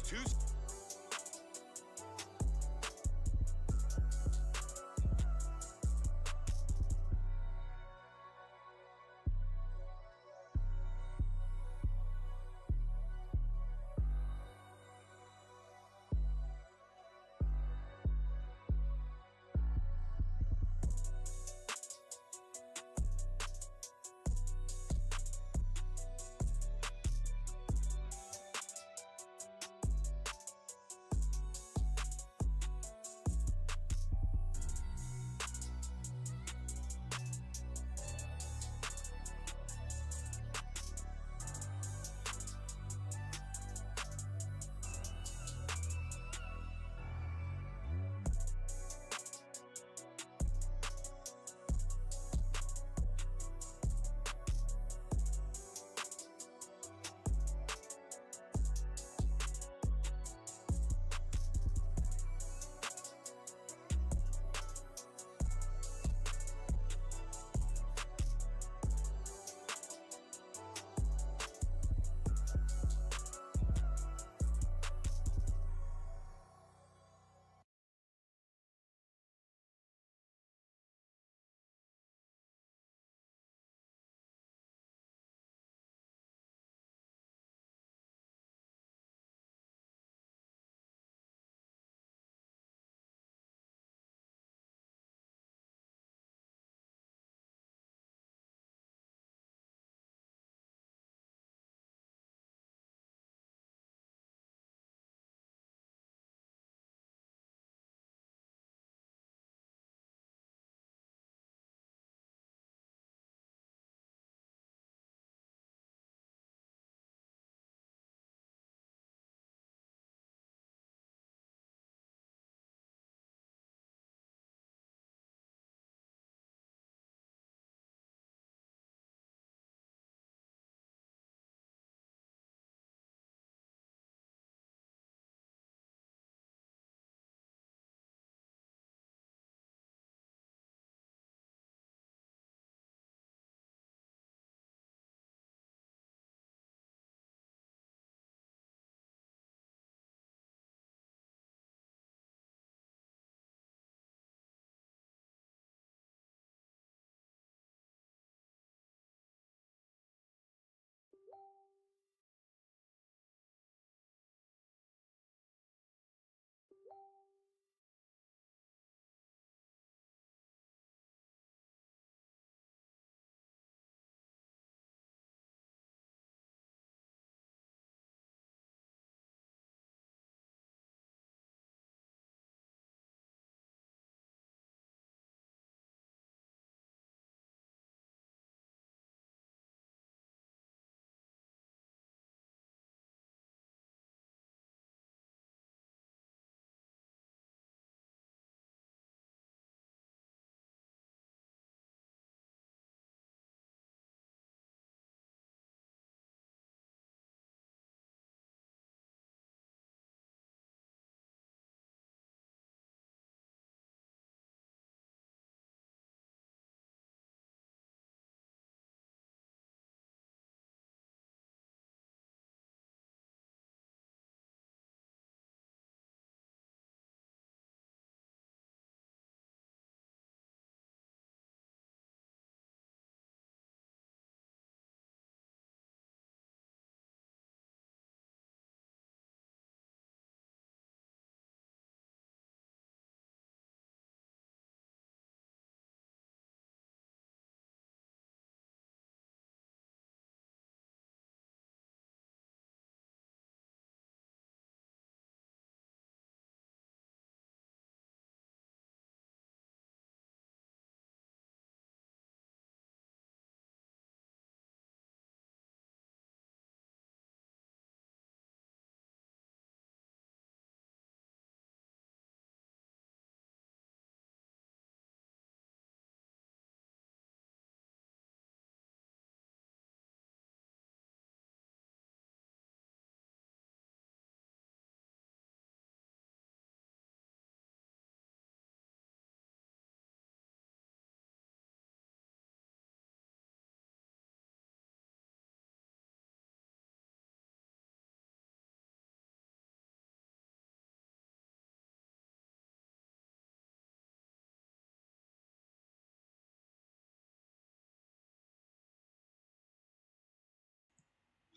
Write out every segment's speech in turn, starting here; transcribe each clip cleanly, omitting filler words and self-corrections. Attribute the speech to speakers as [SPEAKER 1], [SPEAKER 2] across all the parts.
[SPEAKER 1] two.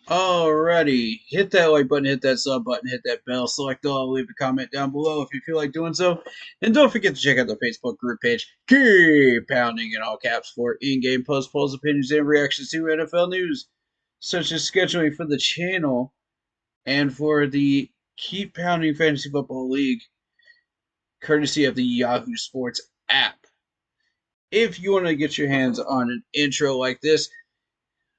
[SPEAKER 1] Alrighty, hit that like button, hit that sub button, hit that bell, select all, leave a comment down below if you feel like doing so. And don't forget to check out the Facebook group page, Keep Pounding in all caps for in-game posts, polls, opinions, and reactions to NFL news, such as scheduling for the channel and for the Keep Pounding Fantasy Football League, courtesy of the Yahoo Sports app. If you want to get your hands on an intro like this,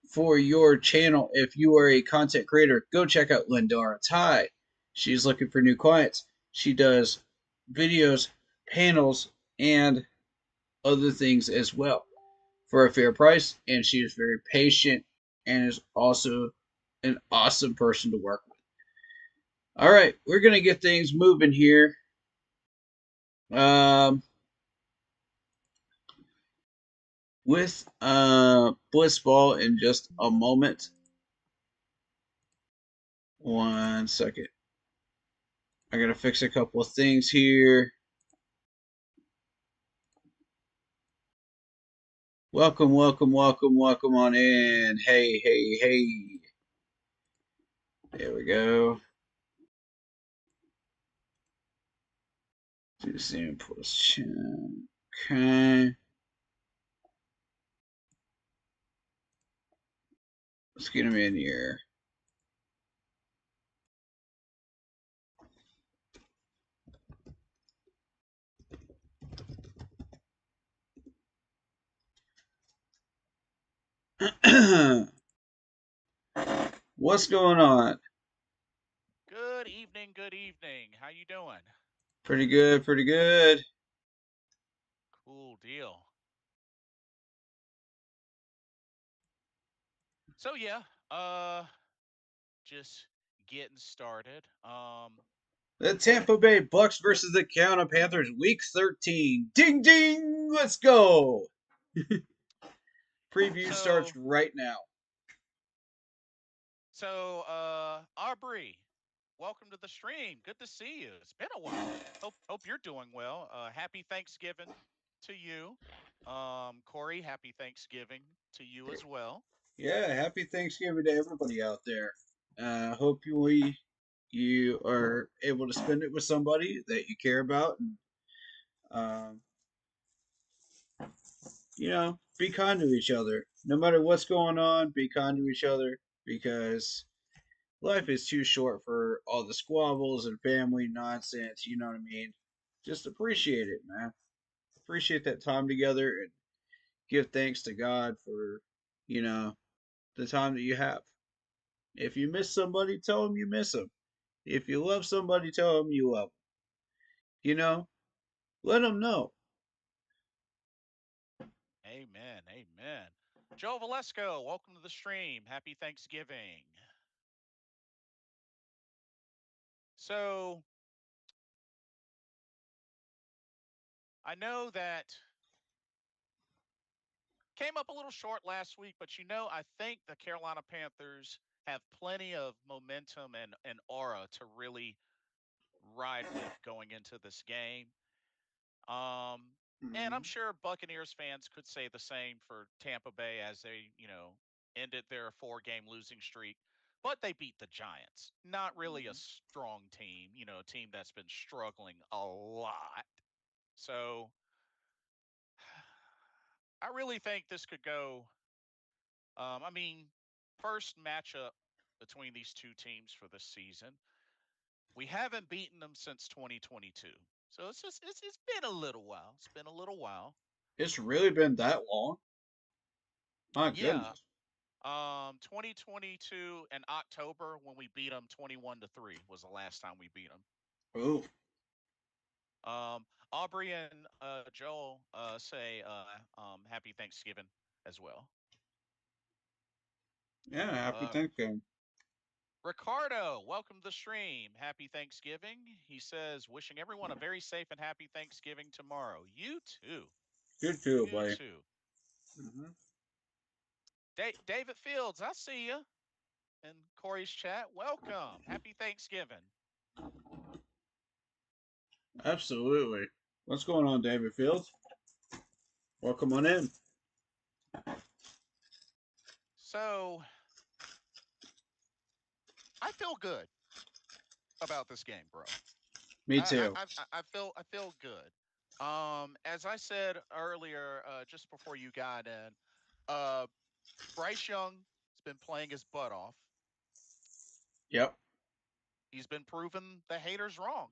[SPEAKER 1] for your channel. If you are a content creator, go check out Lindara Ty. She's looking for new clients. She does videos, panels, and other things as well for a fair price. And she is very patient and is also an awesome person to work with. All right, we're going to get things moving here. With Blitzball in just a moment. One second. I gotta fix a couple of things here. Welcome, welcome, welcome, welcome on in. Hey, hey, hey. There we go. Do the same plus check. Okay. Let's get him in here. What's going on?
[SPEAKER 2] Good evening, good evening. How you doing?
[SPEAKER 1] Pretty good, pretty good.
[SPEAKER 2] Cool deal. So yeah, uh just getting started.
[SPEAKER 1] The Tampa Bay Bucks versus the Carolina Panthers, Week 13. Ding, ding. Let's go. Preview starts
[SPEAKER 2] so
[SPEAKER 1] right now.
[SPEAKER 2] Aubrey, welcome to the stream. Good to see you. It's been a while. Hope you're doing well. Happy Thanksgiving to you. Corey, happy Thanksgiving to you as well.
[SPEAKER 1] Yeah, happy Thanksgiving to everybody out there. Hope you are able to spend it with somebody that you care about, and um, be kind to each other. No matter what's going on, be kind to each other because life is too short for all the squabbles and family nonsense. You know what I mean? Just appreciate it, man. Appreciate that time together and give thanks to God for you know the time that you have. If you miss somebody, tell them you miss them. If you love somebody, tell them you love them. You know, let them know.
[SPEAKER 2] Amen. Amen. Joe Valesco, welcome to the stream. Happy Thanksgiving. So I know that came up a little short last week, but I think the Carolina Panthers have plenty of momentum and aura to really ride with going into this game. Um, and I'm
[SPEAKER 1] Mm-hmm.
[SPEAKER 2] sure Buccaneers fans could say the same for Tampa Bay as they, ended their 4-game losing streak. But they beat the Giants. Not really a strong team, a team that's been struggling a lot. So I really think this could go. I mean, first matchup between these two teams for this season. We haven't beaten them since 2022. So it's been a little while. It's been a little while.
[SPEAKER 1] It's really been that long. My
[SPEAKER 2] Yeah.
[SPEAKER 1] goodness.
[SPEAKER 2] 2022 in October when we beat them 21-3 was the last time we beat them.
[SPEAKER 1] Oh,
[SPEAKER 2] Aubrey and Joel say happy Thanksgiving as well.
[SPEAKER 1] yeah. Happy
[SPEAKER 2] Uh,
[SPEAKER 1] Thanksgiving.
[SPEAKER 2] Ricardo, welcome to the stream. Happy Thanksgiving. He says, wishing everyone a very safe and happy Thanksgiving tomorrow. You too.
[SPEAKER 1] You too,
[SPEAKER 2] You
[SPEAKER 1] buddy.
[SPEAKER 2] too.
[SPEAKER 1] Mm-hmm.
[SPEAKER 2] David Fields, I see you in Corey's chat. Welcome. Happy Thanksgiving.
[SPEAKER 1] Absolutely. What's going on, David Fields? Welcome on in.
[SPEAKER 2] So, I feel good about this game, bro.
[SPEAKER 1] Me too.
[SPEAKER 2] I feel good. As I said earlier, just before you got in, uh, Bryce Young has been playing his butt off.
[SPEAKER 1] Yep.
[SPEAKER 2] He's been proving the haters wrong.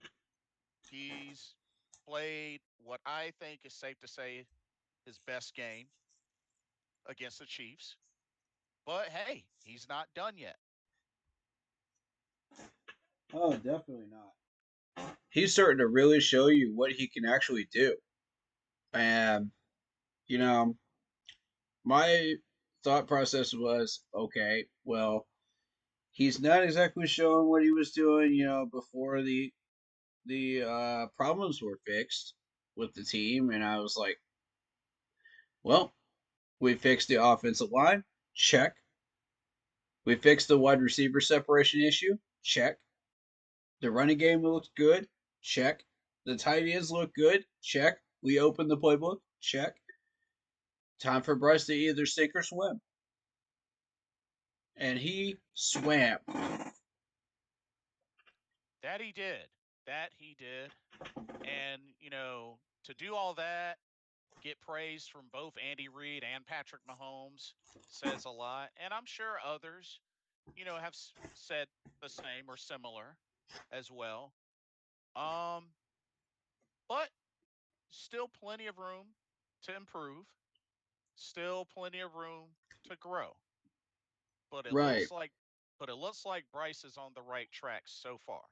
[SPEAKER 2] He's played what I think is safe to say his best game against the Chiefs. But hey, he's not done yet.
[SPEAKER 1] Oh, definitely not. He's starting to really show you what he can actually do. And, you know, my thought process was okay, well, he's not exactly showing what he was doing, before the problems were fixed with the team. And I was like, well, we fixed the offensive line. Check. We fixed the wide receiver separation issue. Check. The running game looks good. Check. The tight ends look good. Check. We opened the playbook. Check. Time for Bryce to either sink or swim. And he swam.
[SPEAKER 2] That he did. That he did. And, to do all that, get praise from both Andy Reid and Patrick Mahomes says a lot. And I'm sure others, have said the same or similar as well. Um, but still plenty of room to improve, still plenty of room to grow. But it
[SPEAKER 1] Right.
[SPEAKER 2] looks like Bryce is on the right track so far.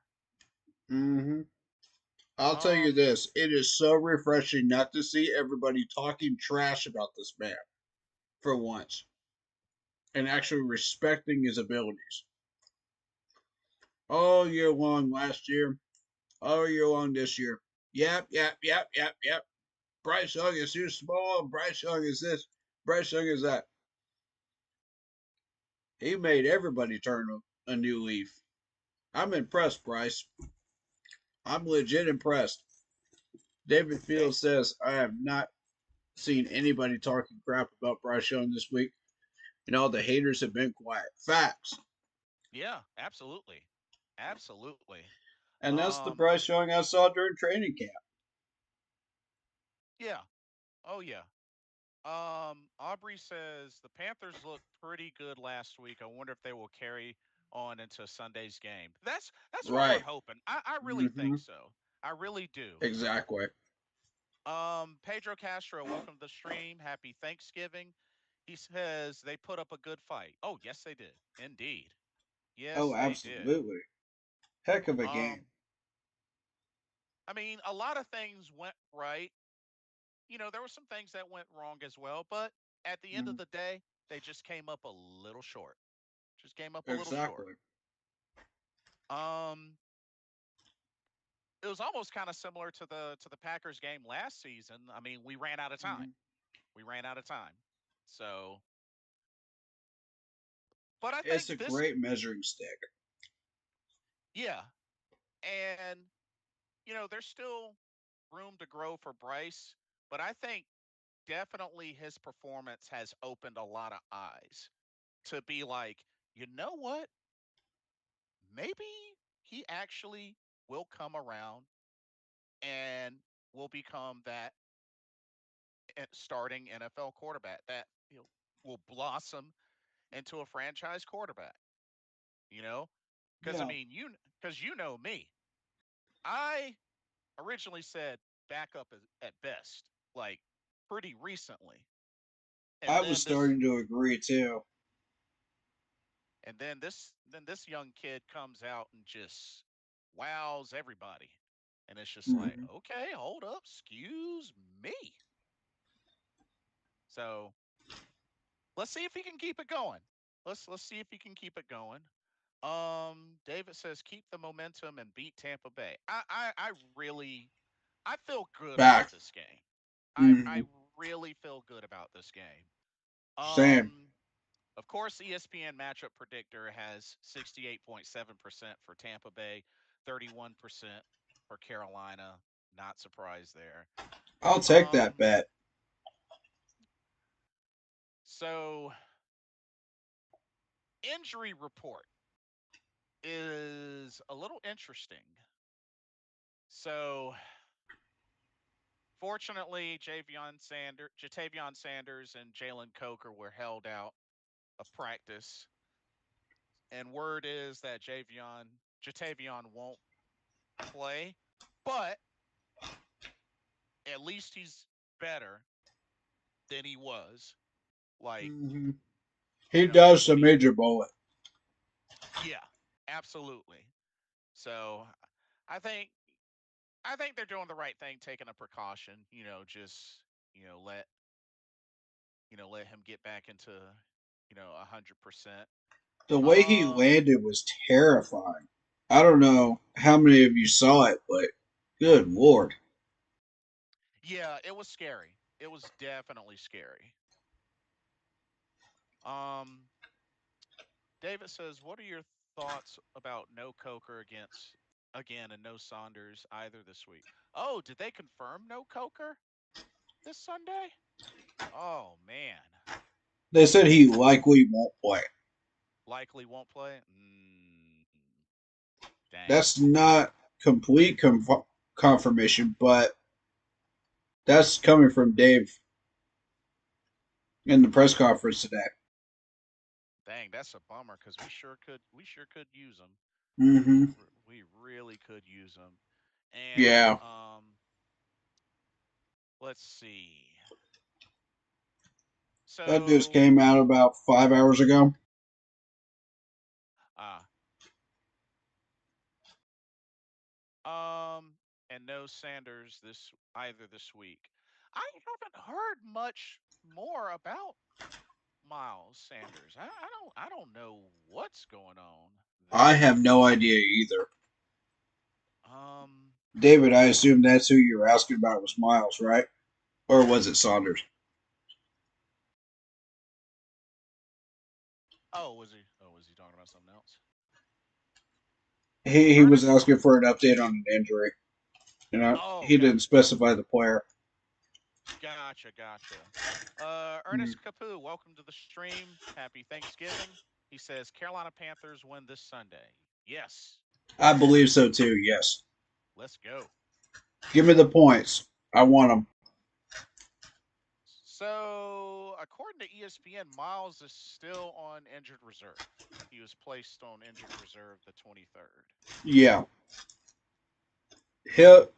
[SPEAKER 1] Mm-hmm. I'll tell you
[SPEAKER 2] Um,
[SPEAKER 1] this. It is so refreshing not to see everybody talking trash about this man for once and
[SPEAKER 2] right.
[SPEAKER 1] actually respecting his abilities. All year long last year, all year long this year. Yep, yep, yep, yep, yep. Bryce Young is too small. Bryce Young is this. Bryce Young is that. He made everybody turn a new leaf. I'm impressed, Bryce. I'm legit impressed. David
[SPEAKER 2] Eh,
[SPEAKER 1] Fields says I have not seen anybody talking crap about Bryce Young this week, and all the haters have been quiet. Facts.
[SPEAKER 2] yeah, absolutely. Absolutely.
[SPEAKER 1] And that's the
[SPEAKER 2] Um,
[SPEAKER 1] Bryce Young I saw during training camp.
[SPEAKER 2] yeah. Oh yeah. Aubrey says the Panthers looked pretty good last week. I wonder if they will carry on into Sunday's game. That's what we're
[SPEAKER 1] Right.
[SPEAKER 2] hoping. I really
[SPEAKER 1] Mm-hmm.
[SPEAKER 2] think so. I really do.
[SPEAKER 1] Exactly.
[SPEAKER 2] Pedro Castro, welcome to the stream. Happy Thanksgiving. He says they put up a good fight. Oh, yes, they did. Indeed.
[SPEAKER 1] Oh,
[SPEAKER 2] Yes, they did.
[SPEAKER 1] absolutely. Heck of a game.
[SPEAKER 2] Um, I mean, a lot of things went right. There were some things that went wrong as well, but at the end of
[SPEAKER 1] Mm,
[SPEAKER 2] the day, they just came up a little short. Just came up a little short.
[SPEAKER 1] exactly.
[SPEAKER 2] Um, it was almost kind of similar to the Packers game last season. I mean, we ran out of time.
[SPEAKER 1] Mm,
[SPEAKER 2] We ran out of time. So, but I think
[SPEAKER 1] it's a
[SPEAKER 2] this,
[SPEAKER 1] great measuring stick.
[SPEAKER 2] yeah, and there's still room to grow for Bryce, but I think definitely his performance has opened a lot of eyes to be like, you know what? Maybe he actually will come around and will become that starting NFL quarterback that will blossom into a franchise quarterback. You know, because I
[SPEAKER 1] Yeah.
[SPEAKER 2] mean, because you know me, I originally said backup at best, like pretty recently, and
[SPEAKER 1] I was
[SPEAKER 2] then this
[SPEAKER 1] starting to agree too.
[SPEAKER 2] then this young kid comes out and just wows everybody, and it's just like,
[SPEAKER 1] Mm-hmm.
[SPEAKER 2] okay, hold up, excuse me. So let's see if he can keep it going. Let's see if he can keep it going. David says keep the momentum and beat Tampa Bay. I really I feel good about
[SPEAKER 1] Back.
[SPEAKER 2] this game. I
[SPEAKER 1] Mm-hmm.
[SPEAKER 2] really feel good about this game.
[SPEAKER 1] Same.
[SPEAKER 2] Of course, ESPN matchup predictor has 68.7% for Tampa Bay, 31% for Carolina. Not surprised there.
[SPEAKER 1] I'll take that
[SPEAKER 2] Um,
[SPEAKER 1] bet.
[SPEAKER 2] so injury report. is a little interesting. So, fortunately, Jatavion Sanders and Jalen Coker were held out of practice, and word is that Jatavion won't play, but at least he's better than he was. Like,
[SPEAKER 1] Mm-hmm. He does
[SPEAKER 2] when
[SPEAKER 1] the
[SPEAKER 2] he,
[SPEAKER 1] major bullet.
[SPEAKER 2] yeah, absolutely. So, I think I think they're doing the right thing, taking a precaution. Just you know let let him get back into 100%.
[SPEAKER 1] The way he
[SPEAKER 2] Um,
[SPEAKER 1] landed was terrifying. I don't know how many of you saw it, but good lord.
[SPEAKER 2] yeah, it was scary. It was definitely scary. Um, David says, "What are your thoughts about no Coker against again and no Saunders either this week?" Oh, did they confirm no Coker this Sunday? Oh man,
[SPEAKER 1] They said he likely won't play.
[SPEAKER 2] likely won't play. Dang.
[SPEAKER 1] That's not complete confirmation, but that's coming from Dave in the press conference today.
[SPEAKER 2] Dang, that's a bummer because we sure could use them.
[SPEAKER 1] Mm-hmm.
[SPEAKER 2] We really could use them. And
[SPEAKER 1] Yeah,
[SPEAKER 2] let's see.
[SPEAKER 1] that just
[SPEAKER 2] So,
[SPEAKER 1] came out about 5 hours ago.
[SPEAKER 2] uh, and no Sanders this week. I haven't heard much more about Miles Sanders. I don't know what's going on
[SPEAKER 1] I
[SPEAKER 2] there.
[SPEAKER 1] have no idea either.
[SPEAKER 2] Um.
[SPEAKER 1] David, I assume that's who you were asking about was Miles, right? Or was it Saunders?
[SPEAKER 2] Oh, was he talking about something else?
[SPEAKER 1] He was
[SPEAKER 2] Ernest.
[SPEAKER 1] asking for an update on an injury. You know,
[SPEAKER 2] Oh,
[SPEAKER 1] he didn't
[SPEAKER 2] gotcha.
[SPEAKER 1] specify the player.
[SPEAKER 2] Gotcha.
[SPEAKER 1] Mm.
[SPEAKER 2] Ernest Capu, welcome to the stream. Happy Thanksgiving. He says Carolina Panthers win this Sunday. Yes,
[SPEAKER 1] I believe so too. Yes.
[SPEAKER 2] let's go.
[SPEAKER 1] Give me the points. I want them.
[SPEAKER 2] So, according to ESPN, Miles is still on injured reserve. He was placed on injured reserve the 23rd.
[SPEAKER 1] Yeah. He'll,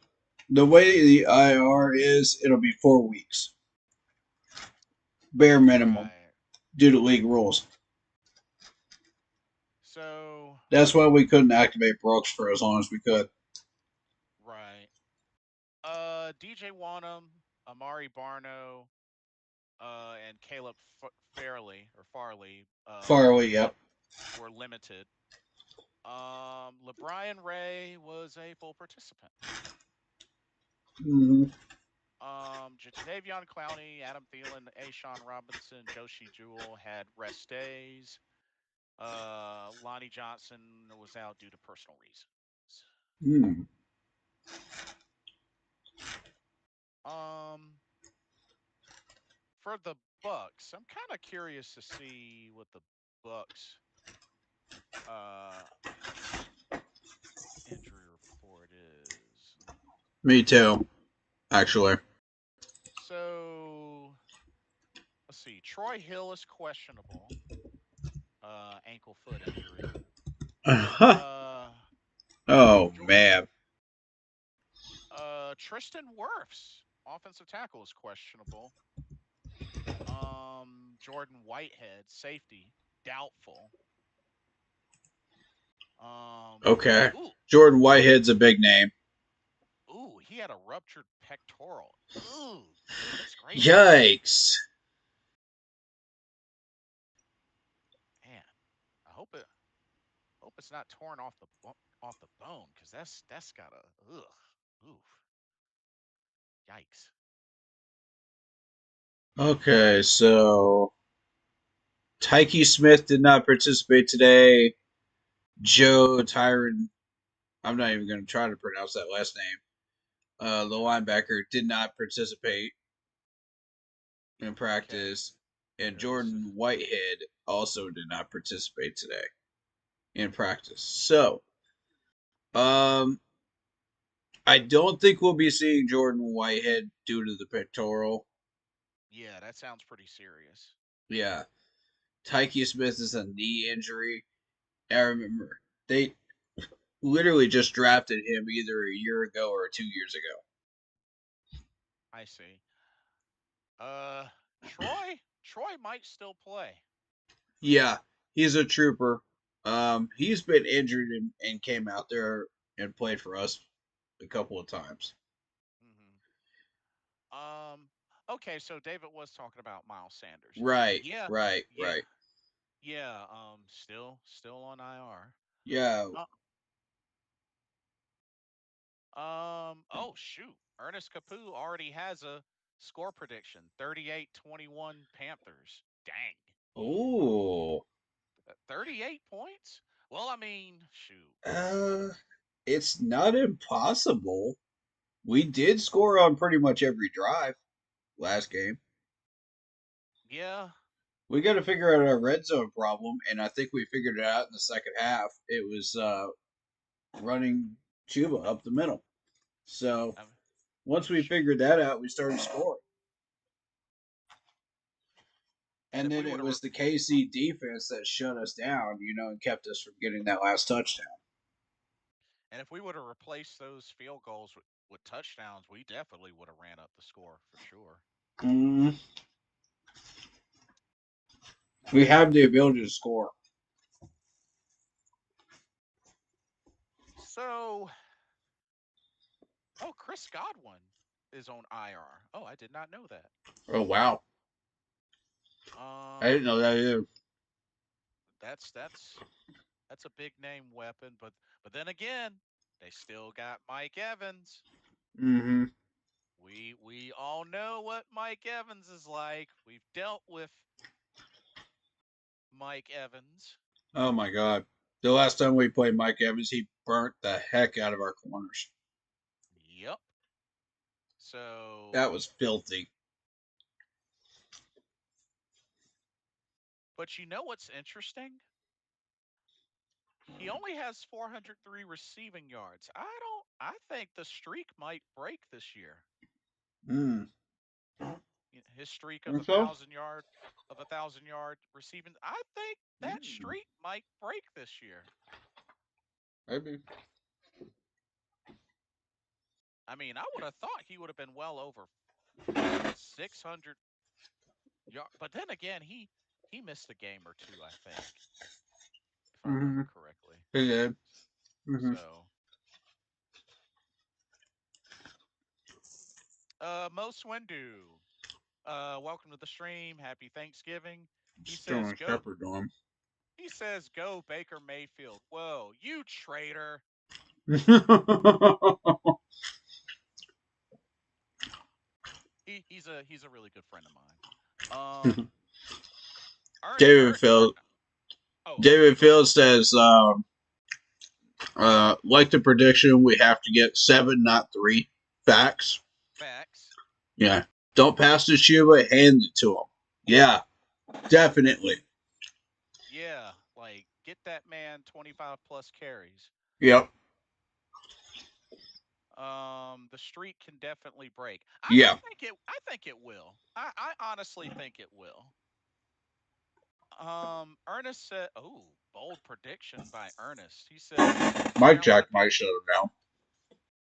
[SPEAKER 1] the way the IR is, it'll be 4 weeks, bare minimum,
[SPEAKER 2] Right.
[SPEAKER 1] due to league rules.
[SPEAKER 2] So,
[SPEAKER 1] That's why we couldn't activate Brooks for as long as we could.
[SPEAKER 2] right. DJ Wanham, Amari Barno, and Caleb Farley
[SPEAKER 1] Farley, yep.
[SPEAKER 2] were limited. LeBron Ray was a full participant.
[SPEAKER 1] Mm-hmm.
[SPEAKER 2] Jatavion Clowney, Adam Thielen, Ashawn Robinson, Joshi Jewell had rest days. Lonnie Johnson was out due to personal reasons.
[SPEAKER 1] Mm.
[SPEAKER 2] Um, for the Bucks, I'm kind of curious to see what the Bucks uh injury report is.
[SPEAKER 1] Me too, actually.
[SPEAKER 2] So let's see. Troy Hill is questionable, ankle foot injury. Uh,
[SPEAKER 1] Oh,
[SPEAKER 2] Jordan,
[SPEAKER 1] man.
[SPEAKER 2] Tristan Wirfs, offensive tackle, is questionable. Jordan Whitehead, safety, doubtful. Um,
[SPEAKER 1] Okay.
[SPEAKER 2] ooh,
[SPEAKER 1] Jordan Whitehead's a big name.
[SPEAKER 2] he had a ruptured pectoral. Ooh, that's crazy.
[SPEAKER 1] Yikes.
[SPEAKER 2] Man, I hope it's not torn off the bone because that's gotta oof, yikes.
[SPEAKER 1] Okay, so Tyke Smith did not participate today. Joe Tyron, I'm not even going to try to pronounce that last name. The linebacker did not participate in
[SPEAKER 2] Okay,
[SPEAKER 1] practice, and
[SPEAKER 2] here let's see.
[SPEAKER 1] Jordan Whitehead also did not participate today. in practice. So, um, I don't think we'll be seeing Jordan Whitehead due to the pectoral.
[SPEAKER 2] Yeah, that sounds pretty serious.
[SPEAKER 1] Yeah, Tyke Smith is a knee injury. I remember they literally just drafted him either a year ago or 2 years ago.
[SPEAKER 2] I see. Uh, Troy might still play.
[SPEAKER 1] Yeah, he's a trooper. He's been injured and came out there and played for us a couple of times.
[SPEAKER 2] Um, okay, so David was talking about Miles Sanders.
[SPEAKER 1] Right,
[SPEAKER 2] Yeah,
[SPEAKER 1] right,
[SPEAKER 2] yeah,
[SPEAKER 1] right.
[SPEAKER 2] yeah. Still on IR.
[SPEAKER 1] Yeah.
[SPEAKER 2] Oh shoot, Ernest Capu already has a score prediction: 38-21 Panthers. Dang,
[SPEAKER 1] Oh.
[SPEAKER 2] 38 points. Well, I mean, shoot.
[SPEAKER 1] Uh, it's not impossible. We did score on pretty much every drive last game.
[SPEAKER 2] Yeah,
[SPEAKER 1] We got to figure out our red zone problem, and I think we figured it out in the second half. It was running Chuba up the middle. So
[SPEAKER 2] I
[SPEAKER 1] once we
[SPEAKER 2] shoot.
[SPEAKER 1] figured that out, we started scoring.
[SPEAKER 2] And
[SPEAKER 1] And
[SPEAKER 2] if
[SPEAKER 1] then
[SPEAKER 2] we would
[SPEAKER 1] it
[SPEAKER 2] have,
[SPEAKER 1] was the KC defense that shut us down, and kept us from getting that last touchdown.
[SPEAKER 2] and if we would have replaced those field goals with touchdowns, we definitely would have ran up the score for sure.
[SPEAKER 1] Mm, we have the ability to score.
[SPEAKER 2] So, oh, Chris Godwin is on IR. Oh, I did not know that.
[SPEAKER 1] Oh wow, I didn't
[SPEAKER 2] Um,
[SPEAKER 1] know that either.
[SPEAKER 2] that's that's a big name weapon, but then again, they still got Mike Evans.
[SPEAKER 1] Mm-hmm.
[SPEAKER 2] We all know what Mike Evans is like. We've dealt with Mike Evans.
[SPEAKER 1] Oh my god, the last time we played Mike Evans, he burnt the heck out of our corners.
[SPEAKER 2] Yep. So,
[SPEAKER 1] That was filthy.
[SPEAKER 2] but you know what's interesting? He only has 403 receiving yards. I think the streak might break this year.
[SPEAKER 1] Mm.
[SPEAKER 2] His streak of
[SPEAKER 1] Think so?
[SPEAKER 2] 1,000 yard receiving. I think that
[SPEAKER 1] Mm.
[SPEAKER 2] streak might break this year.
[SPEAKER 1] Maybe.
[SPEAKER 2] I mean, I would have thought he would have been well over 600 yards, but then again, he missed a game or two, I think, if I
[SPEAKER 1] Mm-hmm.
[SPEAKER 2] remember correctly.
[SPEAKER 1] He did. Mm-hmm.
[SPEAKER 2] So, Mo Swindu, welcome to the stream. Happy Thanksgiving. He says
[SPEAKER 1] Sterling
[SPEAKER 2] go.
[SPEAKER 1] Shepard on
[SPEAKER 2] He says go Baker Mayfield. Whoa, you traitor!
[SPEAKER 1] him.
[SPEAKER 2] He's a really good friend of mine.
[SPEAKER 1] David Field.
[SPEAKER 2] Okay,
[SPEAKER 1] David
[SPEAKER 2] go ahead.
[SPEAKER 1] Field says, like the prediction, we have to get 7, not 3. Facts.
[SPEAKER 2] Facts.
[SPEAKER 1] Yeah. Don't pass to Chuba, hand it to him. Yeah, definitely.
[SPEAKER 2] Yeah, like get that man 25 plus carries.
[SPEAKER 1] Yep.
[SPEAKER 2] The streak can definitely break.
[SPEAKER 1] Yeah.
[SPEAKER 2] I think it will. I honestly think it will. Ernest said, "Oh, bold prediction by Ernest." He says
[SPEAKER 1] Mike
[SPEAKER 2] Carolina.
[SPEAKER 1] Jack might shut him down.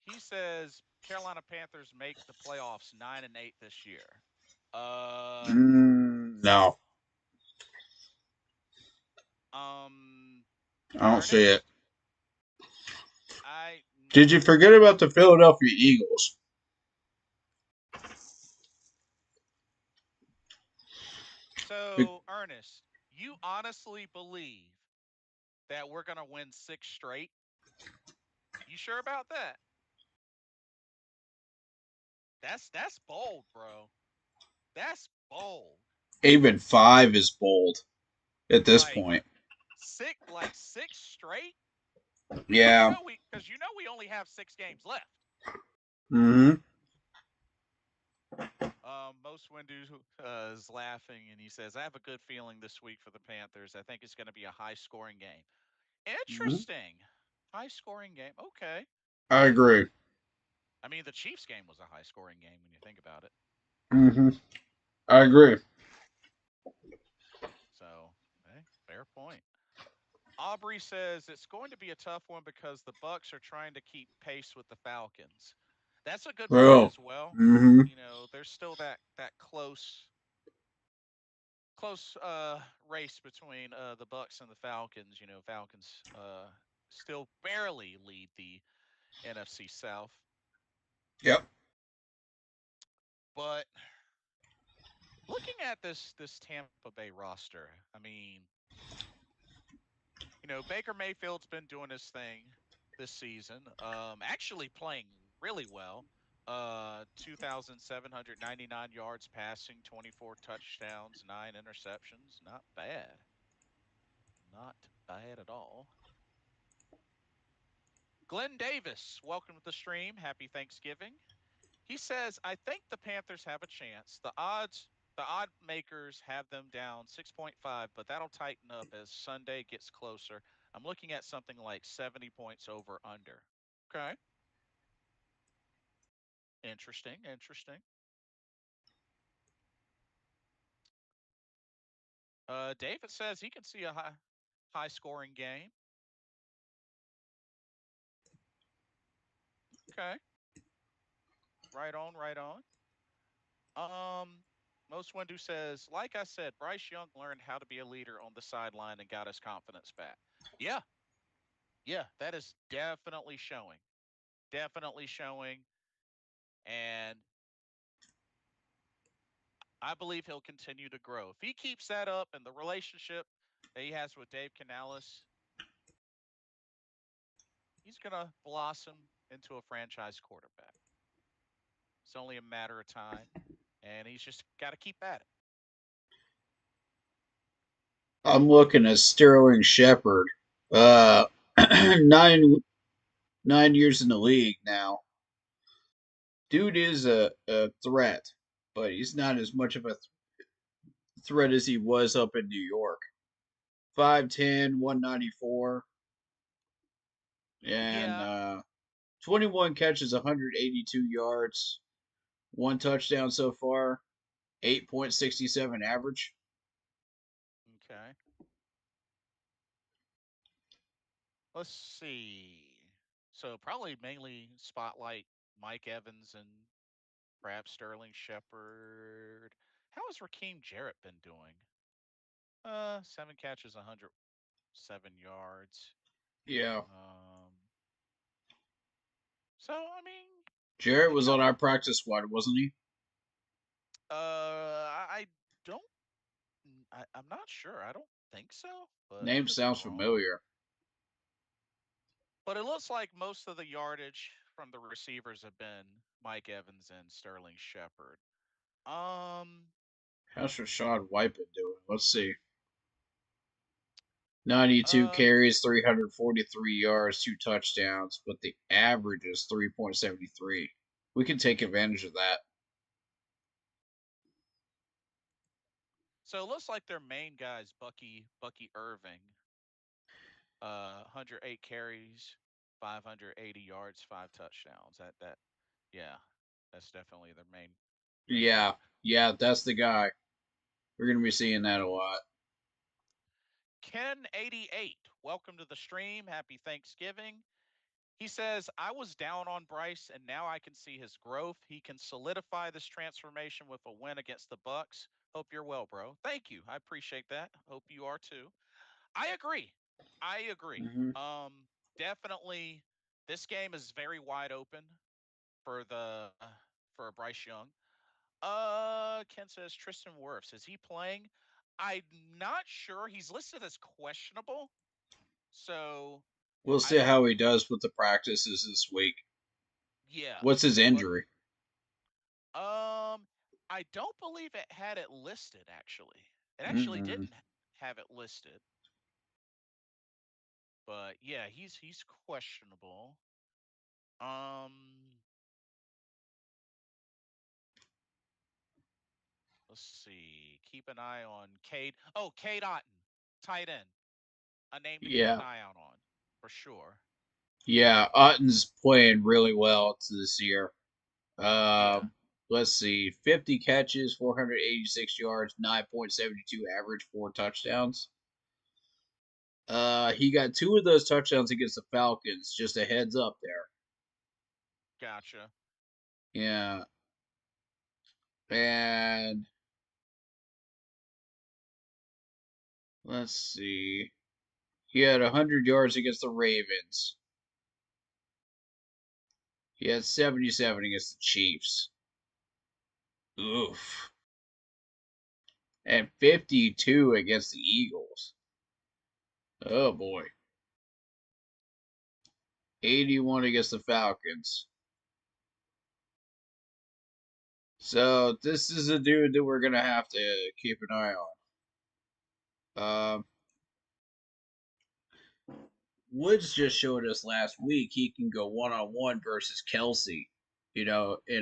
[SPEAKER 2] He says Carolina Panthers make the playoffs 9-8 this year. Uh,
[SPEAKER 1] No,
[SPEAKER 2] um,
[SPEAKER 1] I don't see it.
[SPEAKER 2] Ernest, I
[SPEAKER 1] Did you forget about the Philadelphia Eagles?
[SPEAKER 2] so Ernest, you honestly believe that we're gonna win 6 straight? You sure about that? That's bold, bro. That's bold.
[SPEAKER 1] Even 5 is bold at this
[SPEAKER 2] Like
[SPEAKER 1] point.
[SPEAKER 2] six straight? Because
[SPEAKER 1] Yeah.
[SPEAKER 2] you know we only have 6 games left.
[SPEAKER 1] Mm-hmm.
[SPEAKER 2] Most Windu is laughing and he says, "I have a good feeling this week for the Panthers. I think it's going to be a high-scoring game."
[SPEAKER 1] Mhm.
[SPEAKER 2] Interesting. High scoring game. Okay.
[SPEAKER 1] I agree.
[SPEAKER 2] I mean, the Chiefs game was a high scoring game when you think about it.
[SPEAKER 1] Hmm. I agree.
[SPEAKER 2] So, fair point. Aubrey says it's going to be a tough one because the Bucks are trying to keep pace with the Falcons. That's a good point
[SPEAKER 1] Well,
[SPEAKER 2] as well.
[SPEAKER 1] hmm
[SPEAKER 2] You know, there's still that close race between the Bucks and the Falcons. You know, Falcons still barely lead the NFC South,
[SPEAKER 1] Yep.
[SPEAKER 2] but looking at this Tampa Bay roster, I mean, you know, Baker Mayfield's been doing his thing this season. Actually playing really well. 2,799 yards passing, 24 touchdowns, 9 interceptions. Not bad. Not bad at all. Glenn Davis, welcome to the stream. Happy Thanksgiving. He says, I think the Panthers have a chance. The odd makers have them down 6.5, but that'll tighten up as Sunday gets closer. I'm looking at something like 70 points over under. Okay. Interesting. Interesting. David says he can see a high scoring game. Okay. Right on, right on. Um, Most Windu says, like I said, Bryce Young learned how to be a leader on the sideline and got his confidence back. Yeah, yeah, that is definitely showing. Definitely showing. And I believe he'll continue to grow. If he keeps that up and the relationship that he has with Dave Canales, he's going to blossom into a franchise quarterback. It's only a matter of time, and he's just got to keep at it.
[SPEAKER 1] I'm looking at Sterling Shepard. Uh, nine 9 years in the league now. Dude is a threat, but he's not as much of a threat as he was up in New York. 5'10", 194, and
[SPEAKER 2] Yeah.
[SPEAKER 1] 21 catches, 182 yards, one touchdown so far, 8.67 average.
[SPEAKER 2] Okay. Let's see. So probably mainly spotlight Mike Evans and perhaps Sterling Shepard. How has Raheem Jarrett been doing? 7 catches, 107 yards.
[SPEAKER 1] Yeah.
[SPEAKER 2] Um, so I mean,
[SPEAKER 1] Jarrett
[SPEAKER 2] you
[SPEAKER 1] was on
[SPEAKER 2] know,
[SPEAKER 1] our practice squad, wasn't he?
[SPEAKER 2] I don't, I'm not sure. I don't think so, but I
[SPEAKER 1] Name
[SPEAKER 2] could be
[SPEAKER 1] sounds
[SPEAKER 2] wrong.
[SPEAKER 1] familiar.
[SPEAKER 2] But it looks like most of the yardage from the receivers have been Mike Evans and Sterling Shepard. Um,
[SPEAKER 1] How's Rashad White been doing? Let's see. 92
[SPEAKER 2] uh,
[SPEAKER 1] carries, 343 yards, two touchdowns, but the average is 3.73. We can take advantage of that.
[SPEAKER 2] so it looks like their main guys, Bucky Irving, 108 carries, 580 yards, 5 touchdowns. Yeah, that's definitely their main
[SPEAKER 1] Yeah,
[SPEAKER 2] guy.
[SPEAKER 1] yeah, that's the guy. We're going to be seeing that a lot.
[SPEAKER 2] Ken88, welcome to the stream. Happy Thanksgiving. He says, I was down on Bryce and now I can see his growth. He can solidify this transformation with a win against the Bucks. Hope you're well, bro. Thank you. I appreciate that. Hope you are too. I agree. I agree.
[SPEAKER 1] Hmm.
[SPEAKER 2] Definitely this game is very wide open for the for Bryce Young. Ken says Tristan Wirfs. Is he playing? I'm not sure. He's listed as questionable. So
[SPEAKER 1] We'll
[SPEAKER 2] I
[SPEAKER 1] see
[SPEAKER 2] don't
[SPEAKER 1] how he does with the practices this week.
[SPEAKER 2] yeah.
[SPEAKER 1] What's his
[SPEAKER 2] But
[SPEAKER 1] injury?
[SPEAKER 2] I don't believe it had it listed actually. It actually
[SPEAKER 1] Mm-mm.
[SPEAKER 2] didn't have it listed. But yeah, he's questionable. Um let's see. Keep an eye on Cade. Oh, Cade Otten, tight end. a name to keep an
[SPEAKER 1] Yeah.
[SPEAKER 2] eye out on for sure.
[SPEAKER 1] Yeah. Otton's playing really well this year.
[SPEAKER 2] Yeah,
[SPEAKER 1] Um, let's see, 50 catches, 486 yards, 9.72 average, 4 touchdowns. He got 2 of those touchdowns against the Falcons. Just a heads up there.
[SPEAKER 2] gotcha.
[SPEAKER 1] Yeah, and let's see, he had 100 yards against the Ravens. He had 77 against the Chiefs. Oof, and 52 against the Eagles. Oh boy, 81 against the Falcons. So this is a dude that we're gonna have to keep an eye on. Woods just showed us last week he can go 1-on-1 versus Kelsey, in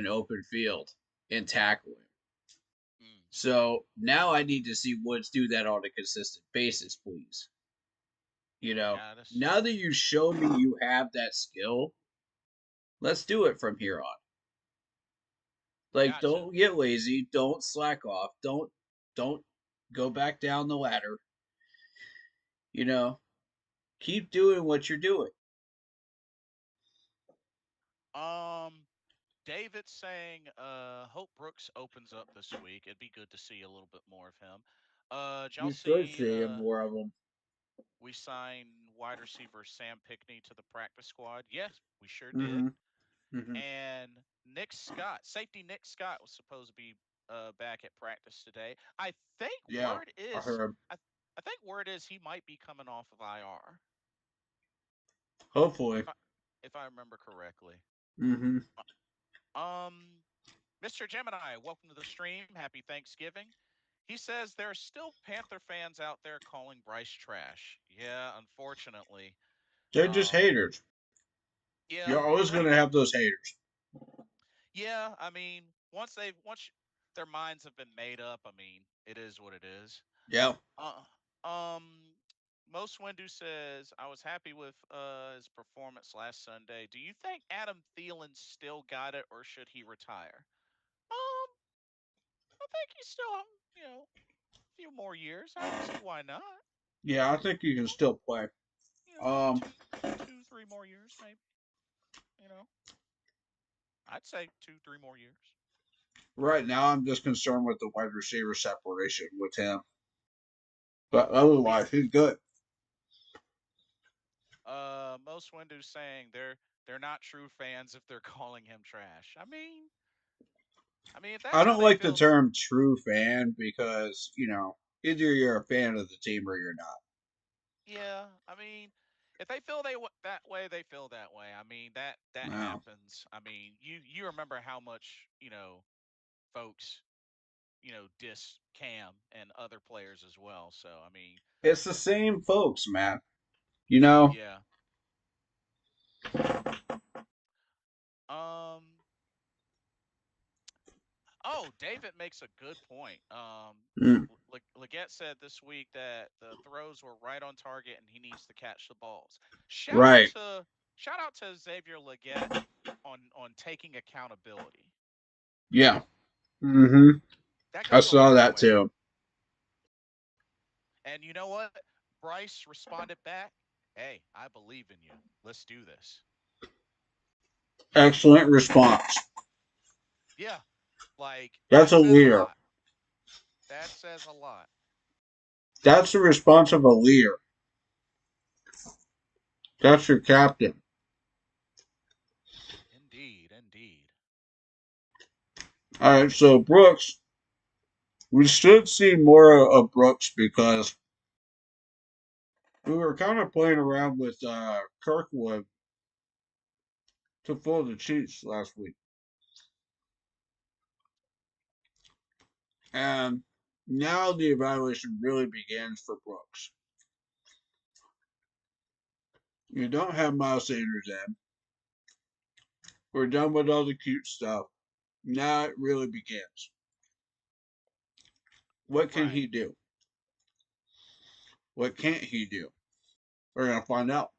[SPEAKER 1] open field and tackle him.
[SPEAKER 2] Mm,
[SPEAKER 1] So now I need to see Woods do that on a consistent basis, please.
[SPEAKER 2] yeah, that's
[SPEAKER 1] Now that you showed me you have that skill, let's do it from here on. Like,
[SPEAKER 2] got to.
[SPEAKER 1] don't get lazy, don't slack off, don't go back down the ladder. You know, keep doing what you're doing.
[SPEAKER 2] Um, David saying, hope Brooks opens up this week. It'd be good to see a little bit more of him. Did y'all
[SPEAKER 1] You should
[SPEAKER 2] see
[SPEAKER 1] see more of them.
[SPEAKER 2] we signed wide receiver Sam Pickney to the practice squad? Yes, we sure did.
[SPEAKER 1] Mm-hmm. Mm-hmm.
[SPEAKER 2] And Nick Scott, safety Nick Scott was supposed to be back at practice today.
[SPEAKER 1] Yeah, I heard.
[SPEAKER 2] I think word is he might be coming off of IR
[SPEAKER 1] Hopefully.
[SPEAKER 2] if I remember correctly.
[SPEAKER 1] Mm-hmm.
[SPEAKER 2] Um, Mr. Gemini, welcome to the stream. Happy Thanksgiving. He says there are still Panther fans out there calling Bryce trash. Yeah, unfortunately.
[SPEAKER 1] They're just
[SPEAKER 2] Um,
[SPEAKER 1] haters.
[SPEAKER 2] yeah,
[SPEAKER 1] You're always
[SPEAKER 2] pretty
[SPEAKER 1] gonna have those haters.
[SPEAKER 2] Yeah, I mean, once their minds have been made up, I mean, it is what it is.
[SPEAKER 1] Yeah.
[SPEAKER 2] Uh, um, Most Windu says I was happy with his performance last Sunday. Do you think Adam Thielen still got it, or should he retire? Um, I think he's still, a few more years. I don't see why not.
[SPEAKER 1] Yeah, I think you can still play.
[SPEAKER 2] Maybe
[SPEAKER 1] Um,
[SPEAKER 2] two, 3 more years, maybe. You know, I'd say 2, 3 more years.
[SPEAKER 1] right now I'm just concerned with the wide receiver separation with him. But
[SPEAKER 2] Yeah.
[SPEAKER 1] otherwise, he's good.
[SPEAKER 2] Most Windows saying they're not true fans if they're calling him trash. I mean, if
[SPEAKER 1] I
[SPEAKER 2] that's how
[SPEAKER 1] don't
[SPEAKER 2] they
[SPEAKER 1] like the
[SPEAKER 2] feel,
[SPEAKER 1] term true fan because, either you're a fan of the team or you're not.
[SPEAKER 2] yeah. I mean, if they feel that way, they feel that way. I mean, that
[SPEAKER 1] No.
[SPEAKER 2] happens. I mean, you remember how much folks diss Cam and other players as well. So I mean,
[SPEAKER 1] It's the same folks, man. You know?
[SPEAKER 2] yeah. Um. Oh, David makes a good point.
[SPEAKER 1] Mm,
[SPEAKER 2] Leggett said this week that the throws were right on target and he needs to catch the balls. Shout out
[SPEAKER 1] right.
[SPEAKER 2] to shout out to Xavier Leggett on taking accountability.
[SPEAKER 1] Yeah. Mm-hmm.
[SPEAKER 2] That
[SPEAKER 1] I
[SPEAKER 2] goes a
[SPEAKER 1] saw
[SPEAKER 2] long
[SPEAKER 1] that
[SPEAKER 2] way.
[SPEAKER 1] too.
[SPEAKER 2] And you know what? Bryce responded back, "Hey, I believe in you. Let's do this."
[SPEAKER 1] Excellent response.
[SPEAKER 2] Yeah, like
[SPEAKER 1] That's
[SPEAKER 2] that
[SPEAKER 1] a
[SPEAKER 2] says a
[SPEAKER 1] leader.
[SPEAKER 2] lot. That says a lot.
[SPEAKER 1] That's the response of a leader. That's your captain.
[SPEAKER 2] Indeed, indeed.
[SPEAKER 1] All right, so Brooks, we should see more of Brooks because we were kind of playing around with Kirkwood to fool the Chiefs last week. And now the evaluation really begins for Brooks. You don't have Miles Sanders in. We're done with all the cute stuff. Now it really begins. What can
[SPEAKER 2] Right.
[SPEAKER 1] he do? What can't he do? We're gonna find out.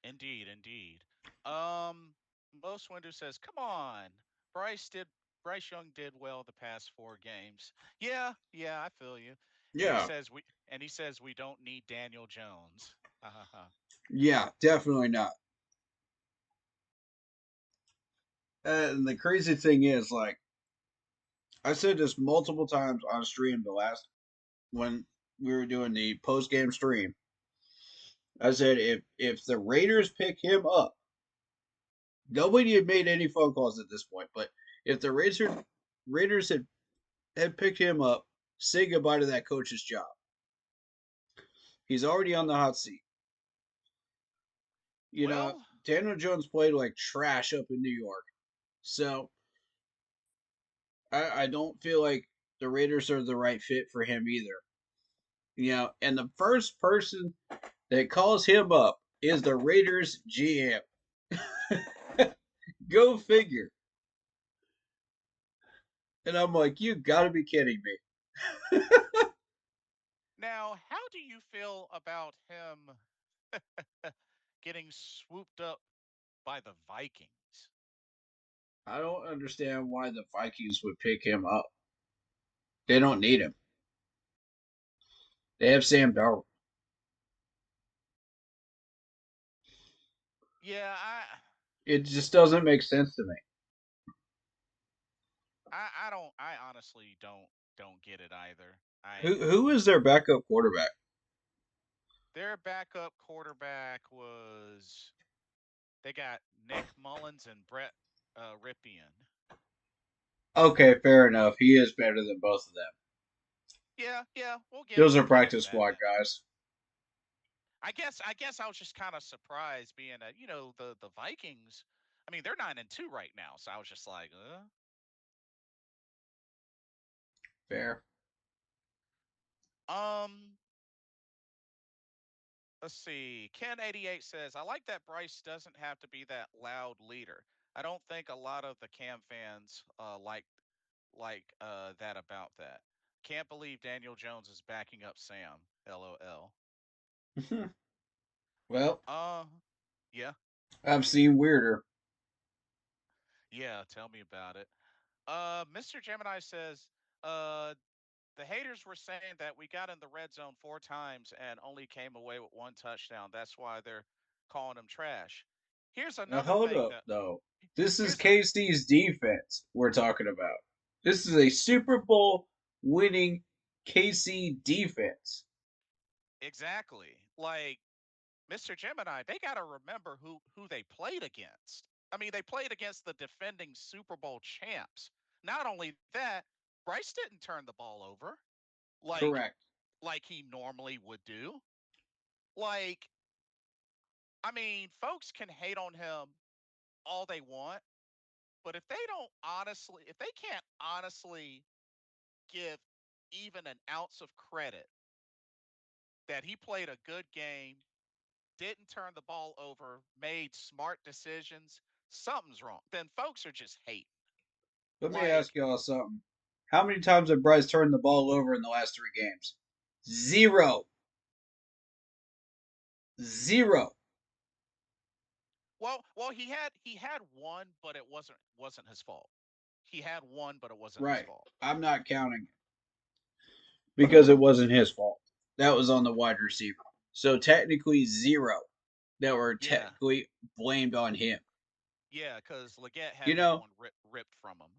[SPEAKER 2] Indeed, indeed. Um, Most Windows says, "Come on, Bryce did. Bryce Young did well the past 4 games. Yeah, yeah, I feel you." And he
[SPEAKER 1] Yeah,
[SPEAKER 2] says we don't need Daniel Jones. Ha ha ha.
[SPEAKER 1] yeah, definitely not. And the crazy thing is, like, I said this multiple times on stream the last when we were doing the post game stream. I said if the Raiders pick him up, nobody had made any phone calls at this point, but if the Raiders had picked him up, say goodbye to that coach's job. He's already on the hot seat. You know,
[SPEAKER 2] Well,
[SPEAKER 1] Daniel Jones played like trash up in New York, so I don't feel like the Raiders are the right fit for him either. You know, and the first person that calls him up is the Raiders GM. Go figure. And I'm like, you gotta be kidding me.
[SPEAKER 2] now, how do you feel about him getting swooped up by the Vikings?
[SPEAKER 1] I don't understand why the Vikings would pick him up. They don't need him. They have Sam Darnold.
[SPEAKER 2] Yeah,
[SPEAKER 1] It just doesn't make sense to me.
[SPEAKER 2] I don't I honestly don't get it either.
[SPEAKER 1] Who is their backup quarterback?
[SPEAKER 2] Their backup quarterback was they got Nick Mullins and Brett Ripien.
[SPEAKER 1] Okay, fair enough. He is better than both of them.
[SPEAKER 2] Yeah, yeah,
[SPEAKER 1] Those are
[SPEAKER 2] we'll give him
[SPEAKER 1] practice
[SPEAKER 2] that.
[SPEAKER 1] squad guys.
[SPEAKER 2] I guess I was just kind of surprised being the Vikings. I mean, they're 9-2 right now, so I was just like,
[SPEAKER 1] Fair.
[SPEAKER 2] um. Let's see. Ken88 says, "I like that Bryce doesn't have to be that loud leader. I don't think a lot of the Cam fans like that about that. Can't believe Daniel Jones is backing up Sam. LOL."
[SPEAKER 1] Well,
[SPEAKER 2] Uh, yeah,
[SPEAKER 1] I've seen weirder.
[SPEAKER 2] yeah. Tell me about it. Mr. Gemini says, the haters were saying that we got in the red zone 4 times and only came away with 1 touchdown. That's why they're calling them trash. Here's
[SPEAKER 1] Now
[SPEAKER 2] another
[SPEAKER 1] hold
[SPEAKER 2] thing
[SPEAKER 1] up,
[SPEAKER 2] that
[SPEAKER 1] though. This is
[SPEAKER 2] here's a
[SPEAKER 1] KC's defense we're talking about. This is a Super Bowl winning KC defense.
[SPEAKER 2] exactly like Mr. Gemini. They got to remember who they played against. I mean, they played against the defending Super Bowl champs. Not only that, Bryce didn't turn the ball over like
[SPEAKER 1] Correct.
[SPEAKER 2] like he normally would do. Like, I mean, folks can hate on him all they want, but if they can't honestly give even an ounce of credit that he played a good game, didn't turn the ball over, made smart decisions, something's wrong. Then folks are just hating.
[SPEAKER 1] Let me ask
[SPEAKER 2] Like,
[SPEAKER 1] y'all something. How many times have Bryce turned the ball over in the last 3 games? Zero. Zero.
[SPEAKER 2] well, he had one, but it wasn't his fault. He had one, but it wasn't his
[SPEAKER 1] Right.
[SPEAKER 2] fault.
[SPEAKER 1] I'm not counting it because it wasn't his fault. That was on the wide receiver. So technically zero that were
[SPEAKER 2] Yeah,
[SPEAKER 1] technically blamed on him.
[SPEAKER 2] yeah, because Leggett
[SPEAKER 1] You
[SPEAKER 2] had that
[SPEAKER 1] know,
[SPEAKER 2] one ripped from him.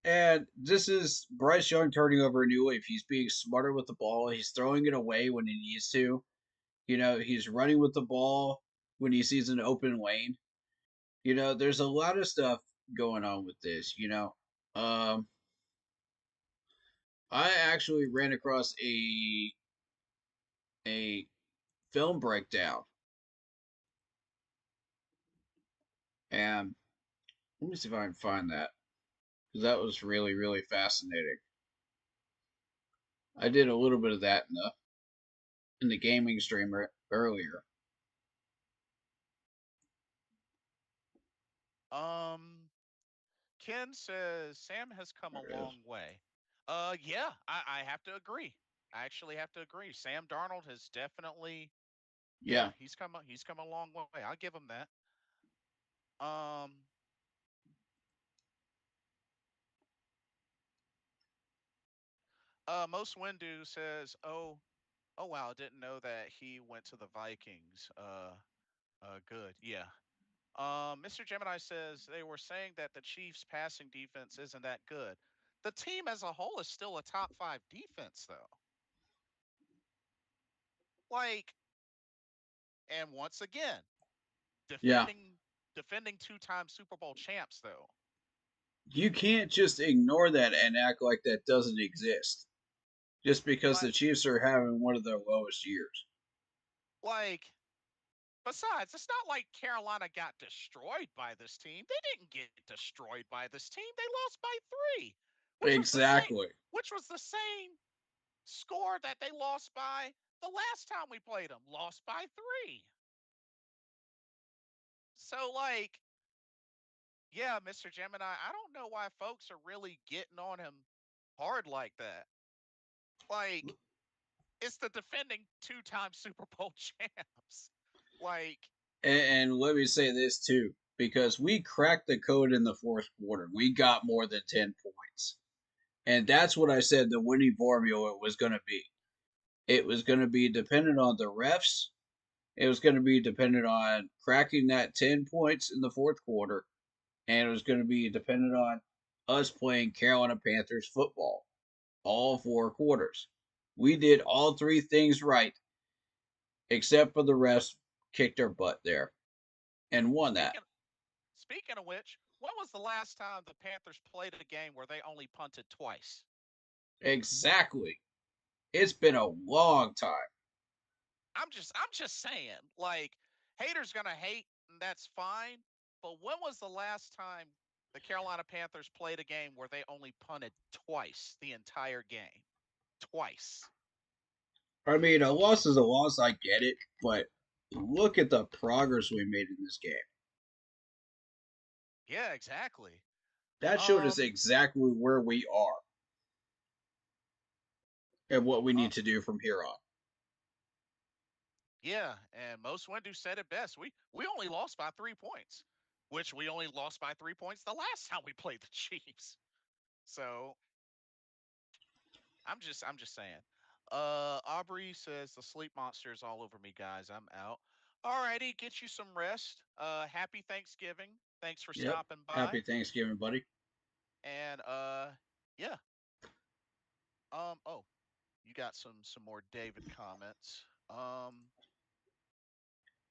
[SPEAKER 1] and this is Bryce Young turning over a new leaf. He's being smarter with the ball. He's throwing it away when he needs to. You know, he's running with the ball when he sees an open lane. You know, there's a lot of stuff going on with this. Um, I actually ran across a film breakdown, and let me see if I can find that because that was really really fascinating. I did a little bit of that in the gaming streamer earlier.
[SPEAKER 2] Um, Ken says Sam has come a
[SPEAKER 1] There it is.
[SPEAKER 2] long way. Yeah, I have to agree. I actually have to agree. Sam Darnold has definitely, yeah,
[SPEAKER 1] Yeah,
[SPEAKER 2] he's come a long way. I'll give him that. Um, Most Windu says, oh wow, didn't know that he went to the Vikings. Good, yeah. Mr. Gemini says they were saying that the Chiefs' passing defense isn't that good. The team as a whole is still a top five defense, though. Like, and once again,
[SPEAKER 1] yeah.
[SPEAKER 2] defending two-time Super Bowl champs, though.
[SPEAKER 1] You can't just ignore that and act like that doesn't exist just because the
[SPEAKER 2] Like,
[SPEAKER 1] Chiefs are having one of their lowest years.
[SPEAKER 2] like. Besides, it's not like Carolina got destroyed by this team. They didn't get destroyed by this team. They lost by three, which was the same.
[SPEAKER 1] Exactly.
[SPEAKER 2] Which was the same score that they lost by the last time we played them. Lost by three. So, like, yeah, Mr. Gemini, I don't know why folks are really getting on him hard like that. Like, it's the defending two-time Super Bowl champs. Like,
[SPEAKER 1] And let me say this too, because we cracked the code in the fourth quarter. We got more than 10 points. And that's what I said the winning formula was going to be. It was going to be dependent on the refs. It was going to be dependent on cracking that 10 points in the fourth quarter. And it was going to be dependent on us playing Carolina Panthers football all four quarters. We did all three things right, except for the refs kicked our butt there and won that.
[SPEAKER 2] speaking speaking of which, when was the last time the Panthers played a game where they only punted twice?
[SPEAKER 1] Exactly. It's been a long time.
[SPEAKER 2] I'm just saying, like, haters gonna hate, and that's fine. But when was the last time the Carolina Panthers played a game where they only punted twice the entire game? Twice.
[SPEAKER 1] I mean, a loss is a loss. I get it, but look at the progress we made in this game.
[SPEAKER 2] Yeah, exactly.
[SPEAKER 1] That showed us
[SPEAKER 2] Um,
[SPEAKER 1] exactly where we are and what we
[SPEAKER 2] uh,
[SPEAKER 1] need to do from here on.
[SPEAKER 2] yeah, and most Windu said it best. We only lost by 3 points, which we only lost by 3 points the last time we played the Chiefs. So I'm just saying. Aubrey says the sleep monster is all over me, guys. I'm out. Alrighty, get you some rest. Happy Thanksgiving. Thanks for
[SPEAKER 1] Yep.
[SPEAKER 2] stopping by.
[SPEAKER 1] Happy Thanksgiving, buddy.
[SPEAKER 2] And yeah. Oh, you got some more David comments.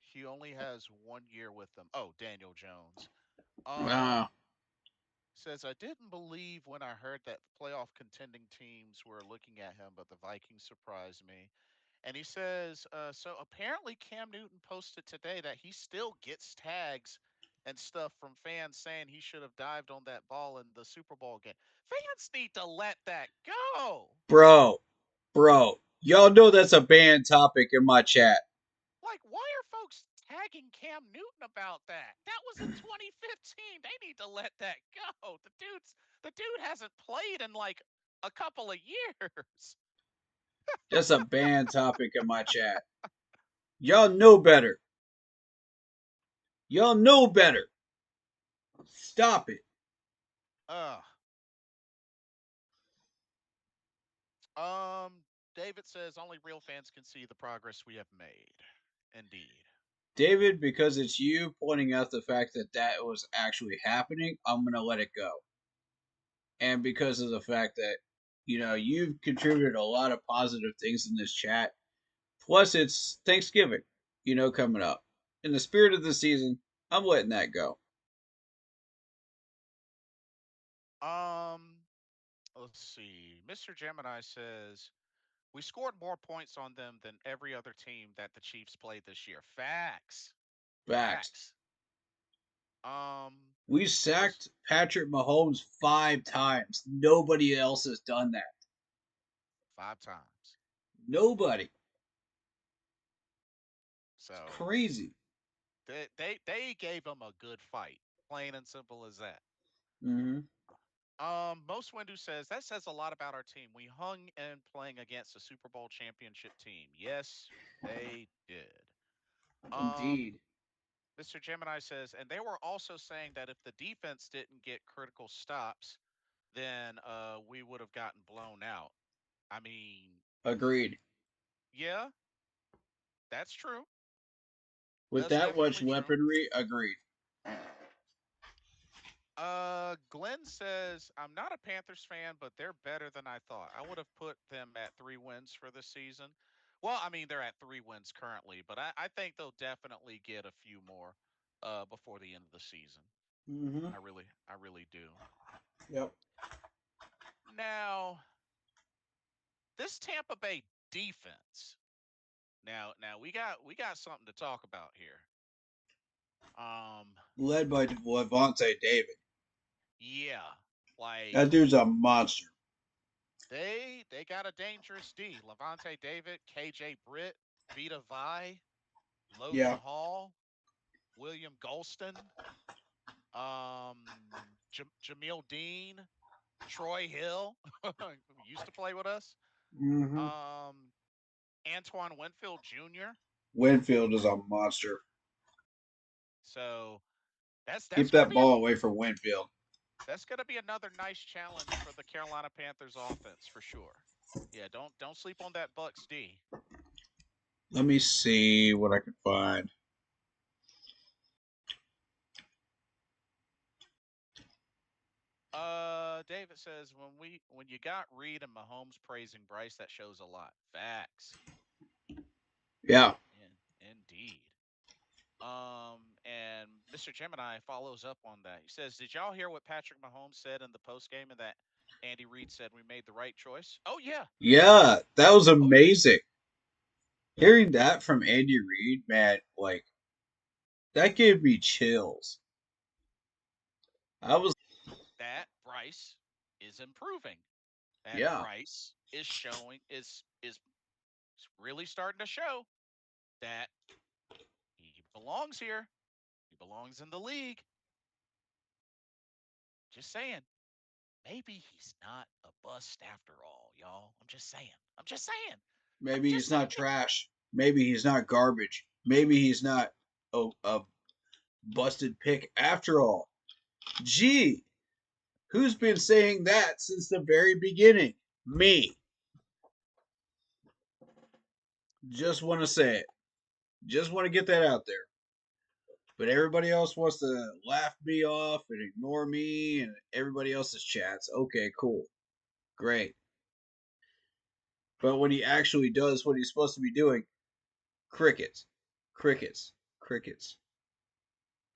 [SPEAKER 2] He only has 1 year with them. Oh, Daniel Jones.
[SPEAKER 1] Wow.
[SPEAKER 2] Says I didn't believe when I heard that playoff contending teams were looking at him, but the Vikings surprised me. And he says, so apparently Cam Newton posted today that he still gets tags and stuff from fans saying he should have dived on that ball in the Super Bowl game. Fans need to let that go.
[SPEAKER 1] Bro, y'all know that's a banned topic in my chat.
[SPEAKER 2] Like, why are folks tagging Cam Newton about that? That was in 2015. They need to let that go. The dude hasn't played in like a couple of years.
[SPEAKER 1] That's a banned topic in my chat. Y'all know better. Y'all know better. Stop it.
[SPEAKER 2] Ugh. Um, David says only real fans can see the progress we have made. Indeed.
[SPEAKER 1] David, because it's you pointing out the fact that that was actually happening, I'm going to let it go. And because of the fact that, you've contributed a lot of positive things in this chat. Plus, it's Thanksgiving, coming up. In the spirit of the season, I'm letting that go.
[SPEAKER 2] Um, let's see. Mr. Gemini says we scored more points on them than every other team that the Chiefs played this year. Facts.
[SPEAKER 1] Facts.
[SPEAKER 2] Facts. Um,
[SPEAKER 1] We
[SPEAKER 2] let's
[SPEAKER 1] sacked Patrick Mahomes 5 times. Nobody else has done that.
[SPEAKER 2] 5 times.
[SPEAKER 1] Nobody. It's
[SPEAKER 2] So
[SPEAKER 1] crazy.
[SPEAKER 2] they gave him a good fight. Plain and simple as that.
[SPEAKER 1] Mm-hmm.
[SPEAKER 2] Most Windu says that says a lot about our team. We hung in playing against a Super Bowl championship team. Yes, they did.
[SPEAKER 1] Indeed.
[SPEAKER 2] Mr. Gemini says, and they were also saying that if the defense didn't get critical stops, then we would have gotten blown out. I mean,
[SPEAKER 1] Agreed.
[SPEAKER 2] yeah, that's true.
[SPEAKER 1] With
[SPEAKER 2] That's
[SPEAKER 1] that much
[SPEAKER 2] definitely true.
[SPEAKER 1] weaponry, agreed.
[SPEAKER 2] Glenn says, I'm not a Panthers fan, but they're better than I thought. I would have put them at 3 wins for this season. Well, I mean, they're at 3 wins currently, but I think they'll definitely get a few more before the end of the season.
[SPEAKER 1] Mm-hmm.
[SPEAKER 2] I really do.
[SPEAKER 1] Yep.
[SPEAKER 2] Now, this Tampa Bay defense. Now we got something to talk about here. Um,
[SPEAKER 1] Led by Levante David.
[SPEAKER 2] yeah, like
[SPEAKER 1] That dude's a monster.
[SPEAKER 2] they got a dangerous D. Levante David, KJ Britt, Vita Vi, Logan
[SPEAKER 1] Yeah.
[SPEAKER 2] Hall, William Golston, um, Jamil Dean, Troy Hill, who used to play with us,
[SPEAKER 1] Mm-hmm.
[SPEAKER 2] um, Antoine Winfield Jr.
[SPEAKER 1] Winfield is a monster.
[SPEAKER 2] So that's
[SPEAKER 1] Keep
[SPEAKER 2] gonna
[SPEAKER 1] that
[SPEAKER 2] be a
[SPEAKER 1] ball away from Winfield.
[SPEAKER 2] that's gonna be another nice challenge for the Carolina Panthers offense for sure. Yeah, don't sleep on that Bucks D.
[SPEAKER 1] Let me see what I can find.
[SPEAKER 2] David says when you got Reed and Mahomes praising Bryce, that shows a lot. Facts.
[SPEAKER 1] Yeah.
[SPEAKER 2] Indeed. And Mr. Gemini follows up on that. He says, "Did y'all hear what Patrick Mahomes said in the post game, and that Andy Reid said we made the right choice?" Oh yeah,
[SPEAKER 1] Yeah. That was
[SPEAKER 2] oh yeah.
[SPEAKER 1] amazing. Hearing that from Andy Reid, man, like that gave me chills. I was
[SPEAKER 2] That Bryce is improving. That
[SPEAKER 1] yeah.
[SPEAKER 2] Bryce is showing is really starting to show that he belongs here. He belongs in the league. Just saying. Maybe he's not a bust after all, y'all. I'm just saying. I'm just saying. I'm
[SPEAKER 1] Maybe
[SPEAKER 2] just
[SPEAKER 1] he's not
[SPEAKER 2] saying.
[SPEAKER 1] trash. Maybe he's not garbage. Maybe he's not a busted pick after all. Gee, who's been saying that since the very beginning? Me. Just want to say it. Just want to get that out there. But everybody else wants to laugh me off and ignore me and everybody else's chats. Okay, cool. Great. But when he actually does what he's supposed to be doing, crickets. Crickets. Crickets.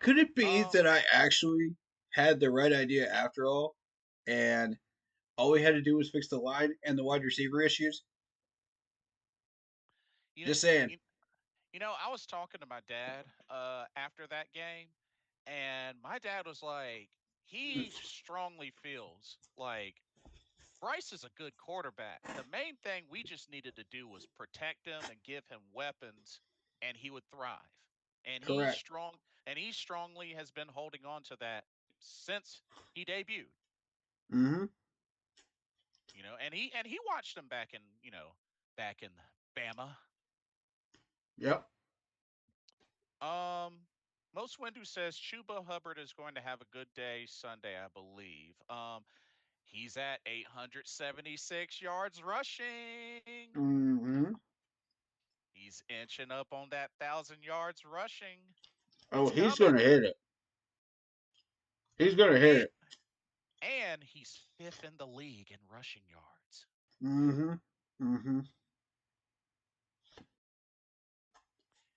[SPEAKER 1] Could it be
[SPEAKER 2] Um,
[SPEAKER 1] that I actually had the right idea after all? And all we had to do was fix the line and the wide receiver issues?
[SPEAKER 2] you know,
[SPEAKER 1] Just saying.
[SPEAKER 2] you, I was talking to my dad after that game, and my dad was like, he strongly feels like Bryce is a good quarterback. The main thing we just needed to do was protect him and give him weapons, and he would thrive. And he's
[SPEAKER 1] Correct.
[SPEAKER 2] strong, and he strongly has been holding on to that since he debuted.
[SPEAKER 1] Mm-hmm.
[SPEAKER 2] And he watched him back in Bama.
[SPEAKER 1] Yep.
[SPEAKER 2] Um, Most Windu says Chuba Hubbard is going to have a good day Sunday, I believe. He's at 876 yards rushing.
[SPEAKER 1] Mm-hmm.
[SPEAKER 2] He's inching up on that 1,000 yards rushing.
[SPEAKER 1] Oh,
[SPEAKER 2] It's
[SPEAKER 1] he's
[SPEAKER 2] coming.
[SPEAKER 1] gonna hit it. He's gonna hit
[SPEAKER 2] And
[SPEAKER 1] it.
[SPEAKER 2] and he's fifth in the league in rushing yards.
[SPEAKER 1] Mm-hmm. Mm-hmm.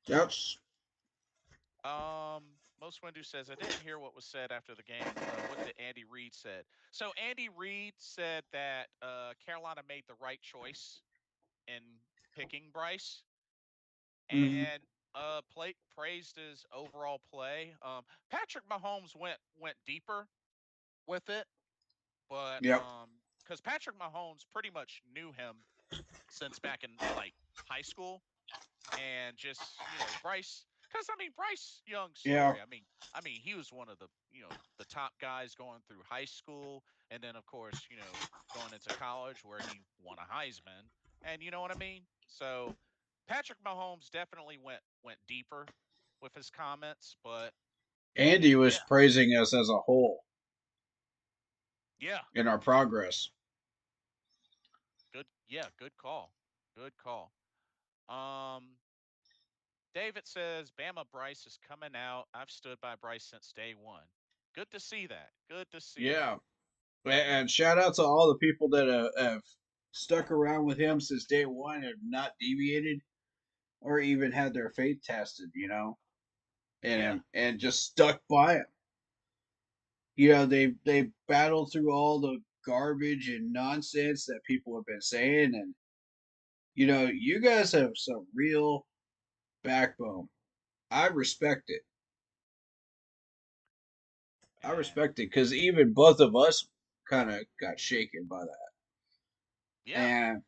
[SPEAKER 1] That's
[SPEAKER 2] Most Windu says I didn't hear what was said after the game. What did Andy Reid said? So Andy Reid said that Carolina made the right choice in picking Bryce,
[SPEAKER 1] mm-hmm.
[SPEAKER 2] and praised his overall play. Patrick Mahomes went deeper with it, but
[SPEAKER 1] Yep.
[SPEAKER 2] because Patrick Mahomes pretty much knew him since back in like high school, and just Bryce. Because I mean, Bryce Young's
[SPEAKER 1] Yeah.
[SPEAKER 2] story. I mean, he was one of the top guys going through high school, and then of course, going into college where he won a Heisman, and you know what I mean. So Patrick Mahomes definitely went deeper with his comments, but
[SPEAKER 1] Andy was
[SPEAKER 2] yeah,
[SPEAKER 1] praising us as a whole
[SPEAKER 2] yeah,
[SPEAKER 1] in our progress.
[SPEAKER 2] good, yeah, good call, good call. Um, David says Bama Bryce is coming out. I've stood by Bryce since day one. Good to see that. Good to see that.
[SPEAKER 1] Yeah. And shout out to all the people that have stuck around with him since day one and have not deviated or even had their faith tested,
[SPEAKER 2] Yeah.
[SPEAKER 1] and just stuck by him. They battled through all the garbage and nonsense that people have been saying, and you guys have some real backbone. I respect it. I
[SPEAKER 2] And
[SPEAKER 1] respect it because even both of us kind of got shaken by that.
[SPEAKER 2] yeah.
[SPEAKER 1] And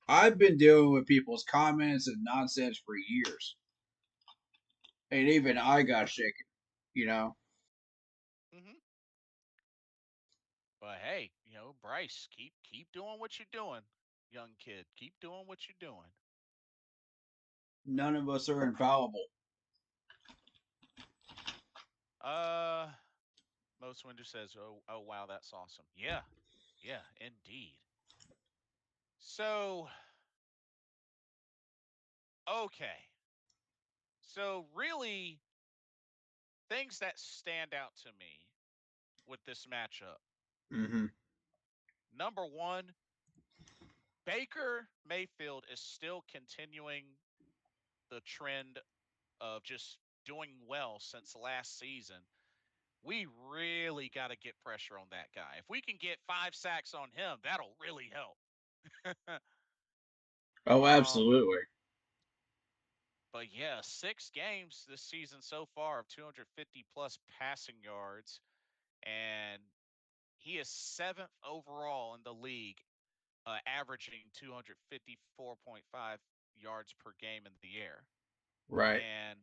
[SPEAKER 1] I've been dealing with people's comments and nonsense for years, and even I got shaken. You know,
[SPEAKER 2] hmm But hey, Bryce, keep doing what you're doing, young kid. Keep doing what you're doing.
[SPEAKER 1] none of us are infallible.
[SPEAKER 2] Uh, Most Winder says, "Oh, wow, that's awesome." Yeah, yeah, indeed. So, okay. So really, things that stand out to me with this matchup.
[SPEAKER 1] Mm-hmm.
[SPEAKER 2] Number one, Baker Mayfield is still continuing the trend of just doing well since last season. We really got to get pressure on that guy. If we can get 5 sacks on him, that'll really help.
[SPEAKER 1] Oh,
[SPEAKER 2] um,
[SPEAKER 1] absolutely.
[SPEAKER 2] but yeah, 6 games this season so far of 250 plus passing yards, and he is seventh overall in the league, averaging 254.5 yards per game in the air,
[SPEAKER 1] Right.
[SPEAKER 2] and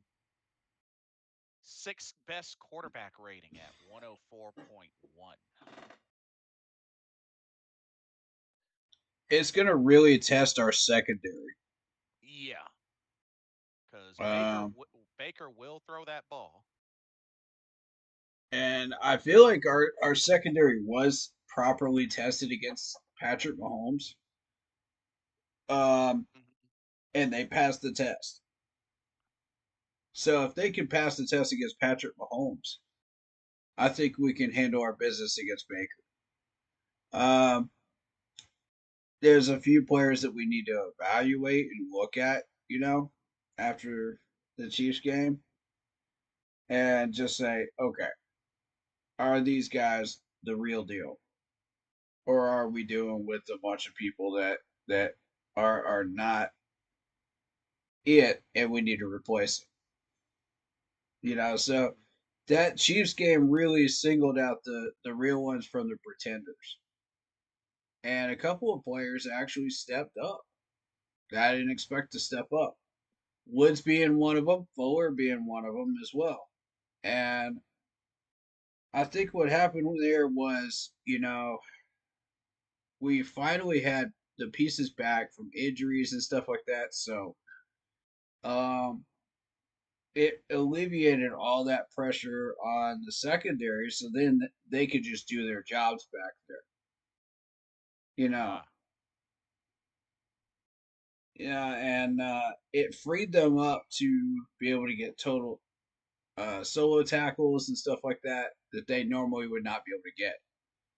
[SPEAKER 2] sixth best quarterback rating at 104.1.
[SPEAKER 1] It's gonna really test our secondary.
[SPEAKER 2] Yeah, because
[SPEAKER 1] Um,
[SPEAKER 2] Baker will throw that ball.
[SPEAKER 1] and I feel like our secondary was properly tested against Patrick Mahomes. Um,
[SPEAKER 2] Mhm.
[SPEAKER 1] and they passed the test. So if they can pass the test against Patrick Mahomes, I think we can handle our business against Baker. Um, there's a few players that we need to evaluate and look at, after the Chiefs game, and just say, okay, are these guys the real deal, or are we dealing with a bunch of people that are not it, and we need to replace it? So
[SPEAKER 2] Mhm.
[SPEAKER 1] that Chiefs game really singled out the real ones from the pretenders, and a couple of players actually stepped up that I didn't expect to step up. Woods being one of them, Fuller being one of them as well. And I think what happened there was, we finally had the pieces back from injuries and stuff like that. So um, it alleviated all that pressure on the secondary. So then they could just do their jobs back there. You know,
[SPEAKER 2] Ah,
[SPEAKER 1] yeah, and it freed them up to be able to get total solo tackles and stuff like that they normally would not be able to get.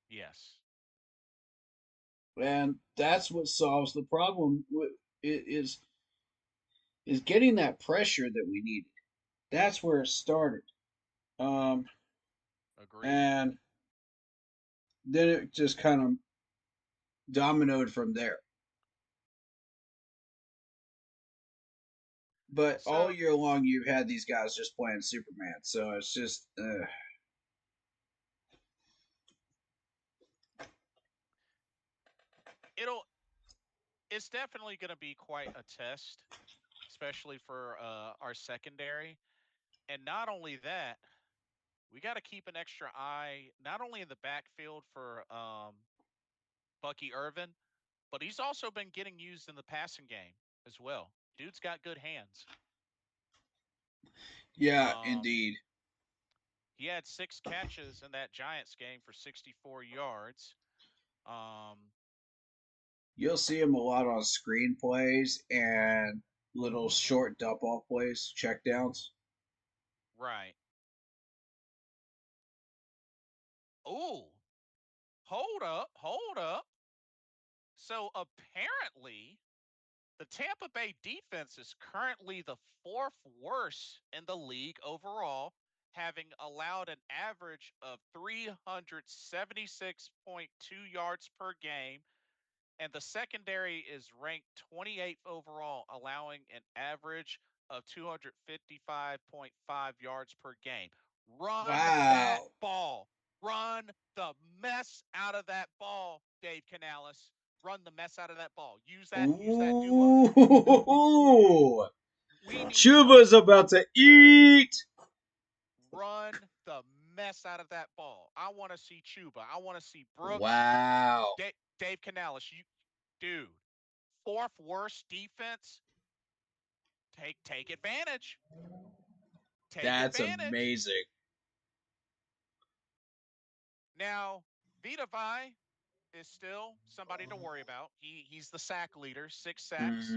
[SPEAKER 2] yes.
[SPEAKER 1] And that's what solves the problem. Is getting that pressure that we needed. That's where it started. Um,
[SPEAKER 2] Agreed.
[SPEAKER 1] and then it just kind of dominoed from there. But all
[SPEAKER 2] So
[SPEAKER 1] year long, you've had these guys just playing Superman. So it's just,
[SPEAKER 2] it'll it's definitely going to be quite a test, especially for our secondary. And not only that, we got to keep an extra eye not only in the backfield for Bucky Irvin, but he's also been getting used in the passing game as well. Dude's got good hands.
[SPEAKER 1] Yeah,
[SPEAKER 2] Um,
[SPEAKER 1] indeed.
[SPEAKER 2] he had 6 catches in that Giants game for 64 yards. Um,
[SPEAKER 1] You'll see him a lot on screen plays and little short dump off plays, check downs.
[SPEAKER 2] right. Ooh, hold up. So apparently, the Tampa Bay defense is currently the fourth worst in the league overall, having allowed an average of 376.2 yards per game. And the secondary is ranked 28th overall, allowing an average of 255.5 yards per game. Run that
[SPEAKER 1] Wow.
[SPEAKER 2] ball. Run the mess out of that ball, Dave Canales. Run the mess out of that ball. Use that duo.
[SPEAKER 1] Ooh.
[SPEAKER 2] We need to
[SPEAKER 1] Chuba's about to eat.
[SPEAKER 2] run the mess out of that ball. I want to see Chuba. I want to see Brooks.
[SPEAKER 1] Wow.
[SPEAKER 2] Dave Canales, you dude, fourth worst defense. Take advantage. Take
[SPEAKER 1] That's
[SPEAKER 2] advantage.
[SPEAKER 1] amazing.
[SPEAKER 2] Now, Vita Vi is still somebody to worry about. He's the sack leader, 6 sacks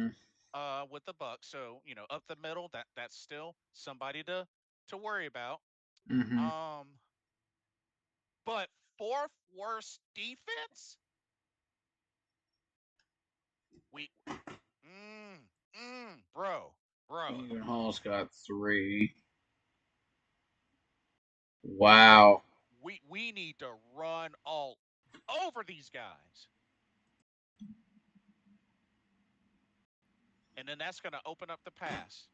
[SPEAKER 1] Mm,
[SPEAKER 2] with the Bucks. So, up the middle, that's still somebody to worry about.
[SPEAKER 1] hmm
[SPEAKER 2] Um, but fourth worst defense? We bro, bro.
[SPEAKER 1] Even Hall's got three. Wow.
[SPEAKER 2] We need to run all over these guys. And then that's going to open up the pass.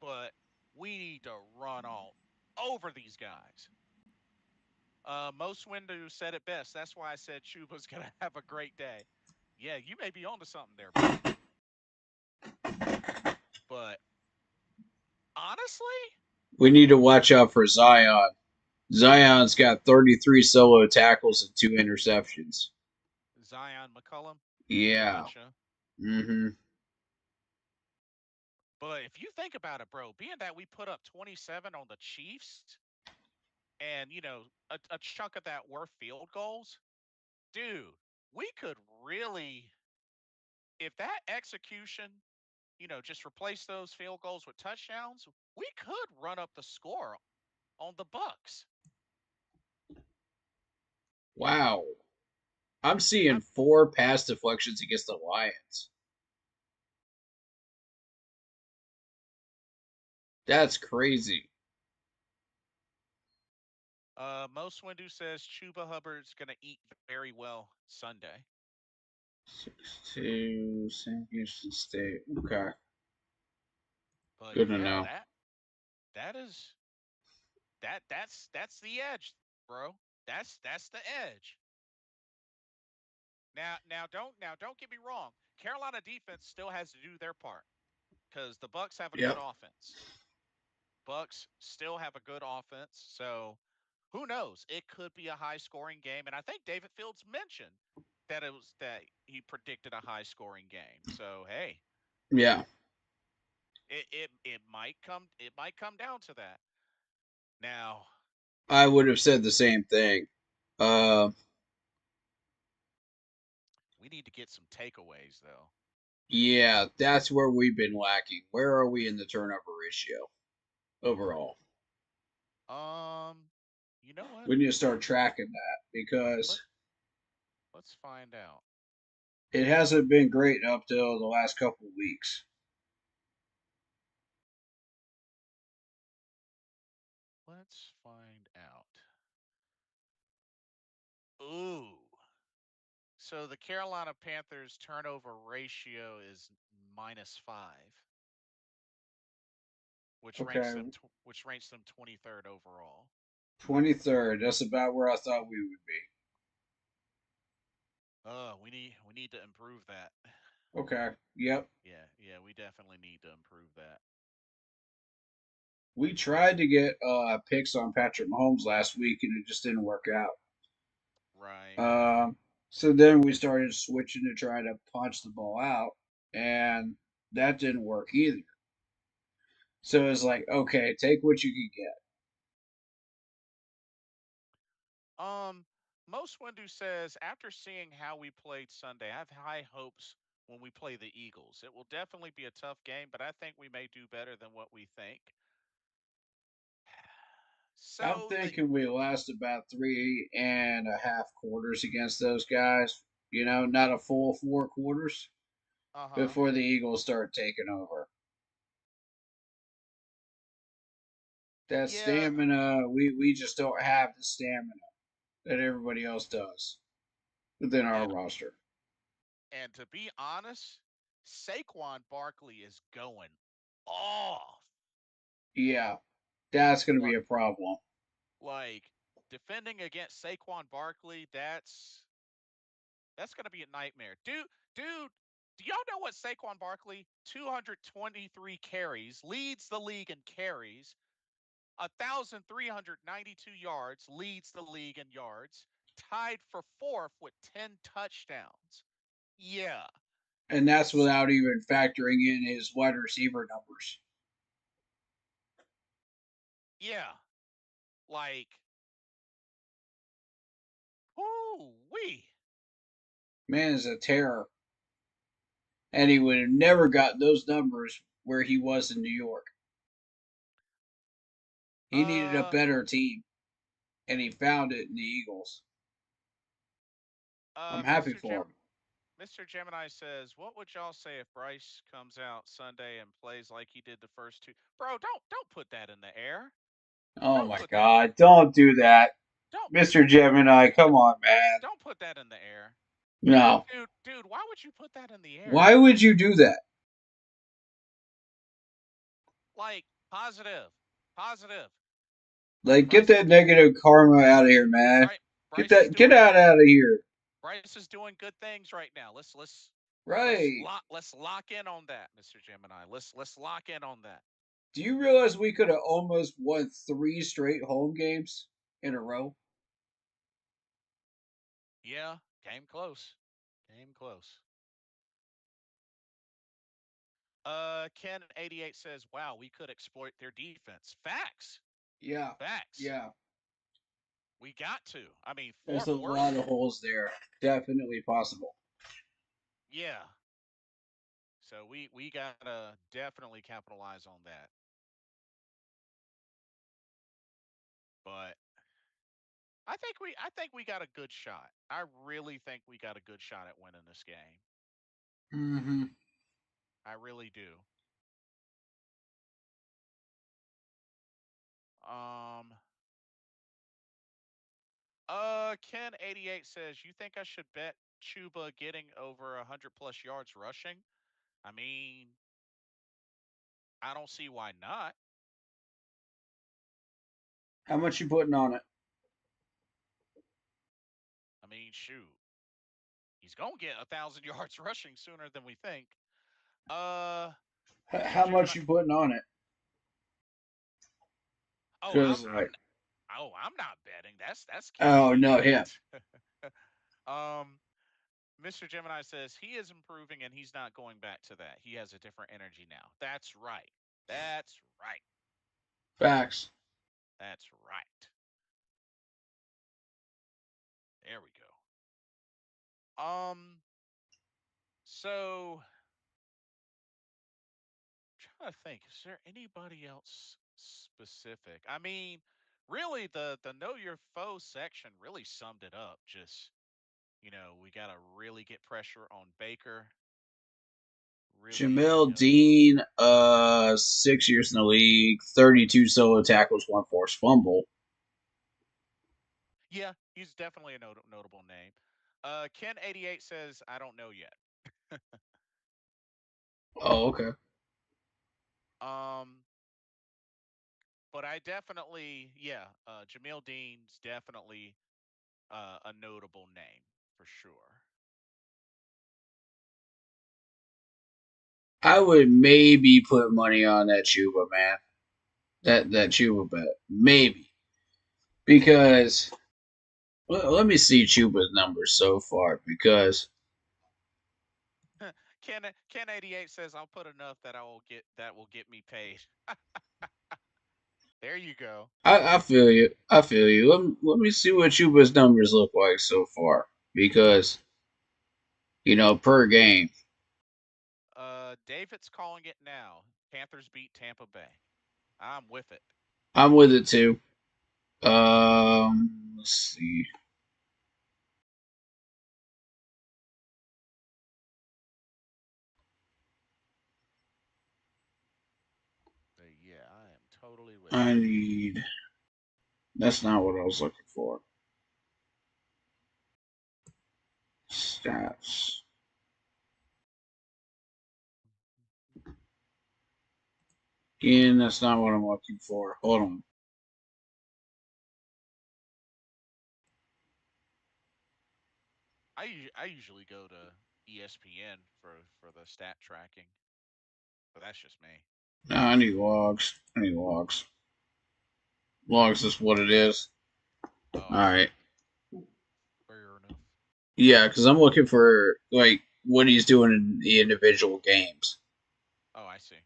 [SPEAKER 2] But we need to run all over these guys. Most Windu said it best. That's why I said Chuba's going to have a great day. Yeah, you may be onto something there, buddy. But honestly,
[SPEAKER 1] We need to watch out for Zion. Zion's got 33 solo tackles and 2 interceptions.
[SPEAKER 2] Zion McCullum,
[SPEAKER 1] Yeah.
[SPEAKER 2] gotcha.
[SPEAKER 1] hmm
[SPEAKER 2] But if you think about it, bro, being that we put up 27 on the Chiefs and, a chunk of that were field goals, dude, we could really, if that execution, just replace those field goals with touchdowns, we could run up the score on the Bucks.
[SPEAKER 1] Wow. I'm
[SPEAKER 2] I,
[SPEAKER 1] seeing 4 pass deflections against the Lions. That's crazy.
[SPEAKER 2] Most Windu says Chuba Hubbard's going to eat very well Sunday.
[SPEAKER 1] 6-2, Sam Houston State. Okay.
[SPEAKER 2] But
[SPEAKER 1] Good to
[SPEAKER 2] yeah,
[SPEAKER 1] know.
[SPEAKER 2] that is that's the edge, bro. That's the edge. Now don't get me wrong. Carolina defense still has to do their part because the Bucks have a good
[SPEAKER 1] Yep.
[SPEAKER 2] offense. Bucks still have a good offense, so who knows? It could be a high scoring game, and I think David Fields mentioned that he predicted a high scoring game. So hey,
[SPEAKER 1] Yeah.
[SPEAKER 2] it might come down to that. Now
[SPEAKER 1] I would have said the same thing. Uh,
[SPEAKER 2] we need to get some takeaways though.
[SPEAKER 1] yeah, that's where we've been lacking. Where are we in the turnover ratio overall?
[SPEAKER 2] Um, you know what?
[SPEAKER 1] We need to start tracking that
[SPEAKER 2] Let
[SPEAKER 1] because
[SPEAKER 2] let's find out.
[SPEAKER 1] it hasn't been great up till the last couple of weeks.
[SPEAKER 2] Let's find out. Ooh. So the Carolina Panthers turnover ratio is -5,
[SPEAKER 1] Okay,
[SPEAKER 2] which ranks them 23rd overall.
[SPEAKER 1] 23rd. That's about where I thought we would be.
[SPEAKER 2] We need to improve that.
[SPEAKER 1] Okay. Yep.
[SPEAKER 2] Yeah, yeah, we definitely need to improve that.
[SPEAKER 1] We tried to get picks on Patrick Mahomes last week, and it just didn't work out.
[SPEAKER 2] Right.
[SPEAKER 1] Um, so then we started switching to try to punch the ball out, and that didn't work either. So it's like, okay, take what you can get.
[SPEAKER 2] Um, Most Windu says after seeing how we played Sunday, I have high hopes when we play the Eagles. It will definitely be a tough game, but I think we may do better than what we think.
[SPEAKER 1] I'm
[SPEAKER 2] So the
[SPEAKER 1] thinking we last about 3.5 quarters against those guys. You know, not a full 4 quarters
[SPEAKER 2] uh-huh.
[SPEAKER 1] before the Eagles start taking over. That
[SPEAKER 2] Yeah,
[SPEAKER 1] stamina, we just don't have the stamina that everybody else does within our
[SPEAKER 2] and
[SPEAKER 1] roster.
[SPEAKER 2] and to be honest, Saquon Barkley is going off.
[SPEAKER 1] Yeah, that's going to be
[SPEAKER 2] Like
[SPEAKER 1] a problem.
[SPEAKER 2] like defending against Saquon Barkley, that's going to be a nightmare. Dude, do y'all know what Saquon Barkley 223 carries, leads the league in carries, 1,392 yards, leads the league in yards, tied for fourth with 10 touchdowns. Yeah.
[SPEAKER 1] And that's without even factoring in his wide receiver numbers.
[SPEAKER 2] Yeah. Like, whoo wee.
[SPEAKER 1] Man is a terror. And he would have never got those numbers where he was in New York. He needed a
[SPEAKER 2] Uh
[SPEAKER 1] better team, and he found it in the Eagles. I'm
[SPEAKER 2] uh
[SPEAKER 1] happy
[SPEAKER 2] Mr.
[SPEAKER 1] for him.
[SPEAKER 2] Mr. Gemini says, "What would y'all say if Bryce comes out Sunday and plays like he did the first two?" Bro, don't put that in the air.
[SPEAKER 1] Oh
[SPEAKER 2] Don't
[SPEAKER 1] my
[SPEAKER 2] put that.
[SPEAKER 1] God. Don't do that.
[SPEAKER 2] Don't
[SPEAKER 1] Mr. Gemini, come on, man.
[SPEAKER 2] don't put that in the air.
[SPEAKER 1] No.
[SPEAKER 2] Dude, why would you put that in the air?
[SPEAKER 1] Why would you do that?
[SPEAKER 2] Like positive, positive.
[SPEAKER 1] Like, get
[SPEAKER 2] Bryce is
[SPEAKER 1] that
[SPEAKER 2] doing
[SPEAKER 1] negative karma out of here, man.
[SPEAKER 2] Bryce,
[SPEAKER 1] Get
[SPEAKER 2] Bryce is
[SPEAKER 1] that, get
[SPEAKER 2] doing
[SPEAKER 1] out of here.
[SPEAKER 2] Bryce is doing good things right now.
[SPEAKER 1] Right.
[SPEAKER 2] Let's lock in on that, Mr. Gemini. Let's lock in on that.
[SPEAKER 1] Do you realize we could have almost won 3 straight home games in a row?
[SPEAKER 2] Yeah, came close. Came close. Ken 88 says, "Wow, we could exploit their defense." Facts.
[SPEAKER 1] Yeah.
[SPEAKER 2] Facts.
[SPEAKER 1] Yeah.
[SPEAKER 2] We got to. I mean,
[SPEAKER 1] There's
[SPEAKER 2] fourth
[SPEAKER 1] a lot
[SPEAKER 2] worst.
[SPEAKER 1] of holes there. Definitely possible.
[SPEAKER 2] Yeah. So we gotta definitely capitalize on that. But I think we got a good shot. I really think we got a good shot at winning this game.
[SPEAKER 1] Mm-hmm.
[SPEAKER 2] I really do. Um Ken 88 says, "You think I should bet Chuba getting over 100 plus yards rushing?" I mean, I don't see why not.
[SPEAKER 1] How much you putting on it?
[SPEAKER 2] I mean, shoot. He's going to get 1,000 yards rushing sooner than we think. Uh Mr.
[SPEAKER 1] How much
[SPEAKER 2] Gemini.
[SPEAKER 1] you putting on it?
[SPEAKER 2] Oh,
[SPEAKER 1] Cause like,
[SPEAKER 2] I'm not betting. That's
[SPEAKER 1] oh
[SPEAKER 2] KC
[SPEAKER 1] no, him.
[SPEAKER 2] bet. um Mr. Gemini says he is improving and he's not going back to that. He has a different energy now. That's right. That's right.
[SPEAKER 1] Facts.
[SPEAKER 2] That's right. There we go. So trying to think, is there anybody else specific? I mean, really the know your foe section really summed it up. Just, we gotta really get pressure on Baker. Really,
[SPEAKER 1] Jamel Dean, 6 years in the league, 32 solo tackles, one forced fumble.
[SPEAKER 2] yeah, he's definitely a notable name. Ken 88 says, "I don't know yet."
[SPEAKER 1] Oh, okay.
[SPEAKER 2] Um, but I definitely, yeah, Jamil Dean's definitely a notable name for sure.
[SPEAKER 1] I would maybe put money on that Chuba, man. That Chuba bet. Maybe. Because let me see Chuba's numbers so far because
[SPEAKER 2] Ken 88 says I'll put enough that will get me paid. There you go.
[SPEAKER 1] I feel you. I feel you. Let me see what Chuba's numbers look like so far. Because, per game.
[SPEAKER 2] David's calling it now. Panthers beat Tampa Bay. I'm with it.
[SPEAKER 1] I'm with it too. Let's see.
[SPEAKER 2] Yeah, I am totally with
[SPEAKER 1] I
[SPEAKER 2] it.
[SPEAKER 1] need. That's not what I was looking for. Stats. Again, that's not what I'm looking for. Hold on.
[SPEAKER 2] I usually go to ESPN for the stat tracking, but that's just me.
[SPEAKER 1] No, I need logs. I need logs. Logs is what it is.
[SPEAKER 2] Oh,
[SPEAKER 1] All
[SPEAKER 2] I see.
[SPEAKER 1] right.
[SPEAKER 2] Fair enough.
[SPEAKER 1] Yeah, because I'm looking for like what he's doing in the individual games.
[SPEAKER 2] Oh, I see.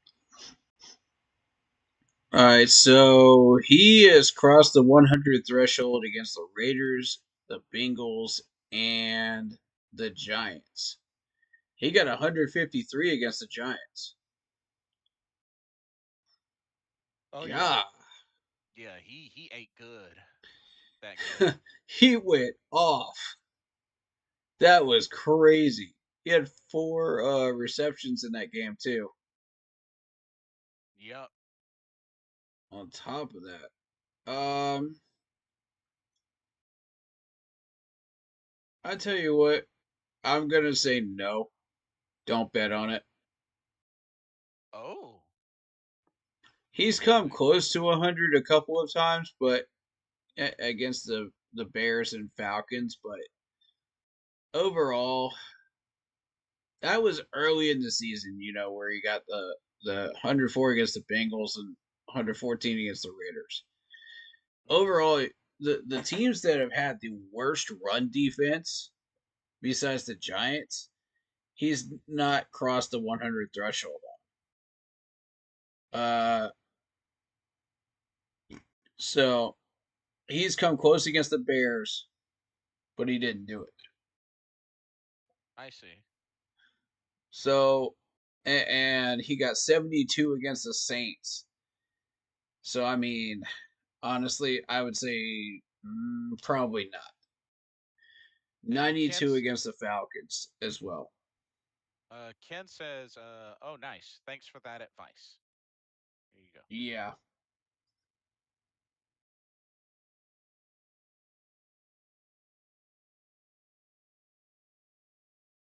[SPEAKER 1] All right, so he has crossed the 100 threshold against the Raiders, the Bengals, and the Giants. He got 153 against the Giants.
[SPEAKER 2] Oh yeah,
[SPEAKER 1] Yeah,
[SPEAKER 2] yeah. He ate good that game.
[SPEAKER 1] he went off. That was crazy. He had four receptions in that game too.
[SPEAKER 2] Yep.
[SPEAKER 1] On top of that, I tell you what, I'm gonna say no. Don't bet on it.
[SPEAKER 2] Oh.
[SPEAKER 1] He's come
[SPEAKER 2] Okay.
[SPEAKER 1] close to 100 a couple of times, but against the Bears and Falcons. But overall, that was early in the season. Where he got the 104 against the Bengals and 114 against the Raiders.
[SPEAKER 2] Mm-hmm.
[SPEAKER 1] Overall, the teams that have had the worst run defense, besides the Giants, he's not crossed the 100 threshold on. So he's come close against the Bears, but he didn't do it.
[SPEAKER 2] I see.
[SPEAKER 1] So, and he got 72 against the Saints. So, I mean, honestly, I would say probably not.
[SPEAKER 2] And
[SPEAKER 1] 92 against the Falcons as well.
[SPEAKER 2] Ken says, "Oh, nice. Thanks for that advice." There you go.
[SPEAKER 1] Yeah.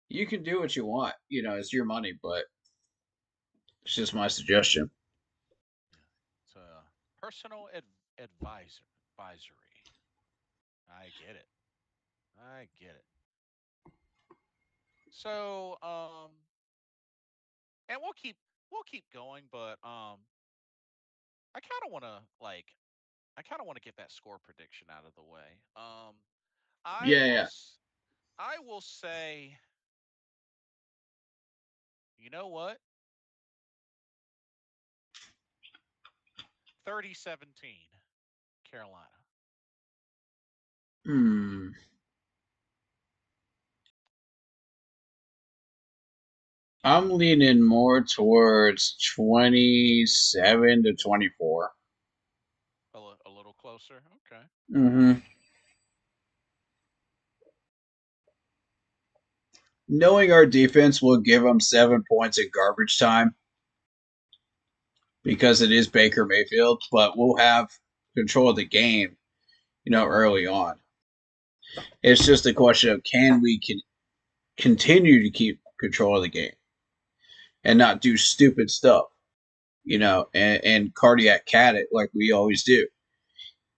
[SPEAKER 1] You can do what you want. It's your money, but it's just my suggestion.
[SPEAKER 2] Yeah. It's a personal advisory. I get it. I get it. So, and we'll keep going, but I kind of want to I kind of want to get that score prediction out of the way. I
[SPEAKER 1] Yeah,
[SPEAKER 2] will
[SPEAKER 1] yeah.
[SPEAKER 2] s- I will say, you know what? 30-17 Carolina.
[SPEAKER 1] Hmm. I'm leaning more towards 27 to 24.
[SPEAKER 2] A little closer. Okay.
[SPEAKER 1] Mm-hmm. Knowing our defense will give them 7 points in garbage time because it is Baker Mayfield, but we'll have control of the game, early on. It's just a question of can we continue to keep control of the game and not do stupid stuff, and cardiac cat it like we always do,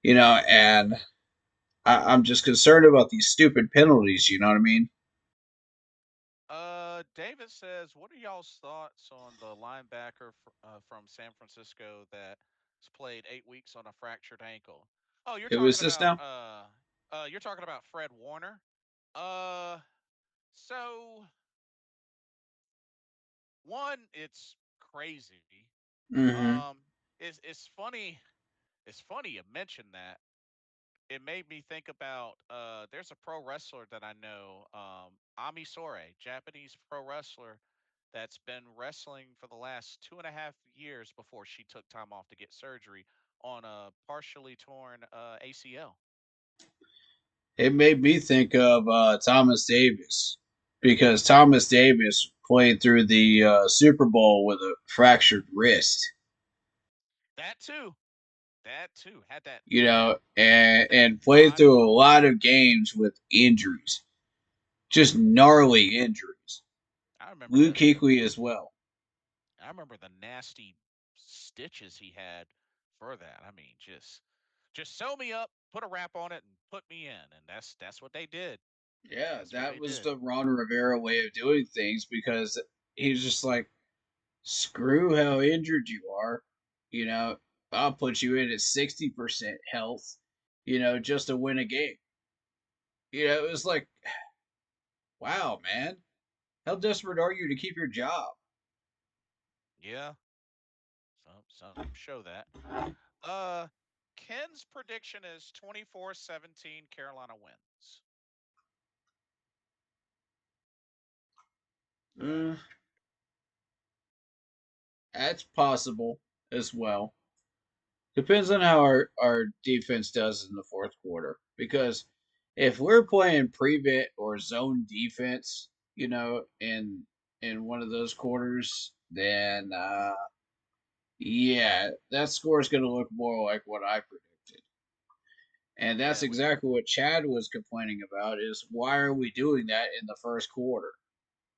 [SPEAKER 1] and I'm just concerned about these stupid penalties, you know what I mean?
[SPEAKER 2] David says, "What are y'all's thoughts on the linebacker from San Francisco that has played 8 weeks on a fractured ankle?" Oh,
[SPEAKER 1] Who is this now?
[SPEAKER 2] you're talking about Fred Warner. Uh, so one, it's crazy.
[SPEAKER 1] Mm-hmm.
[SPEAKER 2] Um, it's funny. It's funny you mentioned that. It made me think about there's a pro wrestler that I know, Ami Sourei, Japanese pro wrestler that's been wrestling for the last 2.5 years before she took time off to get surgery on a partially torn ACL.
[SPEAKER 1] It made me think of Thomas Davis because Thomas Davis played through the Super Bowl with a fractured wrist.
[SPEAKER 2] That too. That too. Had that
[SPEAKER 1] You know,
[SPEAKER 2] had that
[SPEAKER 1] and played
[SPEAKER 2] body.
[SPEAKER 1] through a lot of games with injuries, just gnarly injuries.
[SPEAKER 2] I remember
[SPEAKER 1] Luke
[SPEAKER 2] the
[SPEAKER 1] Kuechly as well.
[SPEAKER 2] I remember the nasty stitches he had for that. I mean, just sew me up, put a wrap on it, and put me in, and that's what they did.
[SPEAKER 1] Yeah,
[SPEAKER 2] That's what
[SPEAKER 1] that
[SPEAKER 2] they
[SPEAKER 1] was
[SPEAKER 2] did.
[SPEAKER 1] the Ron Rivera way of doing things because he's just like, screw how injured you are. You know, I'll put you in at 60% health, just to win a game. It was like, wow, man. How desperate are you to keep your job?
[SPEAKER 2] Yeah, some show that. Uh, Ken's prediction is 24-17 Carolina wins.
[SPEAKER 1] Mm, that's possible as well. Depends on how our defense does in the fourth quarter. Because if we're playing prevent or zone defense, in one of those quarters, then yeah, that score is going to look more like what I predicted. And that's
[SPEAKER 2] Yeah,
[SPEAKER 1] exactly what Chad was complaining about is why are we doing that in the first quarter?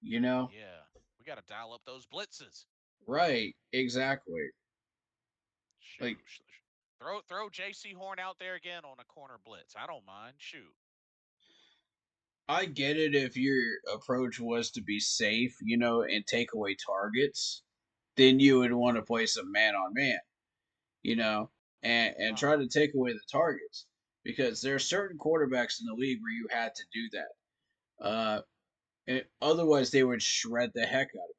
[SPEAKER 1] You know?
[SPEAKER 2] yeah, we got to dial up those blitzes.
[SPEAKER 1] Right, exactly.
[SPEAKER 2] Shoot,
[SPEAKER 1] Like
[SPEAKER 2] throw J.C. Horn out there again on a corner blitz. I don't mind. Shoot.
[SPEAKER 1] I get it if your approach was to be safe, and take away targets, then you would want to play some man on man, you know, and
[SPEAKER 2] Uh
[SPEAKER 1] try
[SPEAKER 2] huh.
[SPEAKER 1] to take away the targets because there are certain quarterbacks in the league where you had to do that. Otherwise, they would shred the heck out of you.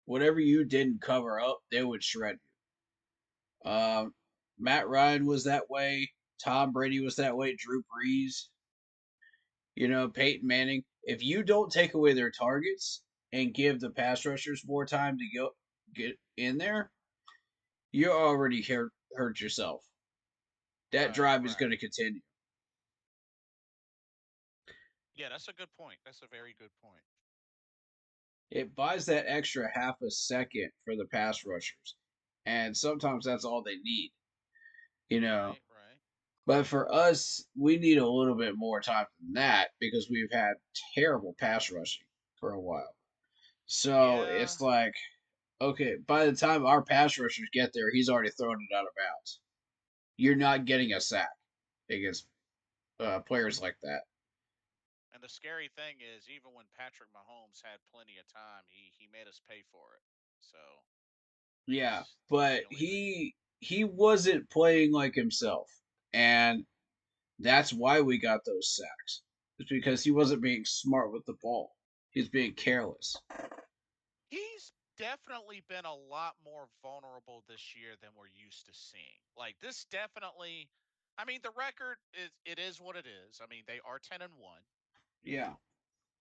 [SPEAKER 1] Whatever you didn't cover up, they would shred you. Matt Ryan was that way. Tom Brady was that way. Drew Brees, Peyton Manning. If you don't take away their targets and give the pass rushers more time to go get in there, you already hurt yourself. That
[SPEAKER 2] Right,
[SPEAKER 1] drive is
[SPEAKER 2] right.
[SPEAKER 1] going to continue.
[SPEAKER 2] Yeah, that's a good point. That's a very good point.
[SPEAKER 1] It buys that extra half a second for the pass rushers, and sometimes that's all they need. You know,
[SPEAKER 2] Right, right.
[SPEAKER 1] But for us, we need a little bit more time than that because we've had terrible pass rushing for a while. So
[SPEAKER 2] Yeah,
[SPEAKER 1] it's like, okay, by the time our pass rushers get there, he's already thrown it out of bounds. You're not getting a sack against players like that.
[SPEAKER 2] and the scary thing is, even when Patrick Mahomes had plenty of time, he made us pay for it. So
[SPEAKER 1] Yeah,
[SPEAKER 2] that's
[SPEAKER 1] but
[SPEAKER 2] the only thing.
[SPEAKER 1] he wasn't playing like himself, and that's why we got those sacks. It's because he wasn't being smart with the ball. He's being careless.
[SPEAKER 2] He's definitely been a lot more vulnerable this year than we're used to seeing. Like this definitely I mean the record is what it is. I mean they are 10-1,
[SPEAKER 1] Yeah.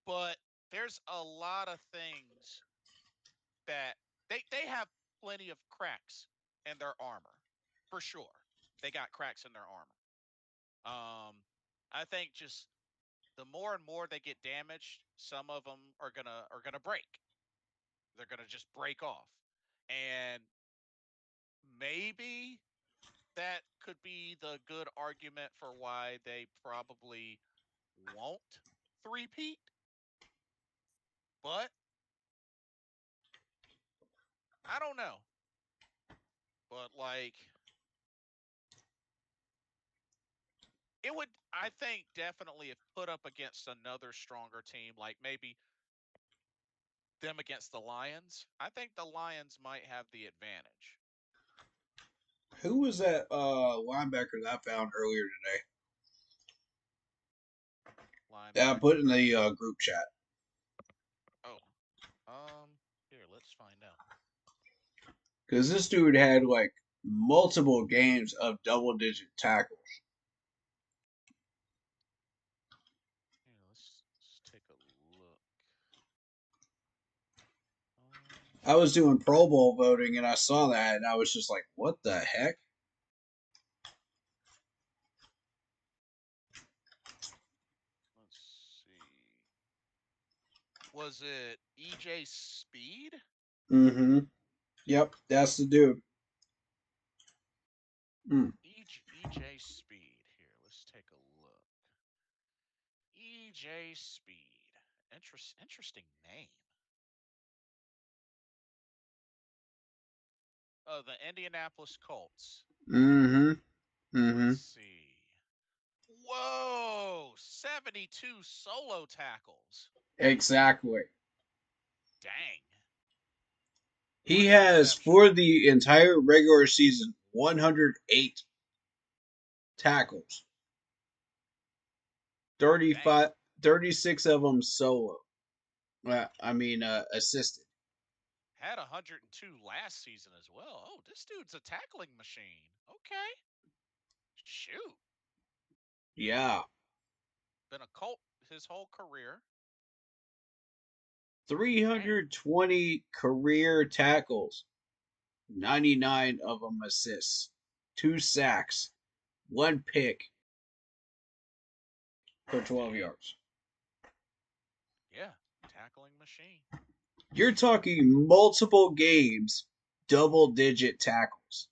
[SPEAKER 2] but there's a lot of things that they have plenty of cracks in their armor. For sure. They got cracks in their armor. I think just the more and more they get damaged, some of them are gonna break. They're gonna just break off, and maybe that could be the good argument for why they probably won't three-peat. But I don't know. But like it would, I think, definitely if put up against another stronger team, like maybe them against the Lions. I think the Lions might have the advantage.
[SPEAKER 1] Who was that linebacker that I found earlier today? That I put in
[SPEAKER 2] Linebacker.
[SPEAKER 1] the group chat.
[SPEAKER 2] Oh, here, let's find out.
[SPEAKER 1] Because this dude had like multiple games of double digit tackles.
[SPEAKER 2] Here, let's take a look.
[SPEAKER 1] I was doing Pro Bowl voting and I saw that and I was just like, what the heck?
[SPEAKER 2] Let's see. Was it EJ Speed?
[SPEAKER 1] Mm-hmm. Yep, that's the dude. Mm.
[SPEAKER 2] EJ Speed. Here, let's take a look. EJ Speed. Interesting name. The Indianapolis Colts.
[SPEAKER 1] Mm-hmm. Mm-hmm.
[SPEAKER 2] Let's see. Whoa! 72 solo tackles.
[SPEAKER 1] Exactly.
[SPEAKER 2] Dang.
[SPEAKER 1] He
[SPEAKER 2] One
[SPEAKER 1] has
[SPEAKER 2] interception.
[SPEAKER 1] for the entire regular season 108 tackles.
[SPEAKER 2] Dang.
[SPEAKER 1] 35, 36 of them solo. Assisted.
[SPEAKER 2] Had 102 last season as well. Oh, this dude's a tackling machine. Okay. Shoot.
[SPEAKER 1] Yeah.
[SPEAKER 2] Been a Colt his whole career. Dang.
[SPEAKER 1] 320 career tackles. 99 of them assists. 2 sacks. 1 pick for 12
[SPEAKER 2] Dang.
[SPEAKER 1] yards.
[SPEAKER 2] Yeah. Tackling machine.
[SPEAKER 1] You're talking multiple games, double digit tackles.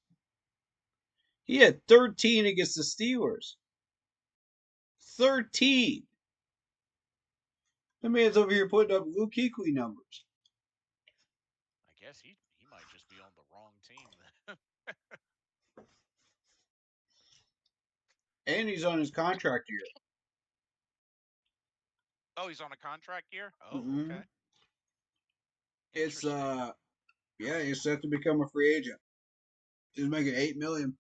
[SPEAKER 1] He had 13 against the Steelers. 13. The man's over here putting up Luke Kuechly numbers.
[SPEAKER 2] I guess he might just be on the wrong team then.
[SPEAKER 1] And he's on his contract year.
[SPEAKER 2] Oh, he's on a contract year? Oh,
[SPEAKER 1] Mm-hmm.
[SPEAKER 2] okay.
[SPEAKER 1] It's
[SPEAKER 2] Interesting.
[SPEAKER 1] yeah, he's set to become a free agent. He's making $8 million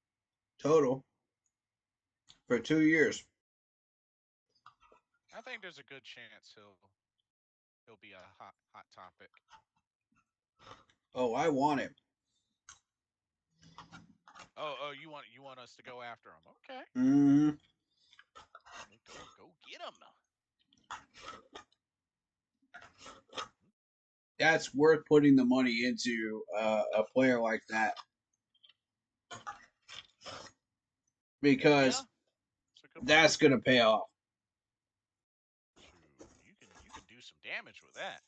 [SPEAKER 1] total for 2 years.
[SPEAKER 2] I think there's a good chance he'll be a hot topic.
[SPEAKER 1] Oh, I want him.
[SPEAKER 2] Oh, you want us to go after him? Okay,
[SPEAKER 1] Mm-hmm.
[SPEAKER 2] go get him.
[SPEAKER 1] That's worth putting the money into a player like that
[SPEAKER 2] Yeah,
[SPEAKER 1] because
[SPEAKER 2] it's a good
[SPEAKER 1] that's
[SPEAKER 2] point.
[SPEAKER 1] going to pay off.
[SPEAKER 2] Shoot, you can do some damage with that.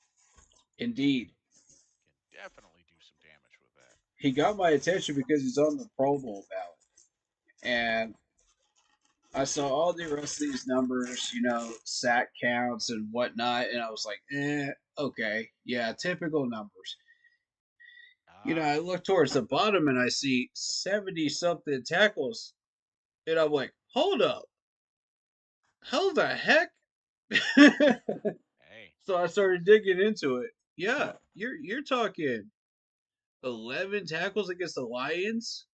[SPEAKER 1] Indeed.
[SPEAKER 2] Can definitely do some damage with that.
[SPEAKER 1] He got my attention because he's on the Pro Bowl ballot. And I saw all the rest of these numbers, sack counts and whatnot, and I was like, okay, yeah, typical numbers. I
[SPEAKER 2] Ah,
[SPEAKER 1] look towards the bottom and I see 70 something tackles, and I'm like, hold up, how the heck?
[SPEAKER 2] hey,
[SPEAKER 1] So I started digging into it. Yeah, you're talking 11 tackles against the Lions,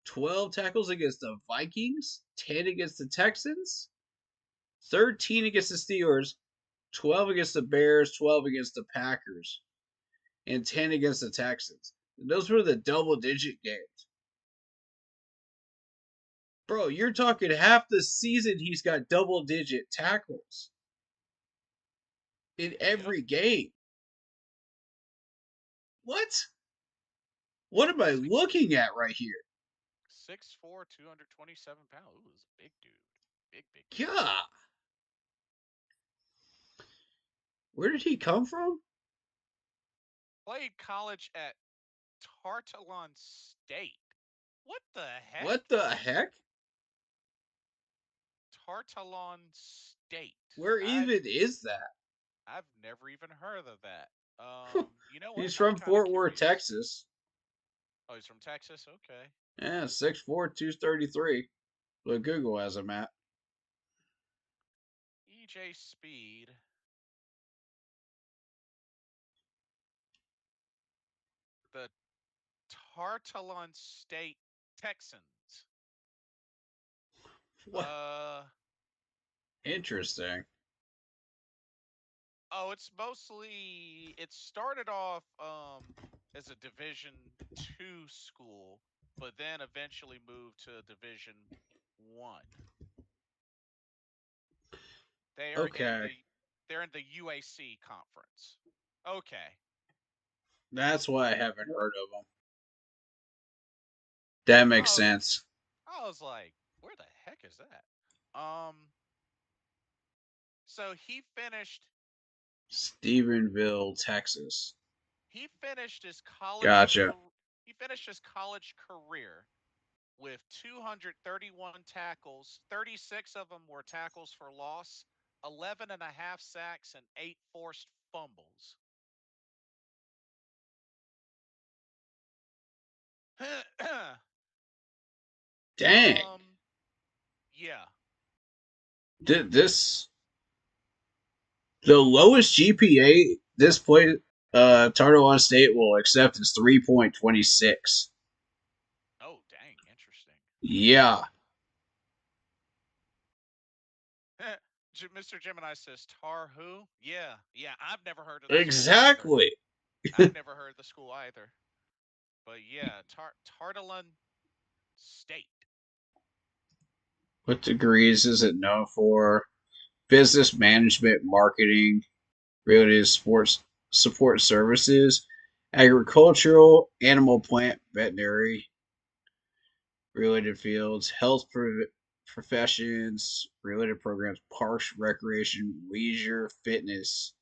[SPEAKER 1] 12 tackles against the Vikings, 10 against the Texans, 13 against the Steelers, 12 against the Bears, 12 against the Packers, and 10 against the Texans. And those were the double digit games. Bro, you're talking half the season he's got double digit tackles in
[SPEAKER 2] yep.
[SPEAKER 1] every game. What? What am I
[SPEAKER 2] Six
[SPEAKER 1] looking at right here?
[SPEAKER 2] 6'4", 227 pounds. Ooh, this is a big dude. Big dude.
[SPEAKER 1] Yeah. Where did he come from?
[SPEAKER 2] Played college at Tarleton State. What the heck?
[SPEAKER 1] What the heck?
[SPEAKER 2] Tarleton State.
[SPEAKER 1] Where
[SPEAKER 2] I've
[SPEAKER 1] even is that?
[SPEAKER 2] I've never even heard of that. You know what?
[SPEAKER 1] He's
[SPEAKER 2] I'm
[SPEAKER 1] from
[SPEAKER 2] kind of
[SPEAKER 1] Fort Worth,
[SPEAKER 2] curious.
[SPEAKER 1] Texas.
[SPEAKER 2] Oh, he's from Texas. Okay.
[SPEAKER 1] Yeah, 6'4", 233. But Google has him at.
[SPEAKER 2] EJ Speed. Tarleton State Texans.
[SPEAKER 1] What?
[SPEAKER 2] Uh
[SPEAKER 1] Interesting.
[SPEAKER 2] oh, it started off as a Division 2 school, but then eventually moved to Division 1. They are in
[SPEAKER 1] Okay,
[SPEAKER 2] they're in the UAC conference. Okay.
[SPEAKER 1] that's why I haven't heard of them. That makes
[SPEAKER 2] I was
[SPEAKER 1] sense.
[SPEAKER 2] I was like, where the heck is that? So
[SPEAKER 1] Stephenville, Texas.
[SPEAKER 2] he finished his college
[SPEAKER 1] Gotcha.
[SPEAKER 2] he finished his college career with 231 tackles. 36 of them were tackles for loss, 11 and a half sacks, and 8 forced fumbles.
[SPEAKER 1] Dang.
[SPEAKER 2] Yeah.
[SPEAKER 1] This the lowest GPA this play Tarleton State will accept is 3.26.
[SPEAKER 2] Oh, dang, interesting.
[SPEAKER 1] Yeah,
[SPEAKER 2] Mr. Gemini says Tar who? Yeah, yeah. I've never heard of the school either.
[SPEAKER 1] exactly.
[SPEAKER 2] I've never heard of the school either. But yeah, Tarleton State.
[SPEAKER 1] What degrees is it known for? Business management, marketing, related sports support services, agricultural, animal plant, veterinary related fields, professions, related programs, parks, recreation, leisure, fitness,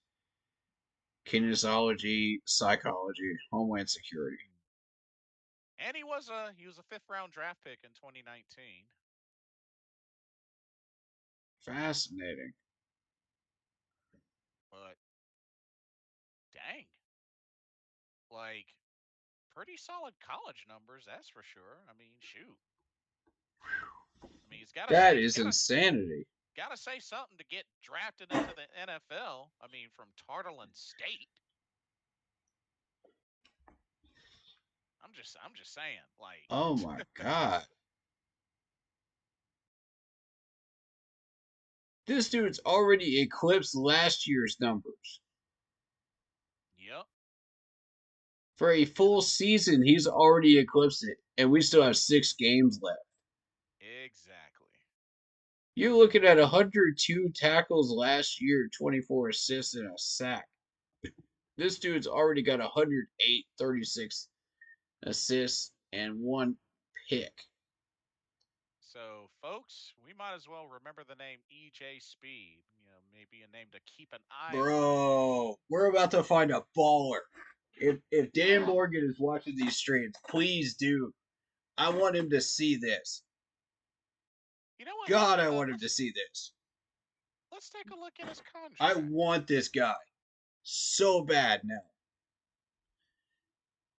[SPEAKER 1] kinesiology, psychology, homeland security.
[SPEAKER 2] And he was a fifth round draft pick in 2019.
[SPEAKER 1] Fascinating.
[SPEAKER 2] But dang, like pretty solid college numbers, that's for sure. I mean, shoot. I mean,
[SPEAKER 1] That
[SPEAKER 2] he's
[SPEAKER 1] is insanity.
[SPEAKER 2] gotta say something to get drafted into the NFL. I mean, from Tarleton State. I'm just saying, like,
[SPEAKER 1] Oh my god. This dude's already eclipsed last year's numbers.
[SPEAKER 2] yep,
[SPEAKER 1] For a
[SPEAKER 2] and
[SPEAKER 1] full season, he's already eclipsed it, and we still have 6 games left.
[SPEAKER 2] exactly.
[SPEAKER 1] You're looking at 102 tackles last year, 24 assists, and a sack. This dude's already got 108, 36 assists, and 1 pick.
[SPEAKER 2] So, folks, we might as well remember the name EJ Speed. You know, maybe a name to keep an eye on.
[SPEAKER 1] Bro, we're about to find a baller. If Dan Morgan is watching these streams, please do. I want him to see this.
[SPEAKER 2] You know what?
[SPEAKER 1] God, I want him to see this.
[SPEAKER 2] Let's take a look at his
[SPEAKER 1] I
[SPEAKER 2] contract.
[SPEAKER 1] want this guy so bad now.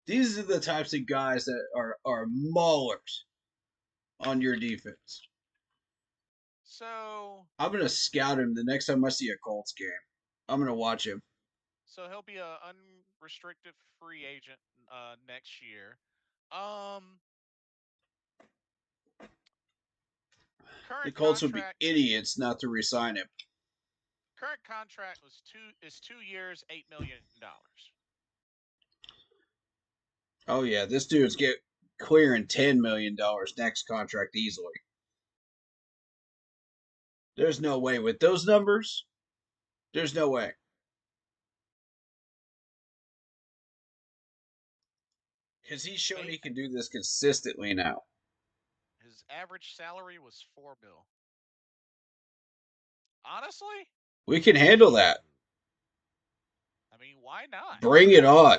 [SPEAKER 1] These are the types of guys that are maulers on your defense.
[SPEAKER 2] So,
[SPEAKER 1] I'm gonna scout him the next time I see a Colts game. I'm gonna watch him.
[SPEAKER 2] he'll be a unrestricted free agent next year. Um,
[SPEAKER 1] The
[SPEAKER 2] current
[SPEAKER 1] Colts would be
[SPEAKER 2] contract
[SPEAKER 1] idiots not to resign him.
[SPEAKER 2] current contract was 2 years, $8 million.
[SPEAKER 1] Oh yeah, this dude's get clearing $10 million next contract easily. There's no way with those numbers. There's no way because he's shown
[SPEAKER 2] Eight.
[SPEAKER 1] he can do this consistently now.
[SPEAKER 2] His average salary was 4 mil. Honestly,
[SPEAKER 1] We can handle that.
[SPEAKER 2] I mean, why not?
[SPEAKER 1] Bring it on.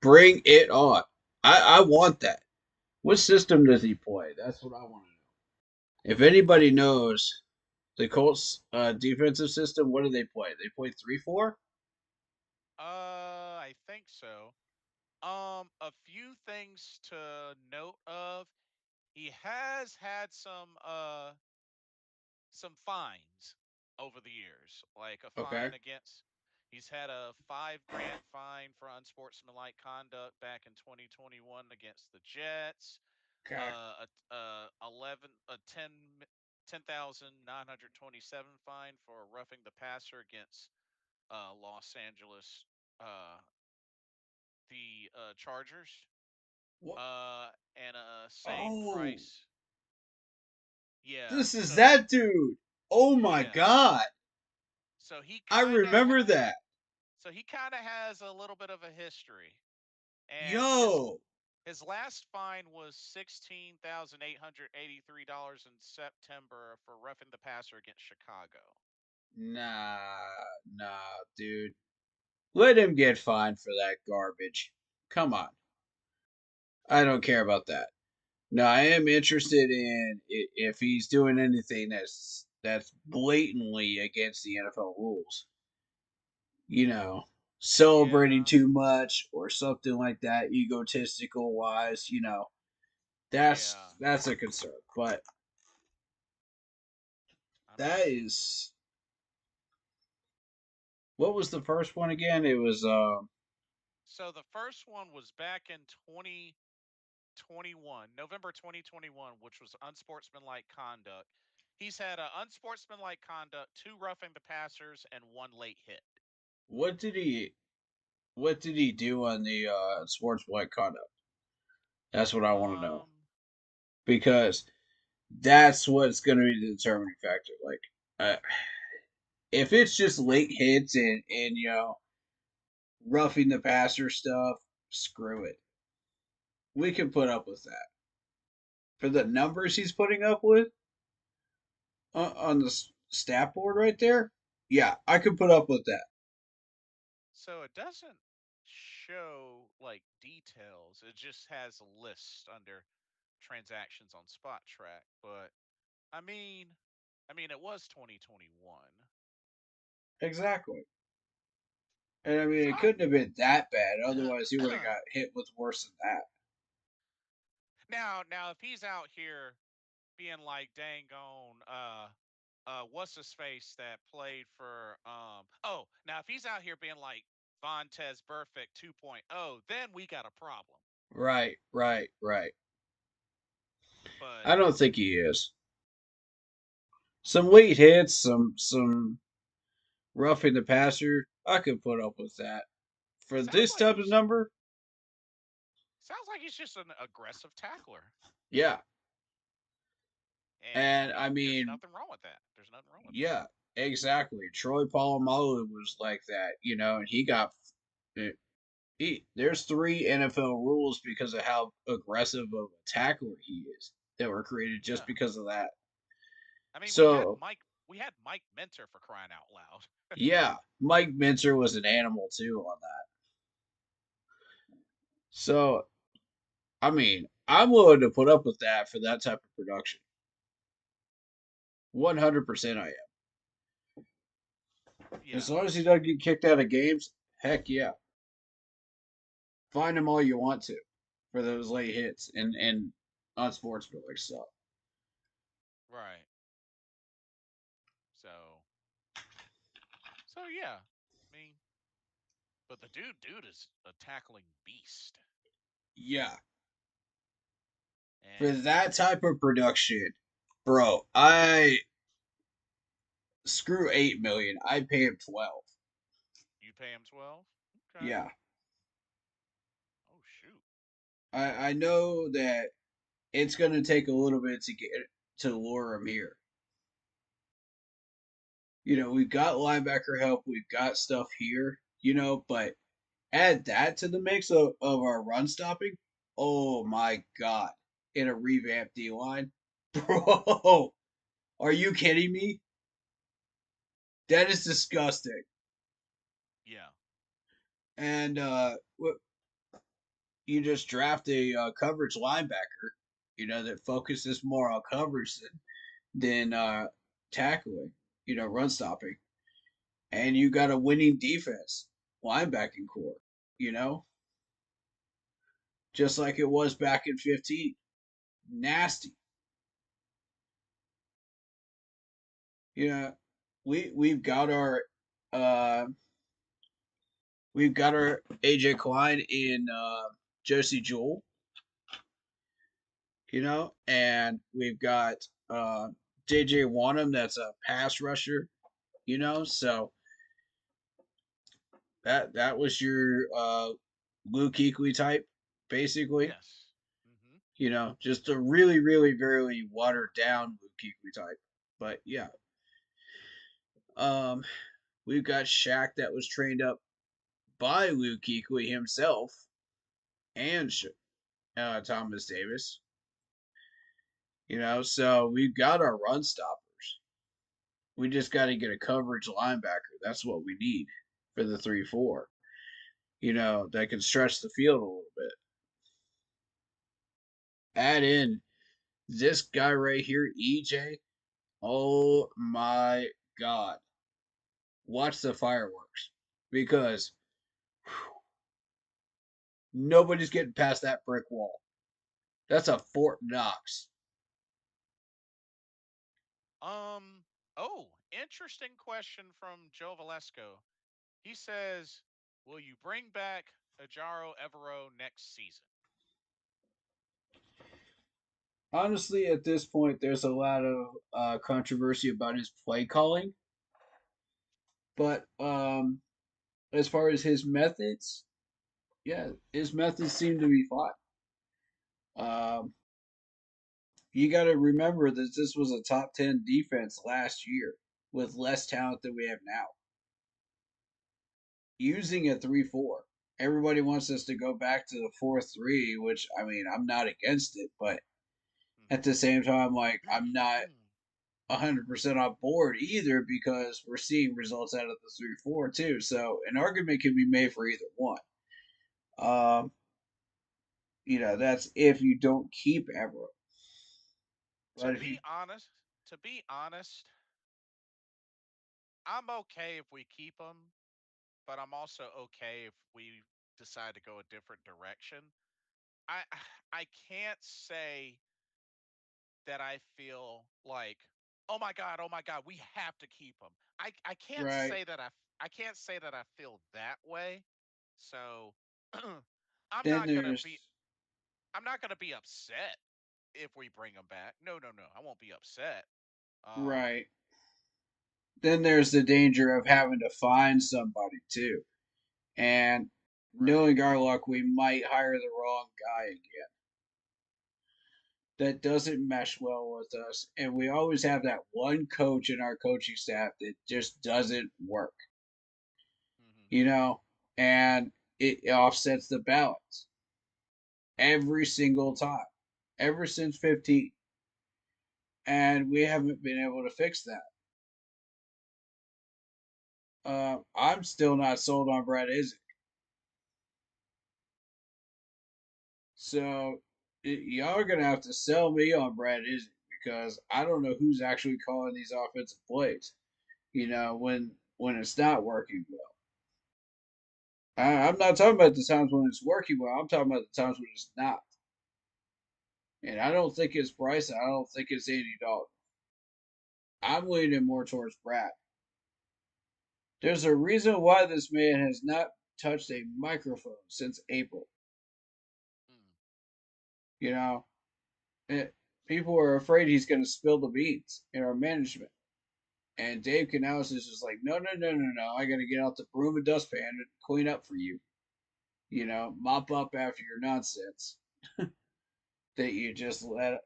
[SPEAKER 1] Bring it on. I want that. What system does he play? That's what I want to know. If anybody knows the Colts defensive system, what do they play? They play 3-4.
[SPEAKER 2] I think so. A few things to note of. He has had some fines over the years, like a
[SPEAKER 1] Okay.
[SPEAKER 2] fine against He's had a $5 grand fine for unsportsmanlike conduct back in 2021 against the Jets.
[SPEAKER 1] Okay.
[SPEAKER 2] 11 a 10,927 fine for roughing the passer against Los Angeles, uh, the Chargers,
[SPEAKER 1] What?
[SPEAKER 2] and a same
[SPEAKER 1] Oh,
[SPEAKER 2] price. Yeah.
[SPEAKER 1] this is that dude. Oh my
[SPEAKER 2] Yeah.
[SPEAKER 1] god.
[SPEAKER 2] So he
[SPEAKER 1] I
[SPEAKER 2] kind of
[SPEAKER 1] remember that.
[SPEAKER 2] has a little bit of a history, and
[SPEAKER 1] Yo.
[SPEAKER 2] his last fine was $16,883 in September for roughing the passer against Chicago.
[SPEAKER 1] Nah, dude. Let him get fined for that garbage. Come on. I don't care about that. No, I am interested in if he's doing anything that's blatantly against the NFL rules. You know, celebrating
[SPEAKER 2] Yeah,
[SPEAKER 1] too much or something like that, egotistical wise.
[SPEAKER 2] yeah.
[SPEAKER 1] That's a concern. But
[SPEAKER 2] I
[SPEAKER 1] that
[SPEAKER 2] mean,
[SPEAKER 1] is what was the first one again? It was
[SPEAKER 2] so the first one was back in 2021, November 2021, which was unsportsmanlike conduct. He's had a unsportsmanlike conduct, two roughing the passers, and one late hit.
[SPEAKER 1] what did he do on the sports black conduct? That's what I want to know
[SPEAKER 2] Um,
[SPEAKER 1] because that's what's going to be the determining factor. Like, if it's just late hits and roughing the passer stuff, screw it. We can put up with that for the numbers he's putting up with on the stat board right there. Yeah, I could put up with that.
[SPEAKER 2] so it doesn't show like details. It just has a list under transactions on Spot Track. But I mean, it was 2021.
[SPEAKER 1] Exactly. And I mean,
[SPEAKER 2] So
[SPEAKER 1] it couldn't have been that bad. Otherwise, he would have
[SPEAKER 2] I,
[SPEAKER 1] got hit with worse than that.
[SPEAKER 2] now if he's out here being like dang on what's his face that played for oh, now if he's out here being like Vontez Burfict 2.0, then we got a problem.
[SPEAKER 1] Right, right, right.
[SPEAKER 2] But
[SPEAKER 1] I don't think he is. Some late hits, some roughing the passer, I could put up with that. For
[SPEAKER 2] sounds
[SPEAKER 1] this
[SPEAKER 2] like
[SPEAKER 1] type of
[SPEAKER 2] he's
[SPEAKER 1] number,
[SPEAKER 2] sounds like he's just an aggressive tackler.
[SPEAKER 1] yeah.
[SPEAKER 2] And I
[SPEAKER 1] And I
[SPEAKER 2] mean, there's
[SPEAKER 1] mean,
[SPEAKER 2] nothing wrong with that. There's nothing wrong with that.
[SPEAKER 1] yeah, exactly. Troy Polamalu was like that, and he got there's three NFL rules because of how aggressive of a tackler he is that were created just
[SPEAKER 2] Yeah.
[SPEAKER 1] because of that.
[SPEAKER 2] I mean,
[SPEAKER 1] So
[SPEAKER 2] We had Mike Minter for crying out loud.
[SPEAKER 1] yeah, Mike Minter was an animal too on that. So I mean, I'm willing to put up with that for that type of production. 100% I am.
[SPEAKER 2] Yeah.
[SPEAKER 1] As long as he doesn't get kicked out of games, heck yeah. Find him all you want to for those late hits and unsportsmanlike stuff.
[SPEAKER 2] Right. So yeah. I mean, but the dude is a tackling beast.
[SPEAKER 1] Yeah. For
[SPEAKER 2] And
[SPEAKER 1] that type of production, bro, I screw 8 million. I'd pay him 12.
[SPEAKER 2] you pay him 12? Okay.
[SPEAKER 1] Yeah.
[SPEAKER 2] Oh shoot.
[SPEAKER 1] I know that it's gonna take a little bit to lure him here. We've got linebacker help, we've got stuff here, but add that to the mix of our run stopping. Oh my god. In a revamped D line. Bro, are you kidding me? That is disgusting.
[SPEAKER 2] Yeah.
[SPEAKER 1] And you just draft a coverage linebacker, that focuses more on coverage than tackling, run stopping. And you got a winning defense, linebacking core, you know, just like it was back in 15. Nasty. You know, we've got our uh We've got our AJ Klein in Josie Jewell, and we've got JJ Wanham that's a pass rusher, so that was your Luke Kuechly type, basically.
[SPEAKER 2] Yes. Hmm.
[SPEAKER 1] Just a really, really, very watered down Luke Kuechly type. But yeah, um, we've got Shaq that was trained up by Luke Kuechly himself and Thomas Davis. So we've got our run stoppers. We just got to get a coverage linebacker. That's what we need for the 3-4. That can stretch the field a little bit. Add in this guy right here, EJ. Oh my God. Watch the fireworks because nobody's getting past that brick wall. That's a Fort Knox.
[SPEAKER 2] Um. Oh, interesting question from Joe Valesco. He says, "Will you bring back Ajaro Evero next season?"
[SPEAKER 1] Honestly, at this point, there's a lot of controversy about his play calling, but as far as his methods, yeah, his methods seem to be fine. Um, you got to remember that this was a top 10 defense last year with less talent than we have now. Using a 3-4. Everybody wants us to go back to the 4-3, which, I mean, I'm not against it, but at the same time, like, I'm not
[SPEAKER 2] Hmm.
[SPEAKER 1] 100% on board either because we're seeing results out of the 3-4 too. So an argument can be made for either one. Um, that's if you don't keep Everett.
[SPEAKER 2] to
[SPEAKER 1] But if you
[SPEAKER 2] be honest, to be honest, I'm okay if we keep him, but I'm also okay if we decide to go a different direction. I I can't say that I feel like, oh my god, we have to keep him. I can't
[SPEAKER 1] right,
[SPEAKER 2] say that I can't say that I feel that way. So I'm
[SPEAKER 1] then
[SPEAKER 2] not gonna be
[SPEAKER 1] there's
[SPEAKER 2] I'm not gonna be upset if we bring him back. No, no, no, I won't be upset. Um,
[SPEAKER 1] right. Then there's the danger of having to find somebody too. And
[SPEAKER 2] right.
[SPEAKER 1] knowing our luck, we might hire the wrong guy again. That doesn't mesh well with us. And we always have that one coach in our coaching staff that just doesn't work,
[SPEAKER 2] Hmm.
[SPEAKER 1] you know, and it offsets the balance every single time, ever since 15. And we haven't been able to fix that. I'm still not sold on Brad Isaac. So y'all are gonna have to sell me on Brad Isaac because I don't know who's actually calling these offensive plays. When it's not working well. I'm not talking about the times when it's working well. I'm talking about the times when it's not. And I don't think it's Bryce. I don't think it's Andy Dalton. I'm leaning more towards Brad. There's a reason why this man has not touched a microphone since April.
[SPEAKER 2] Mm.
[SPEAKER 1] You know, it, people are afraid he's going to spill the beans in our management. And Dave Canales is just like, no, no, no, no, no. I got to get out the broom and dustpan and clean up for you. Mop up after your nonsense that you just let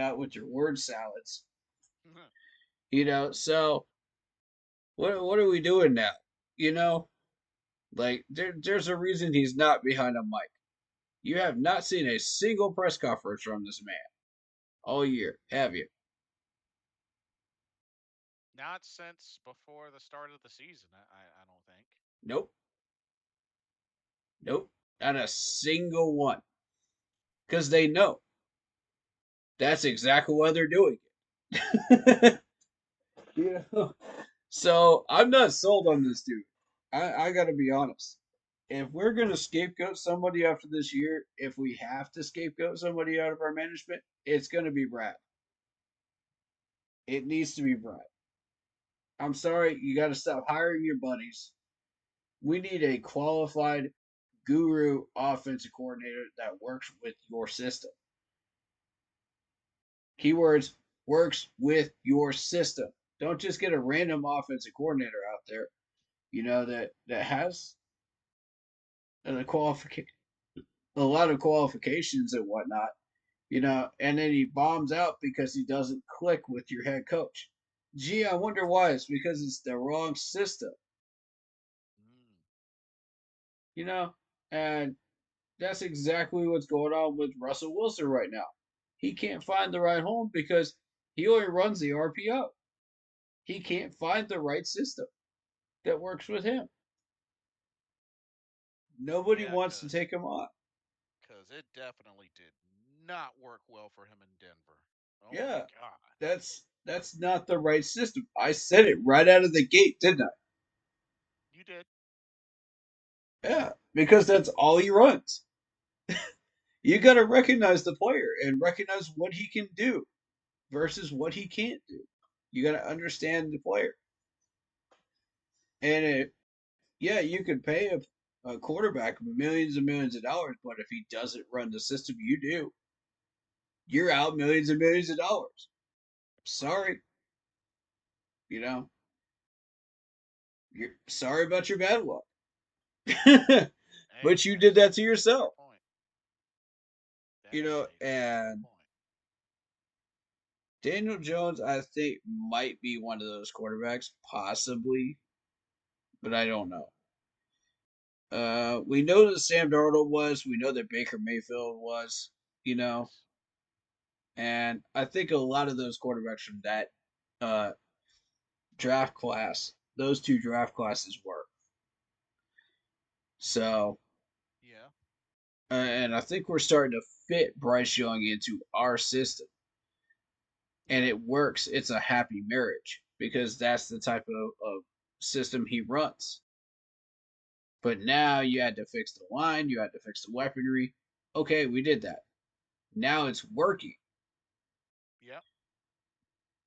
[SPEAKER 1] out with your word salads. So what are we doing now? You know, like there's a reason he's not behind a mic. You have not seen a single press conference from this man all year, have you?
[SPEAKER 2] Not since before the start of the season. I don't think.
[SPEAKER 1] Nope, nope, not a single one. Because they know that's exactly why they're doing it. you know, so I'm not sold on this dude. I got to be honest. If we're going to scapegoat somebody after this year, if we have to scapegoat somebody out of our management, it's going to be Brad. It needs to be Brad. I'm sorry, you got to stop hiring your buddies. We need a qualified guru offensive coordinator that works with your system. Keywords works with your system. Don't just get a random offensive coordinator out there, that has a qualification, a lot of qualifications and whatnot, and then he bombs out because he doesn't click with your head coach. Gee, I wonder why. It's because it's the wrong system,
[SPEAKER 2] Mm,
[SPEAKER 1] you know, and that's exactly what's going on with Russell Wilson right now. He can't find the right home because he only runs the RPO. He can't find the right system that works with him. Nobody
[SPEAKER 2] yeah,
[SPEAKER 1] wants to take him on.
[SPEAKER 2] cause it definitely did not work well for him in Denver. Oh my
[SPEAKER 1] Yeah,
[SPEAKER 2] God,
[SPEAKER 1] that's not the right system. I said it right out of the gate, didn't I?
[SPEAKER 2] you did.
[SPEAKER 1] Yeah, because that's all he runs. You got to recognize the player and recognize what he can do versus what he can't do. You got to understand the player. And yeah, you could pay a quarterback millions and millions of dollars, but if he doesn't run the system you do, you're out millions and millions of dollars.
[SPEAKER 2] Right.
[SPEAKER 1] Sorry, you know, you're sorry about your bad luck.
[SPEAKER 2] Hey,
[SPEAKER 1] But you did
[SPEAKER 2] that's
[SPEAKER 1] that to
[SPEAKER 2] a fair
[SPEAKER 1] yourself,
[SPEAKER 2] point. That is a fair
[SPEAKER 1] and
[SPEAKER 2] point.
[SPEAKER 1] Daniel Jones, I think, might be one of those quarterbacks, possibly, but I don't know. We know that Sam Darnold was. We know that Baker Mayfield was. You know,
[SPEAKER 2] Yes.
[SPEAKER 1] and I think a lot of those quarterbacks from that uh, draft class, those two draft classes were. So,
[SPEAKER 2] Yeah.
[SPEAKER 1] and I think we're starting to fit Bryce Young into our system, and
[SPEAKER 2] Yeah.
[SPEAKER 1] it works. It's a happy marriage because that's the type of system he runs. But now you had to fix the line, you had to fix the weaponry. Okay, we did that. Now it's working.
[SPEAKER 2] Yeah.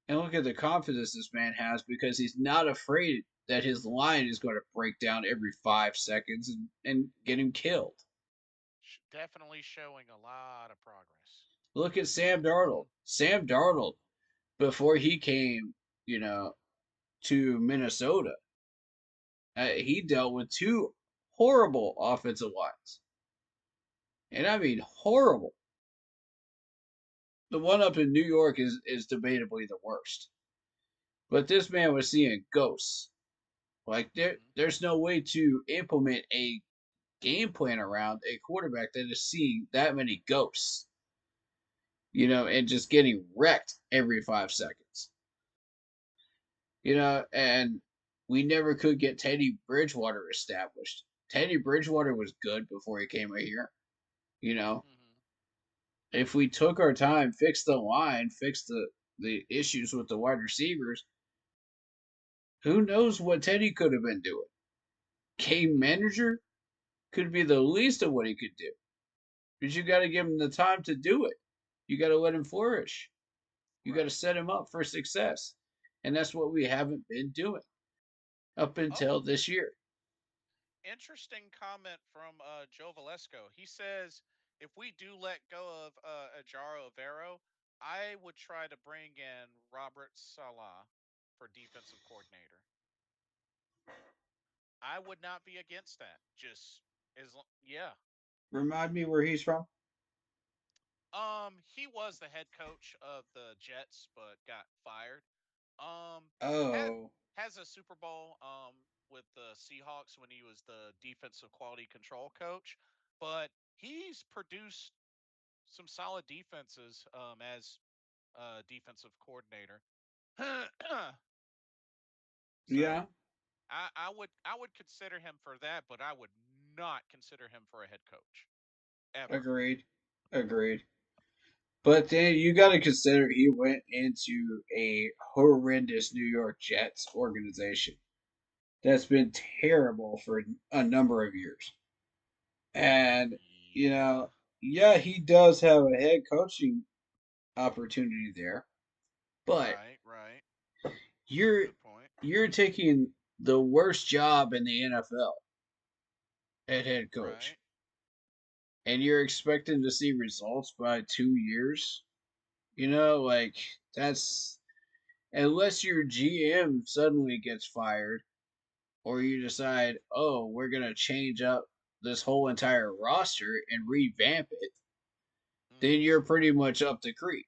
[SPEAKER 1] And look at the confidence this man has because he's not afraid that his line is going to break down every 5 seconds and get him killed.
[SPEAKER 2] Definitely showing a lot of progress.
[SPEAKER 1] Look at Sam Darnold. Sam Darnold, before he came, you know, to Minnesota, he dealt with two horrible offensive lines. And I mean horrible. The one up in New York is debatably the worst. But this man was seeing ghosts. Like
[SPEAKER 2] Mm-hmm.
[SPEAKER 1] there's no way to implement a game plan around a quarterback that is seeing that many ghosts, and just getting wrecked every 5 seconds. And we never could get Teddy Bridgewater established. Teddy Bridgewater was good before he came here. You know,
[SPEAKER 2] Mm-hmm.
[SPEAKER 1] if we took our time, fixed the line, fixed the issues with the wide receivers, who knows what Teddy could have been doing? Game manager could be the least of what he could do. But you got to give him the time to do it. You got to let him flourish. You got to
[SPEAKER 2] Right.
[SPEAKER 1] set him up for success. And that's what we haven't been doing up
[SPEAKER 2] Oh,
[SPEAKER 1] until this year.
[SPEAKER 2] interesting comment from Joe Valesco. He says if we do let go of Ajaro Avero, I would try to bring in Robert Salah for defensive coordinator. I would not be against that. Just yeah.
[SPEAKER 1] Remind me where he's from.
[SPEAKER 2] He was the head coach of the Jets, but got fired. Had
[SPEAKER 1] Oh,
[SPEAKER 2] has a Super Bowl with the Seahawks when he was the defensive quality control coach, but he's produced some solid defenses as defensive coordinator. So
[SPEAKER 1] yeah,
[SPEAKER 2] I would consider him for that, but I would not consider him for a head coach ever.
[SPEAKER 1] agreed. Agreed. But then you got to consider he went into a horrendous New York Jets organization that's been terrible for a number of years. And, you
[SPEAKER 2] Yeah.
[SPEAKER 1] know, yeah, he does have a head coaching opportunity there, but
[SPEAKER 2] Right. Right.
[SPEAKER 1] you're
[SPEAKER 2] Good point.
[SPEAKER 1] you're taking the worst job in the NFL. at head coach,
[SPEAKER 2] Right.
[SPEAKER 1] and you're expecting to see results by 2 years. You know, like that's unless your GM suddenly gets fired or you decide, oh, we're gonna change up this whole entire roster and revamp it, then
[SPEAKER 2] Hmm.
[SPEAKER 1] you're pretty much up the creek.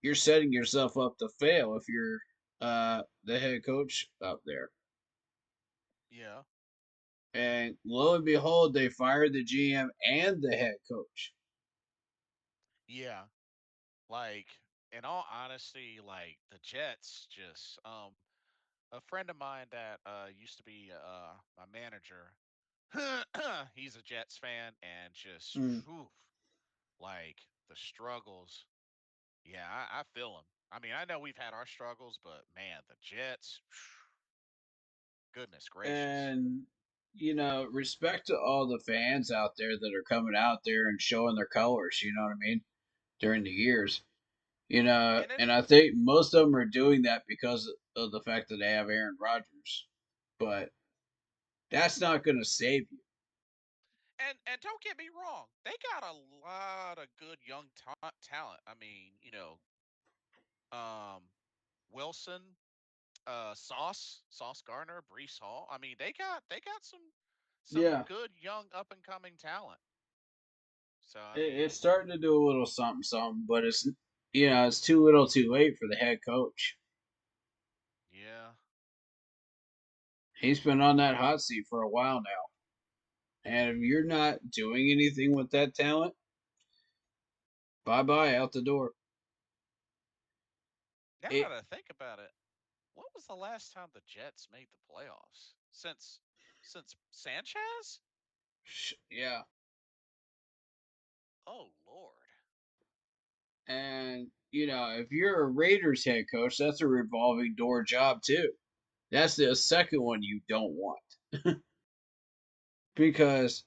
[SPEAKER 1] You're setting yourself up to fail if you're the head coach up there.
[SPEAKER 2] Yeah.
[SPEAKER 1] And lo and behold, they fired the GM and the head coach.
[SPEAKER 2] Yeah. Like, in all honesty, like the Jets just a friend of mine that used to be my manager. He's a Jets fan and just
[SPEAKER 1] Mm.
[SPEAKER 2] whew, like the struggles. Yeah, I feel them. I mean, I know we've had our struggles, but man, the Jets, goodness gracious.
[SPEAKER 1] And respect to all the fans out there that are coming out there and showing their colors. You know what I mean? During the years,
[SPEAKER 2] And it
[SPEAKER 1] and I think most of them are doing that because of the fact that they have Aaron Rodgers. But that's not going to save you.
[SPEAKER 2] and don't get me wrong, they got a lot of good young talent. I mean, um, Wilson, Sauce Garner, Brees Hall. I mean, they got some
[SPEAKER 1] Yeah,
[SPEAKER 2] good young up and coming talent. So I
[SPEAKER 1] it's
[SPEAKER 2] mean,
[SPEAKER 1] starting to do a little something, something, but it's too little, too late for the head coach.
[SPEAKER 2] yeah.
[SPEAKER 1] He's been on that hot seat for a while now, and if you're not doing anything with that talent, bye bye out the door.
[SPEAKER 2] Now
[SPEAKER 1] It,
[SPEAKER 2] that I think about it, what was the last time the Jets made the playoffs? Since Sanchez?
[SPEAKER 1] yeah,
[SPEAKER 2] Oh Lord.
[SPEAKER 1] and if you're a Raiders head coach, that's a revolving door job too. That's the second one you don't want because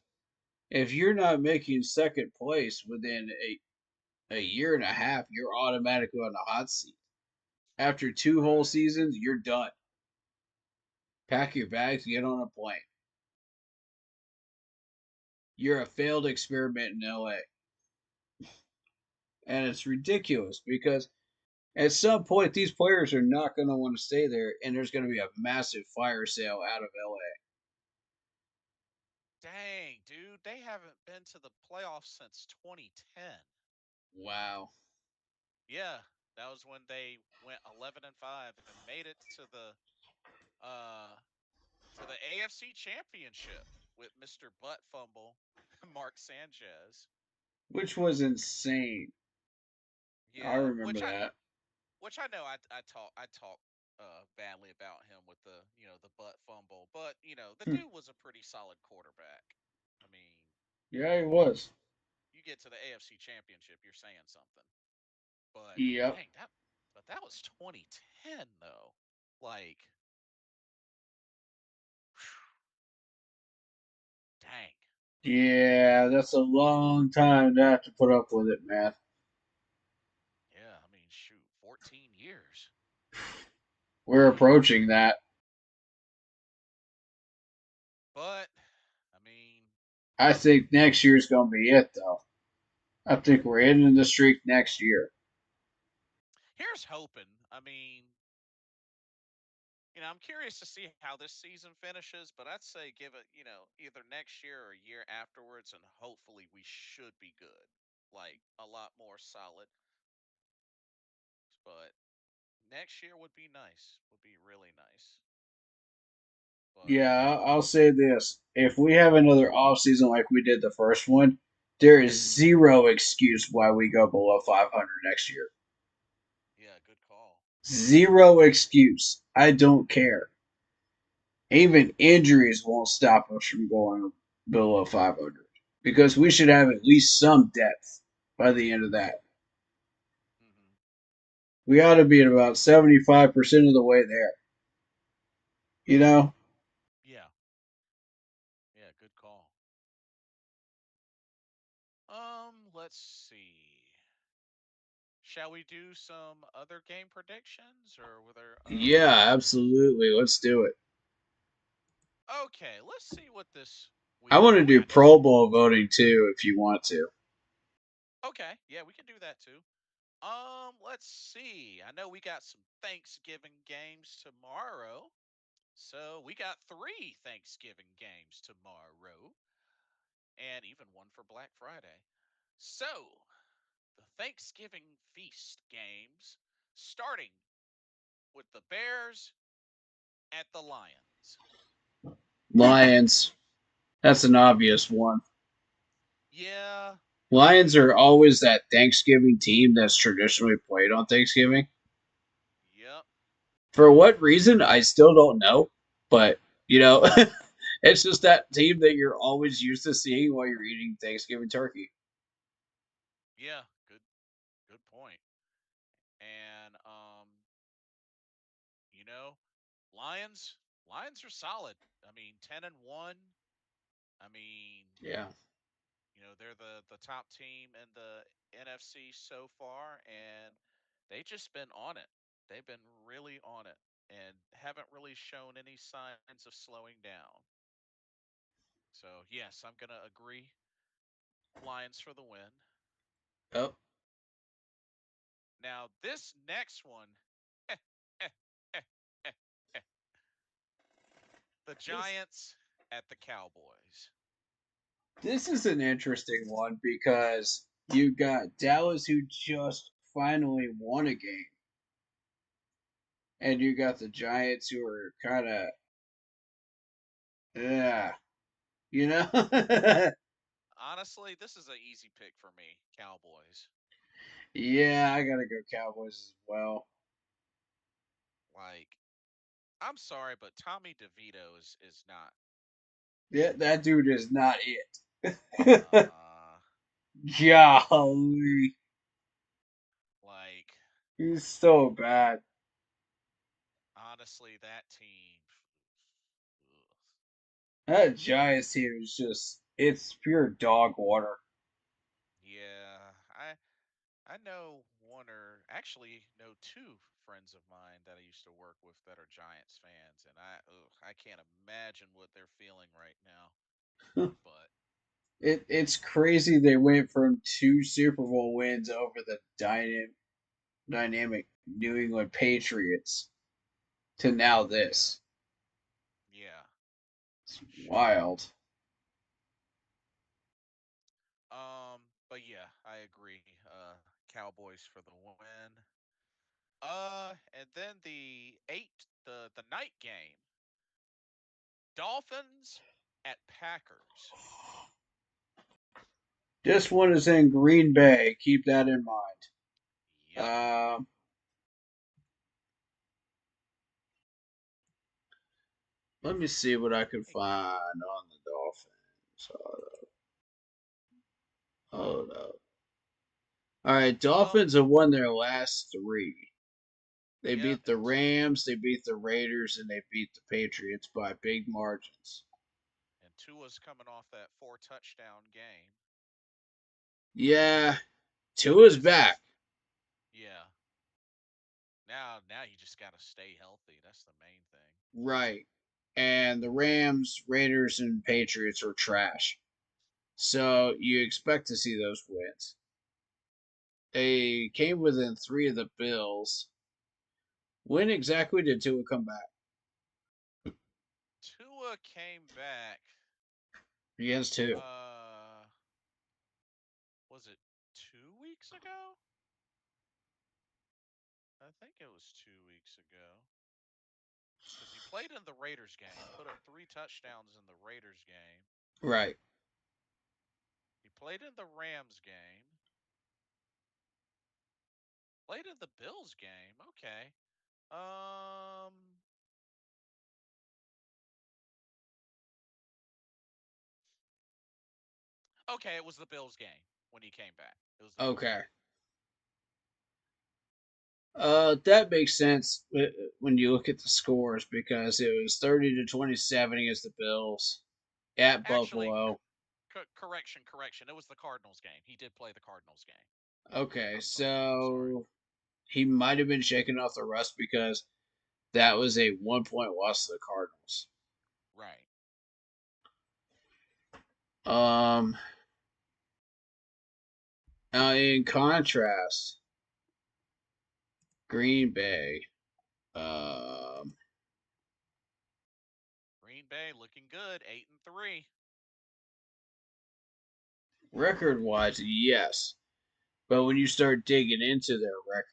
[SPEAKER 1] if you're not making second place within a year and a half, you're automatically on the hot seat. After two whole
[SPEAKER 2] Right.
[SPEAKER 1] seasons, you're done. Pack your bags, get on a plane. You're a failed experiment in LA. And it's ridiculous because at some point, these players are not going to want to stay there, and there's going to be a massive fire sale out of LA.
[SPEAKER 2] Dang, dude, they haven't been to the playoffs since 2010.
[SPEAKER 1] Wow.
[SPEAKER 2] Yeah, that was when they went 11-5 and made it uh to the AFC Championship with Mr. Butt Fumble, Mark Sanchez.
[SPEAKER 1] Which was insane. I
[SPEAKER 2] Yeah,
[SPEAKER 1] remember that.
[SPEAKER 2] which I know I talk badly about him with the butt fumble, but the
[SPEAKER 1] Hmm.
[SPEAKER 2] dude was a pretty solid quarterback. I mean,
[SPEAKER 1] Yeah, it was.
[SPEAKER 2] you get to the AFC Championship, you're saying something. But
[SPEAKER 1] Yep.
[SPEAKER 2] dang, that was 2010 though. Like, dang.
[SPEAKER 1] Yeah, that's a long time to have to put up with it, man.
[SPEAKER 2] Yeah, I mean, shoot, 14 years.
[SPEAKER 1] We're
[SPEAKER 2] Dang.
[SPEAKER 1] approaching that.
[SPEAKER 2] But I mean,
[SPEAKER 1] I think next year's going to be it, though. I think we're ending the streak next year.
[SPEAKER 2] here's hoping. I mean, I'm curious to see how this season finishes, but I'd say give it, either next year or a year afterwards, and hopefully we should be good, like a lot more solid. But next year would be nice, would be really nice. But
[SPEAKER 1] Yeah, I'll say this. If we have another off season like we did the first one, there is zero excuse why we go below 500 next year.
[SPEAKER 2] yeah, good call.
[SPEAKER 1] Zero excuse. I don't care. Even injuries won't stop us from going below 500 because we should have at least some depth by the end of that.
[SPEAKER 2] Hmm.
[SPEAKER 1] We ought to be at about 75% of the way there. You know?
[SPEAKER 2] Yeah, yeah, good call. Let's see. Shall we do some other game predictions, or were there?
[SPEAKER 1] Yeah, absolutely. Let's do it.
[SPEAKER 2] Okay, let's see what this
[SPEAKER 1] I
[SPEAKER 2] We
[SPEAKER 1] want to do
[SPEAKER 2] got this.
[SPEAKER 1] Pro Bowl voting too, if you want to.
[SPEAKER 2] Okay, yeah, we can do that too. Let's see. I know we got some Thanksgiving games tomorrow. So we got three Thanksgiving games tomorrow, and even one for Black Friday. So the Thanksgiving feast games starting with the Bears at the Lions.
[SPEAKER 1] Lions. That's an obvious one.
[SPEAKER 2] Yeah,
[SPEAKER 1] Lions are always that Thanksgiving team that's traditionally played on Thanksgiving.
[SPEAKER 2] yep,
[SPEAKER 1] For what reason, I still don't know. But, you know, it's just that team that you're always used to seeing while you're eating Thanksgiving turkey.
[SPEAKER 2] yeah, good point. And you know, Lions Lions are solid. I mean, 10-1. I mean,
[SPEAKER 1] Yeah.
[SPEAKER 2] they're the top team in the NFC so far, and they just been on it. They've been really on it and haven't really shown any signs of slowing down. So yes, I'm gonna agree. Lions for the win.
[SPEAKER 1] Oh,
[SPEAKER 2] Now this next one, the
[SPEAKER 1] this
[SPEAKER 2] Giants at the Cowboys.
[SPEAKER 1] this is an interesting one because you got Dallas who just finally won a game, and you got the Giants who are kind of, yeah, you know.
[SPEAKER 2] Honestly, this is an easy pick for me. Cowboys.
[SPEAKER 1] Yeah, I gotta go Cowboys as well.
[SPEAKER 2] Like, I'm sorry, but Tommy DeVito is not.
[SPEAKER 1] Yeah, that dude is not it.
[SPEAKER 2] Uh,
[SPEAKER 1] Golly,
[SPEAKER 2] like
[SPEAKER 1] he's so bad.
[SPEAKER 2] honestly, that team. Ugh.
[SPEAKER 1] That Giants team is just, it's pure dog water.
[SPEAKER 2] Yeah, I know one or actually know two friends of mine that I used to work with that are Giants fans, and I can't imagine what they're feeling right now. But
[SPEAKER 1] It's crazy they went from two Super Bowl wins over the dynamic New England Patriots to now
[SPEAKER 2] yeah,
[SPEAKER 1] this.
[SPEAKER 2] yeah,
[SPEAKER 1] It's
[SPEAKER 2] for sure.
[SPEAKER 1] wild.
[SPEAKER 2] But yeah, I agree. Cowboys for the win. And then the night game, Dolphins at Packers.
[SPEAKER 1] This one is in Green Bay. Keep that in mind.
[SPEAKER 2] Yep.
[SPEAKER 1] Um, Let me see what I could
[SPEAKER 2] Hey,
[SPEAKER 1] find on the Dolphins. Hold up. All right,
[SPEAKER 2] well,
[SPEAKER 1] Dolphins have won their last three. They
[SPEAKER 2] yep,
[SPEAKER 1] beat the Rams, they beat the Raiders, and they beat the Patriots by big margins.
[SPEAKER 2] and Tua's coming off that four touchdown game.
[SPEAKER 1] Yeah, Tua's
[SPEAKER 2] This
[SPEAKER 1] back.
[SPEAKER 2] is yeah. Now you just got to stay healthy. That's the main thing.
[SPEAKER 1] Right. And the Rams, Raiders, and Patriots are trash. So you expect to see those wins. They came within three of the Bills. When exactly did Tua come back?
[SPEAKER 2] Tua came back.
[SPEAKER 1] Against two.
[SPEAKER 2] Uh, was it 2 weeks ago? I think it was 2 weeks ago. Because he played in the Raiders game, put up three touchdowns in the Raiders game.
[SPEAKER 1] Right.
[SPEAKER 2] He played in the Rams game, played in the Bills game. Okay. Um, okay, it was the Bills game when he came back. It was the Bills
[SPEAKER 1] Okay.
[SPEAKER 2] game.
[SPEAKER 1] That makes sense when you look at the scores because it was 30-27 against the Bills at
[SPEAKER 2] Actually,
[SPEAKER 1] Buffalo.
[SPEAKER 2] correction. It was the Cardinals game. He did play the Cardinals game.
[SPEAKER 1] Okay,
[SPEAKER 2] I'm sorry. I'm sorry.
[SPEAKER 1] so he might have been shaking off the rust because that was a 1 point loss to the Cardinals.
[SPEAKER 2] Right.
[SPEAKER 1] Um, Now in contrast, Green Bay, um,
[SPEAKER 2] Green Bay looking good, 8-3.
[SPEAKER 1] record wise, yes, but when you start digging into their record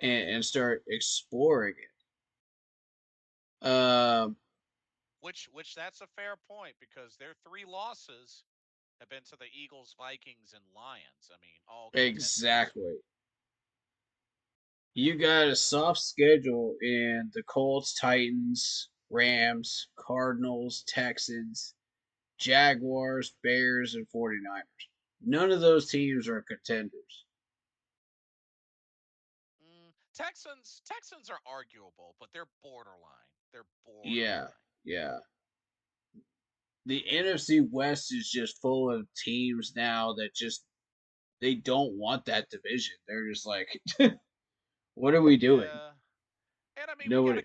[SPEAKER 1] and start exploring it,
[SPEAKER 2] Which that's a fair point because their three losses have been to the Eagles, Vikings, and Lions. I mean, all contenders.
[SPEAKER 1] exactly. You got a
[SPEAKER 2] So
[SPEAKER 1] soft schedule in the Colts, Titans, Rams, Cardinals, Texans, Jaguars, Bears, and 49ers. None of those teams are contenders.
[SPEAKER 2] Texans are arguable, but they're borderline. They're
[SPEAKER 1] Yeah,
[SPEAKER 2] borderline.
[SPEAKER 1] yeah. The NFC West is just full of teams now that just they don't want that division. They're just like, what are we doing?
[SPEAKER 2] Yeah, and I mean
[SPEAKER 1] Nobody.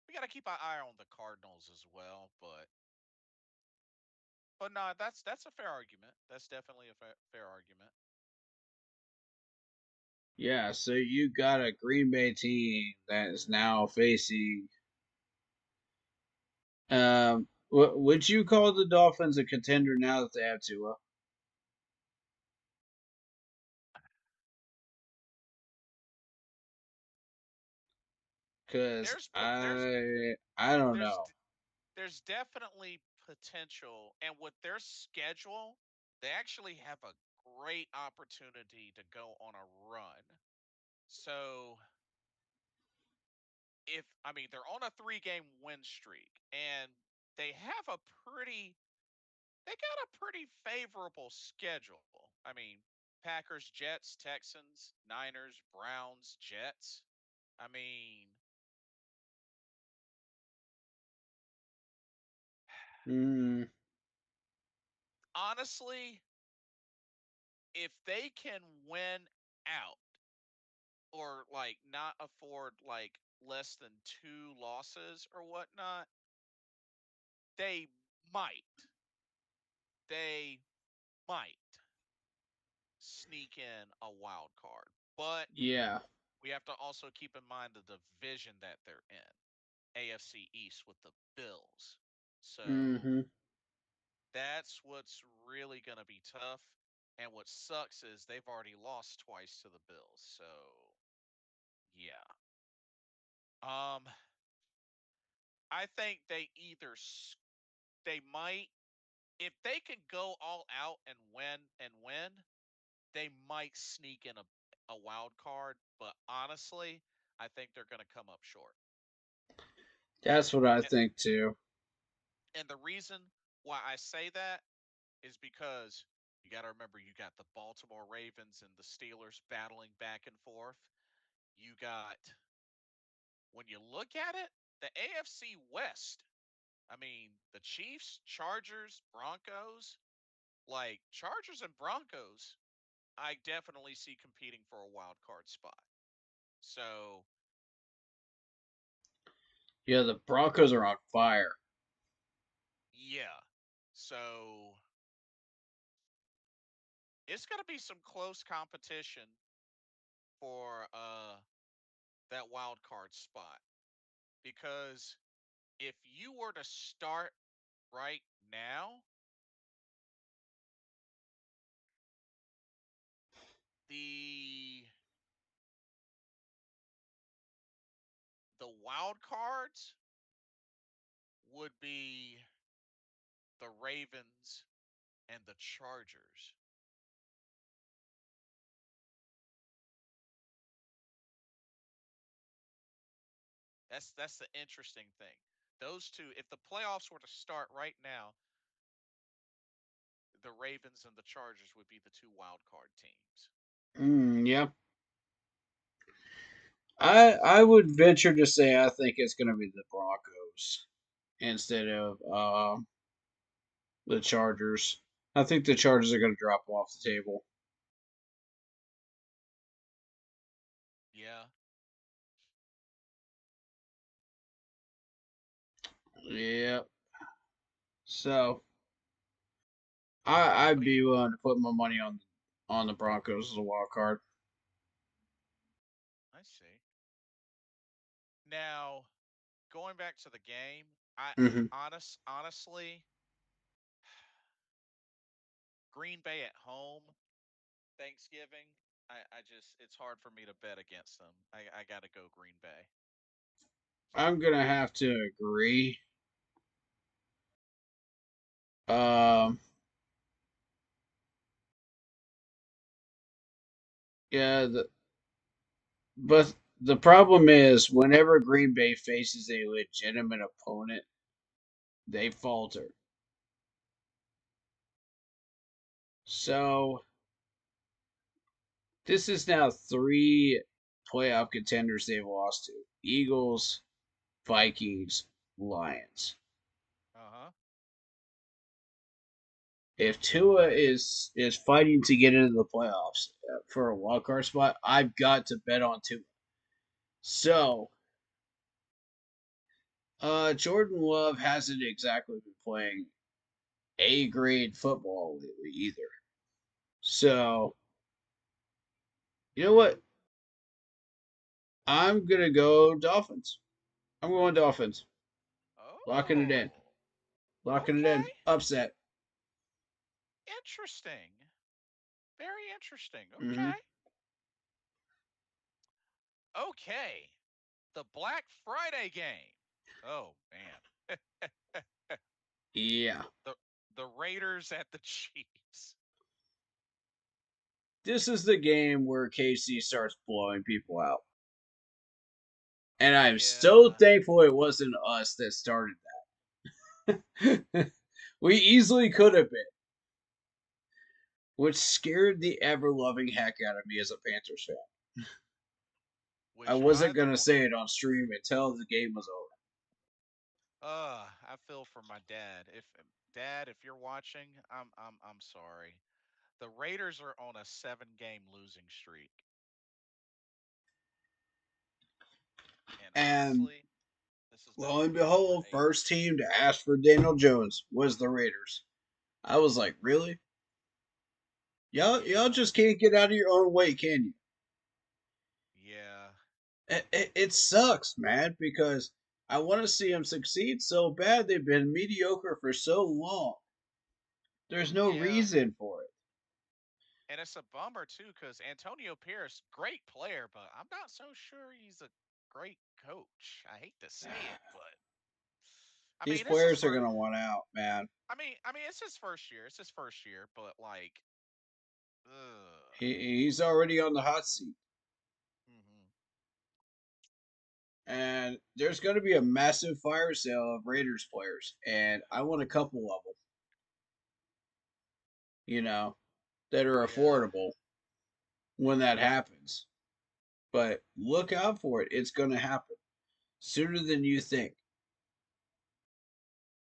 [SPEAKER 2] we gotta keep our eye on the Cardinals as well. But no, that's a fair argument. That's definitely a fair argument.
[SPEAKER 1] Yeah, so you got a Green Bay team that is now facing. Would you call the Dolphins a contender now that they have Tua? Because
[SPEAKER 2] There's
[SPEAKER 1] I don't
[SPEAKER 2] there's
[SPEAKER 1] know.
[SPEAKER 2] there's definitely potential, and with their schedule, they actually have a great opportunity to go on a run. So if I mean they're on a 3-game win streak, and they have a pretty they got a pretty favorable schedule. I mean, Packers, Jets, Texans, Niners, Browns, Jets. I mean,
[SPEAKER 1] Mm,
[SPEAKER 2] honestly, if they can win out or like not afford like less than two losses or whatnot, they might, they might sneak in a wild card. But
[SPEAKER 1] yeah.
[SPEAKER 2] we have to also keep in mind the division that they're in. AFC East with the Bills. So
[SPEAKER 1] Mm-hmm.
[SPEAKER 2] that's what's really going to be tough. And what sucks is they've already lost twice to the Bills. So yeah. Um I think they might, if they can go all out and win, they might sneak in a wild card, but honestly, I think they're going to come up short.
[SPEAKER 1] That's what I
[SPEAKER 2] And,
[SPEAKER 1] think too.
[SPEAKER 2] and the reason why I say that is because you got to remember you got the Baltimore Ravens and the Steelers battling back and forth. You got, when you look at it, the AFC West. I mean, the Chiefs, Chargers, Broncos, like Chargers and Broncos, I definitely see competing for a wild card spot. So,
[SPEAKER 1] Yeah, the Broncos are on fire.
[SPEAKER 2] yeah. So, it's going to be some close competition for that wild card spot because if you were to start right now, the the wild cards would be the Ravens and the Chargers. That's the interesting thing. Those two, if the playoffs were to start right now, the Ravens and the Chargers would be the two wild card teams.
[SPEAKER 1] Yeah. I would venture to say I think it's going to be the Broncos instead of the Chargers. I think the Chargers are going to drop off the table.
[SPEAKER 2] Yeah.
[SPEAKER 1] Yep. So I'd
[SPEAKER 2] What do you?
[SPEAKER 1] be willing to put my money on the Broncos as a wild card.
[SPEAKER 2] I see. Now, going back to the game, I
[SPEAKER 1] Hmm.
[SPEAKER 2] honestly, Green Bay at home Thanksgiving. I just it's hard for me to bet against them. I got to go Green Bay.
[SPEAKER 1] I'm gonna have to agree. Um, yeah, but the problem is whenever Green Bay faces a legitimate opponent, they falter. So this is now three playoff contenders they've lost to: Eagles, Vikings, Lions.
[SPEAKER 2] Uh huh.
[SPEAKER 1] If Tua is fighting to get into the playoffs for a wild card spot, I've got to bet on Tua. So, Jordan Love hasn't exactly been playing A grade football lately either. So, you know what? I'm gonna go Dolphins. I'm going Dolphins. Locking it in.
[SPEAKER 2] Oh,
[SPEAKER 1] Locking it
[SPEAKER 2] okay.
[SPEAKER 1] in. Upset.
[SPEAKER 2] Interesting. Very interesting.
[SPEAKER 1] Hmm.
[SPEAKER 2] Okay. Okay. The Black Friday game. Oh man.
[SPEAKER 1] Yeah.
[SPEAKER 2] the the Raiders at the Chiefs.
[SPEAKER 1] This is the game where KC starts blowing people out. And I'm so
[SPEAKER 2] Yeah.
[SPEAKER 1] thankful it wasn't us that started that. We easily could have been, which scared the ever loving heck out of me as a Panthers fan. I
[SPEAKER 2] Which by
[SPEAKER 1] wasn't
[SPEAKER 2] the
[SPEAKER 1] going to say it on stream until the game was over.
[SPEAKER 2] I feel for my dad. If Dad, if you're watching, I'm sorry. The Raiders are on a 7-game losing streak. And
[SPEAKER 1] And
[SPEAKER 2] honestly, this is
[SPEAKER 1] lo
[SPEAKER 2] going to
[SPEAKER 1] and
[SPEAKER 2] be number
[SPEAKER 1] behold,
[SPEAKER 2] 8.
[SPEAKER 1] first team to ask for Daniel Jones was the Raiders. I was like, really? Y'all
[SPEAKER 2] Yeah.
[SPEAKER 1] just can't get out of your own way, can you?
[SPEAKER 2] Yeah.
[SPEAKER 1] It sucks, man, because I want to see them succeed so bad. They've been mediocre for so long. There's no
[SPEAKER 2] Yeah.
[SPEAKER 1] reason for it.
[SPEAKER 2] And it's a bummer too cuz Antonio Pierce, great player, but I'm not so sure he's a great coach. I hate to say it, but I
[SPEAKER 1] These
[SPEAKER 2] mean, this is
[SPEAKER 1] players are
[SPEAKER 2] for
[SPEAKER 1] gonna want out, man.
[SPEAKER 2] I mean, it's his first year. It's his first year, but like ugh.
[SPEAKER 1] He's already on the hot seat,
[SPEAKER 2] Mhm.
[SPEAKER 1] and there's going to be a massive fire sale of Raiders players, and I want a couple of them, you know, that are
[SPEAKER 2] Yeah.
[SPEAKER 1] affordable when that happens. But look out for it; it's going to happen sooner than you think.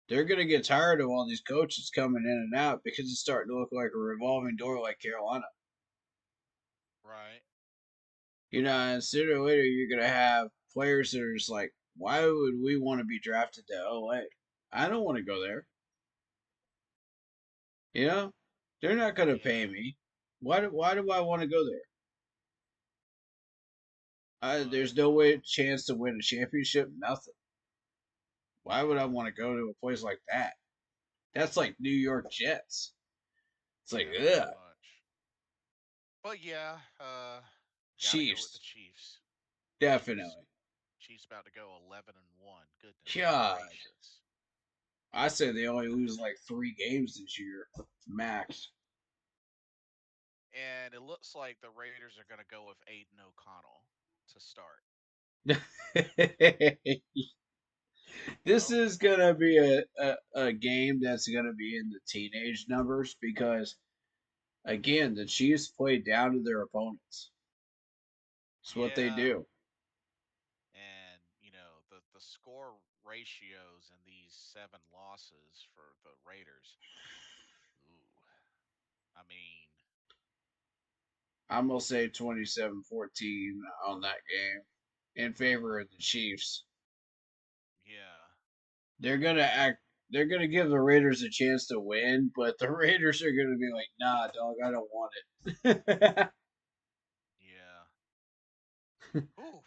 [SPEAKER 1] They're going to get tired of all these coaches coming in and out because it's starting to look like a revolving door like Carolina.
[SPEAKER 2] Right.
[SPEAKER 1] And sooner or later you're going to have players that are just like, why would we want to be drafted to LA? I don't want to go there. You know, they're not going to pay
[SPEAKER 2] Yeah.
[SPEAKER 1] me. Why do I want to go there?
[SPEAKER 2] But
[SPEAKER 1] There's no way chance to win a championship. Nothing. Why would I
[SPEAKER 2] yeah.
[SPEAKER 1] want to go to a place like that? That's like New York Jets. It's like,
[SPEAKER 2] Yeah, pretty
[SPEAKER 1] ugh,
[SPEAKER 2] much. But yeah, gotta go with the
[SPEAKER 1] Chiefs,
[SPEAKER 2] Chiefs. Chiefs
[SPEAKER 1] definitely.
[SPEAKER 2] Chiefs about to go 11-1. Goodness
[SPEAKER 1] God,
[SPEAKER 2] gracious.
[SPEAKER 1] I say they only lose like 3 games this year, max.
[SPEAKER 2] And it looks like the Raiders are going to go with Aiden O'Connell to start.
[SPEAKER 1] This
[SPEAKER 2] Well,
[SPEAKER 1] is gonna be a game that's gonna be in the teenage numbers because again the Chiefs play down to their opponents. It's what they
[SPEAKER 2] yeah,
[SPEAKER 1] do.
[SPEAKER 2] and the score ratios in these 7 losses for the Raiders. Ooh, I mean,
[SPEAKER 1] I'm gonna say 27-14 on that game in favor of the Chiefs.
[SPEAKER 2] yeah,
[SPEAKER 1] They're gonna act. they're gonna give the Raiders a chance to win, but the Raiders are gonna be like, nah, dog, I don't want it.
[SPEAKER 2] Yeah. Oof.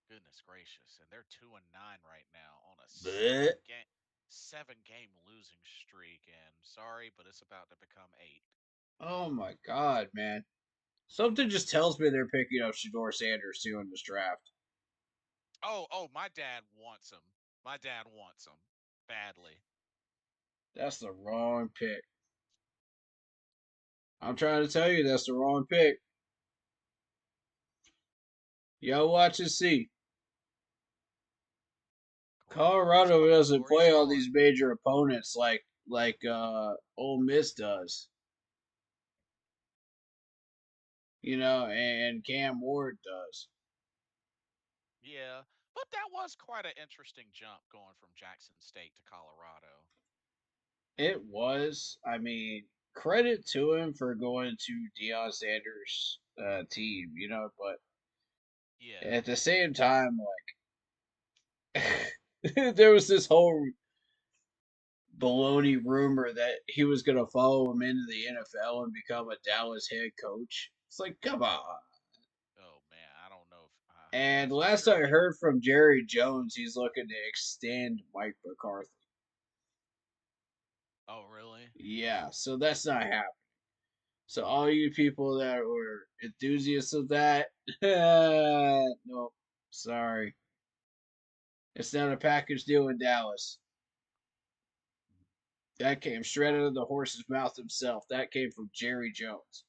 [SPEAKER 2] Goodness gracious. And they're 2-9 right now on a
[SPEAKER 1] But
[SPEAKER 2] 7 game losing streak. And sorry, but it's about to become 8.
[SPEAKER 1] oh my god, man. Something just tells me they're picking up Shador Sanders too in this draft.
[SPEAKER 2] Oh, my dad wants him. My dad wants him badly.
[SPEAKER 1] That's the wrong pick. I'm trying to tell you that's the wrong pick. Y'all watch and see.
[SPEAKER 2] Corey's
[SPEAKER 1] Colorado doesn't
[SPEAKER 2] Corey's
[SPEAKER 1] play all
[SPEAKER 2] calling.
[SPEAKER 1] these major opponents like Ole Miss does. And Cam Ward does.
[SPEAKER 2] Yeah, but that was quite an interesting jump going from Jackson State to Colorado.
[SPEAKER 1] It was. I mean, credit to him for going to Deion Sanders' team, but
[SPEAKER 2] Yeah.
[SPEAKER 1] at the same time, like, there was this whole baloney rumor that he was going to follow him into the NFL and become a Dallas head coach. It's like, come on.
[SPEAKER 2] Oh man, I don't know if
[SPEAKER 1] And
[SPEAKER 2] that's for
[SPEAKER 1] last
[SPEAKER 2] sure.
[SPEAKER 1] I heard from Jerry Jones, he's looking to extend Mike McCarthy.
[SPEAKER 2] Oh really?
[SPEAKER 1] Yeah, so that's not happening. So all you people that were enthusiasts of that, nope, sorry, it's not a package deal in Dallas. That came straight out of the horse's mouth himself. That came from Jerry Jones.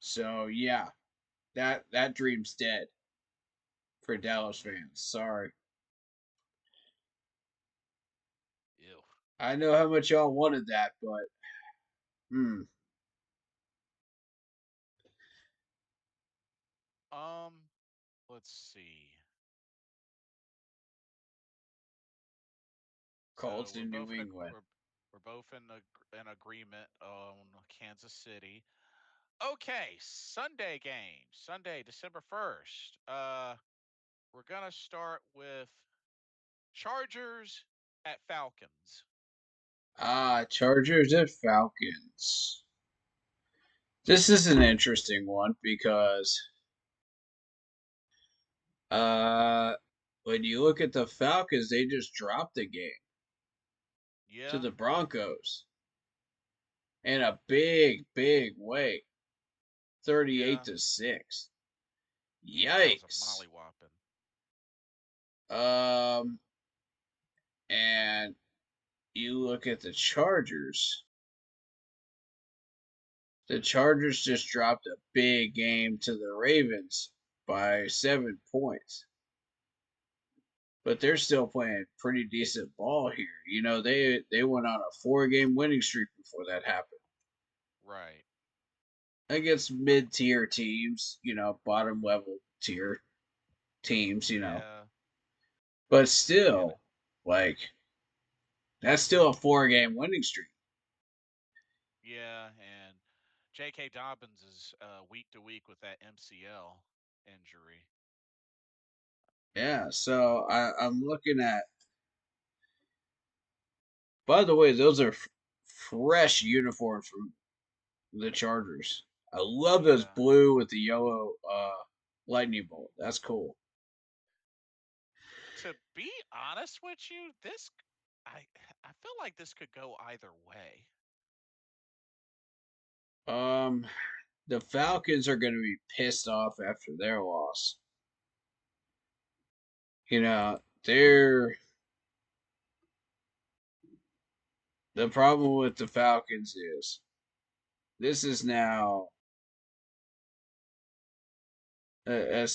[SPEAKER 1] So yeah, that dream's dead for Dallas
[SPEAKER 2] Mm,
[SPEAKER 1] fans. Sorry,
[SPEAKER 2] ew.
[SPEAKER 1] I know how much y'all wanted that, but hmm,
[SPEAKER 2] Um, let's see. So
[SPEAKER 1] Colts in New England.
[SPEAKER 2] we're both in agreement on Kansas City. Okay, Sunday game, Sunday, December 1st. We're gonna start with Chargers at Falcons.
[SPEAKER 1] Chargers at Falcons. This is an interesting one because Uh, when you look at the Falcons, they just dropped the game to
[SPEAKER 2] Yeah,
[SPEAKER 1] the Broncos in a big, big way, 38
[SPEAKER 2] yeah,
[SPEAKER 1] to 6.
[SPEAKER 2] yeah. That was a
[SPEAKER 1] Yikes.
[SPEAKER 2] mollywhopping.
[SPEAKER 1] Um, and you look at the Chargers. The Chargers just dropped a big game to the Ravens by 7 points. But they're still playing pretty decent ball here. They went on a 4-game winning streak before that happened.
[SPEAKER 2] Right.
[SPEAKER 1] Against mid-tier teams, bottom level tier teams.
[SPEAKER 2] Yeah,
[SPEAKER 1] But
[SPEAKER 2] and
[SPEAKER 1] still, like that's still a 4-game winning streak.
[SPEAKER 2] yeah, and J.K. Dobbins is week to week with that MCL injury.
[SPEAKER 1] Yeah, so I'm looking at. By the way, those are fresh uniforms from the Chargers. I love those
[SPEAKER 2] Yeah.
[SPEAKER 1] blue with the yellow lightning bolt. That's cool.
[SPEAKER 2] To be honest with you, I I feel like this could go either way.
[SPEAKER 1] Um, the Falcons are going to be pissed off after their loss. They're the problem with the Falcons is this is now a,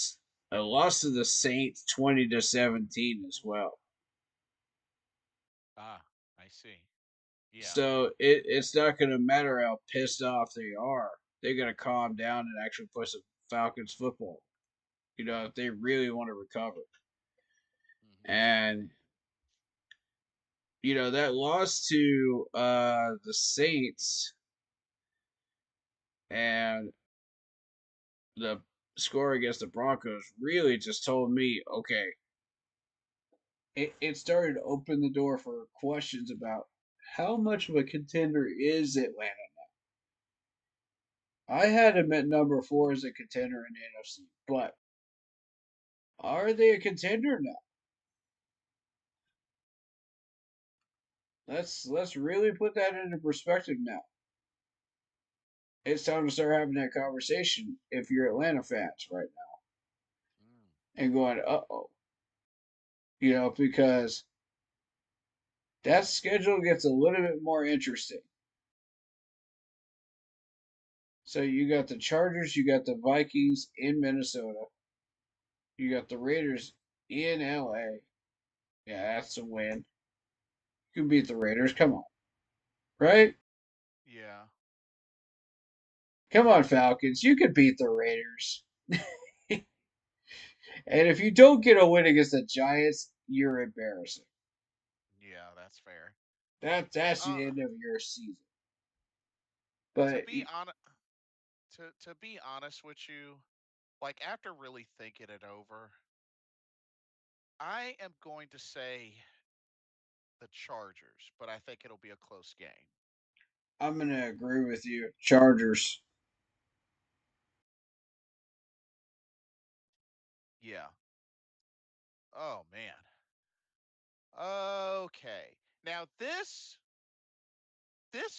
[SPEAKER 1] a loss to the Saints 20-17 as well.
[SPEAKER 2] Ah, I see. Yeah.
[SPEAKER 1] So it's not going to matter how pissed off they are. They're going to calm down and actually play some Falcons football. If they really want to recover.
[SPEAKER 2] Hmm.
[SPEAKER 1] And that loss to the Saints and the score against the Broncos really just told me, okay, it started to open the door for questions about how much of a contender is Atlanta. I had him at number four as a contender in the NFC, but are they a contender now? Let's really put that into perspective now. It's time to start having that conversation if you're Atlanta fans right now
[SPEAKER 2] Mm.
[SPEAKER 1] and going, uh-oh, because that schedule gets a little bit more interesting. So you got the Chargers, you got the Vikings in Minnesota, you got the Raiders in LA. Yeah, that's a win. You can beat the Raiders. Come on, right?
[SPEAKER 2] Yeah.
[SPEAKER 1] Come on, Falcons. You can beat the Raiders. And if you don't get a win against the Giants, you're embarrassing.
[SPEAKER 2] Yeah, that's fair.
[SPEAKER 1] That's the
[SPEAKER 2] Uh,
[SPEAKER 1] end of your season.
[SPEAKER 2] to
[SPEAKER 1] But
[SPEAKER 2] be honest, to be honest with you, like after really thinking it over, I am going to say the Chargers, but I think it'll be a close game.
[SPEAKER 1] I'm gonna agree with you. Chargers.
[SPEAKER 2] Yeah. Oh man. Okay. Now this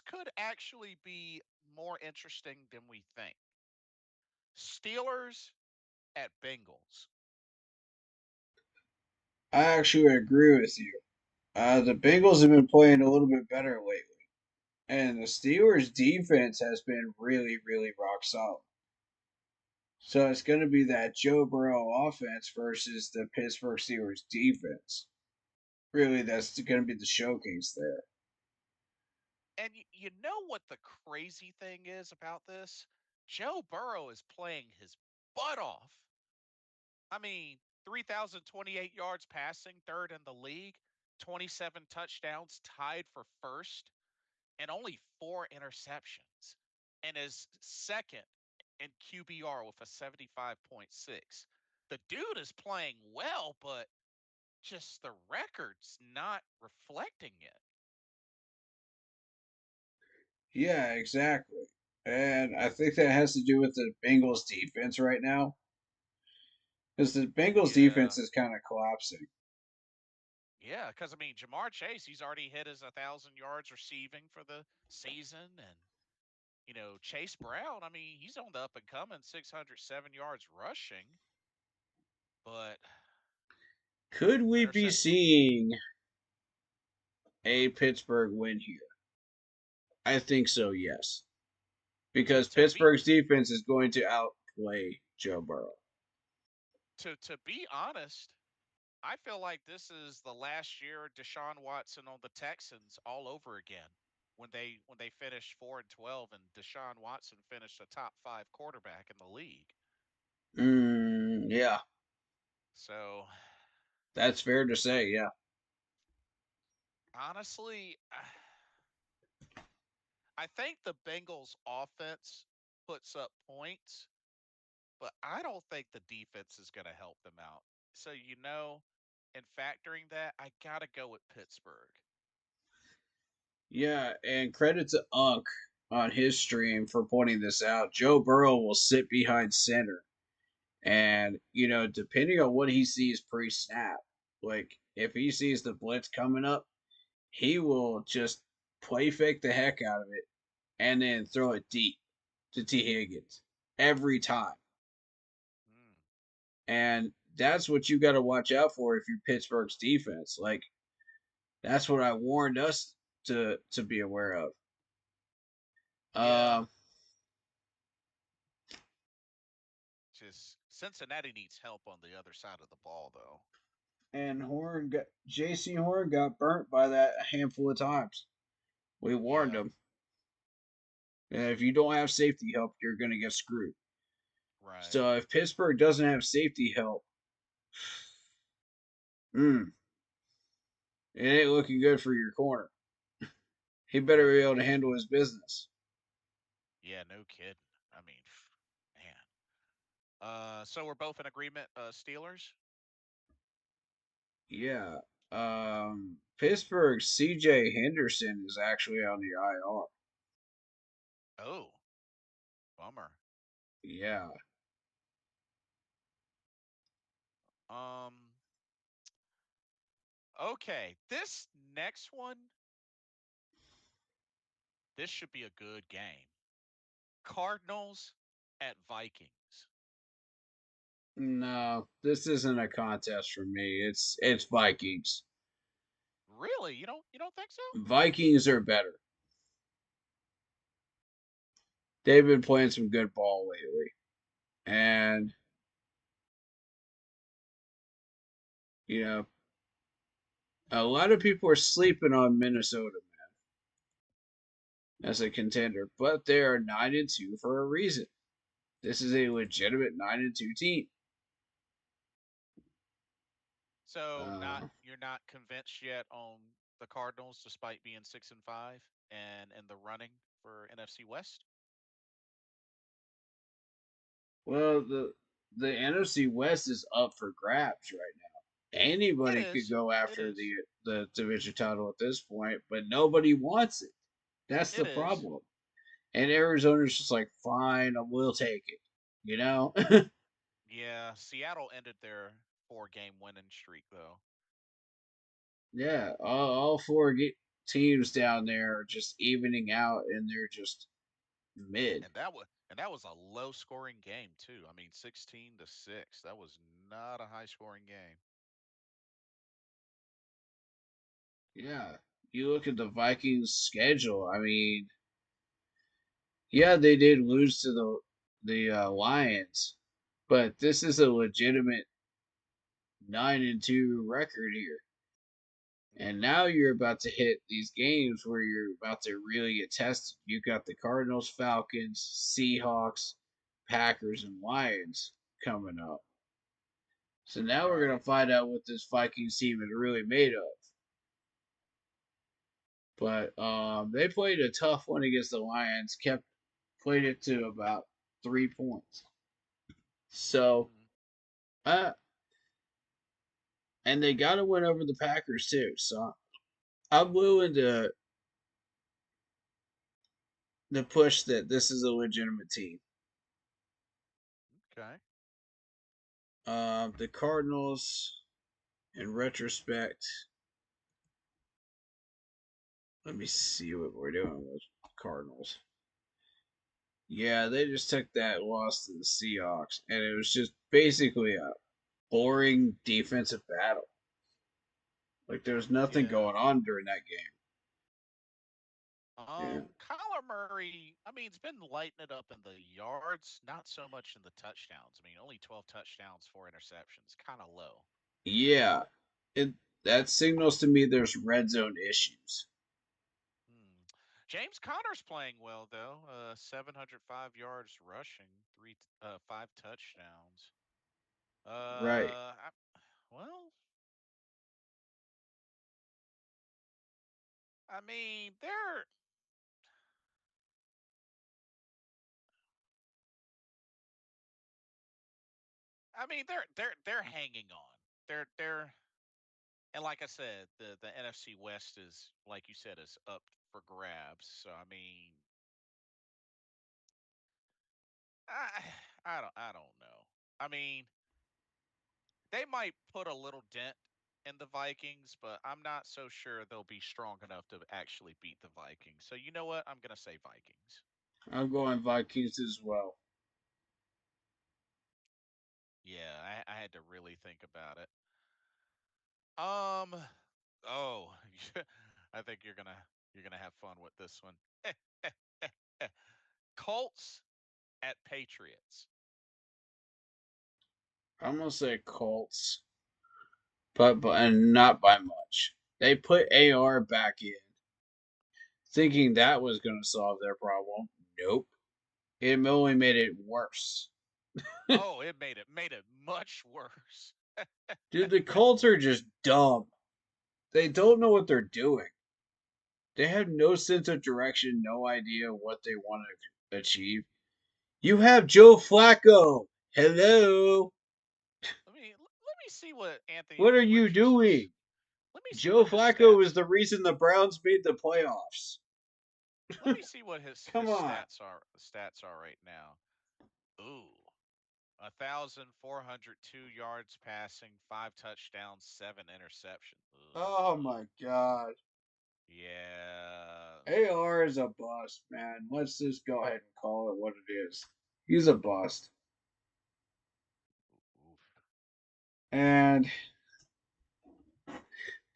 [SPEAKER 2] could actually be more interesting than we think. Steelers at Bengals.
[SPEAKER 1] I actually agree with you. The Bengals have been playing a little bit better lately, and the Steelers' defense has been really, really rock solid. So it's going to be that Joe Burrow offense versus the Pittsburgh Steelers defense. Really, that's going to be the showcase there.
[SPEAKER 2] And you know what the crazy thing is about this? Joe Burrow is playing his butt off. I mean, 3,028 yards passing, third in the league, 27 touchdowns, tied for first, and only four interceptions, and is second in QBR with a 75.6. The dude is playing well, but just the record's not reflecting it.
[SPEAKER 1] Yeah, exactly. And I think that has to do with the Bengals defense right now, because the Bengals
[SPEAKER 2] Yeah.
[SPEAKER 1] defense is kind of collapsing.
[SPEAKER 2] Yeah, because I mean, Jamar Chase, he's already hit his 1,000 yards receiving for the season, and Chase Brown. I mean, he's on the up and coming, 607 yards rushing, but
[SPEAKER 1] Could we be
[SPEAKER 2] intercept.
[SPEAKER 1] seeing a Pittsburgh win here? I think so, yes.
[SPEAKER 2] To
[SPEAKER 1] Because
[SPEAKER 2] to be
[SPEAKER 1] Pittsburgh's defense is going to outplay Joe Burrow.
[SPEAKER 2] to be honest, I feel like this is the last year of Deshaun Watson on the Texans all over again. When they finished 4-12 and Deshaun Watson finished a top five quarterback in the league.
[SPEAKER 1] Yeah,
[SPEAKER 2] So
[SPEAKER 1] that's fair to say, yeah.
[SPEAKER 2] honestly, I think the Bengals offense puts up points, but I don't think the defense is going to help them out. So, in factoring that, I got to go with Pittsburgh.
[SPEAKER 1] Yeah, and credit to Unk on his stream for pointing this out. Joe Burrow will sit behind center. And, depending on what he sees pre snap, like if he sees the blitz coming up, he will just play fake the heck out of it and then throw it deep to T. Higgins every time.
[SPEAKER 2] Mm,
[SPEAKER 1] And that's what you got to watch out for if you're Pittsburgh's defense. Like that's what I warned us to be aware of.
[SPEAKER 2] yeah,
[SPEAKER 1] Um,
[SPEAKER 2] just Cincinnati needs help on the other side of the ball, though.
[SPEAKER 1] and J.C. Horn got burnt by that a handful of times. We warned
[SPEAKER 2] Yeah,
[SPEAKER 1] him. And if you don't have safety help, you're gonna get screwed.
[SPEAKER 2] right.
[SPEAKER 1] So if Pittsburgh doesn't have safety help, it ain't looking good for your corner. He better
[SPEAKER 2] Yeah,
[SPEAKER 1] be
[SPEAKER 2] no
[SPEAKER 1] able to
[SPEAKER 2] kid.
[SPEAKER 1] handle his business.
[SPEAKER 2] Yeah, no kidding. I mean, man. So we're both in agreement. Steelers.
[SPEAKER 1] Yeah. Pittsburgh CJ Henderson is actually on the IR.
[SPEAKER 2] Oh, bummer.
[SPEAKER 1] Yeah.
[SPEAKER 2] Um, okay, this next one, this should be a good game. Cardinals at Vikings.
[SPEAKER 1] No, this isn't a contest for me. It's Vikings.
[SPEAKER 2] Really? You don't think so?
[SPEAKER 1] Vikings are better. They've been playing some good ball lately. And, you know, a lot of people are sleeping on Minnesota as a contender, but they are 9-2 for a reason. This is a legitimate 9-2 team.
[SPEAKER 2] So not
[SPEAKER 1] Uh,
[SPEAKER 2] you're not convinced yet on the Cardinals, despite being 6-5 and in the running for NFC West.
[SPEAKER 1] well, the NFC West is up for grabs right now.
[SPEAKER 2] It
[SPEAKER 1] Anybody could
[SPEAKER 2] is.
[SPEAKER 1] go
[SPEAKER 2] It
[SPEAKER 1] after
[SPEAKER 2] is.
[SPEAKER 1] the division title at this point, but nobody wants it. That's
[SPEAKER 2] It
[SPEAKER 1] the
[SPEAKER 2] is.
[SPEAKER 1] problem. And Arizona's just like, fine, I will take it. You know?
[SPEAKER 2] Yeah, Seattle ended their 4-game winning streak though,
[SPEAKER 1] Yeah, all four teams down there are just evening out, and they're just mid.
[SPEAKER 2] and that was a low scoring game too. I mean, 16-6. That was not a high scoring game.
[SPEAKER 1] Yeah, you look at the Vikings' schedule. I mean, yeah, they did lose to the Lions, but this is a legitimate 9-2 record here. And
[SPEAKER 2] Hmm.
[SPEAKER 1] now you're about to hit these games where you're about to really get tested. You got the Cardinals, Falcons, Seahawks, Packers, and Lions coming up. So now we're gonna
[SPEAKER 2] Right.
[SPEAKER 1] find out what this Vikings team is really made of. But they played a tough one against the Lions. Kept played it to about 3 points. So
[SPEAKER 2] Hmm.
[SPEAKER 1] uh, and they got to win over the Packers too. So I'm willing to push that this is a legitimate team.
[SPEAKER 2] Okay.
[SPEAKER 1] The Cardinals, in retrospect, let me see what we're doing with Cardinals. Yeah, they just took that loss to the Seahawks, and it was just basically a boring defensive battle. Like there's nothing
[SPEAKER 2] Yeah.
[SPEAKER 1] going on during that game. Yeah,
[SPEAKER 2] Kyler Murray, I mean, it's been lighting it up in the yards, not so much in the touchdowns. I mean, only 12 touchdowns, 4 interceptions, kind of low.
[SPEAKER 1] yeah. It that signals to me there's red zone issues.
[SPEAKER 2] Hmm. James Conner's playing well though. 705 yards rushing, 5 touchdowns.
[SPEAKER 1] Right.
[SPEAKER 2] Well, I mean, they're hanging on. They're and like I said, the NFC West is, like you said, is up for grabs. So I mean, I I don't know. I mean, they might put a little dent in the Vikings, but I'm not so sure they'll be strong enough to actually beat the Vikings. So you know what? I'm gonna say Vikings.
[SPEAKER 1] I'm going Vikings as well.
[SPEAKER 2] Yeah, I had to really think about it. Um, oh, I think you're gonna have fun with this one. Colts at Patriots.
[SPEAKER 1] I'm gonna say Colts, but and not by much. They put AR back in, thinking that was gonna solve their problem. Nope. It only made it worse.
[SPEAKER 2] Oh, it made it much worse.
[SPEAKER 1] Dude, the Colts are just dumb. They don't know what they're doing. They have no sense of direction, no idea what they want to achieve. You have Joe Flacco. Hello.
[SPEAKER 2] Let me see what Anthony
[SPEAKER 1] What are you
[SPEAKER 2] Richardson's
[SPEAKER 1] doing?
[SPEAKER 2] Let me see
[SPEAKER 1] Joe
[SPEAKER 2] what his
[SPEAKER 1] Flacco is
[SPEAKER 2] stats.
[SPEAKER 1] the reason the Browns made the playoffs.
[SPEAKER 2] Let me see what his
[SPEAKER 1] Come on.
[SPEAKER 2] stats are right now. Ooh, 1,402 yards passing, 5 touchdowns, 7 interceptions.
[SPEAKER 1] Oh my God.
[SPEAKER 2] Yeah.
[SPEAKER 1] AR is a bust, man. Let's just go ahead and call it what it is. He's a bust.
[SPEAKER 2] Oof.
[SPEAKER 1] And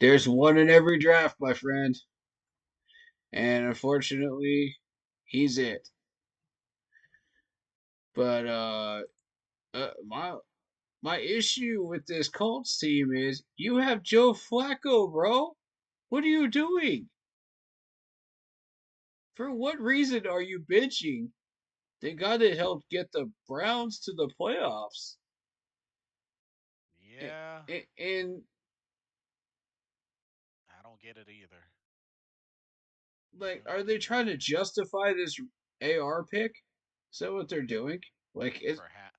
[SPEAKER 1] there's one in every draft, my friend. And unfortunately, he's it. But my issue with this Colts team is you have Joe Flacco, bro. What are you doing? For what reason are you benching the guy that helped get the Browns to the playoffs? And,
[SPEAKER 2] Yeah.
[SPEAKER 1] and
[SPEAKER 2] I don't get it either.
[SPEAKER 1] like,
[SPEAKER 2] Don't
[SPEAKER 1] are they
[SPEAKER 2] get it
[SPEAKER 1] trying to
[SPEAKER 2] either.
[SPEAKER 1] justify this AR pick? Is that what they're doing? Like,
[SPEAKER 2] Perhaps.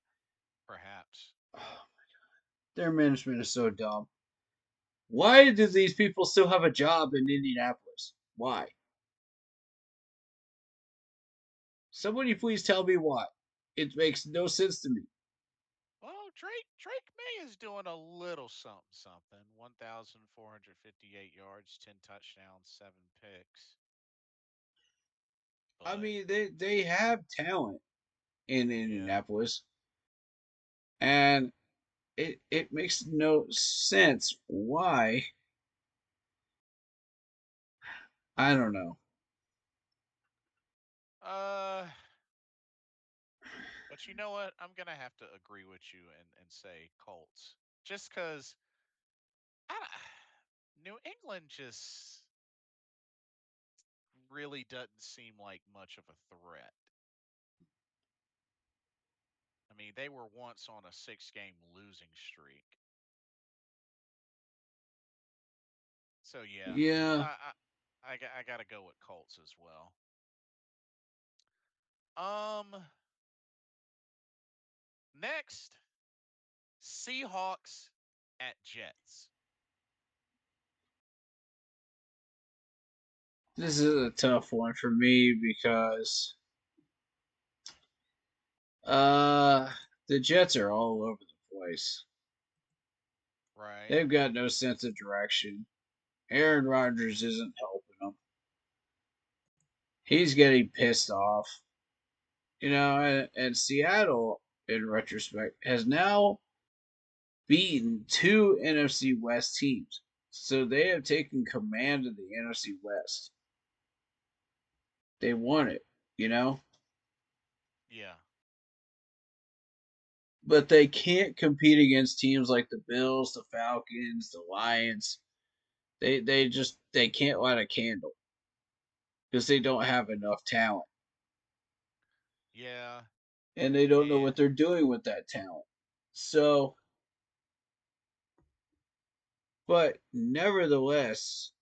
[SPEAKER 2] Perhaps.
[SPEAKER 1] their management is so dumb. Why do these people still have a job in Indianapolis? Why? Somebody please tell me why. It makes no sense to me.
[SPEAKER 2] Well, Drake May is doing a little something something. 1,458 yards, 10 touchdowns, 7 picks.
[SPEAKER 1] I
[SPEAKER 2] But
[SPEAKER 1] mean, they have talent in
[SPEAKER 2] yeah.
[SPEAKER 1] Indianapolis, and it makes no sense why. I don't know.
[SPEAKER 2] Uh but you know what? I'm gonna have to agree with you and say Colts. Just cause New England just really doesn't seem like much of a threat. I mean, they were once on a 6 game losing streak. So yeah,
[SPEAKER 1] Yeah,
[SPEAKER 2] I gotta go with Colts as well. Um, next, Seahawks at Jets.
[SPEAKER 1] this is a tough one for me because uh the Jets are all over the place.
[SPEAKER 2] Right?
[SPEAKER 1] They've got no sense of direction. Aaron Rodgers isn't helping them. He's getting pissed off. And Seattle, in retrospect, has now beaten two NFC West teams. So they have taken command of the NFC West. They won it, you know?
[SPEAKER 2] Yeah.
[SPEAKER 1] But they can't compete against teams like the Bills, the Falcons, the Lions. They can't light a candle because they don't have enough talent.
[SPEAKER 2] Yeah.
[SPEAKER 1] And they don't know
[SPEAKER 2] And
[SPEAKER 1] what they're doing with that talent. So, but nevertheless,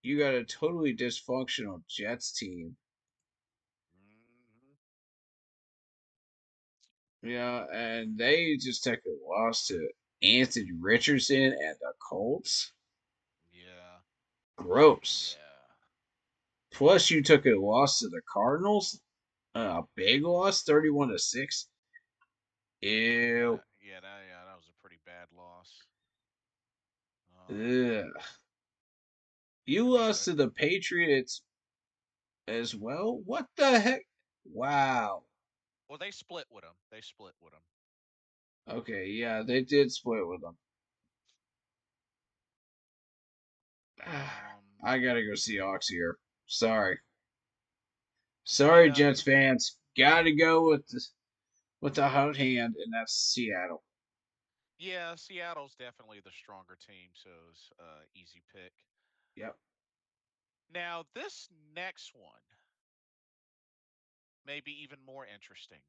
[SPEAKER 1] you got a totally dysfunctional Jets team.
[SPEAKER 2] mhm,
[SPEAKER 1] Yeah, and they just took a loss to Anthony Richardson and the Colts.
[SPEAKER 2] yeah.
[SPEAKER 1] Gross.
[SPEAKER 2] Yeah.
[SPEAKER 1] Plus, you took a loss to the Cardinals. A big loss, 31-6. Ew.
[SPEAKER 2] Yeah, that was a pretty bad loss.
[SPEAKER 1] Ugh. You
[SPEAKER 2] I mean,
[SPEAKER 1] lost to the Patriots as well? What the heck? Wow.
[SPEAKER 2] well, they split with them. They split with them.
[SPEAKER 1] Okay, yeah, they did split with them.
[SPEAKER 2] Um,
[SPEAKER 1] I gotta go see Ox here. Sorry. Sorry,
[SPEAKER 2] yeah,
[SPEAKER 1] Jets fans. Gotta go with the hot hand, and that's Seattle.
[SPEAKER 2] yeah. Seattle's definitely the stronger team, so it's easy pick.
[SPEAKER 1] Yep.
[SPEAKER 2] Now, this next one may be even more interesting.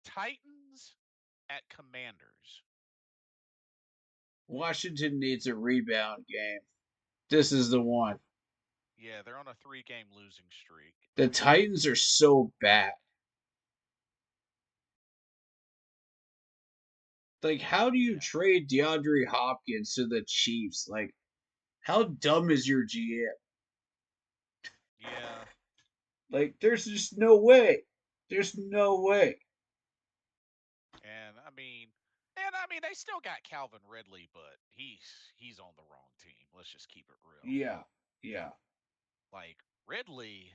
[SPEAKER 2] Titans at Commanders.
[SPEAKER 1] Washington needs a rebound game. This is the one.
[SPEAKER 2] Yeah, they're on a 3 game losing streak.
[SPEAKER 1] The Titans are so bad. Like, how do you
[SPEAKER 2] Yeah.
[SPEAKER 1] trade DeAndre Hopkins to the Chiefs? Like, How dumb is your GM?
[SPEAKER 2] Yeah,
[SPEAKER 1] Like, there's just no way. There's no way.
[SPEAKER 2] and I mean they still got Calvin Ridley, but he's on the wrong team. Let's just keep it real.
[SPEAKER 1] Yeah, yeah.
[SPEAKER 2] Like Ridley,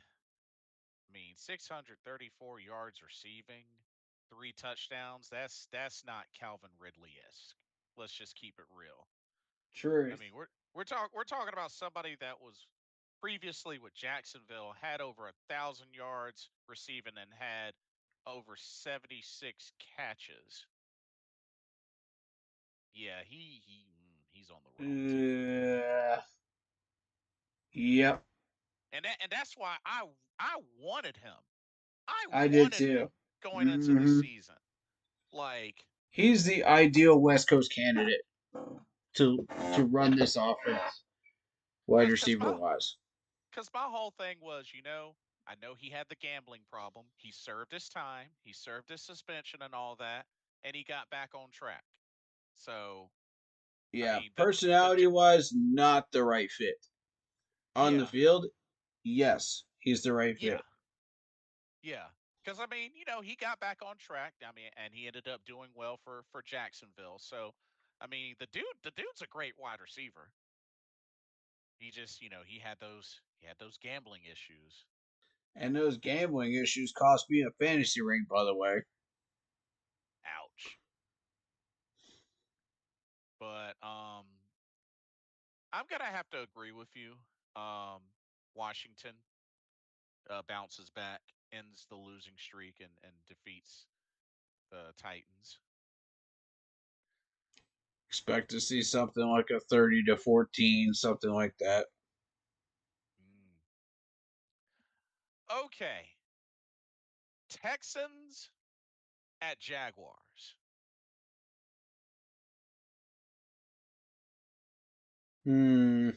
[SPEAKER 2] I mean 634 yards receiving, 3 touchdowns. That's not Calvin Ridley-esque. Let's just keep it real. I
[SPEAKER 1] Truth.
[SPEAKER 2] mean, we're talking about somebody that was previously with Jacksonville, had over 1,000 yards receiving, and had over 76 catches. Yeah, he's on the wrong team,
[SPEAKER 1] Uh, yep,
[SPEAKER 2] and that's why I wanted him. I
[SPEAKER 1] I did
[SPEAKER 2] wanted him
[SPEAKER 1] too.
[SPEAKER 2] going into the
[SPEAKER 1] hmm
[SPEAKER 2] season. Like,
[SPEAKER 1] He's the ideal West Coast candidate to to run this offense, wide
[SPEAKER 2] cause
[SPEAKER 1] receiver
[SPEAKER 2] my
[SPEAKER 1] wise.
[SPEAKER 2] Because my whole thing was, I know he had the gambling problem. He served his time, he served his suspension and all that, and he got back on track. So, I
[SPEAKER 1] Yeah,
[SPEAKER 2] mean, the
[SPEAKER 1] personality wise, not the right fit. On the
[SPEAKER 2] yeah,
[SPEAKER 1] field, yes, he's the right
[SPEAKER 2] yeah,
[SPEAKER 1] fit.
[SPEAKER 2] yeah. Because I mean, he got back on track. I mean, and he ended up doing well for Jacksonville. So, I mean, the dude's a great wide receiver. He just, he had those gambling issues.
[SPEAKER 1] And those gambling issues cost me a fantasy ring, by the way.
[SPEAKER 2] Ouch. But I'm gonna have to agree with you. Um, Washington bounces back, ends the losing streak, and defeats the Titans.
[SPEAKER 1] Expect to see something like a 30-14, something like that.
[SPEAKER 2] Mm. Okay, Texans at Jaguars.
[SPEAKER 1] Hmm.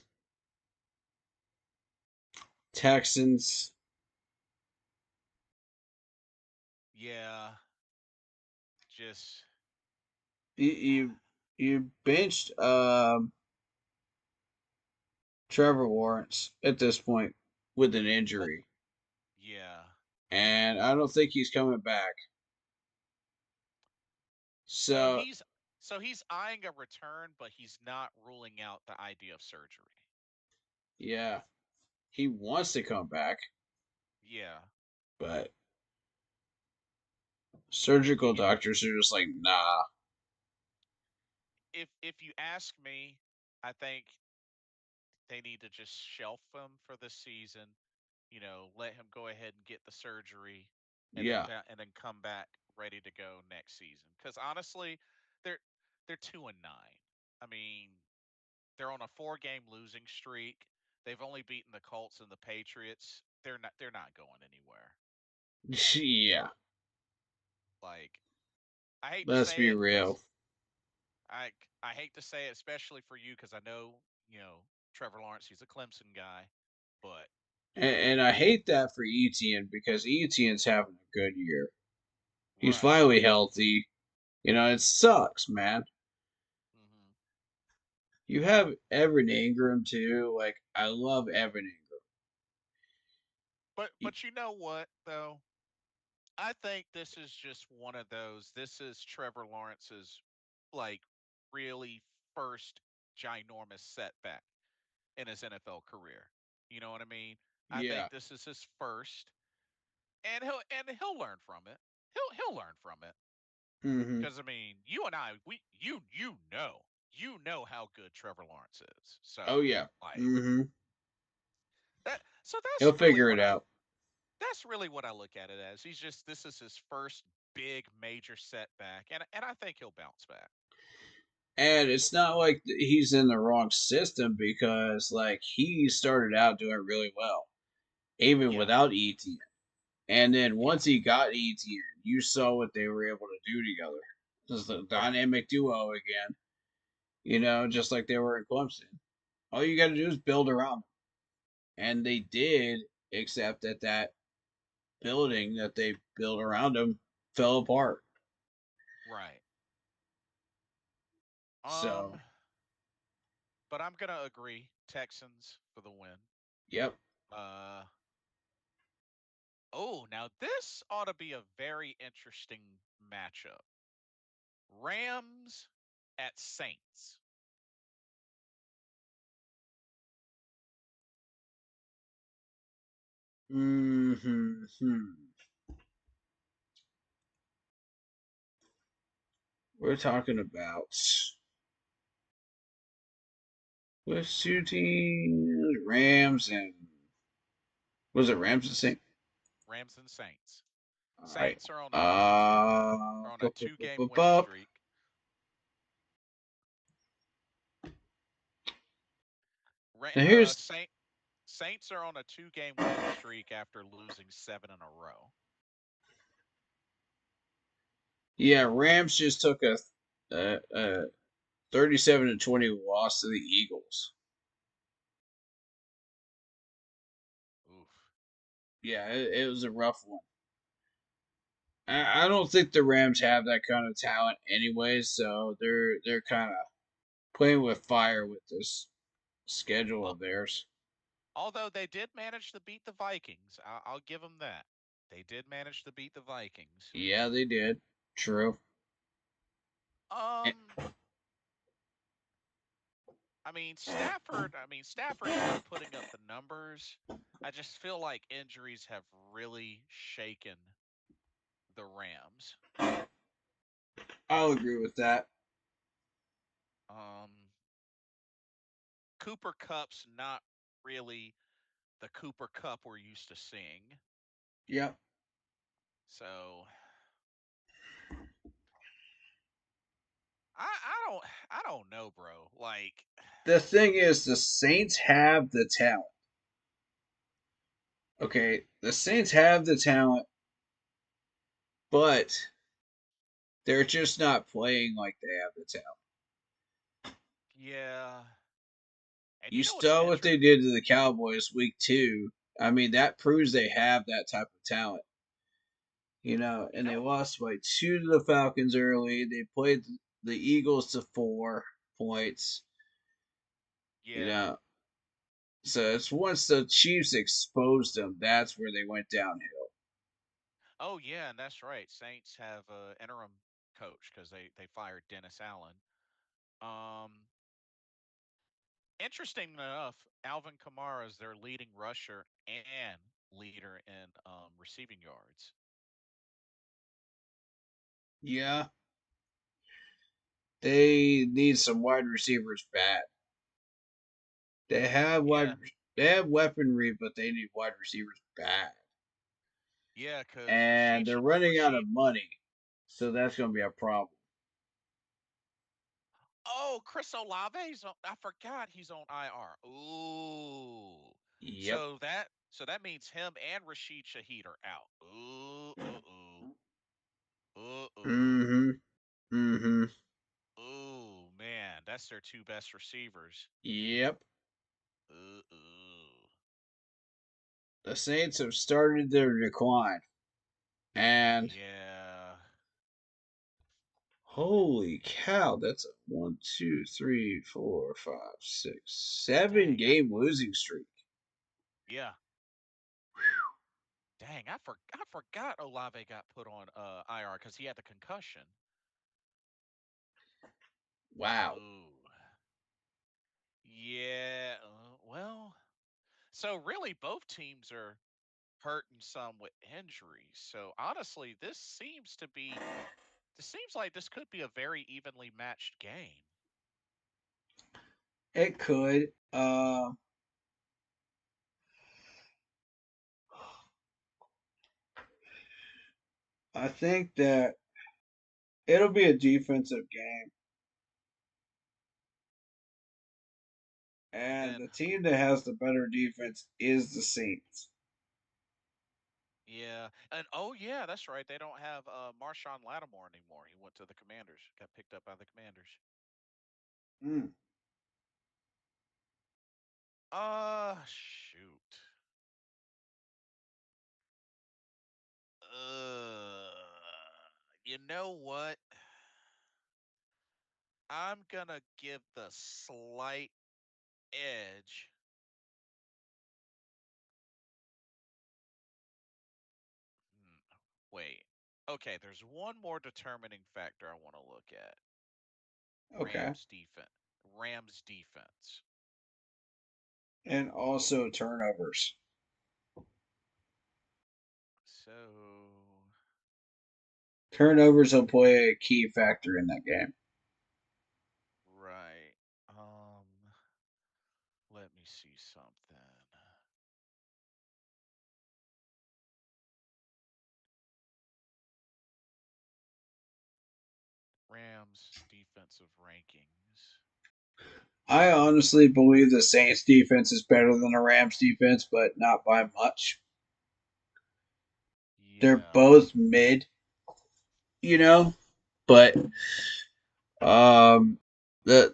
[SPEAKER 1] Texans.
[SPEAKER 2] Yeah, just
[SPEAKER 1] You you benched Trevor Lawrence at this point with an
[SPEAKER 2] well,
[SPEAKER 1] injury,
[SPEAKER 2] yeah.
[SPEAKER 1] and I don't think he's coming back.
[SPEAKER 2] So
[SPEAKER 1] So
[SPEAKER 2] he's so he's eyeing a return, but he's not ruling out the idea of surgery.
[SPEAKER 1] yeah, he wants to come back,
[SPEAKER 2] Yeah,
[SPEAKER 1] but surgical
[SPEAKER 2] yeah.
[SPEAKER 1] doctors are just like, nah.
[SPEAKER 2] If you ask me, I think they need to just shelf him for the season. Let him go ahead and get the surgery, and then
[SPEAKER 1] Yeah,
[SPEAKER 2] and then come back ready to go next season. Because honestly, they're they're 2-9. I mean, they're on a 4-game losing streak. They've only beaten the Colts and the Patriots. They're not going anywhere.
[SPEAKER 1] yeah.
[SPEAKER 2] Like, I hate to
[SPEAKER 1] Let's
[SPEAKER 2] say
[SPEAKER 1] be
[SPEAKER 2] it because
[SPEAKER 1] real.
[SPEAKER 2] I I hate to say it, especially for you, because I know Trevor Lawrence. He's a Clemson guy, but
[SPEAKER 1] And I hate that for Etienne because Etienne's having a good year. He's
[SPEAKER 2] right.
[SPEAKER 1] finally healthy. It sucks, man.
[SPEAKER 2] hmm
[SPEAKER 1] You have Evan Ingram too. Like, I love Evan Ingram.
[SPEAKER 2] But you know what though? I think this is just one of those. This is Trevor Lawrence's like really first ginormous setback in his NFL career. You know what I mean? I think
[SPEAKER 1] Yeah.
[SPEAKER 2] this is his first, and he'll learn from it. He'll learn from it
[SPEAKER 1] hmm
[SPEAKER 2] because I mean, you and I, you know how good Trevor Lawrence is.
[SPEAKER 1] Oh
[SPEAKER 2] So
[SPEAKER 1] yeah.
[SPEAKER 2] like
[SPEAKER 1] hmm
[SPEAKER 2] that. So
[SPEAKER 1] He'll figure it out.
[SPEAKER 2] that's really what I look at it as. This is his first big major setback, and I think he'll bounce back.
[SPEAKER 1] And it's not like he's in the wrong system because like he started out doing really well, even
[SPEAKER 2] Yeah,
[SPEAKER 1] without Etienne. And then
[SPEAKER 2] yeah,
[SPEAKER 1] once he got Etienne, you saw what they were able to do together. Just a
[SPEAKER 2] right,
[SPEAKER 1] dynamic duo again. Just like they were in Clemson. All you got to do is build around them. And they did, except that building that they built around him fell apart.
[SPEAKER 2] right.
[SPEAKER 1] So,
[SPEAKER 2] Um, but I'm gonna agree. Texans for the win.
[SPEAKER 1] Yep.
[SPEAKER 2] Uh, oh, now this ought to be a very interesting matchup. Rams at Saints.
[SPEAKER 1] Hmm. We're talking about with two teams, Rams and was it Rams and Saints?
[SPEAKER 2] Rams and Saints.
[SPEAKER 1] All right.
[SPEAKER 2] Saints are on a
[SPEAKER 1] Bup, bup, bup,
[SPEAKER 2] two-game
[SPEAKER 1] bup,
[SPEAKER 2] winning
[SPEAKER 1] bup.
[SPEAKER 2] streak.
[SPEAKER 1] Now here's
[SPEAKER 2] Saints are on a two-game winning streak after losing seven in a row.
[SPEAKER 1] yeah, Rams just took a 37-20 loss to the Eagles.
[SPEAKER 2] Oof.
[SPEAKER 1] Yeah, it was a rough one. I don't think the Rams have that kind of talent anyway, so they're kind of playing with fire with this schedule
[SPEAKER 2] Al-
[SPEAKER 1] of theirs.
[SPEAKER 2] Although they did manage to beat the Vikings, I'll give them that. They did manage to beat the Vikings.
[SPEAKER 1] Yeah, they did. True.
[SPEAKER 2] Um, Stafford's been putting up the numbers. I just feel like injuries have really shaken the Rams.
[SPEAKER 1] I'll agree with that.
[SPEAKER 2] Um, Cooper Cup's not really the Cooper Cup we're used to seeing.
[SPEAKER 1] Yep.
[SPEAKER 2] So I don't know, bro. Like,
[SPEAKER 1] The thing is, the Saints have the talent. Okay, the Saints have the talent, but they're just not playing like they have the talent.
[SPEAKER 2] yeah. And
[SPEAKER 1] You
[SPEAKER 2] you know what's
[SPEAKER 1] saw what they did to the Cowboys week 2. I mean, that proves they have that type of talent.
[SPEAKER 2] you
[SPEAKER 1] And they
[SPEAKER 2] know
[SPEAKER 1] lost by 2 to the Falcons early. They played the Eagles to 4 points. You
[SPEAKER 2] yeah.
[SPEAKER 1] know, so it's once the Chiefs exposed them, that's where they went downhill.
[SPEAKER 2] Oh yeah, and that's right. Saints have a interim coach because they fired Dennis Allen. Um, Interesting enough, Alvin Kamara is their leading rusher and leader in receiving yards.
[SPEAKER 1] Yeah, they need some wide receivers bad. They have
[SPEAKER 2] Yeah,
[SPEAKER 1] they have weaponry, but they need wide receivers bad.
[SPEAKER 2] yeah, because
[SPEAKER 1] And they're running out of
[SPEAKER 2] Rashid.
[SPEAKER 1] money, so that's going to be a problem.
[SPEAKER 2] Oh, Chris Olave's on. I forgot he's on IR. Ooh,
[SPEAKER 1] Yep.
[SPEAKER 2] so that means him and Rashid Shaheed are out. Ooh, ooh.
[SPEAKER 1] Mm-hmm. Mm-hmm.
[SPEAKER 2] Ooh, man, that's their two best receivers.
[SPEAKER 1] Yep.
[SPEAKER 2] Ooh.
[SPEAKER 1] The Saints have started their decline. And
[SPEAKER 2] Yeah.
[SPEAKER 1] holy cow, that's a 7
[SPEAKER 2] Dang.
[SPEAKER 1] game losing streak.
[SPEAKER 2] Yeah. Dang. I forgot Olave got put on IR because he had the concussion.
[SPEAKER 1] Wow.
[SPEAKER 2] Ooh. Yeah. Well. So really, both teams are hurting some with injuries. So honestly, this seems like this could be a very evenly matched game.
[SPEAKER 1] It could. I think that it'll be a defensive game. And
[SPEAKER 2] Then
[SPEAKER 1] the team that has the better defense is the Saints.
[SPEAKER 2] yeah, and oh yeah, that's right. They don't have Marshawn Lattimore anymore. He went to the Commanders. Got picked up by the Commanders.
[SPEAKER 1] Mm.
[SPEAKER 2] Shoot. Uh, you know what? I'm gonna give the slight edge. Hmm, Wait. Okay, there's one more determining factor I want to look at.
[SPEAKER 1] Okay.
[SPEAKER 2] Rams defense. Rams defense.
[SPEAKER 1] And also turnovers.
[SPEAKER 2] So,
[SPEAKER 1] Turnovers will play a key factor in that game.
[SPEAKER 2] right. Let me see something. Rams defensive rankings.
[SPEAKER 1] I honestly believe the Saints defense is better than the Rams defense, but not by much. They're
[SPEAKER 2] Yeah.
[SPEAKER 1] both mid, you know, but um the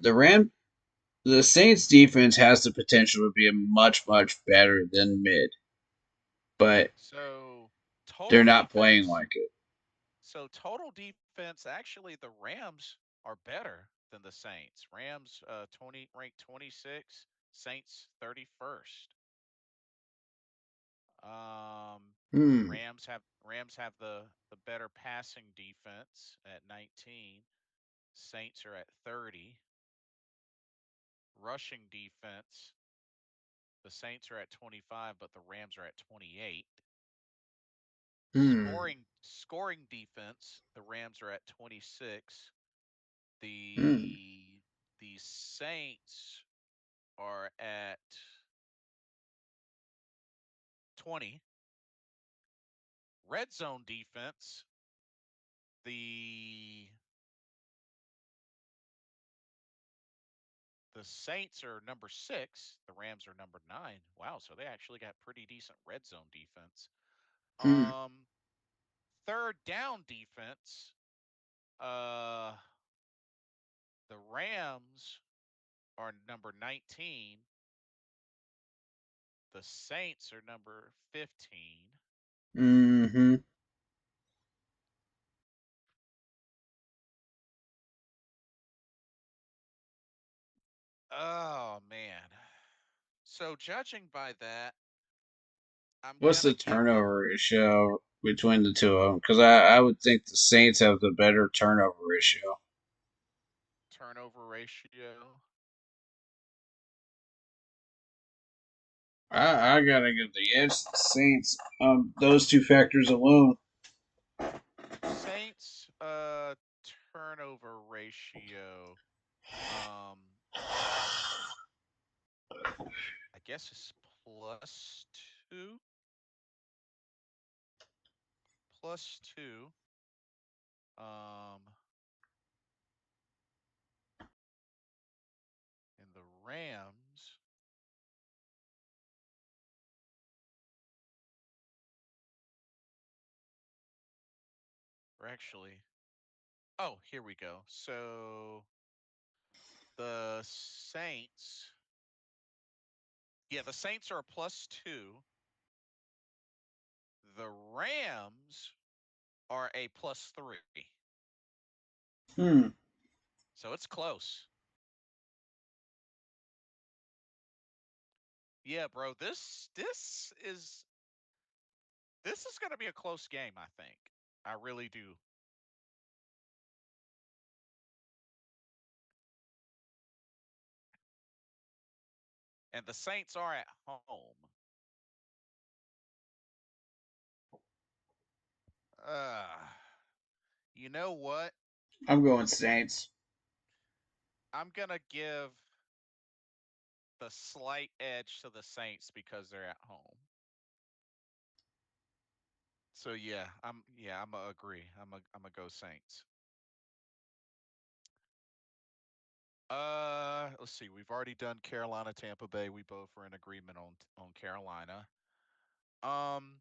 [SPEAKER 1] the Saints defense has the potential to be a much better than mid, but
[SPEAKER 2] So
[SPEAKER 1] they're
[SPEAKER 2] total
[SPEAKER 1] not playing
[SPEAKER 2] defense.
[SPEAKER 1] like it.
[SPEAKER 2] Total defense. Actually, the Rams are better than the Saints. Rams 20 ranked 26. Saints 31st. Um,
[SPEAKER 1] Hmm.
[SPEAKER 2] Rams have the better passing defense at 19. Saints are at 30. Rushing defense. The Saints are at 25, but the Rams are at 28.
[SPEAKER 1] Hmm.
[SPEAKER 2] Scoring defense, the Rams are at 26.
[SPEAKER 1] Hmm.
[SPEAKER 2] The Saints are at 20. Red zone defense, the the Saints are number 6, the Rams are number 9. Wow, so they actually got pretty decent red zone defense.
[SPEAKER 1] Hmm.
[SPEAKER 2] Um Third down defense, uh the Rams are number 19. The Saints are number 15.
[SPEAKER 1] Hmm.
[SPEAKER 2] Oh man. So judging by that, I'm
[SPEAKER 1] What's the
[SPEAKER 2] gonna give the
[SPEAKER 1] turnover ratio between the two of them? Because I would think the Saints have the better turnover ratio.
[SPEAKER 2] turnover ratio.
[SPEAKER 1] I gotta give the edge to the Saints. Those two factors alone.
[SPEAKER 2] Saints turnover ratio. Um I guess it's +2. +2. Um and the Rams are actually, oh, here we go. So the Saints, yeah, the Saints are a +2. The Rams are a +3.
[SPEAKER 1] Hmm.
[SPEAKER 2] So it's close. Yeah, bro. This is going to be a close game, I think. I really do. And the Saints are at home. Uh, you know what?
[SPEAKER 1] I'm going Saints.
[SPEAKER 2] I'm going to give the slight edge to the Saints because they're at home. So I'm gonna agree. I'm gonna go Saints. Let's see. We've already done Carolina, Tampa Bay. We both were in agreement on Carolina. Um,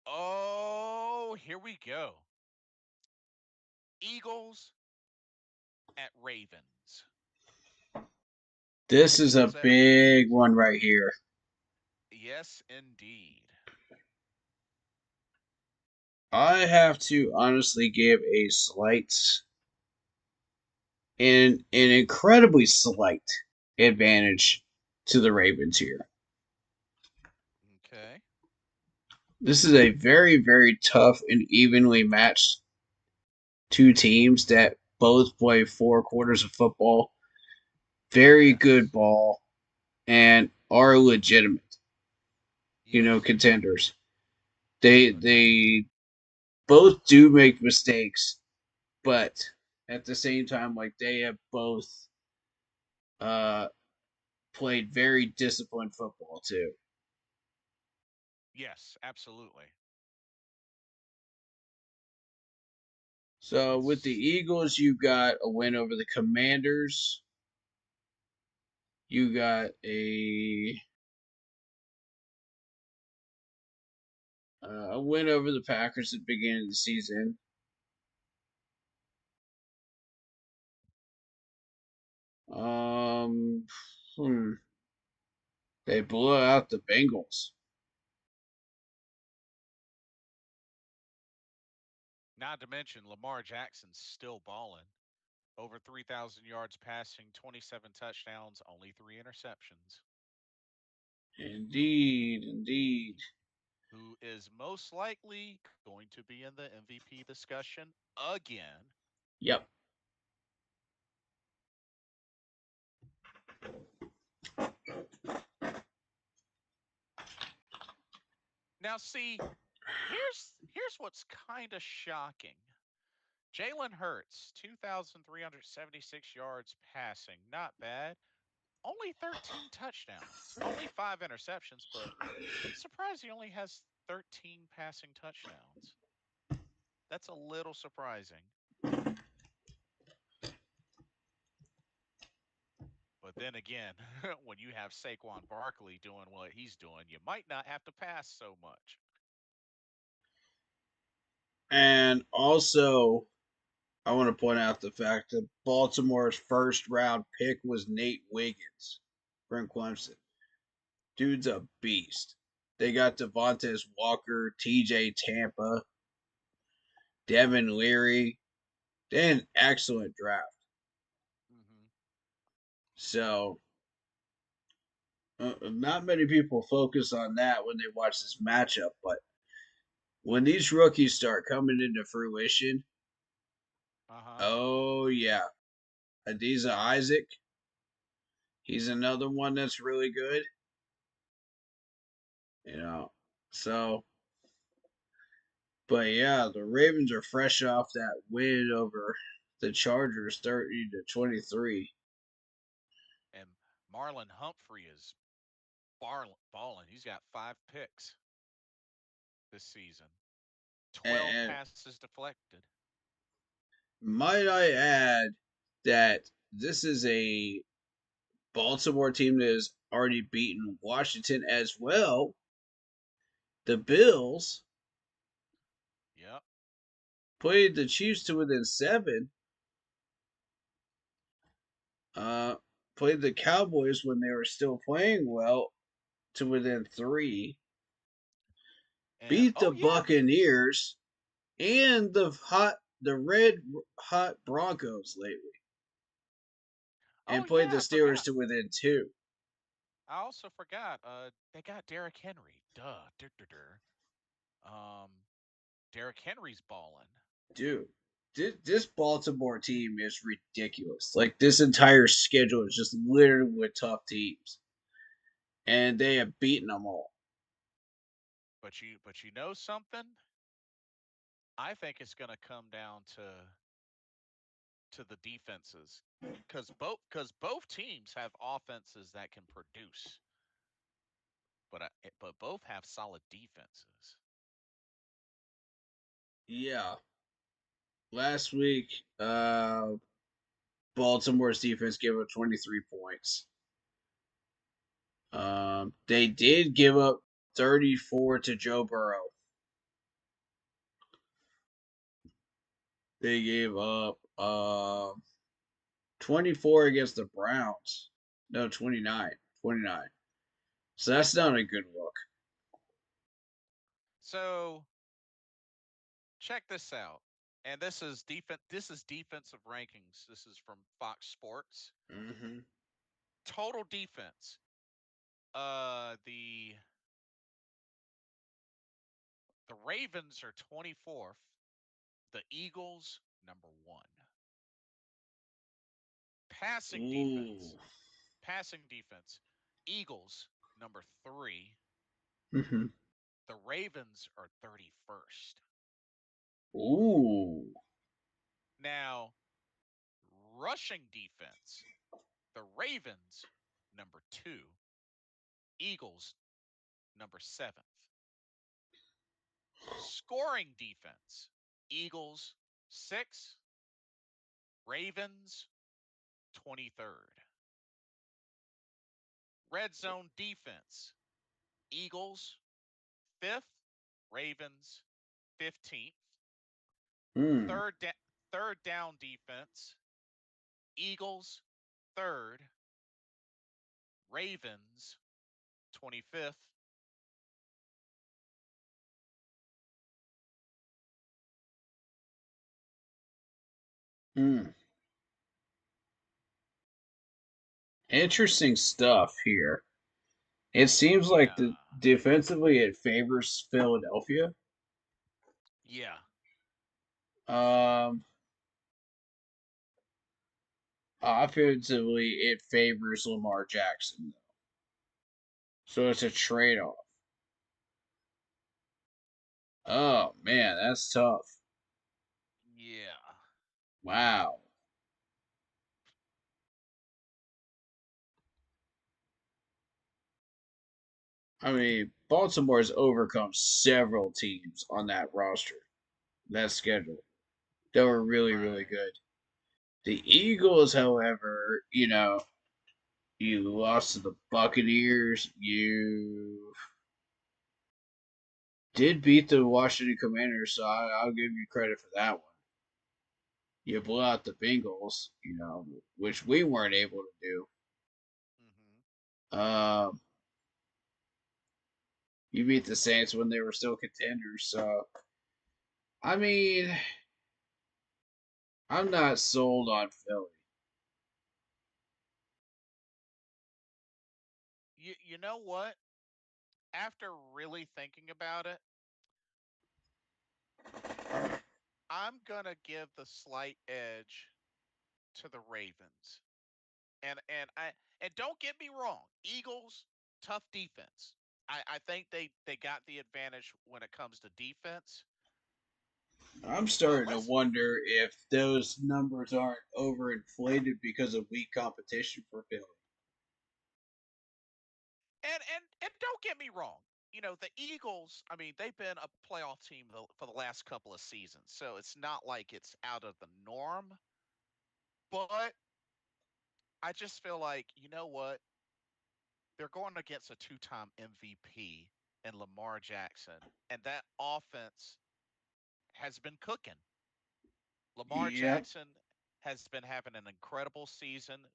[SPEAKER 2] oh, here we go. Eagles at Ravens.
[SPEAKER 1] This is a
[SPEAKER 2] Eagles at
[SPEAKER 1] big
[SPEAKER 2] Ravens.
[SPEAKER 1] one right here.
[SPEAKER 2] Yes, indeed.
[SPEAKER 1] I have to honestly give a slight and an incredibly slight advantage to the Ravens here.
[SPEAKER 2] Okay.
[SPEAKER 1] This is a very, very tough and evenly matched two teams that both play 4 quarters of football, very good
[SPEAKER 2] Yes.
[SPEAKER 1] ball, and are legitimate,
[SPEAKER 2] Yes.
[SPEAKER 1] contenders. They
[SPEAKER 2] Agreed.
[SPEAKER 1] they both do make mistakes, but at the same time, like they have both uh played very disciplined football too.
[SPEAKER 2] Yes, absolutely.
[SPEAKER 1] So with the
[SPEAKER 2] It's
[SPEAKER 1] Eagles, you got a win over the Commanders. You got a win over the Packers at the beginning of the season. Um, hmm, they blew out the Bengals.
[SPEAKER 2] not to mention Lamar Jackson's still balling. Over 3,000 yards passing, 27 touchdowns, only 3 interceptions.
[SPEAKER 1] Indeed, indeed.
[SPEAKER 2] Who is most likely going to be in the MVP discussion again.
[SPEAKER 1] Yep.
[SPEAKER 2] Now, see, here's what's kind of shocking. Jalen Hurts, 2,376 yards passing, not bad. Only 13 touchdowns, only 5 interceptions, but I'm surprised he only has 13 passing touchdowns. That's a little surprising. But then again, when you have Saquon Barkley doing what he's doing, you might not have to pass so much.
[SPEAKER 1] And also, I want to point out the fact that Baltimore's first round pick was Nate Wiggins from Clemson. Dude's a beast. They got Devontae Walker, TJ Tampa, Devin Leary. They had an excellent draft.
[SPEAKER 2] Hmm.
[SPEAKER 1] So, not many people focus on that when they watch this matchup, but when these rookies start coming into fruition,
[SPEAKER 2] Uh huh.
[SPEAKER 1] oh, yeah. Adiza Isaac, he's another one that's really good. You know, so, but yeah, the Ravens are fresh off that win over the Chargers 30-23.
[SPEAKER 2] And Marlon Humphrey is balling. He's got 5 picks this season, 12
[SPEAKER 1] And
[SPEAKER 2] passes deflected.
[SPEAKER 1] might I add that this is a Baltimore team that has already beaten Washington as well. The Bills
[SPEAKER 2] Yep.
[SPEAKER 1] played the Chiefs to within 7. Uh, Played the Cowboys when they were still playing well to within 3.
[SPEAKER 2] And
[SPEAKER 1] Beat the
[SPEAKER 2] oh yeah.
[SPEAKER 1] Buccaneers and the red hot Broncos lately,
[SPEAKER 2] Oh
[SPEAKER 1] and played
[SPEAKER 2] yeah.
[SPEAKER 1] the
[SPEAKER 2] I
[SPEAKER 1] Steelers
[SPEAKER 2] forgot.
[SPEAKER 1] to within 2.
[SPEAKER 2] I also forgot. They got Derrick Henry. Duh. Dur, dur, dur. Um, Derrick Henry's balling.
[SPEAKER 1] Dude, this Baltimore team is ridiculous. Like this entire schedule is just littered with tough teams, and they have beaten them all.
[SPEAKER 2] But you know something? I think it's going to come down to the defenses because both teams have offenses that can produce, but both have solid defenses.
[SPEAKER 1] Yeah, last week, Baltimore's defense gave up 23 points. They did give up 34 to Joe Burrow. They gave up 24 against the Browns. No, 29. 29. So that's not a good look.
[SPEAKER 2] So check this out. And this is defensive rankings. This is from Fox Sports.
[SPEAKER 1] Hmm.
[SPEAKER 2] Total defense. The Ravens are 24th. The Eagles number 1. Passing
[SPEAKER 1] Ooh.
[SPEAKER 2] defense. Passing defense. Eagles number 3.
[SPEAKER 1] Hmm.
[SPEAKER 2] The Ravens are 31st.
[SPEAKER 1] Ooh.
[SPEAKER 2] Now, rushing defense. The Ravens number 2. Eagles number 7th. Scoring defense. Eagles 6, Ravens 23rd. Red zone defense. Eagles 5th, Ravens 15th.
[SPEAKER 1] Hmm.
[SPEAKER 2] Third da- third down defense. Eagles 3rd, Ravens 25th.
[SPEAKER 1] Hmm. Interesting stuff here. It seems like
[SPEAKER 2] Yeah.
[SPEAKER 1] the defensively it favors Philadelphia.
[SPEAKER 2] Yeah.
[SPEAKER 1] Um, Offensively it favors Lamar Jackson, so it's a trade-off. Oh man, that's tough.
[SPEAKER 2] Yeah.
[SPEAKER 1] Wow. I mean, Baltimore's overcome several teams on that roster, that schedule. That were really, really
[SPEAKER 2] Right.
[SPEAKER 1] good. The Eagles, however, you lost to the Buccaneers. You did beat the Washington Commanders, so I'll give you credit for that one. You blew out the Bengals, which we weren't able to do.
[SPEAKER 2] Mhm.
[SPEAKER 1] Um, you beat the Saints when they were still contenders. So, I mean, I'm not sold on Philly.
[SPEAKER 2] You know what? After really thinking about it, I'm going to give the slight edge to the Ravens. And don't get me wrong, Eagles tough defense. I think they got the advantage when it comes to defense.
[SPEAKER 1] I'm
[SPEAKER 2] But
[SPEAKER 1] starting to
[SPEAKER 2] let's
[SPEAKER 1] wonder if those numbers aren't overinflated because of weak competition for Philly.
[SPEAKER 2] and don't get me wrong. The Eagles. I mean, they've been a playoff team for the last couple of seasons, so it's not like it's out of the norm. But I just feel like what they're going against a two-time MVP and Lamar Jackson, and that offense has been cooking. Lamar
[SPEAKER 1] Yep.
[SPEAKER 2] Jackson has been having an incredible season.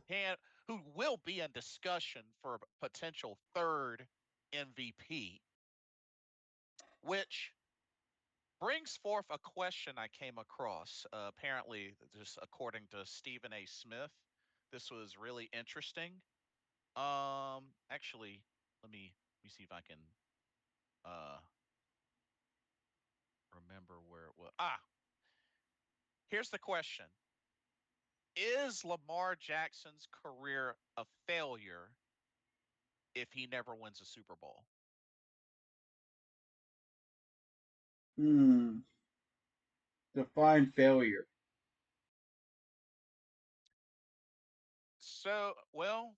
[SPEAKER 2] Can who will be in discussion for a potential third MVP, which brings forth a question I came across. Apparently, just according to Stephen A. Smith, this was really interesting. Actually, let me see if I can uh remember where it was. Here's the question: is Lamar Jackson's career a failure if he never wins a Super Bowl?
[SPEAKER 1] Hmm. Define failure.
[SPEAKER 2] So, well,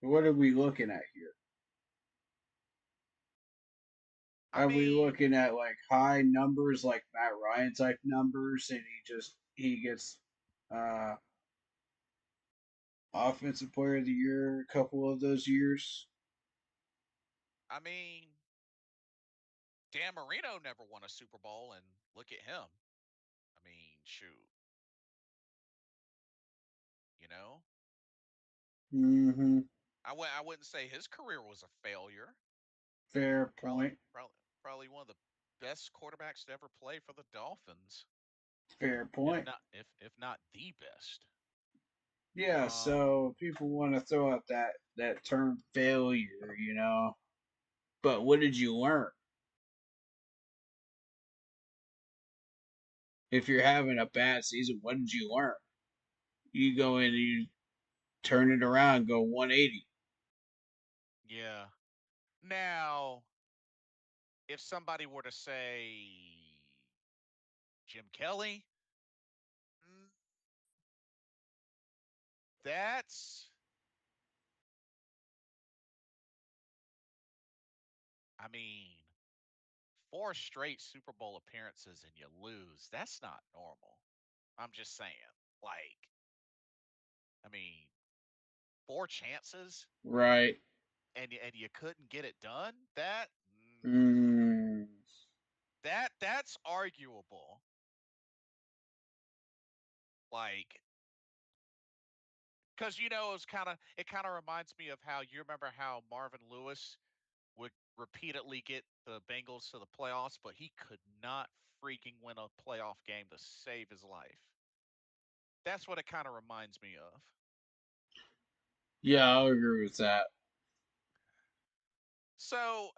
[SPEAKER 1] What are we looking at here?
[SPEAKER 2] I
[SPEAKER 1] Are we
[SPEAKER 2] mean,
[SPEAKER 1] looking at like high numbers, like Matt Ryan type numbers, and he gets uh offensive player of the year a couple of those years?
[SPEAKER 2] I mean, Dan Marino never won a Super Bowl, and look at him. I mean, shoot, you know,
[SPEAKER 1] Mm-hmm.
[SPEAKER 2] I wouldn't say his career was a failure.
[SPEAKER 1] Fair
[SPEAKER 2] Probably,
[SPEAKER 1] point.
[SPEAKER 2] probably, probably one of the best quarterbacks to ever play for the Dolphins,
[SPEAKER 1] Fair
[SPEAKER 2] if
[SPEAKER 1] point.
[SPEAKER 2] not, if not the best.
[SPEAKER 1] Yeah,
[SPEAKER 2] Um,
[SPEAKER 1] so people want to throw out that term failure, but what did you learn? If you're having a bad season, what did you learn? You go in and you turn it around, go 180.
[SPEAKER 2] yeah. Now, if somebody were to say Jim Kelly, mm, that's, I mean, four straight Super Bowl appearances and you lose. That's not normal. I'm just saying. Like, I mean, four chances
[SPEAKER 1] Right.
[SPEAKER 2] and you couldn't get it done. That
[SPEAKER 1] Mm,
[SPEAKER 2] that's arguable. Like, because it kind of reminds me of how you remember how Marvin Lewis would repeatedly get the Bengals to the playoffs, but he could not freaking win a playoff game to save his life. That's what it kind of reminds me of.
[SPEAKER 1] yeah, I'll agree with that.
[SPEAKER 2] So,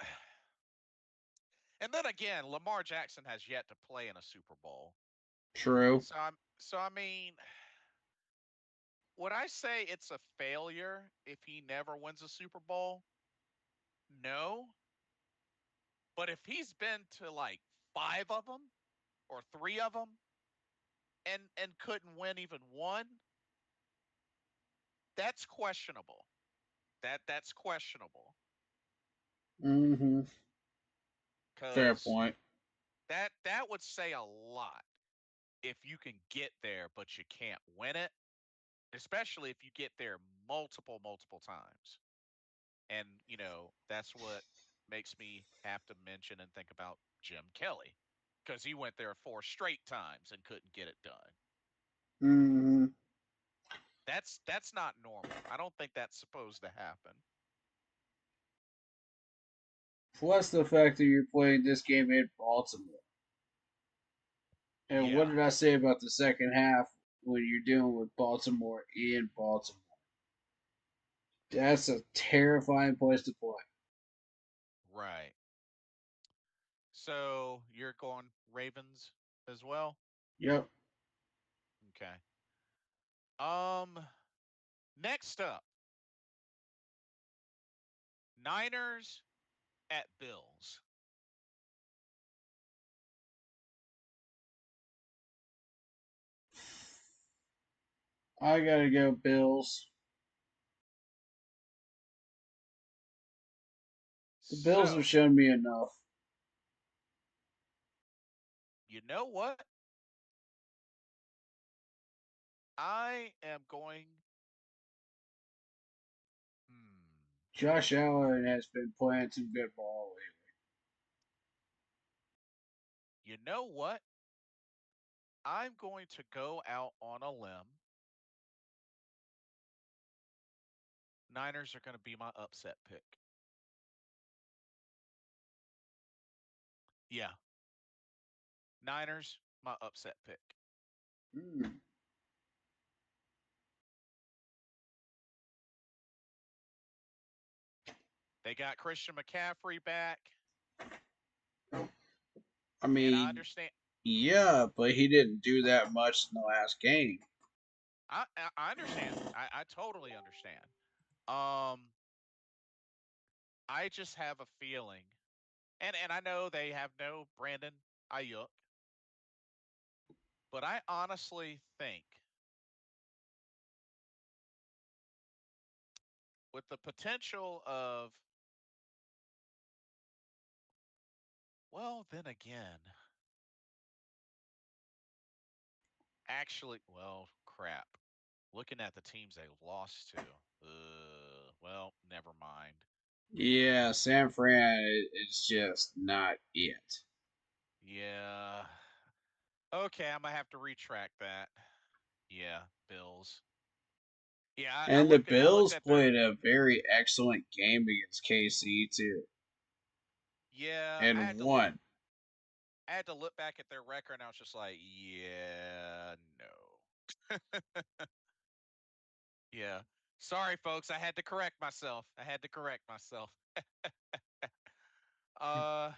[SPEAKER 2] and then again, Lamar Jackson has yet to play in a Super Bowl.
[SPEAKER 1] True.
[SPEAKER 2] I mean, would I say it's a failure if he never wins a Super Bowl? No. But if he's been to like five of them or three of them and couldn't win even one, that's questionable. That's questionable
[SPEAKER 1] Mm-hmm. Fair
[SPEAKER 2] because
[SPEAKER 1] point.
[SPEAKER 2] that would say a lot if you can get there but you can't win it, especially if you get there multiple times. And that's what makes me have to mention and think about Jim Kelly because he went there four straight times and couldn't get it done.
[SPEAKER 1] Mm-hmm.
[SPEAKER 2] That's not normal. I don't think that's supposed to happen.
[SPEAKER 1] Plus the fact that you're playing this game in Baltimore. And what
[SPEAKER 2] Yeah.
[SPEAKER 1] did I say about the second half when you're dealing with Baltimore in Baltimore? That's a terrifying place to play.
[SPEAKER 2] Right. So you're going Ravens as well?
[SPEAKER 1] Yep.
[SPEAKER 2] Okay. Um Next up, Niners at Bills.
[SPEAKER 1] I gotta go Bills. The Bills have
[SPEAKER 2] So,
[SPEAKER 1] shown me enough.
[SPEAKER 2] you know what? I am going hmm,
[SPEAKER 1] Josh Allen has been playing some good ball lately.
[SPEAKER 2] you know what? I'm going to go out on a limb. Niners are going to be my upset pick. Yeah, Niners, my upset pick.
[SPEAKER 1] Mm.
[SPEAKER 2] They got Christian McCaffrey back,
[SPEAKER 1] I
[SPEAKER 2] and I
[SPEAKER 1] mean,
[SPEAKER 2] understand.
[SPEAKER 1] yeah, but he didn't do that much in the last game.
[SPEAKER 2] I understand. I totally understand. Um, I just have a feeling, and I know they have no Brandon Ayuk, but I honestly think with the potential of, well, then again, actually, well, crap. Looking at the teams they've lost to, well, never mind.
[SPEAKER 1] Yeah, San Fran is just not it.
[SPEAKER 2] Yeah. Okay, I'm gonna have to retract that. Yeah, Bills. Yeah,
[SPEAKER 1] And the
[SPEAKER 2] I looked
[SPEAKER 1] Bills
[SPEAKER 2] at their.
[SPEAKER 1] played a very excellent game against KC too,
[SPEAKER 2] Yeah,
[SPEAKER 1] and won.
[SPEAKER 2] I had to look back at their record, and I was just like, yeah, no. Yeah. Sorry, folks. I had to correct myself. Uh,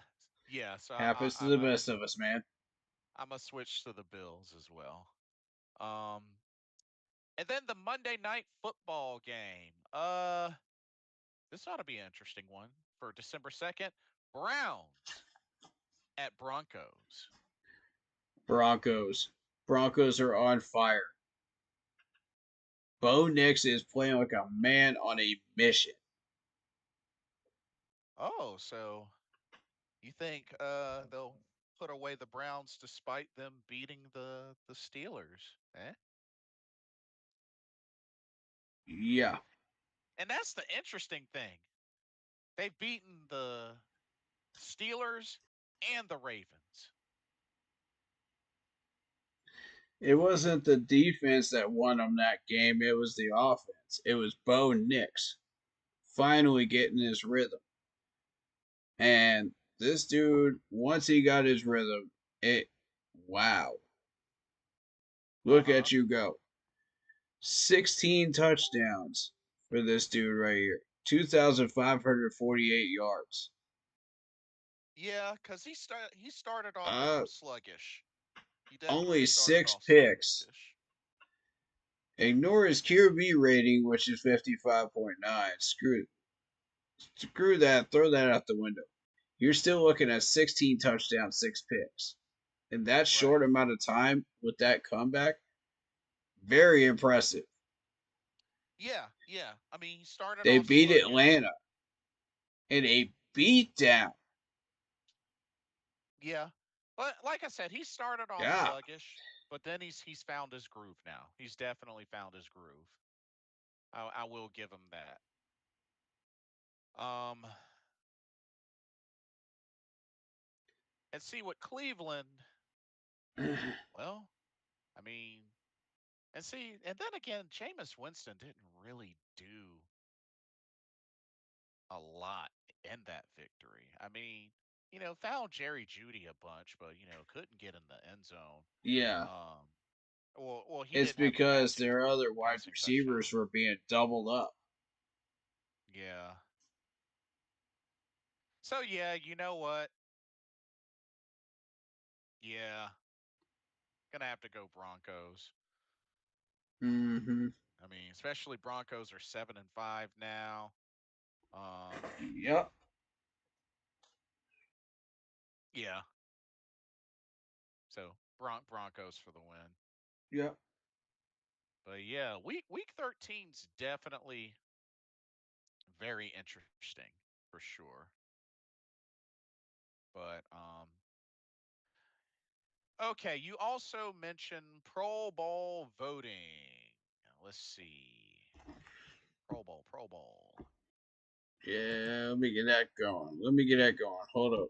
[SPEAKER 2] yeah. So
[SPEAKER 1] Happens to
[SPEAKER 2] I'm
[SPEAKER 1] the
[SPEAKER 2] a
[SPEAKER 1] best of us, man.
[SPEAKER 2] I'm a switch to the Bills as well. Um, and then the Monday night football game. This ought to be an interesting one for December 2nd. Browns at Broncos.
[SPEAKER 1] Broncos. Broncos are on fire. Bo Nix is playing like a man on a mission.
[SPEAKER 2] Oh, so you think they'll put away the Browns despite them beating the Steelers? Eh?
[SPEAKER 1] Yeah.
[SPEAKER 2] And that's the interesting thing. They've beaten the Steelers and the Ravens.
[SPEAKER 1] It wasn't the defense that won them that game, it was the offense. It was Bo Nix finally getting his rhythm. And this dude, once he got his rhythm, it wow.
[SPEAKER 2] Uh
[SPEAKER 1] Look
[SPEAKER 2] huh.
[SPEAKER 1] at you go. 16 touchdowns for this dude right here. 2,548 yards.
[SPEAKER 2] Yeah, because he started off
[SPEAKER 1] Uh,
[SPEAKER 2] sluggish. He definitely
[SPEAKER 1] only
[SPEAKER 2] started
[SPEAKER 1] six
[SPEAKER 2] off
[SPEAKER 1] picks.
[SPEAKER 2] sluggish.
[SPEAKER 1] Ignore his QB rating, which is 55.9. Screw that. Throw that out the window. You're still looking at 16 touchdowns, 6 picks. In that
[SPEAKER 2] Right.
[SPEAKER 1] short amount of time with that comeback, very impressive.
[SPEAKER 2] Yeah, yeah. I mean, he started
[SPEAKER 1] They
[SPEAKER 2] off
[SPEAKER 1] beat
[SPEAKER 2] sluggish.
[SPEAKER 1] Atlanta in a beatdown.
[SPEAKER 2] Yeah, but like I said, he started off
[SPEAKER 1] Yeah.
[SPEAKER 2] sluggish, but then he's found his groove now. He's definitely found his groove. I will give him that. Um, and see what Cleveland. Well, I mean, and see, and then again, Jameis Winston didn't really do a lot in that victory. I mean, found Jerry Judy a bunch, but couldn't get in the end zone.
[SPEAKER 1] Yeah.
[SPEAKER 2] Um, well, he
[SPEAKER 1] It's
[SPEAKER 2] didn't have a
[SPEAKER 1] because their other wide
[SPEAKER 2] passing touchdown.
[SPEAKER 1] receivers were being doubled up.
[SPEAKER 2] Yeah. So yeah, you know what? Yeah, gonna have to go Broncos.
[SPEAKER 1] Mm-hmm.
[SPEAKER 2] I mean, especially Broncos are 7-5 now. Um,
[SPEAKER 1] Yep.
[SPEAKER 2] yeah. So Broncos for the win.
[SPEAKER 1] Yep.
[SPEAKER 2] But yeah, week 13's definitely very interesting for sure. But okay, you also mentioned Pro Bowl voting. Let's see. Pro Bowl.
[SPEAKER 1] Yeah, let me get that going. Hold up.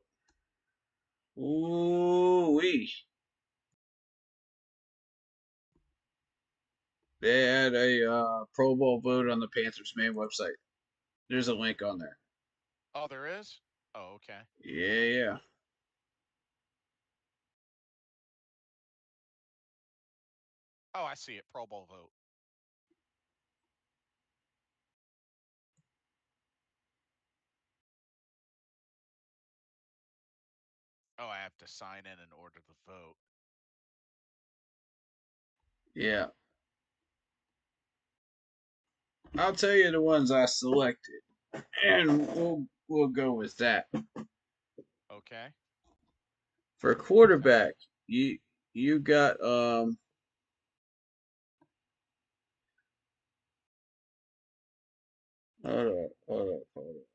[SPEAKER 1] Ooh wee. They had a Pro Bowl vote on the Panthers main website. There's a link on there.
[SPEAKER 2] Oh, there is? Oh, okay.
[SPEAKER 1] Yeah, yeah.
[SPEAKER 2] Oh, I see it. Pro Bowl vote. Oh, I have to sign in order to vote.
[SPEAKER 1] Yeah. I'll tell you the ones I selected. And we'll go with that.
[SPEAKER 2] Okay.
[SPEAKER 1] For
[SPEAKER 2] Okay.
[SPEAKER 1] quarterback, you got hold up.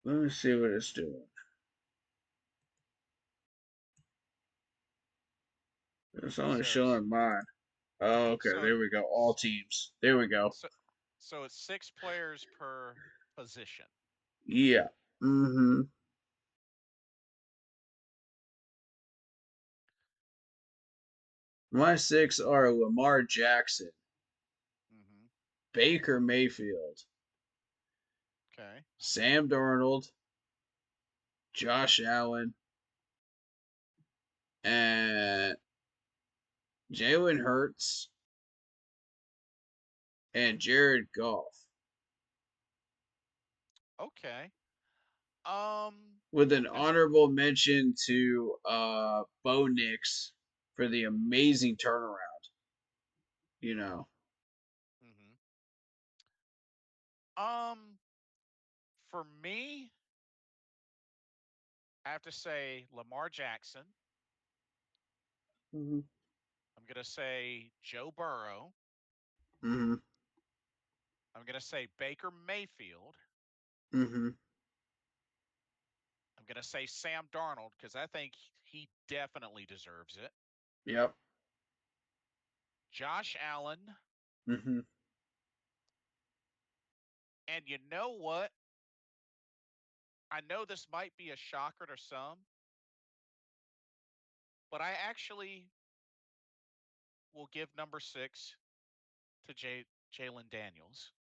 [SPEAKER 1] Let me see what it's doing. It's only
[SPEAKER 2] So it's
[SPEAKER 1] showing mine. Oh, okay,
[SPEAKER 2] so
[SPEAKER 1] there we go. All teams. There we go.
[SPEAKER 2] so so it's 6 players per position.
[SPEAKER 1] Yeah. Mm-hmm. My six are Lamar Jackson,
[SPEAKER 2] Mm-hmm.
[SPEAKER 1] Baker Mayfield,
[SPEAKER 2] Okay.
[SPEAKER 1] Sam Darnold, Josh Allen, and Jalen Hurts, and Jared Goff,
[SPEAKER 2] Okay. Um,
[SPEAKER 1] with an
[SPEAKER 2] because
[SPEAKER 1] honorable mention to Bo Nix for the amazing turnaround. You know.
[SPEAKER 2] hmm um, for me, I have to say Lamar Jackson.
[SPEAKER 1] Mm-hmm.
[SPEAKER 2] I'm gonna say Joe Burrow.
[SPEAKER 1] Mm-hmm.
[SPEAKER 2] I'm gonna say Baker Mayfield.
[SPEAKER 1] Mm-hmm.
[SPEAKER 2] I'm gonna say Sam Darnold because I think he definitely deserves it.
[SPEAKER 1] Yep.
[SPEAKER 2] Josh Allen,
[SPEAKER 1] Mm-hmm.
[SPEAKER 2] and you know what? I know this might be a shocker to some, but I actually will give number 6 to Jalen Daniels.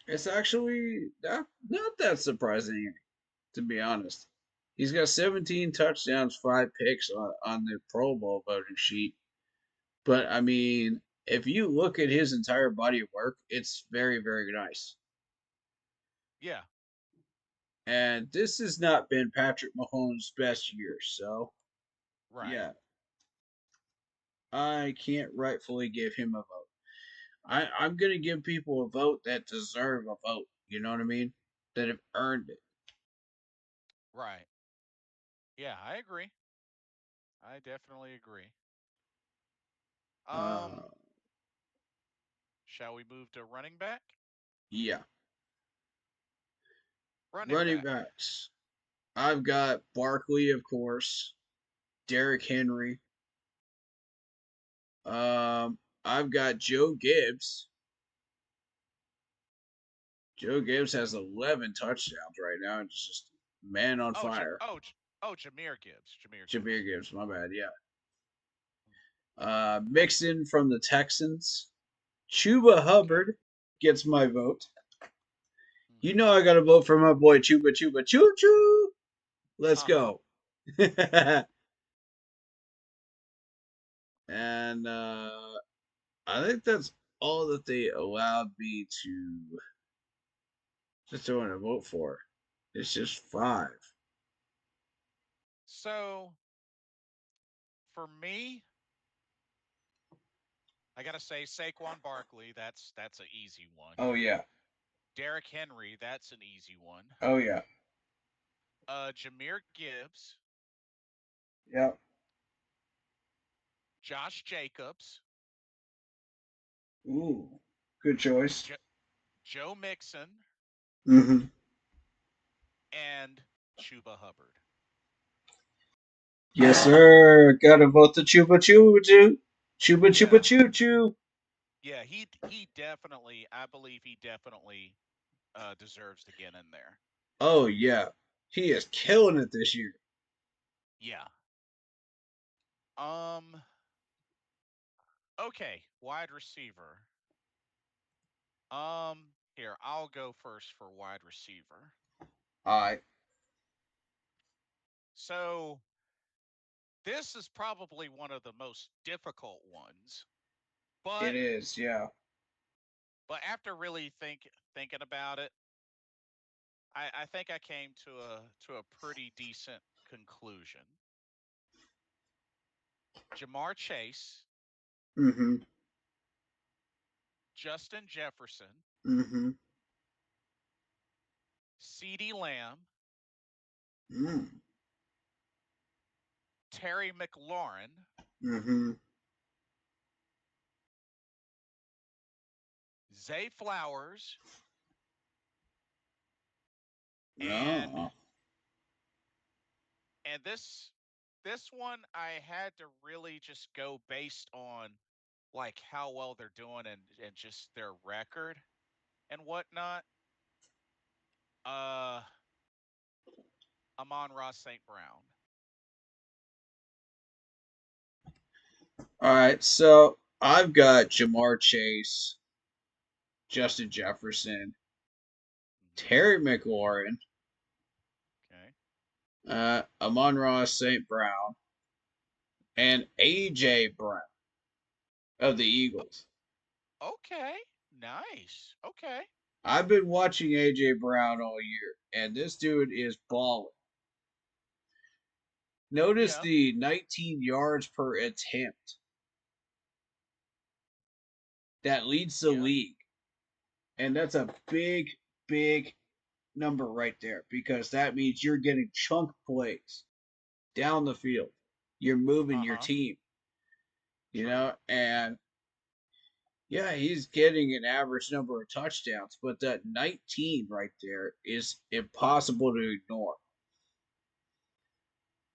[SPEAKER 1] It's actually not that surprising, to be honest. He's got 17 touchdowns, 5 picks on the Pro Bowl voting sheet. But I mean, if you look at his entire body of work, it's very, very nice.
[SPEAKER 2] Yeah,
[SPEAKER 1] And this has not been Patrick Mahomes' best year, so
[SPEAKER 2] right,
[SPEAKER 1] yeah, I can't rightfully give him a vote. I'm gonna give people a vote that deserve a vote. You know what I mean? That have earned it.
[SPEAKER 2] right. Yeah, I agree. I definitely agree.
[SPEAKER 1] Uh,
[SPEAKER 2] Um, shall we move to running back?
[SPEAKER 1] yeah.
[SPEAKER 2] Running
[SPEAKER 1] Running
[SPEAKER 2] back.
[SPEAKER 1] backs. I've got Barkley, of course. Derrick Henry. I've got Joe Gibbs. Joe Gibbs has 11 touchdowns right now. It's just man on
[SPEAKER 2] Oh,
[SPEAKER 1] fire.
[SPEAKER 2] Jameer Gibbs. Jameer
[SPEAKER 1] Jameer
[SPEAKER 2] Gibbs.
[SPEAKER 1] Gibbs, my bad. Yeah. Mixon from the Texans. Chuba
[SPEAKER 2] Okay.
[SPEAKER 1] Hubbard gets my vote. You
[SPEAKER 2] hmm
[SPEAKER 1] know I got to vote for my boy Chuba Chuba Choo Choo. Let's
[SPEAKER 2] Uh-huh.
[SPEAKER 1] go. And I think that's all that they allowed me to just want to vote for. It's just five.
[SPEAKER 2] So for me, I gotta say Saquon Barkley. That's an easy one.
[SPEAKER 1] Oh yeah.
[SPEAKER 2] Derrick Henry. That's an easy one.
[SPEAKER 1] Oh yeah.
[SPEAKER 2] Jameer Gibbs.
[SPEAKER 1] Yep.
[SPEAKER 2] Josh Jacobs.
[SPEAKER 1] Ooh, good choice.
[SPEAKER 2] Jo- Joe Mixon.
[SPEAKER 1] Mm-hmm.
[SPEAKER 2] And Chuba Hubbard.
[SPEAKER 1] Yes, sir. Gotta vote the Chuba Choo Choo. Chuba Chuba
[SPEAKER 2] Yeah.
[SPEAKER 1] Choo Choo.
[SPEAKER 2] Yeah, he definitely, I believe he definitely deserves to get in there.
[SPEAKER 1] Oh yeah. He is killing it this year.
[SPEAKER 2] Yeah. Um. Okay, wide receiver. Here I'll go first for wide receiver.
[SPEAKER 1] Alright.
[SPEAKER 2] So this is probably one of the most difficult ones,
[SPEAKER 1] It
[SPEAKER 2] but
[SPEAKER 1] is, yeah.
[SPEAKER 2] after really thinking about it, I think I came to a pretty decent conclusion. Jamar Chase,
[SPEAKER 1] Mm-hmm.
[SPEAKER 2] Justin Jefferson,
[SPEAKER 1] Mm-hmm.
[SPEAKER 2] CeeDee Lamb,
[SPEAKER 1] Mm.
[SPEAKER 2] Terry McLaurin,
[SPEAKER 1] Mm-hmm.
[SPEAKER 2] Zay Flowers, and
[SPEAKER 1] Oh.
[SPEAKER 2] this one I had to really just go based on like how well they're doing and just their record and whatnot. Uh Amon-Ra St. Brown.
[SPEAKER 1] Alright, so I've got Jamar Chase, Justin Jefferson,
[SPEAKER 2] hmm
[SPEAKER 1] Terry McLaurin,
[SPEAKER 2] Okay.
[SPEAKER 1] Amon Ross St. Brown, and AJ Brown of the Eagles.
[SPEAKER 2] Okay. Nice. Okay.
[SPEAKER 1] I've been watching AJ Brown all year, and this dude is balling. Notice
[SPEAKER 2] Yeah.
[SPEAKER 1] the 19 yards per attempt. That leads the
[SPEAKER 2] Yeah.
[SPEAKER 1] league. And that's a big, big number right there because that means you're getting chunk plays down the field. You're moving your
[SPEAKER 2] Uh-huh.
[SPEAKER 1] team,
[SPEAKER 2] True.
[SPEAKER 1] and yeah, he's getting an average number of touchdowns, but that 19 right there is impossible to ignore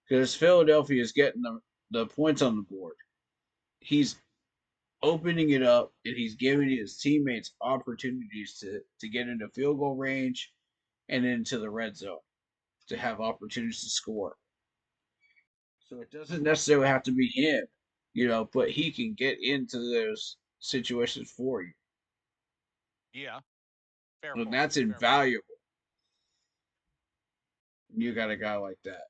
[SPEAKER 1] because Philadelphia is getting the points on the board. He's opening it up and he's giving his teammates opportunities to get into field goal range and into the red zone to have opportunities to score. So it doesn't necessarily have to be him, but he can get into those situations for you.
[SPEAKER 2] Yeah. Fair
[SPEAKER 1] And
[SPEAKER 2] point.
[SPEAKER 1] that's
[SPEAKER 2] Fair point.
[SPEAKER 1] invaluable. You got a guy like that.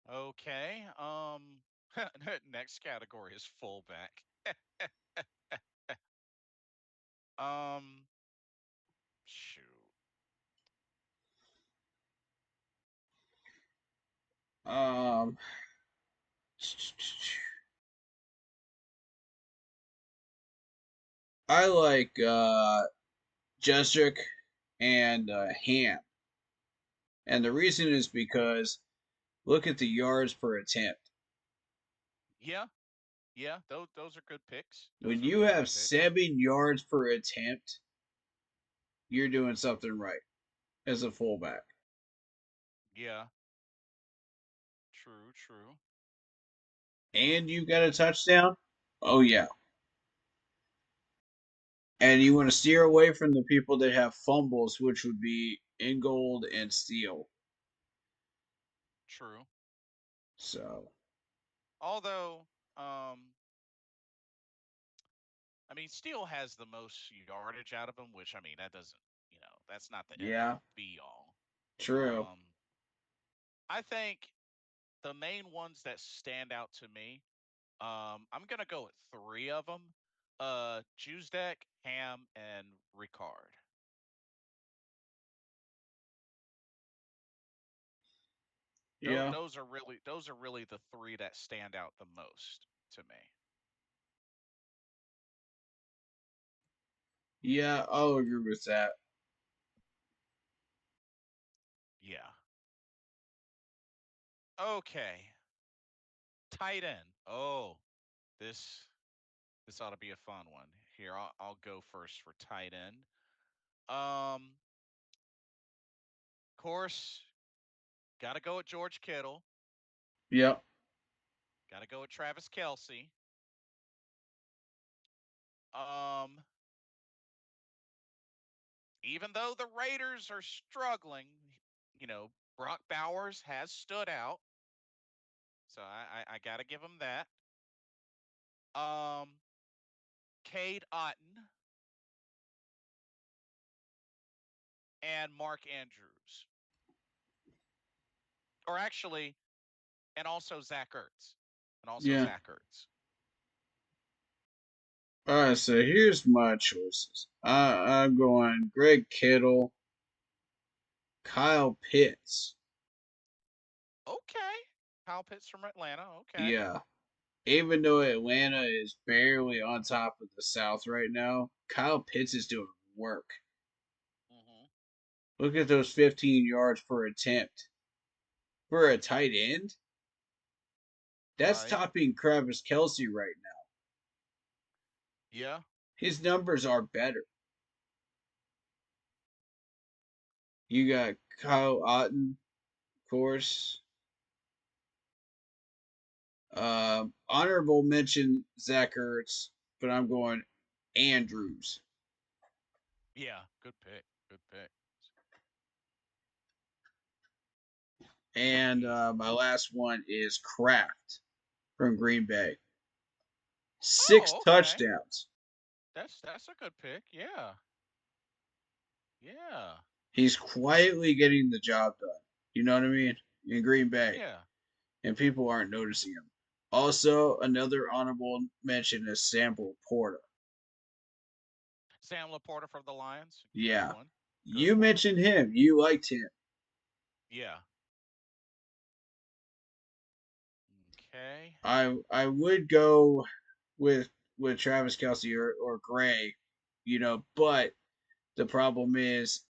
[SPEAKER 2] Okay. Next category is fullback. um shoot.
[SPEAKER 1] Um, I like Jessic and Ham. And the reason is because look at the yards per attempt.
[SPEAKER 2] Yeah. Yeah, those are good picks. Those
[SPEAKER 1] When
[SPEAKER 2] are
[SPEAKER 1] you
[SPEAKER 2] really
[SPEAKER 1] have
[SPEAKER 2] good picks.
[SPEAKER 1] 7 yards per attempt, you're doing something right as a fullback.
[SPEAKER 2] Yeah. True, true.
[SPEAKER 1] And you got a touchdown, oh yeah. And you want to steer away from the people that have fumbles, which would be Ingold and Steele.
[SPEAKER 2] True.
[SPEAKER 1] So
[SPEAKER 2] Although, I mean, Steele has the most yardage out of him, which I mean, that doesn't, that's not the end
[SPEAKER 1] yeah,
[SPEAKER 2] all be all.
[SPEAKER 1] true.
[SPEAKER 2] I think the main ones that stand out to me, I'm gonna go with three of them: Juicedeck, Ham, and Ricard.
[SPEAKER 1] Yeah,
[SPEAKER 2] Those are really the three that stand out the most to me.
[SPEAKER 1] yeah, I'll agree with that.
[SPEAKER 2] Yeah. Okay. Tight end. Oh, this this ought to be a fun one. Here, I'll go first for tight end. Course, got to go with George Kittle.
[SPEAKER 1] Yep.
[SPEAKER 2] Got to go with Travis Kelsey. Um, even though the Raiders are struggling, Brock Bowers has stood out, so I got to give him that. Um, Cade Otton and Mark Andrews, or actually, and also Zach Ertz, and also
[SPEAKER 1] Yeah.
[SPEAKER 2] Zach Ertz.
[SPEAKER 1] All right, so here's my choices. I'm going Greg Kittle, Kyle Pitts.
[SPEAKER 2] Okay, Kyle Pitts from Atlanta. Okay.
[SPEAKER 1] Yeah. Even though Atlanta is barely on top of the South right now, Kyle Pitts is doing work.
[SPEAKER 2] Hmm.
[SPEAKER 1] Look at those 15 yards per attempt. For a tight end, that's
[SPEAKER 2] Right.
[SPEAKER 1] topping Travis Kelsey right now.
[SPEAKER 2] Yeah.
[SPEAKER 1] His numbers are better. You got Kyle Otten, of course. Honorable mention Zach Ertz, but I'm going Andrews.
[SPEAKER 2] Yeah. Good pick. Good pick.
[SPEAKER 1] And
[SPEAKER 2] He.
[SPEAKER 1] my last one is Kraft from Green Bay. Six
[SPEAKER 2] Oh, okay.
[SPEAKER 1] touchdowns.
[SPEAKER 2] That's a good pick. Yeah. Yeah.
[SPEAKER 1] He's quietly getting the job done. You know what I mean? in Green Bay,
[SPEAKER 2] Yeah.
[SPEAKER 1] and people aren't noticing him. Also, another honorable mention is Sam Laporta.
[SPEAKER 2] Sam Laporta from the Lions. Good
[SPEAKER 1] Yeah,
[SPEAKER 2] one. Good
[SPEAKER 1] you
[SPEAKER 2] one.
[SPEAKER 1] mentioned him. You liked him.
[SPEAKER 2] Yeah. Okay.
[SPEAKER 1] I would go with Travis Kelsey or Gray, but the problem is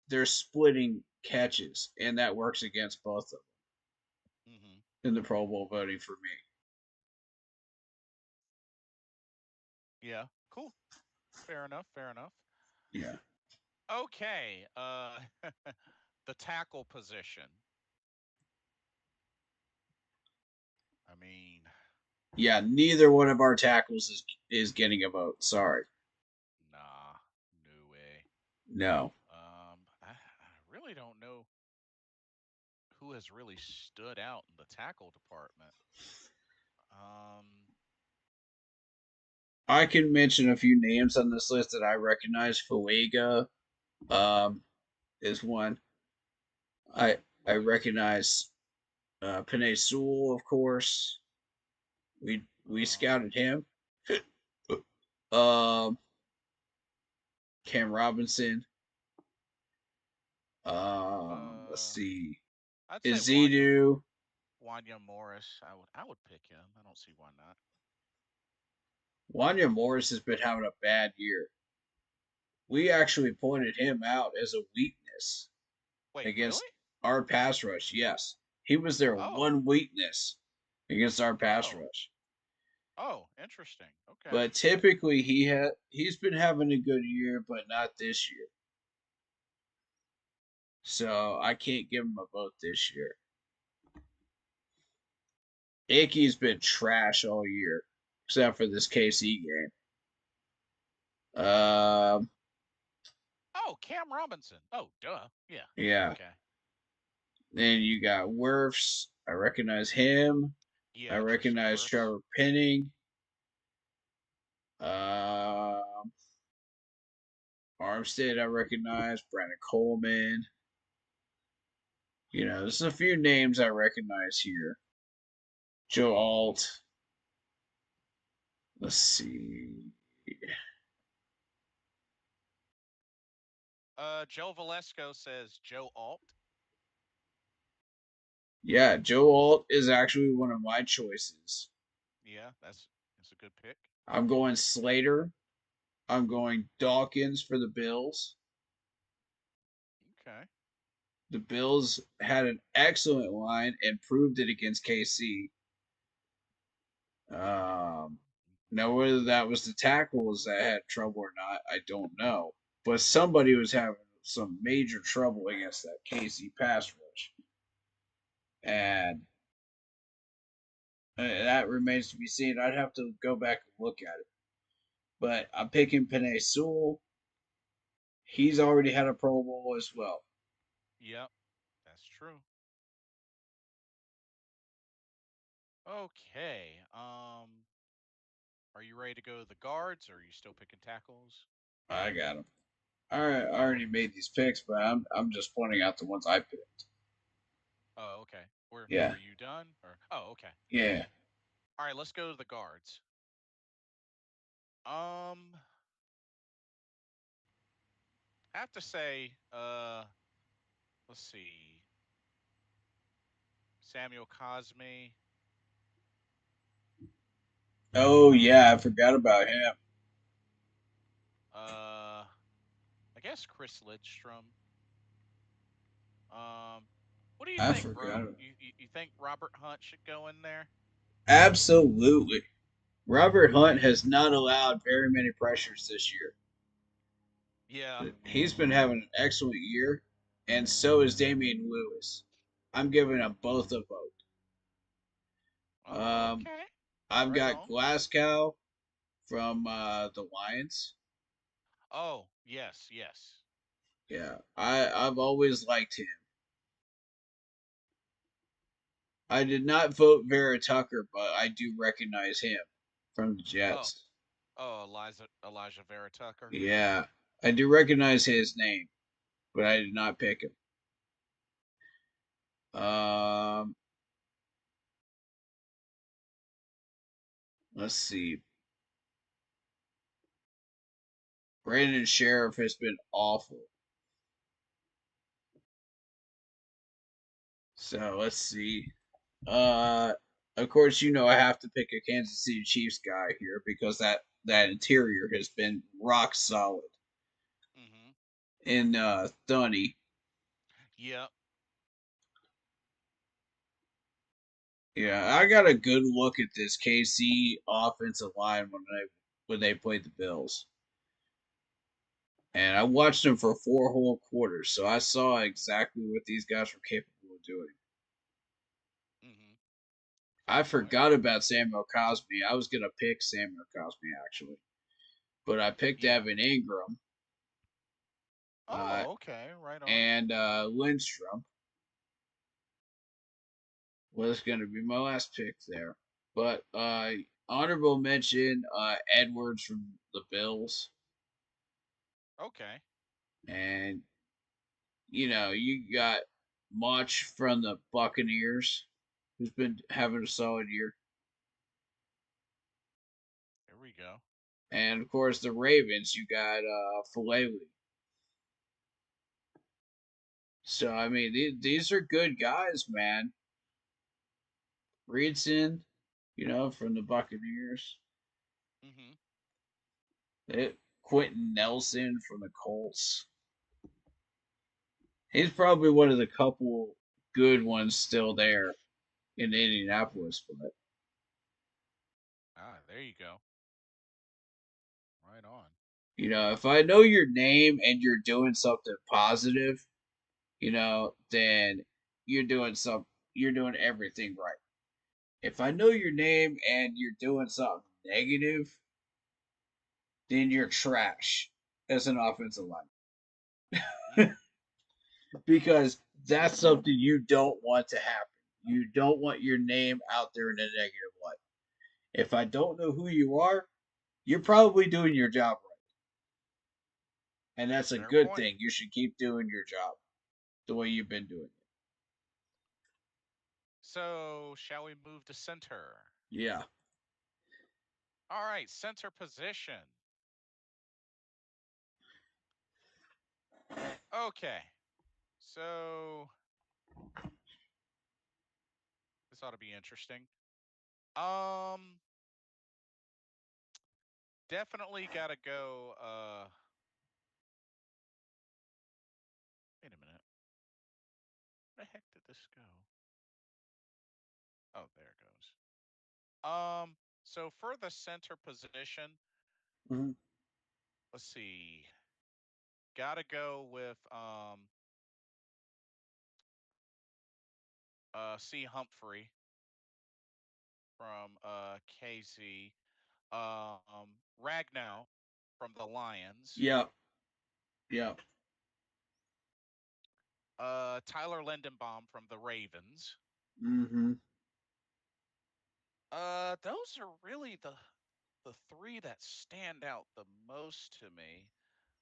[SPEAKER 1] they're splitting catches, and that works against both of them
[SPEAKER 2] Hmm.
[SPEAKER 1] in the Pro Bowl voting for me.
[SPEAKER 2] Yeah. Cool. Fair enough. Fair enough.
[SPEAKER 1] Yeah.
[SPEAKER 2] Okay. The tackle position. I mean,
[SPEAKER 1] Yeah, neither one of our tackles is getting a vote. Sorry.
[SPEAKER 2] nah, no way.
[SPEAKER 1] No.
[SPEAKER 2] I really don't know who has really stood out in the tackle department. Um,
[SPEAKER 1] I can mention a few names on this list that I recognize. Fuega um, is one. I I recognize Panay Sewell, of course. We
[SPEAKER 2] um,
[SPEAKER 1] scouted him. um, Cam Robinson. Let's
[SPEAKER 2] uh,
[SPEAKER 1] see.
[SPEAKER 2] I'd say
[SPEAKER 1] Izidu.
[SPEAKER 2] Wanya Morris. I would pick him. I don't see why not.
[SPEAKER 1] Wanya Morris has been having a bad year. We actually pointed him out as a weakness
[SPEAKER 2] Wait, really?
[SPEAKER 1] against our pass rush. Yes, he was their
[SPEAKER 2] Oh,
[SPEAKER 1] one weakness against our pass
[SPEAKER 2] oh,
[SPEAKER 1] rush.
[SPEAKER 2] oh, interesting. Okay.
[SPEAKER 1] But typically he's been having a good year, but not this year. So I can't give him a vote this year. Ickey's been trash all year, except for this KC game.
[SPEAKER 2] Oh, Cam Robinson. Oh, duh. Yeah.
[SPEAKER 1] Yeah.
[SPEAKER 2] Okay.
[SPEAKER 1] Then you got Wirfs. I recognize him. I
[SPEAKER 2] Yeah, Tristan
[SPEAKER 1] recognize
[SPEAKER 2] Wirfs.
[SPEAKER 1] Trevor Penning. Um, Armstead, I recognize. Brandon Coleman. There's a few names I recognize here. Joe Alt. Let's see.
[SPEAKER 2] Joe Valesco says Joe Alt.
[SPEAKER 1] Yeah, Joe Alt is actually one of my choices.
[SPEAKER 2] Yeah, that's a good pick.
[SPEAKER 1] I'm going Slater. I'm going Dawkins for the Bills.
[SPEAKER 2] Okay.
[SPEAKER 1] The Bills had an excellent line and proved it against KC. Um, Now, whether that was the tackles that had trouble or not, I don't know. But somebody was having some major trouble against that KC pass rush. And that remains to be seen. I'd have to go back and look at it. But I'm picking Panay Sewell. He's already had a Pro Bowl as well.
[SPEAKER 2] Yep, that's true. Okay. Are you ready to go to the guards, or are you still picking tackles?
[SPEAKER 1] I got him. I
[SPEAKER 2] Oh,
[SPEAKER 1] already made these picks, but I'm just pointing out the ones I picked.
[SPEAKER 2] oh, okay. Were
[SPEAKER 1] Yeah,
[SPEAKER 2] you done? Or oh, okay.
[SPEAKER 1] yeah.
[SPEAKER 2] All right, let's go to the guards. Um, I have to say, let's see, Samuel Cosme.
[SPEAKER 1] Oh yeah, I forgot about him.
[SPEAKER 2] I guess Chris Lidstrom. What do you
[SPEAKER 1] I
[SPEAKER 2] think, bro?
[SPEAKER 1] forgot.
[SPEAKER 2] You think Robert Hunt should go in there?
[SPEAKER 1] Absolutely. Robert Hunt has not allowed very many pressures this year.
[SPEAKER 2] Yeah.
[SPEAKER 1] He's been having an excellent year, and so is Damian Lewis. I'm giving them both a vote.
[SPEAKER 2] Oh,
[SPEAKER 1] Um,
[SPEAKER 2] okay.
[SPEAKER 1] I've
[SPEAKER 2] Right
[SPEAKER 1] got
[SPEAKER 2] on.
[SPEAKER 1] Glasgow from the Lions.
[SPEAKER 2] Oh, yes, yes.
[SPEAKER 1] Yeah, I've always liked him. I did not vote Vera Tucker, but I do recognize him from the
[SPEAKER 2] Oh,
[SPEAKER 1] Jets.
[SPEAKER 2] oh, Elijah Vera Tucker.
[SPEAKER 1] Yeah, I do recognize his name, but I did not pick him. Um, let's see. Brandon Sheriff has been awful. So let's see. Uh, of course, I have to pick a Kansas City Chiefs guy here because that interior has been rock solid
[SPEAKER 2] Mm-hmm.
[SPEAKER 1] in Thunny.
[SPEAKER 2] Yep.
[SPEAKER 1] Yeah, I got a good look at this KC offensive line when they played the Bills, and I watched them for 4 whole quarters, so I saw exactly what these guys were capable of doing.
[SPEAKER 2] Mm-hmm.
[SPEAKER 1] I
[SPEAKER 2] Right
[SPEAKER 1] forgot
[SPEAKER 2] on.
[SPEAKER 1] about Samuel Cosme. I was gonna pick Samuel Cosme actually, but I picked
[SPEAKER 2] Yeah.
[SPEAKER 1] Evan Ingram uh,
[SPEAKER 2] Oh, okay. Right on.
[SPEAKER 1] and Lindstrom was gonna be my last pick there. But honorable mention Edwards from the Bills,
[SPEAKER 2] Okay.
[SPEAKER 1] and you got Mach from the Buccaneers, who's been having a solid year,
[SPEAKER 2] Here we go.
[SPEAKER 1] and of course the Ravens. You got Filele. So I mean, these are good guys, man. Reedson, from the Buccaneers.
[SPEAKER 2] Mm-hmm.
[SPEAKER 1] Quentin Nelson from the Colts. He's probably one of the couple good ones still there in Indianapolis, but
[SPEAKER 2] Ah, there you go. Right on.
[SPEAKER 1] if I know your name and you're doing something positive, then you're doing you're doing everything right. If I know your name and you're doing something negative, then you're trash as an offensive
[SPEAKER 2] Mm.
[SPEAKER 1] lineman. Because that's something you don't want to happen. You don't want your name out there in a negative light. If I don't know who you are, you're probably doing your job right. And that's a
[SPEAKER 2] Fair
[SPEAKER 1] good
[SPEAKER 2] point.
[SPEAKER 1] thing. You should keep doing your job the way you've been doing it.
[SPEAKER 2] So, shall we move to center?
[SPEAKER 1] Yeah.
[SPEAKER 2] All right, center position. Okay. So, this ought to be interesting. Um, Definitely got to go wait a minute. Where the heck did this go? Oh, there it goes. So for the center position,
[SPEAKER 1] Mhm.
[SPEAKER 2] let's see. Got to go with C Humphrey from KC. Ragnow from the Lions.
[SPEAKER 1] Yep. Yep.
[SPEAKER 2] Tyler Lindenbaum from the Ravens.
[SPEAKER 1] Mm-hmm.
[SPEAKER 2] Those are really the three that stand out the most to me.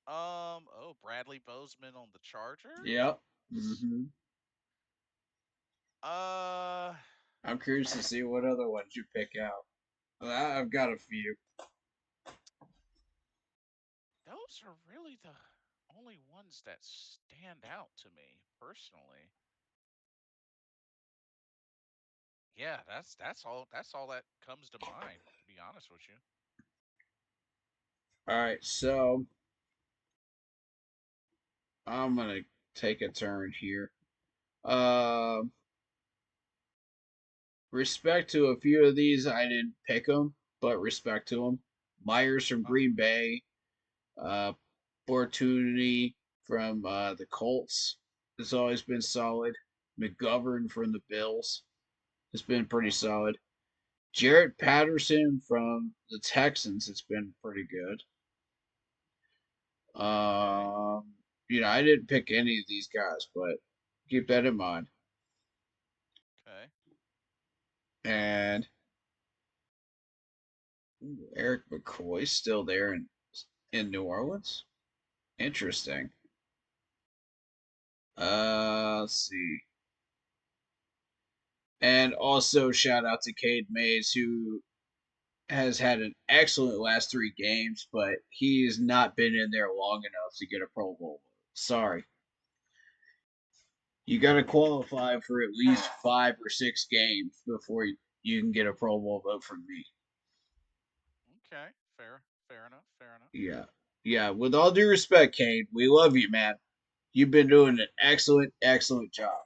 [SPEAKER 2] Oh, Bradley Bozeman on the Chargers.
[SPEAKER 1] Yep. Mm-hmm.
[SPEAKER 2] Uh,
[SPEAKER 1] I'm curious to see what other ones you pick out. I've got a few.
[SPEAKER 2] those are really the only ones that stand out to me personally. Yeah, that's all that comes to mind, to be honest with you.
[SPEAKER 1] All right, so I'm gonna take a turn here. Um, Respect to a few of these, I didn't pick them, but respect to them. Myers from
[SPEAKER 2] Uh-huh.
[SPEAKER 1] Green Bay, uh, Opportunity from the Colts has always been solid. McGovern from the Bills has been pretty
[SPEAKER 2] Uh-huh.
[SPEAKER 1] solid. Jarrett Patterson from the Texans has been pretty good.
[SPEAKER 2] Okay.
[SPEAKER 1] I didn't pick any of these guys, but keep that in mind.
[SPEAKER 2] Okay.
[SPEAKER 1] And Eric McCoy's still there in New Orleans. Interesting. Let's see. And also shout out to Cade Mays, who has had an excellent last 3 games, but he's not been in there long enough to get a Pro Bowl. Sorry. You got to qualify for at least 5 or 6 games before you can get a Pro Bowl vote from me.
[SPEAKER 2] Okay, fair enough, fair enough.
[SPEAKER 1] Yeah. Yeah, with all due respect, Cade, we love you, man. You've been doing an excellent, excellent job.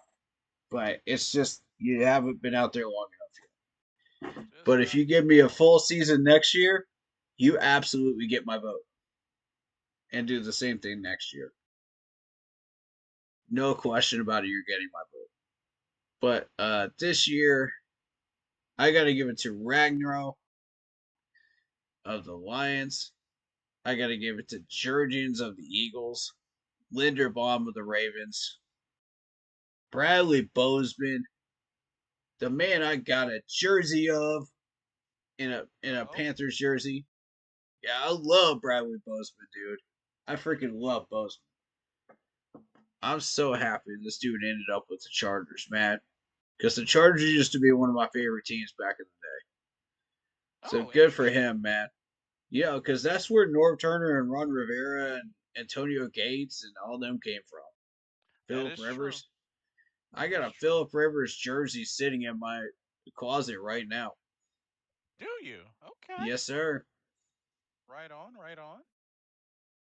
[SPEAKER 1] But it's just you haven't been out there long enough yet.
[SPEAKER 2] Just
[SPEAKER 1] But if
[SPEAKER 2] not
[SPEAKER 1] you give me a full season next year, you absolutely get my vote. And do the same thing next year. No question about it, you're getting my vote. But this year, I got to give it to Ragnarok of the Lions. I got to give it to Jurgens of the Eagles. Linderbaum of the Ravens. Bradley Bozeman, the man I got a jersey of in a
[SPEAKER 2] oh.
[SPEAKER 1] Panthers jersey. Yeah, I love Bradley Bozeman, dude. I freaking love Bozeman. I'm so happy this dude ended up with the Chargers, man. Because the Chargers used to be one of my favorite teams back in the day. So
[SPEAKER 2] Oh,
[SPEAKER 1] good for
[SPEAKER 2] interesting.
[SPEAKER 1] him, man. Yeah, because that's where Norv Turner and Ron Rivera and Antonio Gates and all them came from.
[SPEAKER 2] That
[SPEAKER 1] Philip
[SPEAKER 2] is true.
[SPEAKER 1] Rivers. I
[SPEAKER 2] That
[SPEAKER 1] got
[SPEAKER 2] is
[SPEAKER 1] a
[SPEAKER 2] true.
[SPEAKER 1] Philip Rivers jersey sitting in my closet right now.
[SPEAKER 2] Do you? Okay.
[SPEAKER 1] Yes, sir.
[SPEAKER 2] Right on, right on.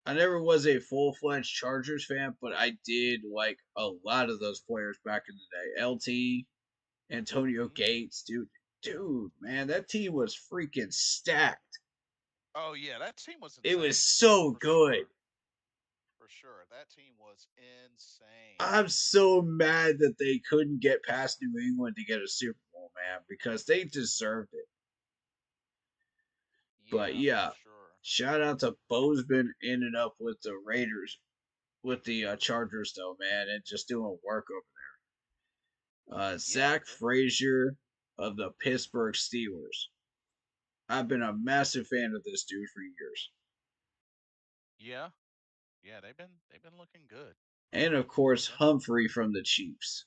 [SPEAKER 1] I never was a full fledged Chargers fan, but I did like a lot of those players back in the day. LT, Antonio
[SPEAKER 2] Hmm.
[SPEAKER 1] Gates, dude, man, that team was freaking stacked.
[SPEAKER 2] Oh yeah, that team was
[SPEAKER 1] It was
[SPEAKER 2] insane.
[SPEAKER 1] so
[SPEAKER 2] For
[SPEAKER 1] good.
[SPEAKER 2] sure. For sure. That team was insane.
[SPEAKER 1] I'm so mad that they couldn't get past New England to get a Super Bowl, man, because they deserved it. But
[SPEAKER 2] Yeah, for
[SPEAKER 1] yeah,
[SPEAKER 2] sure.
[SPEAKER 1] shout out to Bozeman ended up with the Raiders, with the Chargers, though, man, and just doing work over there.
[SPEAKER 2] Yeah,
[SPEAKER 1] Zach Frazier of the Pittsburgh Steelers. I've been a massive fan of this dude for years.
[SPEAKER 2] yeah, yeah. They've been looking good.
[SPEAKER 1] And of course,
[SPEAKER 2] They've been
[SPEAKER 1] Humphrey from the Chiefs.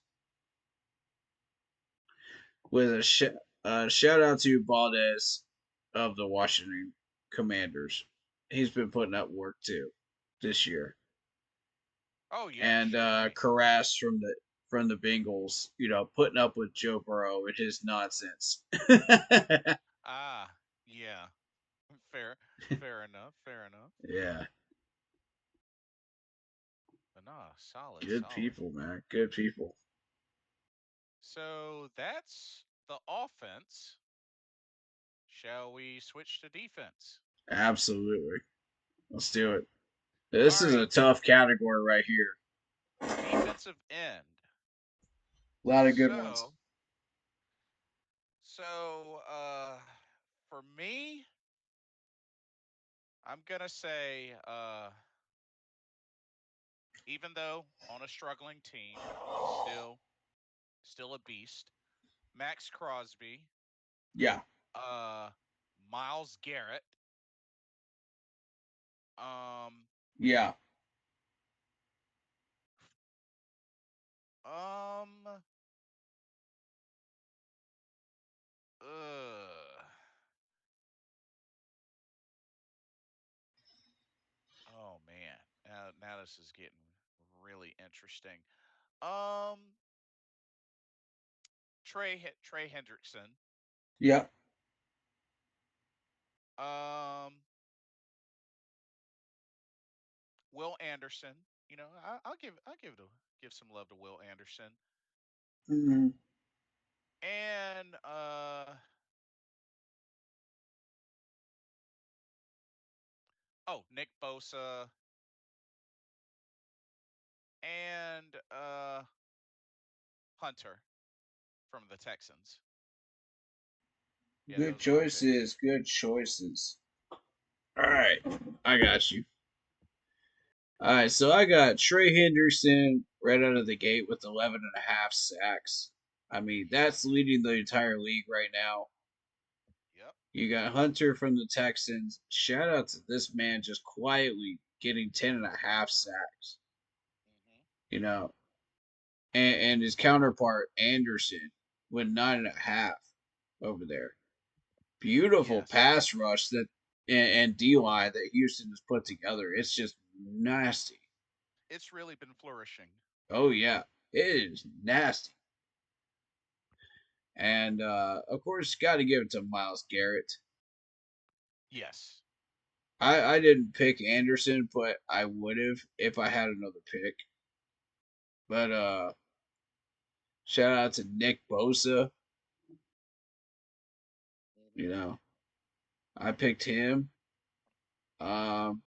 [SPEAKER 1] With a shout out to Valdez of the Washington Commanders. He's been putting up work too this year.
[SPEAKER 2] Oh yeah,
[SPEAKER 1] And
[SPEAKER 2] sure. I mean,
[SPEAKER 1] Karras from the Bengals, putting up with Joe Burrow and his nonsense.
[SPEAKER 2] ah, yeah. Fair, fair enough, fair enough.
[SPEAKER 1] Yeah,
[SPEAKER 2] But nah, solid,
[SPEAKER 1] good
[SPEAKER 2] solid.
[SPEAKER 1] people, man. Good people.
[SPEAKER 2] So that's the offense. Shall we switch to defense?
[SPEAKER 1] Absolutely. Let's do it.
[SPEAKER 2] All
[SPEAKER 1] This is a
[SPEAKER 2] right,
[SPEAKER 1] tough category right here.
[SPEAKER 2] defensive end.
[SPEAKER 1] A lot of good ones.
[SPEAKER 2] So, so for me, I'm gonna say, even though on a struggling team, still a beast. Max Crosby,
[SPEAKER 1] Yeah,
[SPEAKER 2] uh, Miles Garrett, um,
[SPEAKER 1] yeah,
[SPEAKER 2] um, uh, oh man, now this is getting really interesting. Um, Trey Hendrickson,
[SPEAKER 1] yeah.
[SPEAKER 2] um, Will Anderson. I'll give some love to Will Anderson,
[SPEAKER 1] Mm-hmm.
[SPEAKER 2] and oh, Nick Bosa, and Hunter from the Texans. Yeah,
[SPEAKER 1] Good
[SPEAKER 2] those are my picks.
[SPEAKER 1] choices. Good choices. All right, I got you. All right, so I got Trey Henderson right out of the gate with 11 and a half sacks. I mean,
[SPEAKER 2] Yep.
[SPEAKER 1] that's leading the entire league right now.
[SPEAKER 2] Yep.
[SPEAKER 1] You got Hunter from the Texans. Shout out to this man just quietly getting 10 and a half sacks,
[SPEAKER 2] Hmm.
[SPEAKER 1] you know, and his counterpart, Anderson. with 9.5 over there. Beautiful
[SPEAKER 2] Yes,
[SPEAKER 1] pass rush that and D line that Houston has put together. It's just nasty.
[SPEAKER 2] it's really been flourishing.
[SPEAKER 1] Oh yeah, it is nasty. And of course, got to give it to Miles Garrett.
[SPEAKER 2] Yes.
[SPEAKER 1] I didn't pick Anderson, but I would have if I had another pick. But shout out to Nick Bosa. You
[SPEAKER 2] Hmm.
[SPEAKER 1] know, I picked him. Um,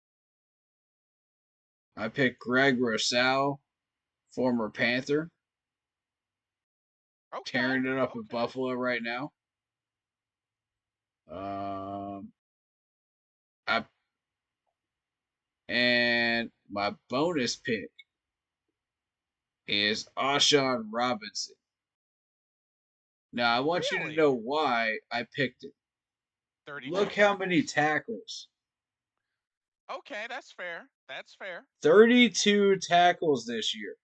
[SPEAKER 1] I picked Greg Rousseau, former Panther,
[SPEAKER 2] Okay.
[SPEAKER 1] tearing it up at
[SPEAKER 2] Okay.
[SPEAKER 1] Buffalo right now. Um, I and my bonus pick is Ashawn Robinson. Now I want you to
[SPEAKER 2] Really?
[SPEAKER 1] know why I picked it.
[SPEAKER 2] 32
[SPEAKER 1] Look how many
[SPEAKER 2] tackles.
[SPEAKER 1] tackles.
[SPEAKER 2] Okay, that's fair. That's fair.
[SPEAKER 1] 32 tackles this year,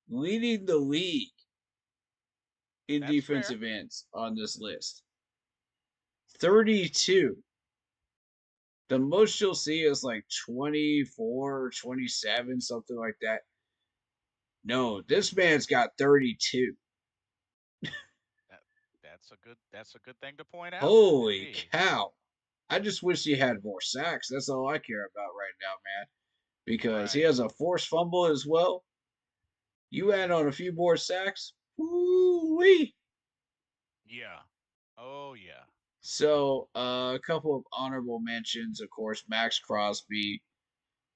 [SPEAKER 1] leading the league in
[SPEAKER 2] That's fair.
[SPEAKER 1] defensive ends on this list. 32. The most you'll see is like 24, 27, something like that. No, this man's got 32.
[SPEAKER 2] That, that's a good thing to point out.
[SPEAKER 1] Holy
[SPEAKER 2] Indeed.
[SPEAKER 1] cow. I just wish he had more sacks. That's all I care about right now, man. Because he
[SPEAKER 2] Right.
[SPEAKER 1] has a forced fumble as well. You add on a few more sacks. Woo-wee.
[SPEAKER 2] Yeah. Oh yeah.
[SPEAKER 1] So, a couple of honorable mentions, of course, Max Crosby,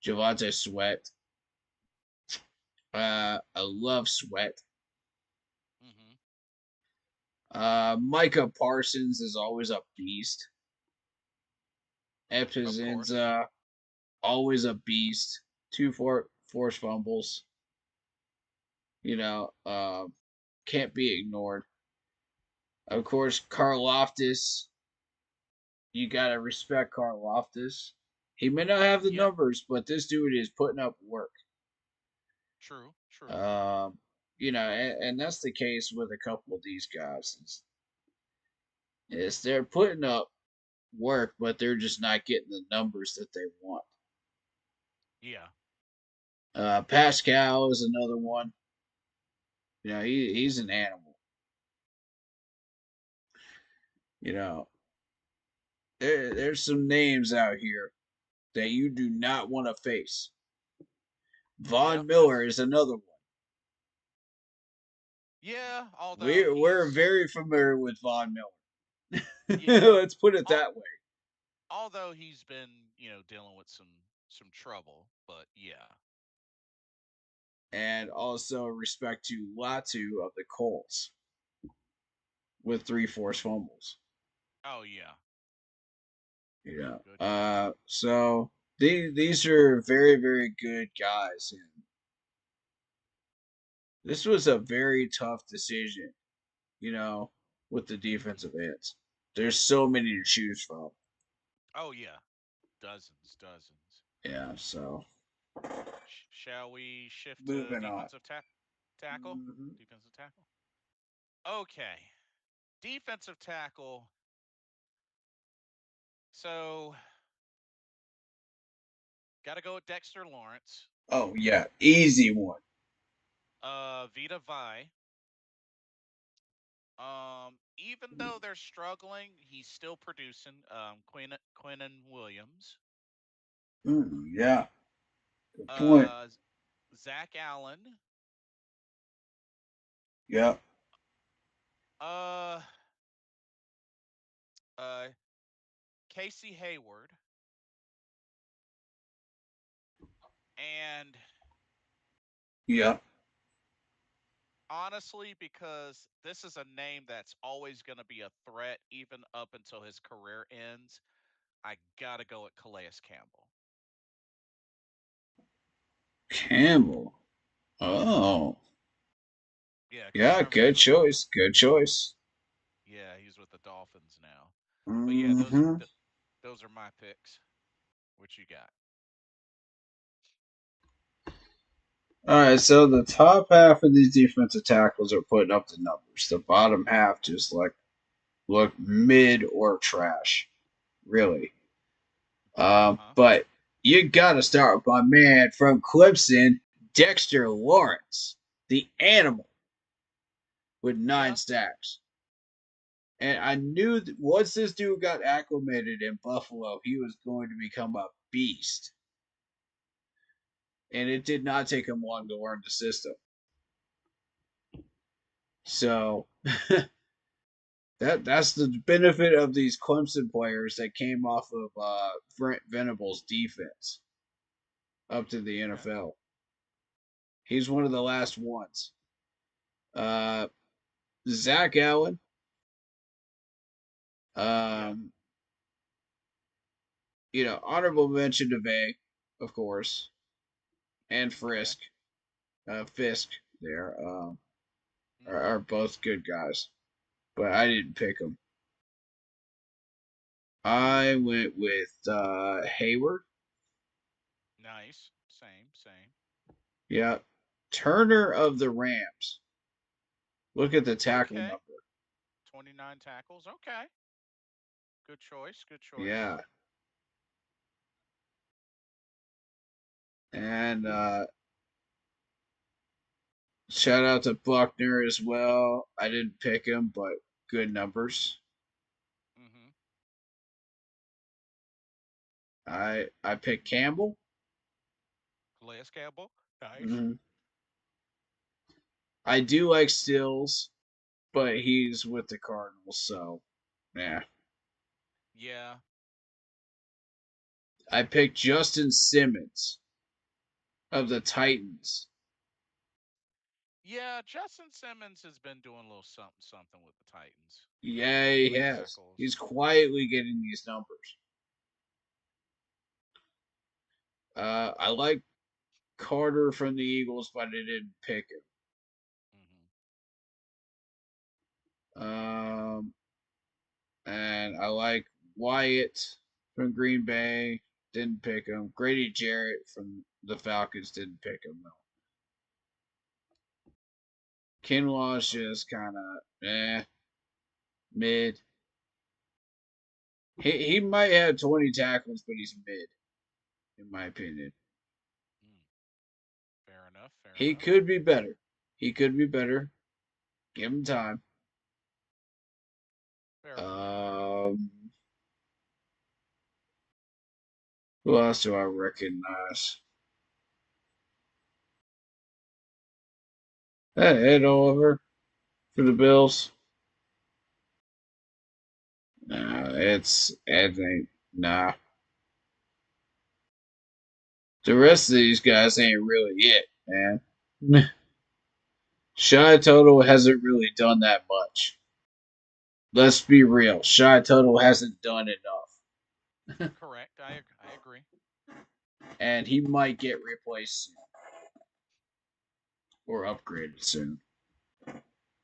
[SPEAKER 1] Javante Sweat. I love Sweat.
[SPEAKER 2] Hmm.
[SPEAKER 1] Micah Parsons is always a beast.
[SPEAKER 2] Of course.
[SPEAKER 1] Epizins, always a beast. Two forced fumbles. You know, can't be ignored. Of course, Carl Loftus. You gotta respect Carl Loftus. He may not have the
[SPEAKER 2] Yeah.
[SPEAKER 1] numbers, but this dude is putting up work.
[SPEAKER 2] True. True.
[SPEAKER 1] Um, and that's the case with a couple of these guys. Is they're putting up work, but they're just not getting the numbers that they want.
[SPEAKER 2] Yeah.
[SPEAKER 1] Pascal is another one. He's an animal. You know, there's some names out here that you do not want to face. Von
[SPEAKER 2] Yep.
[SPEAKER 1] Miller is another one.
[SPEAKER 2] Yeah. Although
[SPEAKER 1] We're
[SPEAKER 2] he's
[SPEAKER 1] very familiar with Von Miller.
[SPEAKER 2] yeah.
[SPEAKER 1] Let's put it
[SPEAKER 2] Al-
[SPEAKER 1] that way.
[SPEAKER 2] Although he's been dealing with some trouble, but yeah.
[SPEAKER 1] And also respect to Latu of the Colts with three forced fumbles.
[SPEAKER 2] Oh yeah. Good man.
[SPEAKER 1] So these are very very good guys, and this was a very tough decision. You know, with the defensive ends, there's so many to choose from.
[SPEAKER 2] Oh yeah. Dozens, dozens.
[SPEAKER 1] Yeah, so
[SPEAKER 2] Shall we shift to
[SPEAKER 1] moving on.
[SPEAKER 2] tackle?
[SPEAKER 1] Mm-hmm.
[SPEAKER 2] Defensive tackle. Okay. Defensive tackle. So got to go with Dexter Lawrence.
[SPEAKER 1] Oh yeah, easy one.
[SPEAKER 2] Vita Vi. Even though they're struggling, he's still producing. Quinnen Williams.
[SPEAKER 1] Yeah, good point.
[SPEAKER 2] Uh, Zach Allen.
[SPEAKER 1] Yeah,
[SPEAKER 2] Uh, uh, Casey Hayward. And
[SPEAKER 1] yeah.
[SPEAKER 2] honestly, because this is a name that's always going to be a threat even up until his career ends, I got to go with Calais Campbell.
[SPEAKER 1] Campbell. Oh,
[SPEAKER 2] Yeah, because
[SPEAKER 1] yeah.
[SPEAKER 2] remember he
[SPEAKER 1] Good
[SPEAKER 2] was with
[SPEAKER 1] choice. Good choice.
[SPEAKER 2] he's with the Dolphins now. But yeah,
[SPEAKER 1] Mm-hmm.
[SPEAKER 2] those are my picks. What you got?
[SPEAKER 1] All right, so the top half of these defensive tackles are putting up the numbers. The bottom half just like look mid or trash, really.
[SPEAKER 2] Uh huh.
[SPEAKER 1] But you got to start with my man from Clemson, Dexter Lawrence, the animal with nine
[SPEAKER 2] Yeah.
[SPEAKER 1] sacks. And I knew that once this dude got acclimated in Buffalo, he was going to become a beast. And it did not take him long to learn the system. So that's the benefit of these Clemson players that came off of Brent Venables' defense up to the
[SPEAKER 2] Okay.
[SPEAKER 1] NFL. He's one of the last ones. Uh, Zach Allen,
[SPEAKER 2] Yeah.
[SPEAKER 1] um, honorable mention to Bay, of course, and
[SPEAKER 2] Okay.
[SPEAKER 1] Fisk there
[SPEAKER 2] Mm-hmm.
[SPEAKER 1] are both good guys, but I didn't pick them. I went with Hayward.
[SPEAKER 2] Nice. Same. Same.
[SPEAKER 1] Yeah, Turner of the Rams. Look at the tackle
[SPEAKER 2] Okay.
[SPEAKER 1] number.
[SPEAKER 2] 29 tackles. Okay. Good choice. Good choice.
[SPEAKER 1] Yeah, and shout out to Buckner as well. I didn't pick him, but good numbers.
[SPEAKER 2] Mm-hmm.
[SPEAKER 1] I picked Campbell.
[SPEAKER 2] Calais Campbell. Nice.
[SPEAKER 1] Mm-hmm. I do like Stills, but he's with the Cardinals, so yeah.
[SPEAKER 2] Yeah.
[SPEAKER 1] I picked Justin Simmons of the Titans.
[SPEAKER 2] Yeah. Justin Simmons has been doing a little something, something with the Titans
[SPEAKER 1] Yeah, he
[SPEAKER 2] with
[SPEAKER 1] has.
[SPEAKER 2] tackles.
[SPEAKER 1] He's quietly getting these numbers. I like Carter from the Eagles, but I didn't pick
[SPEAKER 2] Mm-hmm.
[SPEAKER 1] him. And I like Wyatt from Green Bay. Didn't pick him. Grady Jarrett from the Falcons. Didn't pick him though. Kinlaw's
[SPEAKER 2] Oh,
[SPEAKER 1] just kind of mid. He might have 20 tackles, but he's mid in my opinion.
[SPEAKER 2] mm. Fair enough. Fair
[SPEAKER 1] He
[SPEAKER 2] enough.
[SPEAKER 1] could be better. He could be better. Give him time.
[SPEAKER 2] Fair point.
[SPEAKER 1] Um, who else do I recognize? Ed Oliver for the Bills. Nah, it's Ed ain't. Nah, the rest of these guys ain't really it, man. Shy Total hasn't really done that much. Let's be real. Shy Total hasn't done enough,
[SPEAKER 2] Correct. I agree.
[SPEAKER 1] and he might get replaced soon or upgraded soon.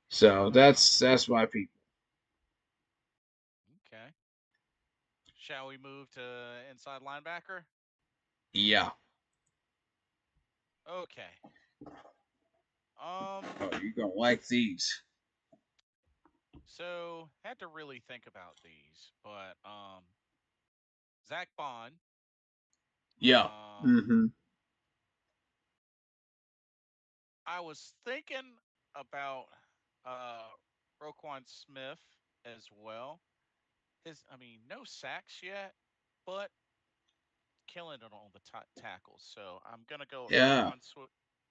[SPEAKER 1] So that's my people.
[SPEAKER 2] Okay. Shall we move to inside linebacker?
[SPEAKER 1] Yeah.
[SPEAKER 2] Okay. Um.
[SPEAKER 1] Oh, you're gonna like these.
[SPEAKER 2] So had to really think about these, but Zach Bond.
[SPEAKER 1] Yeah.
[SPEAKER 2] Um.
[SPEAKER 1] Mm-hmm.
[SPEAKER 2] I was thinking about uh Roquan Smith as well. I mean, no sacks yet, but killing it on the tackles. So I'm gonna go with
[SPEAKER 1] Yeah.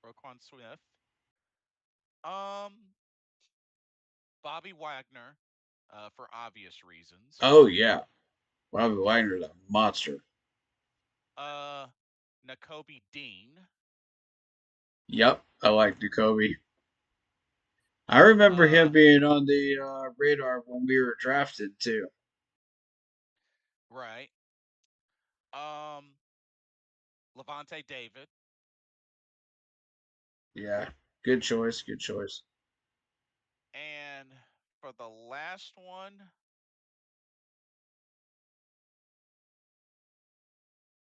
[SPEAKER 2] Roquan Smith. Um, Bobby Wagner, for obvious reasons.
[SPEAKER 1] Oh yeah. Robbie Wagner's a monster.
[SPEAKER 2] Uh, Nakobe Dean.
[SPEAKER 1] Yep. I like Jacoby. I remember him
[SPEAKER 2] Uh,
[SPEAKER 1] being on the radar when we were drafted too.
[SPEAKER 2] right. Um, Levante David.
[SPEAKER 1] Yeah. Good choice. Good choice.
[SPEAKER 2] And for the last one,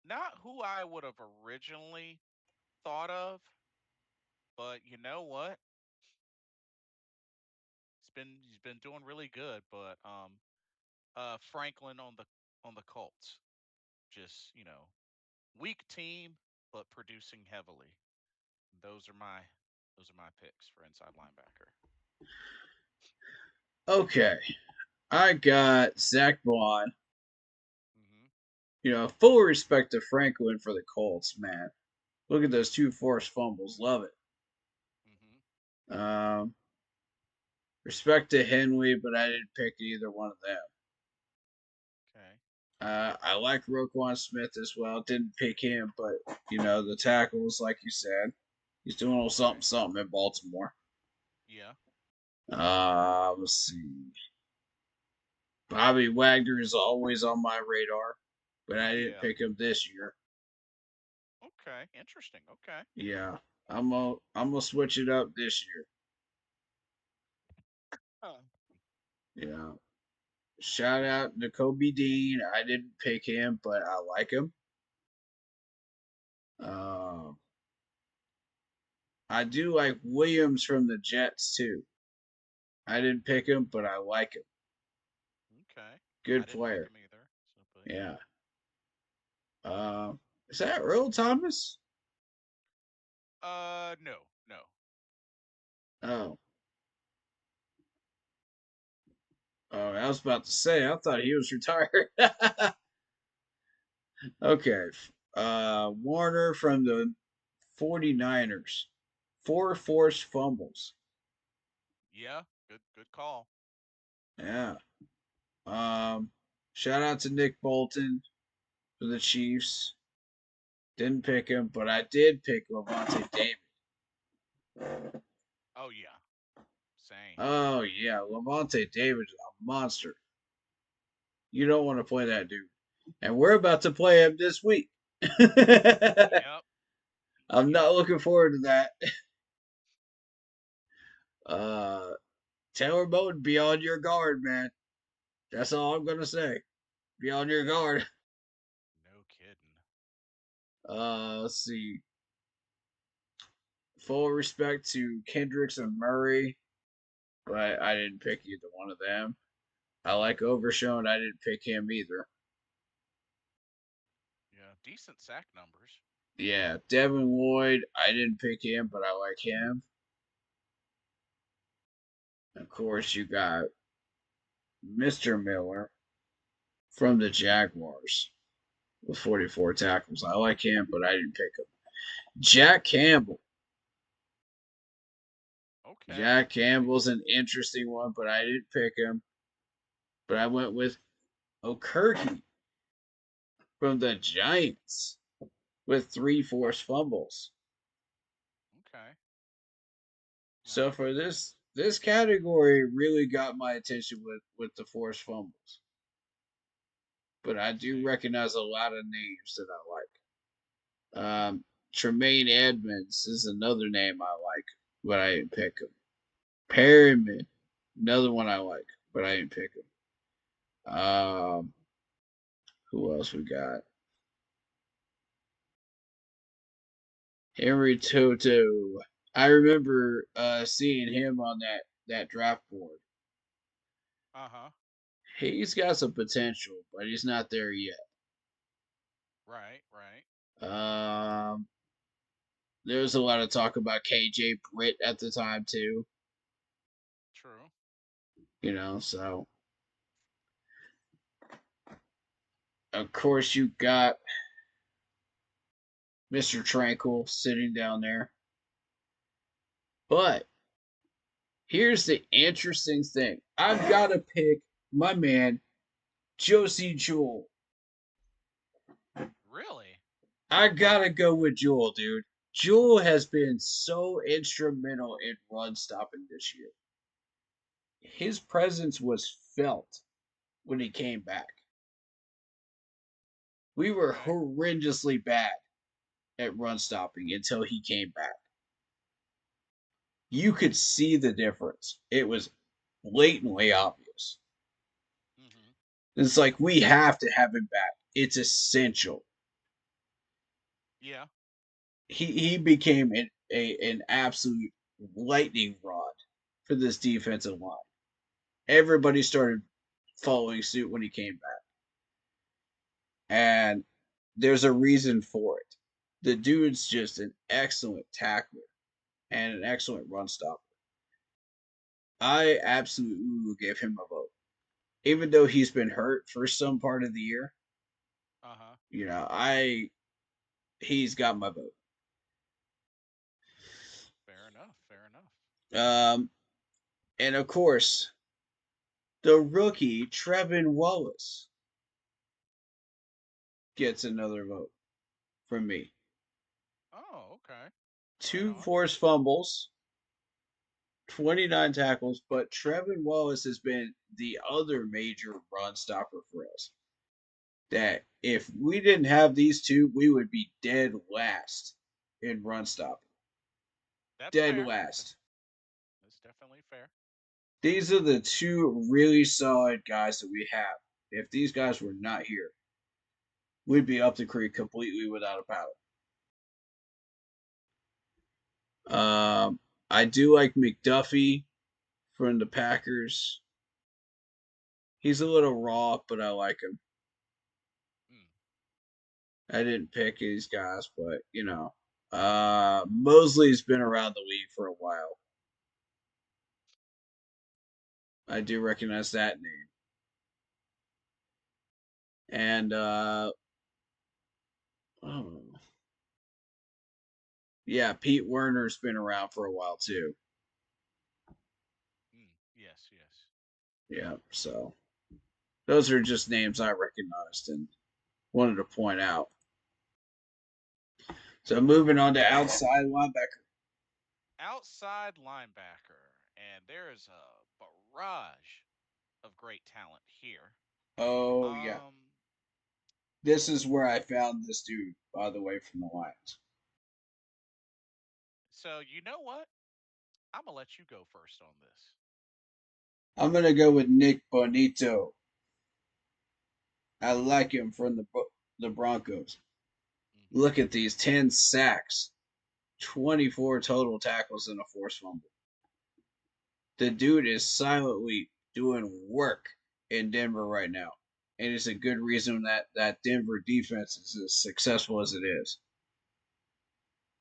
[SPEAKER 2] not who I would have originally thought of, But you know what? He's been doing really good. But Franklin on the Colts, just weak team, but producing heavily. Those are my those are my picks for inside linebacker.
[SPEAKER 1] Okay, I got Zach Bond.
[SPEAKER 2] Hmm.
[SPEAKER 1] Full respect to Franklin for the Colts, man. Look at those two forced fumbles. Love it.
[SPEAKER 2] Hmm.
[SPEAKER 1] Um, Respect to Henley, but I didn't pick either one of them.
[SPEAKER 2] Okay.
[SPEAKER 1] I like Roquan Smith as well. Didn't pick him, but the tackles, like you said, he's doing a little something
[SPEAKER 2] Right.
[SPEAKER 1] something in Baltimore.
[SPEAKER 2] Yeah.
[SPEAKER 1] Let's see. Bobby Wagner is always on my radar, but I didn't
[SPEAKER 2] Yeah.
[SPEAKER 1] pick him this year.
[SPEAKER 2] Okay. Interesting. Okay.
[SPEAKER 1] Yeah, I'm gonna switch it up this year.
[SPEAKER 2] Huh.
[SPEAKER 1] Yeah. Shout out to Kobe Dean. I didn't pick him, but I like him. Um, I do like Williams from the Jets too. I didn't pick him, but I like him.
[SPEAKER 2] Okay. I
[SPEAKER 1] Good
[SPEAKER 2] didn't pick
[SPEAKER 1] player.
[SPEAKER 2] him either. So, but
[SPEAKER 1] Yeah.
[SPEAKER 2] yeah.
[SPEAKER 1] Is that Earl Thomas?
[SPEAKER 2] No, no.
[SPEAKER 1] Oh, oh, I was about to say. I thought he was retired. Okay. Warner from the 49ers. Four forced fumbles.
[SPEAKER 2] Yeah. Good call.
[SPEAKER 1] Yeah. Um, Shout out to Nick Bolton for the Chiefs. Didn't pick him, but I did pick Levante David.
[SPEAKER 2] Oh yeah. Same.
[SPEAKER 1] Oh yeah, Levante David is a monster. You don't want to play that dude. And we're about to play him this week.
[SPEAKER 2] Yep.
[SPEAKER 1] I'm
[SPEAKER 2] Yep.
[SPEAKER 1] not looking forward to that. Uh Taylor Moton, be on your guard, man. That's all I'm gonna say. Be on your guard.
[SPEAKER 2] No kidding.
[SPEAKER 1] Let's see. Full respect to Kendricks and Murray, but I didn't pick either one of them. I like Overshown. I didn't pick him either.
[SPEAKER 2] Yeah. Decent sack numbers.
[SPEAKER 1] Yeah, Devin Lloyd. I didn't pick him, but I like him. Of course, you got Mr. Miller from the Jaguars with 44 tackles. I like him, but I didn't pick him. Jack Campbell.
[SPEAKER 2] Okay.
[SPEAKER 1] Jack
[SPEAKER 2] Okay.
[SPEAKER 1] Campbell's an interesting one, but I didn't pick him. But I went with O'Kirky from the Giants with three forced fumbles.
[SPEAKER 2] Okay.
[SPEAKER 1] So
[SPEAKER 2] Nice.
[SPEAKER 1] for
[SPEAKER 2] Nice.
[SPEAKER 1] this category really got my attention with the forced fumbles. But I do
[SPEAKER 2] See.
[SPEAKER 1] recognize a lot of names that I like. Tremaine Edmonds is another name I like, but I didn't pick him. Perryman, another one I like, but I didn't pick him. Who else we got? Henry Toto. I remember seeing him on that draft board.
[SPEAKER 2] Uh huh.
[SPEAKER 1] He's got some potential, but he's not there yet.
[SPEAKER 2] Right. Right.
[SPEAKER 1] Um, there was a lot of talk about KJ Britt at the time too.
[SPEAKER 2] True.
[SPEAKER 1] So of course you got Mr. Tranquil sitting down there. But here's the interesting thing. I've got to pick my man, Josie Jewell.
[SPEAKER 2] Really?
[SPEAKER 1] I gotta go with Jewell, dude. Jewell has been so instrumental in run stopping this year. His presence was felt when he came back. We were
[SPEAKER 2] Okay.
[SPEAKER 1] horrendously bad at run stopping until he came back. You could see the difference. It was blatantly obvious.
[SPEAKER 2] Mm-hmm.
[SPEAKER 1] It's like we have to have him back. It's essential.
[SPEAKER 2] Yeah.
[SPEAKER 1] He became an absolute lightning rod for this defensive line. Everybody started following suit when he came back. And there's a reason for it. The dude's just an excellent tackler and an excellent run stopper. I absolutely will give him a vote. Even though he's been hurt for some part of the year,
[SPEAKER 2] Uh-huh.
[SPEAKER 1] he's got my vote.
[SPEAKER 2] Fair enough. Fair enough.
[SPEAKER 1] Um, and of course, the rookie Trevin Wallace gets another vote from me.
[SPEAKER 2] Oh, okay. Right
[SPEAKER 1] Two
[SPEAKER 2] on.
[SPEAKER 1] forced fumbles, 29 tackles, but Trevin Wallace has been the other major run stopper for us. That if we didn't have these two, we would be dead last in run stopping.
[SPEAKER 2] That's
[SPEAKER 1] Dead
[SPEAKER 2] fair.
[SPEAKER 1] last.
[SPEAKER 2] That's definitely fair.
[SPEAKER 1] These are the two really solid guys that we have. If these guys were not here, we'd be up the creek completely without a paddle. I do like McDuffie from the Packers. He's a little raw, but I like him.
[SPEAKER 2] Mm,
[SPEAKER 1] I didn't pick these guys, but Mosley's been around the league for a while. I do recognize that name. And oh, yeah, Pete Werner's been around for a while too.
[SPEAKER 2] yes, yes.
[SPEAKER 1] Yeah, so those are just names I recognized and wanted to point out. So moving on to outside linebacker.
[SPEAKER 2] Outside linebacker, and there is a barrage of great talent here.
[SPEAKER 1] Oh yeah,
[SPEAKER 2] Um,
[SPEAKER 1] this is where I found this dude, by the way, from the Lions.
[SPEAKER 2] so you know what? I'm gonna let you go first on this.
[SPEAKER 1] I'm gonna go with Nick Bonito. I like him from the Broncos.
[SPEAKER 2] Hmm.
[SPEAKER 1] Look at these 10 sacks, 24 total tackles, and a forced fumble. The dude is silently doing work in Denver right now. And it's a good reason that Denver defense is as successful as it is.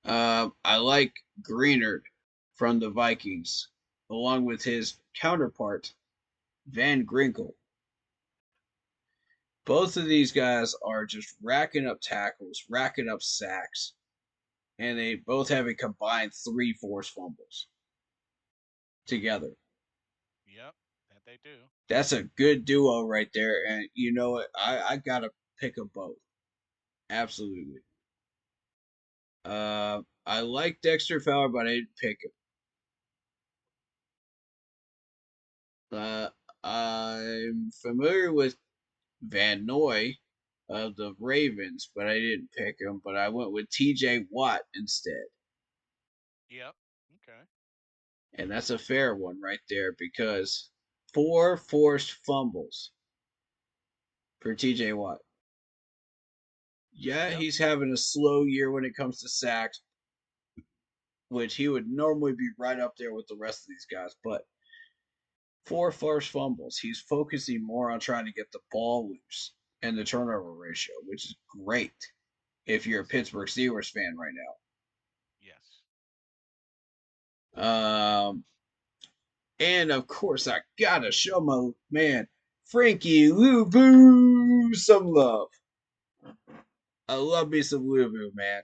[SPEAKER 1] I like Greenard from the Vikings, along with his counterpart, Van Grinkle. Both of these guys are just racking up tackles, racking up sacks, and they both have a combined three forced fumbles together.
[SPEAKER 2] Yep, that they do.
[SPEAKER 1] That's a good duo right there. And you know what? I gotta pick them both. Absolutely. I like Dexter Fowler, but I didn't pick him. Uh, I'm familiar with Van Noy of the Ravens, but I didn't pick him. But I went with T.J. Watt instead,
[SPEAKER 2] Yep. Okay.
[SPEAKER 1] and that's a fair one right there because four forced fumbles for T.J. Watt. Yeah,
[SPEAKER 2] Yep.
[SPEAKER 1] he's having a slow year when it comes to sacks, which he would normally be right up there with the rest of these guys. But four forced fumbles, he's focusing more on trying to get the ball loose and the turnover ratio, which is great if you're a
[SPEAKER 2] Yes.
[SPEAKER 1] Pittsburgh Steelers fan right
[SPEAKER 2] Yes.
[SPEAKER 1] now. And of course, I gotta show my man Frankie Louvu some love. I love me some Louvu, man.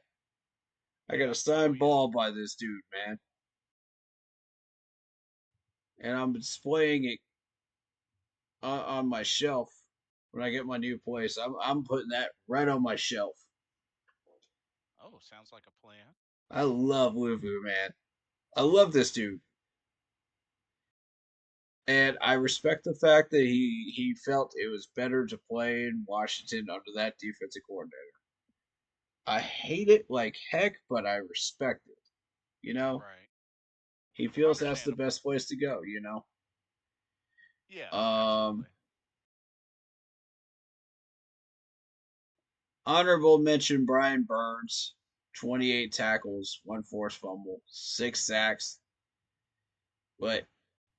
[SPEAKER 1] I got a
[SPEAKER 2] Oh
[SPEAKER 1] signed
[SPEAKER 2] yeah.
[SPEAKER 1] ball by this dude, man, and I'm displaying it on my shelf when I get my new place. I'm putting that right on my shelf.
[SPEAKER 2] Oh, sounds like a plan.
[SPEAKER 1] I love Louvu, man. I love this dude. And I respect the fact that he felt it was better to play in Washington under that defensive coordinator. I hate it like heck, but I respect it. You know,
[SPEAKER 2] Right.
[SPEAKER 1] he feels that's the
[SPEAKER 2] Understandable.
[SPEAKER 1] best place to go. You
[SPEAKER 2] Yeah.
[SPEAKER 1] know,
[SPEAKER 2] Absolutely.
[SPEAKER 1] honorable mention Brian Burns. 28 tackles, one forced fumble, 6 sacks. But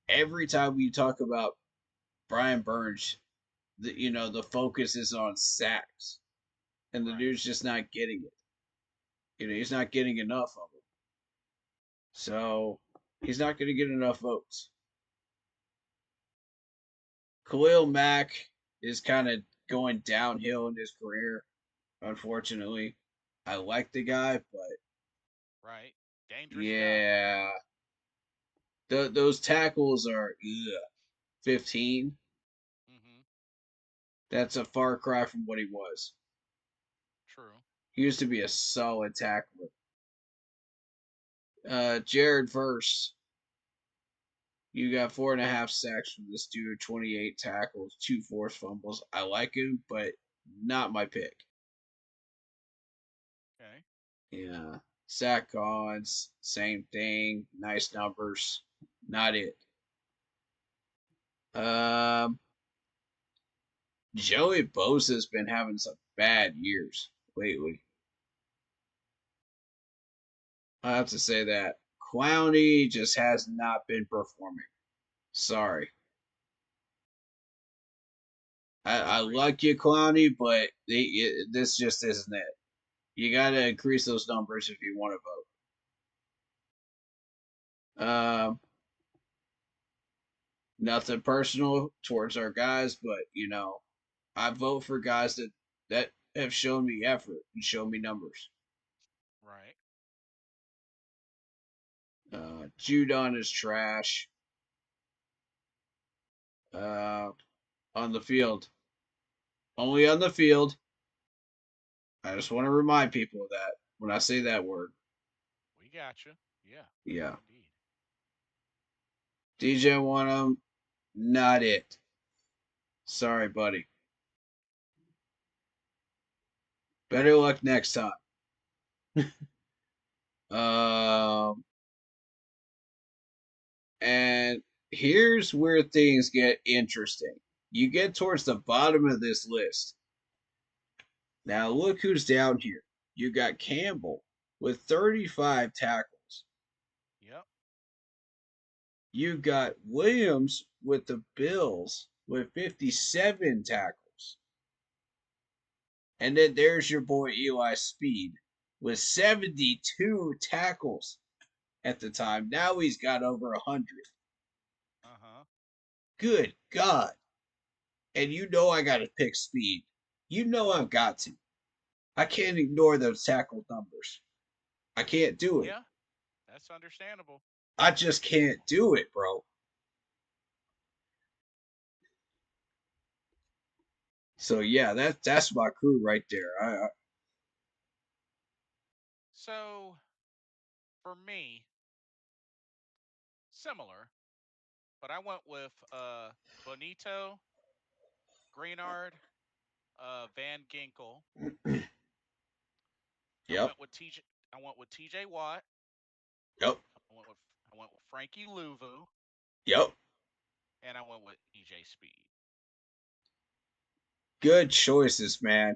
[SPEAKER 1] every time we talk about Brian Burns, the focus is on sacks, and the
[SPEAKER 2] Right.
[SPEAKER 1] dude's just not getting it. He's not getting enough of them, so he's not going to get enough votes. Khalil Mack is kind of going downhill in his career, unfortunately. I like the guy, but
[SPEAKER 2] Right. Dangerous guy.
[SPEAKER 1] yeah, those tackles are 15.
[SPEAKER 2] Mm-hmm.
[SPEAKER 1] That's a far cry from what he was.
[SPEAKER 2] True.
[SPEAKER 1] He used to be a solid tackler. Jared Verse, you got 4.5 sacks from this dude, 28 tackles, 2 forced fumbles. I like him, but not my pick.
[SPEAKER 2] Okay.
[SPEAKER 1] Yeah. Sack Collins, same thing. Nice numbers. Not it. Um, Joey Bosa's been having some bad years lately. I have to say that. Clowney just has not been performing. Sorry. I
[SPEAKER 2] Agreed.
[SPEAKER 1] like you, Clowney, but this just isn't it. You got to increase those numbers if you want to vote. Nothing personal towards our guys, but I vote for guys that have shown me effort and shown me numbers.
[SPEAKER 2] Right.
[SPEAKER 1] Judon is trash. Uh, on the field, only on the field. I just want to remind people of that when I say that word.
[SPEAKER 2] We got you. Yeah.
[SPEAKER 1] Yeah,
[SPEAKER 2] Indeed.
[SPEAKER 1] DJ Wanham, not it. Sorry, buddy. Better luck next time. Um, and here's where things get interesting. You get towards the bottom of this list. Now look who's down here. You got Campbell with 35 tackles.
[SPEAKER 2] Yep.
[SPEAKER 1] You got Williams with the Bills with 57 tackles. And then there's your boy Eli Speed with 72 tackles at the time. Now he's got over 100.
[SPEAKER 2] Uh-huh.
[SPEAKER 1] Good God. And I got to pick Speed. I've got to. I can't ignore those tackle numbers. I can't do it.
[SPEAKER 2] Yeah. That's understandable.
[SPEAKER 1] I just can't do it, bro. So yeah, that's my crew right there.
[SPEAKER 2] So for me, similar, but I went with Bonito, Greenard, Van Ginkel. I
[SPEAKER 1] Yep,
[SPEAKER 2] went with TJ. I went with TJ Watt.
[SPEAKER 1] yep,
[SPEAKER 2] I went with I went with Frankie Louvu,
[SPEAKER 1] yep.
[SPEAKER 2] and I went with EJ Speed.
[SPEAKER 1] Good choices, man.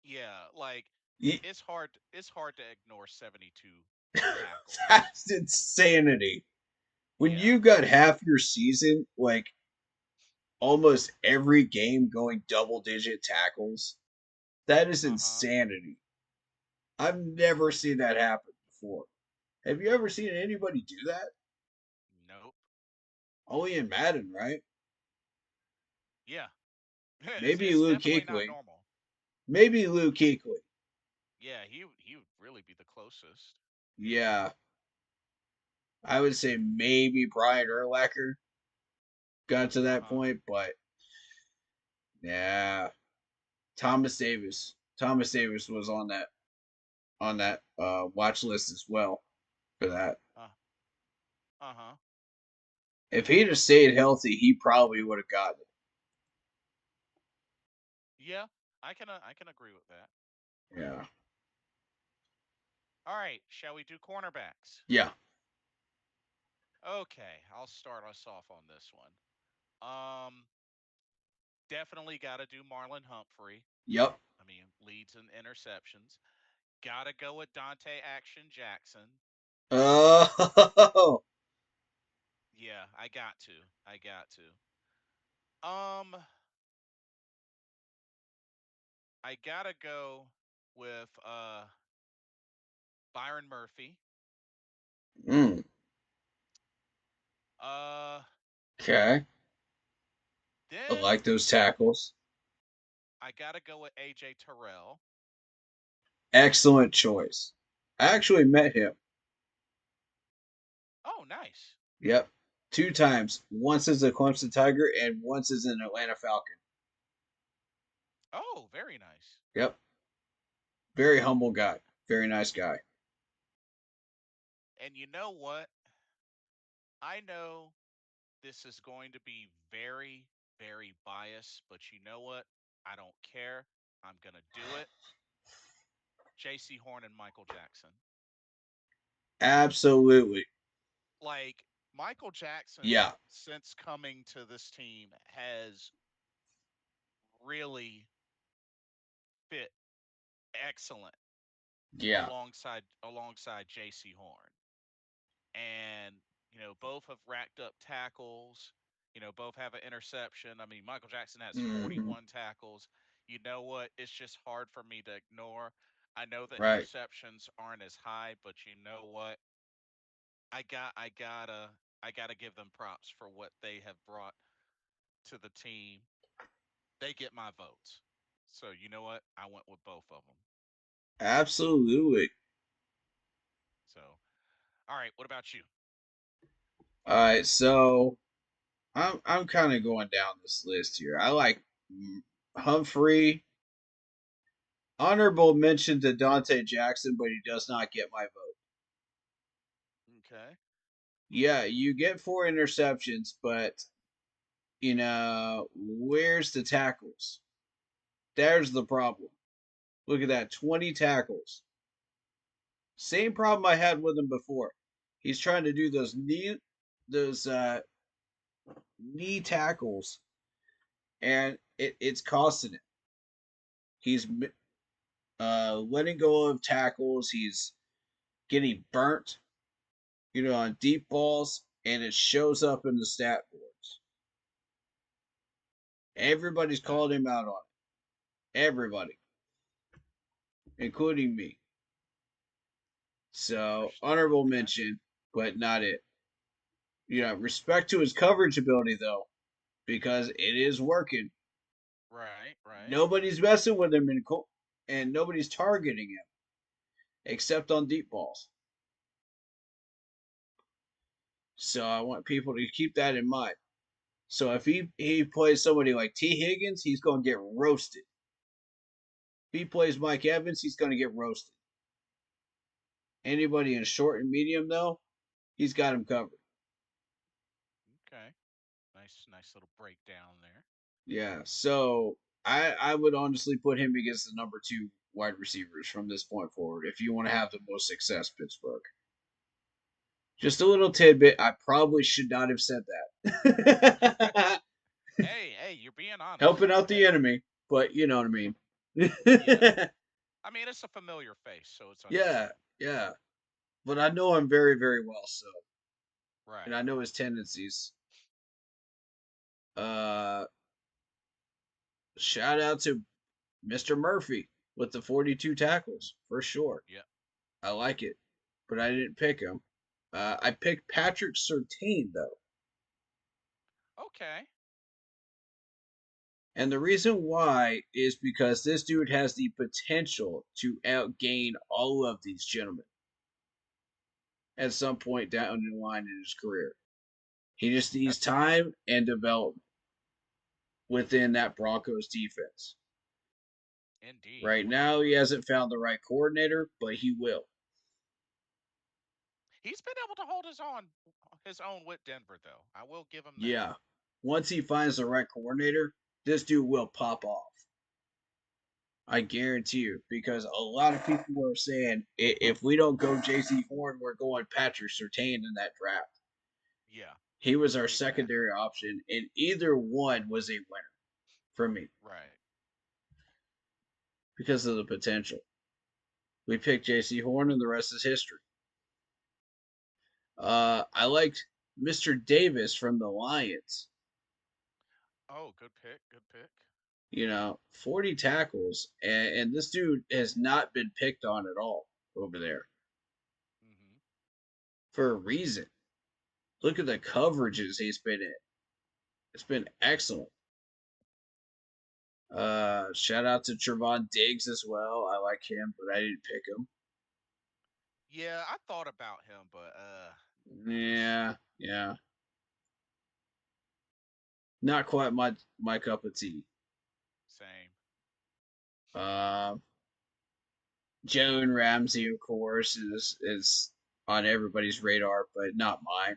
[SPEAKER 2] Yeah, like
[SPEAKER 1] Ye-
[SPEAKER 2] it's hard to ignore 72 tackles.
[SPEAKER 1] That's insanity. When
[SPEAKER 2] Yeah.
[SPEAKER 1] you got half your season, like almost every game going double digit tackles, that is
[SPEAKER 2] Uh-huh.
[SPEAKER 1] insanity. I've never seen that happen before. Have you ever seen anybody do that?
[SPEAKER 2] Nope.
[SPEAKER 1] Only in Madden, right?
[SPEAKER 2] Yeah. it's
[SPEAKER 1] Maybe
[SPEAKER 2] it's
[SPEAKER 1] Luke
[SPEAKER 2] definitely not
[SPEAKER 1] Kuechly.
[SPEAKER 2] normal.
[SPEAKER 1] Maybe Luke Kuechly.
[SPEAKER 2] Yeah, he would really be the closest.
[SPEAKER 1] Yeah, I would say maybe Brian Urlacher got to that
[SPEAKER 2] Uh-huh.
[SPEAKER 1] point, but yeah, Thomas Davis. Thomas Davis was on that watch list as well for that.
[SPEAKER 2] Uh, uh-huh.
[SPEAKER 1] If he'd have stayed healthy, he probably would have gotten
[SPEAKER 2] Yeah, I can agree with that.
[SPEAKER 1] it. Yeah.
[SPEAKER 2] All right, shall we do cornerbacks?
[SPEAKER 1] Yeah.
[SPEAKER 2] Okay, I'll start us off on this one. Um, Definitely got to do Marlon Humphrey.
[SPEAKER 1] Yep.
[SPEAKER 2] I mean, leads in interceptions. Gotta go with Dante Action Jackson.
[SPEAKER 1] Oh,
[SPEAKER 2] Yeah, I got to. I got to. I gotta go with Byron Murphy.
[SPEAKER 1] mm,
[SPEAKER 2] Uh,
[SPEAKER 1] okay. I
[SPEAKER 2] then
[SPEAKER 1] like those tackles.
[SPEAKER 2] I gotta go with AJ Terrell.
[SPEAKER 1] Excellent choice. I actually met him.
[SPEAKER 2] Oh, nice.
[SPEAKER 1] Yep. Two times. Once as a Clemson Tiger and once as an Atlanta Falcon.
[SPEAKER 2] Oh, very nice.
[SPEAKER 1] Yep. Very humble guy. Very nice guy.
[SPEAKER 2] And you know what? I know this is going to be very, very biased, but you know what? I don't care. I'm gonna do it. J.C. Horn and Michael Jackson.
[SPEAKER 1] Absolutely.
[SPEAKER 2] Like Michael Jackson,
[SPEAKER 1] Yeah.
[SPEAKER 2] since coming to this team, has really fit excellent
[SPEAKER 1] Yeah.
[SPEAKER 2] alongside J.C. Horn. And both have racked up tackles. Both have an interception. I mean, Michael Jackson has
[SPEAKER 1] Hmm.
[SPEAKER 2] 41 tackles. You know what? It's just hard for me to ignore. I know the
[SPEAKER 1] Right.
[SPEAKER 2] interceptions aren't as high, but you know what? I gotta give them props for what they have brought to the team. They get my votes. So you know what? I went with both of them.
[SPEAKER 1] Absolutely.
[SPEAKER 2] So, all right. What about you?
[SPEAKER 1] All right. So I'm kind of going down this list here. I like Humphrey. Honorable mention to Dante Jackson, but he does not get my vote.
[SPEAKER 2] Okay.
[SPEAKER 1] Yeah, you get four interceptions, but where's the tackles? There's the problem. Look at that, 20 tackles. Same problem I had with him before. He's trying to do those knee tackles, and it's costing him. He's letting go of tackles. He's getting burnt, on deep balls, and it shows up in the stat boards. Everybody's
[SPEAKER 2] Okay.
[SPEAKER 1] called him out on it. Everybody, including me. So
[SPEAKER 2] Interesting.
[SPEAKER 1] honorable
[SPEAKER 2] Okay.
[SPEAKER 1] mention, but not it. Respect to his coverage ability though, because it is working.
[SPEAKER 2] Right. Right.
[SPEAKER 1] Nobody's messing with him and nobody's targeting him except on deep balls. So I want people to keep that in mind. So if he plays somebody like T. Higgins, he's going to get roasted. If he plays Mike Evans, he's going to get roasted. Anybody in short and medium though, he's got him covered.
[SPEAKER 2] Okay. Nice little breakdown there.
[SPEAKER 1] Yeah. So I would honestly put him against the number two wide receivers from this point forward if you want to have the most success, Pittsburgh. Just a little tidbit. I probably should not have said that.
[SPEAKER 2] Hey, you're being honest.
[SPEAKER 1] Helping out the
[SPEAKER 2] Hey,
[SPEAKER 1] enemy, but you know what I mean.
[SPEAKER 2] yeah. I mean, it's a familiar face, so it's
[SPEAKER 1] Yeah,
[SPEAKER 2] understandable.
[SPEAKER 1] yeah. But I know him very, very well, so and
[SPEAKER 2] Right.
[SPEAKER 1] I know his tendencies. Uh Shout out to Mr. Murphy with the 42 tackles, for sure.
[SPEAKER 2] Yep.
[SPEAKER 1] I like it. But I didn't pick him. I picked Patrick Surtain though.
[SPEAKER 2] Okay.
[SPEAKER 1] And the reason why is because this dude has the potential to outgain all of these gentlemen at some point down the line in his career. He just needs
[SPEAKER 2] That's
[SPEAKER 1] time and development within that Broncos defense.
[SPEAKER 2] indeed.
[SPEAKER 1] Right now, he
[SPEAKER 2] Indeed.
[SPEAKER 1] hasn't found the right coordinator, but he will.
[SPEAKER 2] He's been able to hold his own with Denver, though. I will give him that.
[SPEAKER 1] Yeah. Once he finds the right coordinator, this dude will pop off. I guarantee you, because a lot of people are saying if we don't go J.C. Horn, we're going Patrick Surtain in that draft.
[SPEAKER 2] Yeah.
[SPEAKER 1] He was our
[SPEAKER 2] Exactly.
[SPEAKER 1] secondary option, and either one was a winner for me
[SPEAKER 2] Right.
[SPEAKER 1] because of the potential. We picked J.C. Horn, and the rest is history. I liked Mr. Davis from the Lions.
[SPEAKER 2] Oh, good pick. Good pick.
[SPEAKER 1] 40 tackles, and this dude has not been picked on at all over there
[SPEAKER 2] Mm-hmm.
[SPEAKER 1] for a reason. Look at the coverages he's been in. It's been excellent. Shout out to Trevon Diggs as well. I like him, but I didn't pick him.
[SPEAKER 2] Yeah, I thought about him, but just
[SPEAKER 1] Yeah. Not quite my cup of tea.
[SPEAKER 2] same.
[SPEAKER 1] Uh, Jalen Ramsey, of course, is on everybody's radar, but not mine.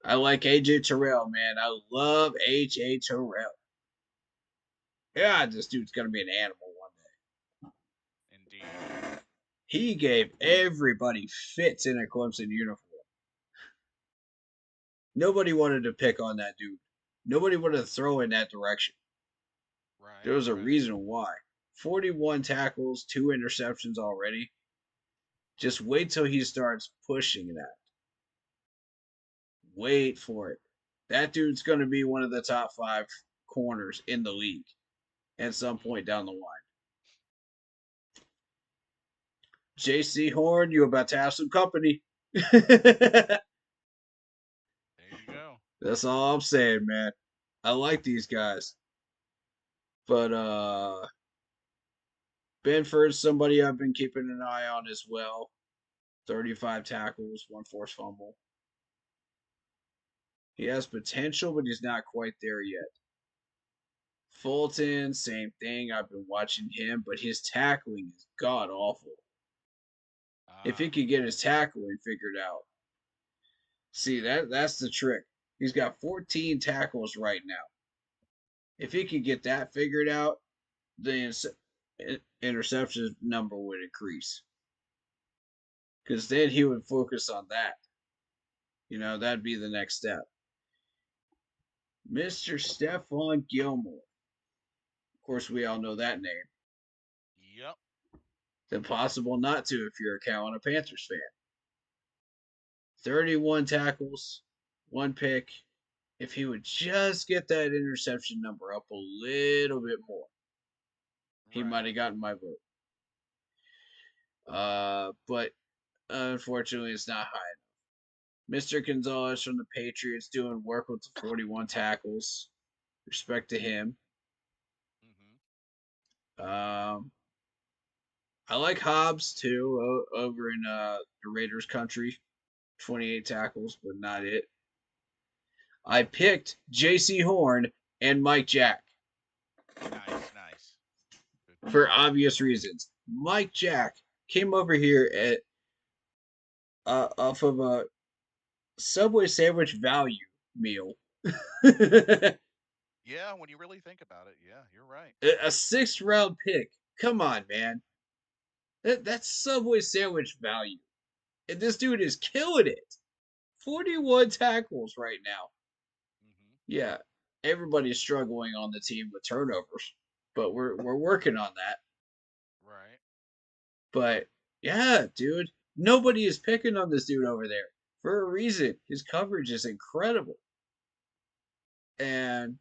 [SPEAKER 1] I like AJ Terrell, man. I love AJ Terrell. Yeah, this dude's gonna be an animal one
[SPEAKER 2] Indeed.
[SPEAKER 1] day. He gave everybody fits in a Clemson uniform. Nobody wanted to pick on that dude. Nobody wanted to throw in that direction. There
[SPEAKER 2] Right.
[SPEAKER 1] was a
[SPEAKER 2] Right.
[SPEAKER 1] reason why. 41 tackles, 2 interceptions already. Just wait till he starts pushing that. Wait for it. That dude's going to be one of the top 5 corners in the league at some
[SPEAKER 2] Mm-hmm.
[SPEAKER 1] point down the line. J.C. Horn, you about to have some company. That's
[SPEAKER 2] There you go.
[SPEAKER 1] all I'm saying, man. I like these guys. But Benford's somebody I've been keeping an eye on as well. 35 tackles, 1 forced fumble. He has potential, but he's not quite there yet. Fulton, same thing. I've been watching him, but his tackling is god awful. If he
[SPEAKER 2] Ah.
[SPEAKER 1] could get his tackling figured out, see that's the trick. He's got 14 tackles right now. If he could get that figured out, the interception number would increase because then he would focus on that. That'd be the next step. Mr. Stephon Gilmore. Of course, we all know that name.
[SPEAKER 2] Yep.
[SPEAKER 1] It's impossible not to if you're a Carolina Panthers fan. 31 tackles, 1 pick. If he would just get that interception number up a little bit more, he
[SPEAKER 2] Right.
[SPEAKER 1] might have gotten my vote. But unfortunately, it's not high enough. Mr. Gonzalez from the Patriots doing work with the 41 tackles. Respect to him.
[SPEAKER 2] Mm-hmm.
[SPEAKER 1] Um, I like Hobbs too over in the Raiders country. 28 tackles, but not it. I picked J.C. Horn and Mike Jack
[SPEAKER 2] Nice. Nice. Good
[SPEAKER 1] for
[SPEAKER 2] pick.
[SPEAKER 1] obvious reasons. Mike Jack came over here at off of a Subway sandwich value meal.
[SPEAKER 2] Yeah, when you really think about it, yeah, you're right.
[SPEAKER 1] A 6th round pick. Come on, man. That's Subway sandwich value. And this dude is killing it. 41 tackles right now.
[SPEAKER 2] Mm-hmm.
[SPEAKER 1] Yeah, everybody's struggling on the team with turnovers, but we're working on that.
[SPEAKER 2] Right.
[SPEAKER 1] But yeah, dude, nobody is picking on this dude over there for a reason. His coverage is incredible. And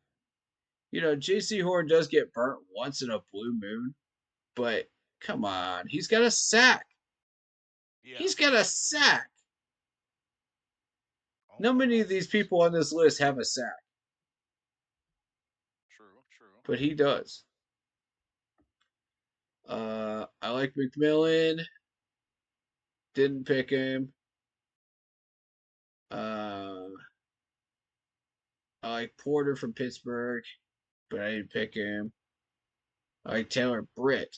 [SPEAKER 1] J.C. Horn does get burnt once in a blue moon, but come on, he's got a sack.
[SPEAKER 2] Yeah.
[SPEAKER 1] He's got a sack. Not many of these
[SPEAKER 2] Almost.
[SPEAKER 1] people on this list have a sack,
[SPEAKER 2] True. True.
[SPEAKER 1] but he does. I like McMillan. Didn't pick him. Uh, I like Porter from Pittsburgh, but I didn't pick him. I like Taylor Britt.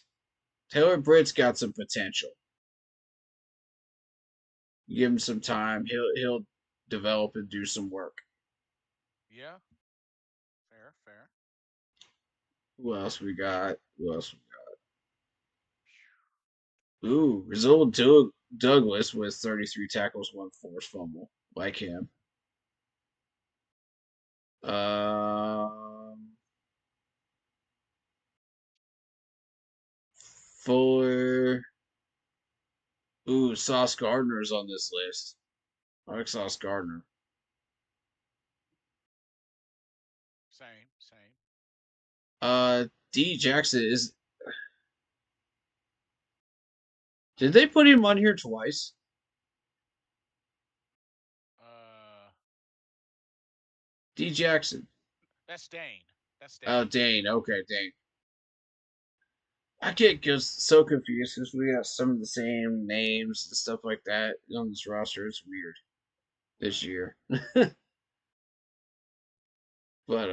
[SPEAKER 1] Taylor Britt's got some potential. Give him some time, he'll develop and do some work.
[SPEAKER 2] Yeah. Fair. Fair.
[SPEAKER 1] Who else we got? Who else? Ooh, Rizzo Douglas with 33 tackles, 1 forced fumble. Like him. Um, Fuller. Ooh, Sauce Gardner's on this list. I like Sauce Gardner.
[SPEAKER 2] Same, same.
[SPEAKER 1] D Jackson is. Did they put him on here twice?
[SPEAKER 2] Uh,
[SPEAKER 1] D Jackson.
[SPEAKER 2] that's Dane. That's
[SPEAKER 1] Oh,
[SPEAKER 2] Dane.
[SPEAKER 1] Dane. Okay, Dane. I get so confused because we have some of the same names and stuff like that on this roster. It's weird this year. But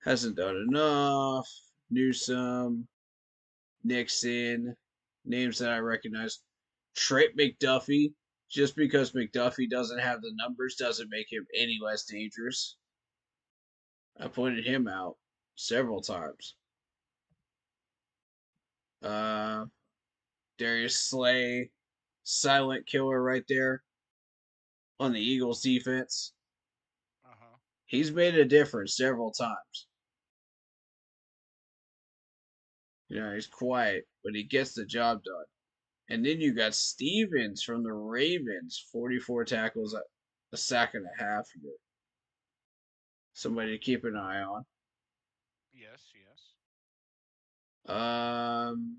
[SPEAKER 1] hasn't done enough. Newsom, Nixon, names that I recognize. Trent McDuffie. Just because McDuffie doesn't have the numbers doesn't make him any less dangerous. I pointed him out several times. Uh, Darius Slay, silent killer right there on the Eagles defense.
[SPEAKER 2] Uh huh.
[SPEAKER 1] He's made a difference several times. You know, he's quiet, but he gets the job done. And then you got Stevens from the Ravens, 44 tackles, a sack and a half here. Somebody to keep an eye on.
[SPEAKER 2] Yes, yes.
[SPEAKER 1] Um,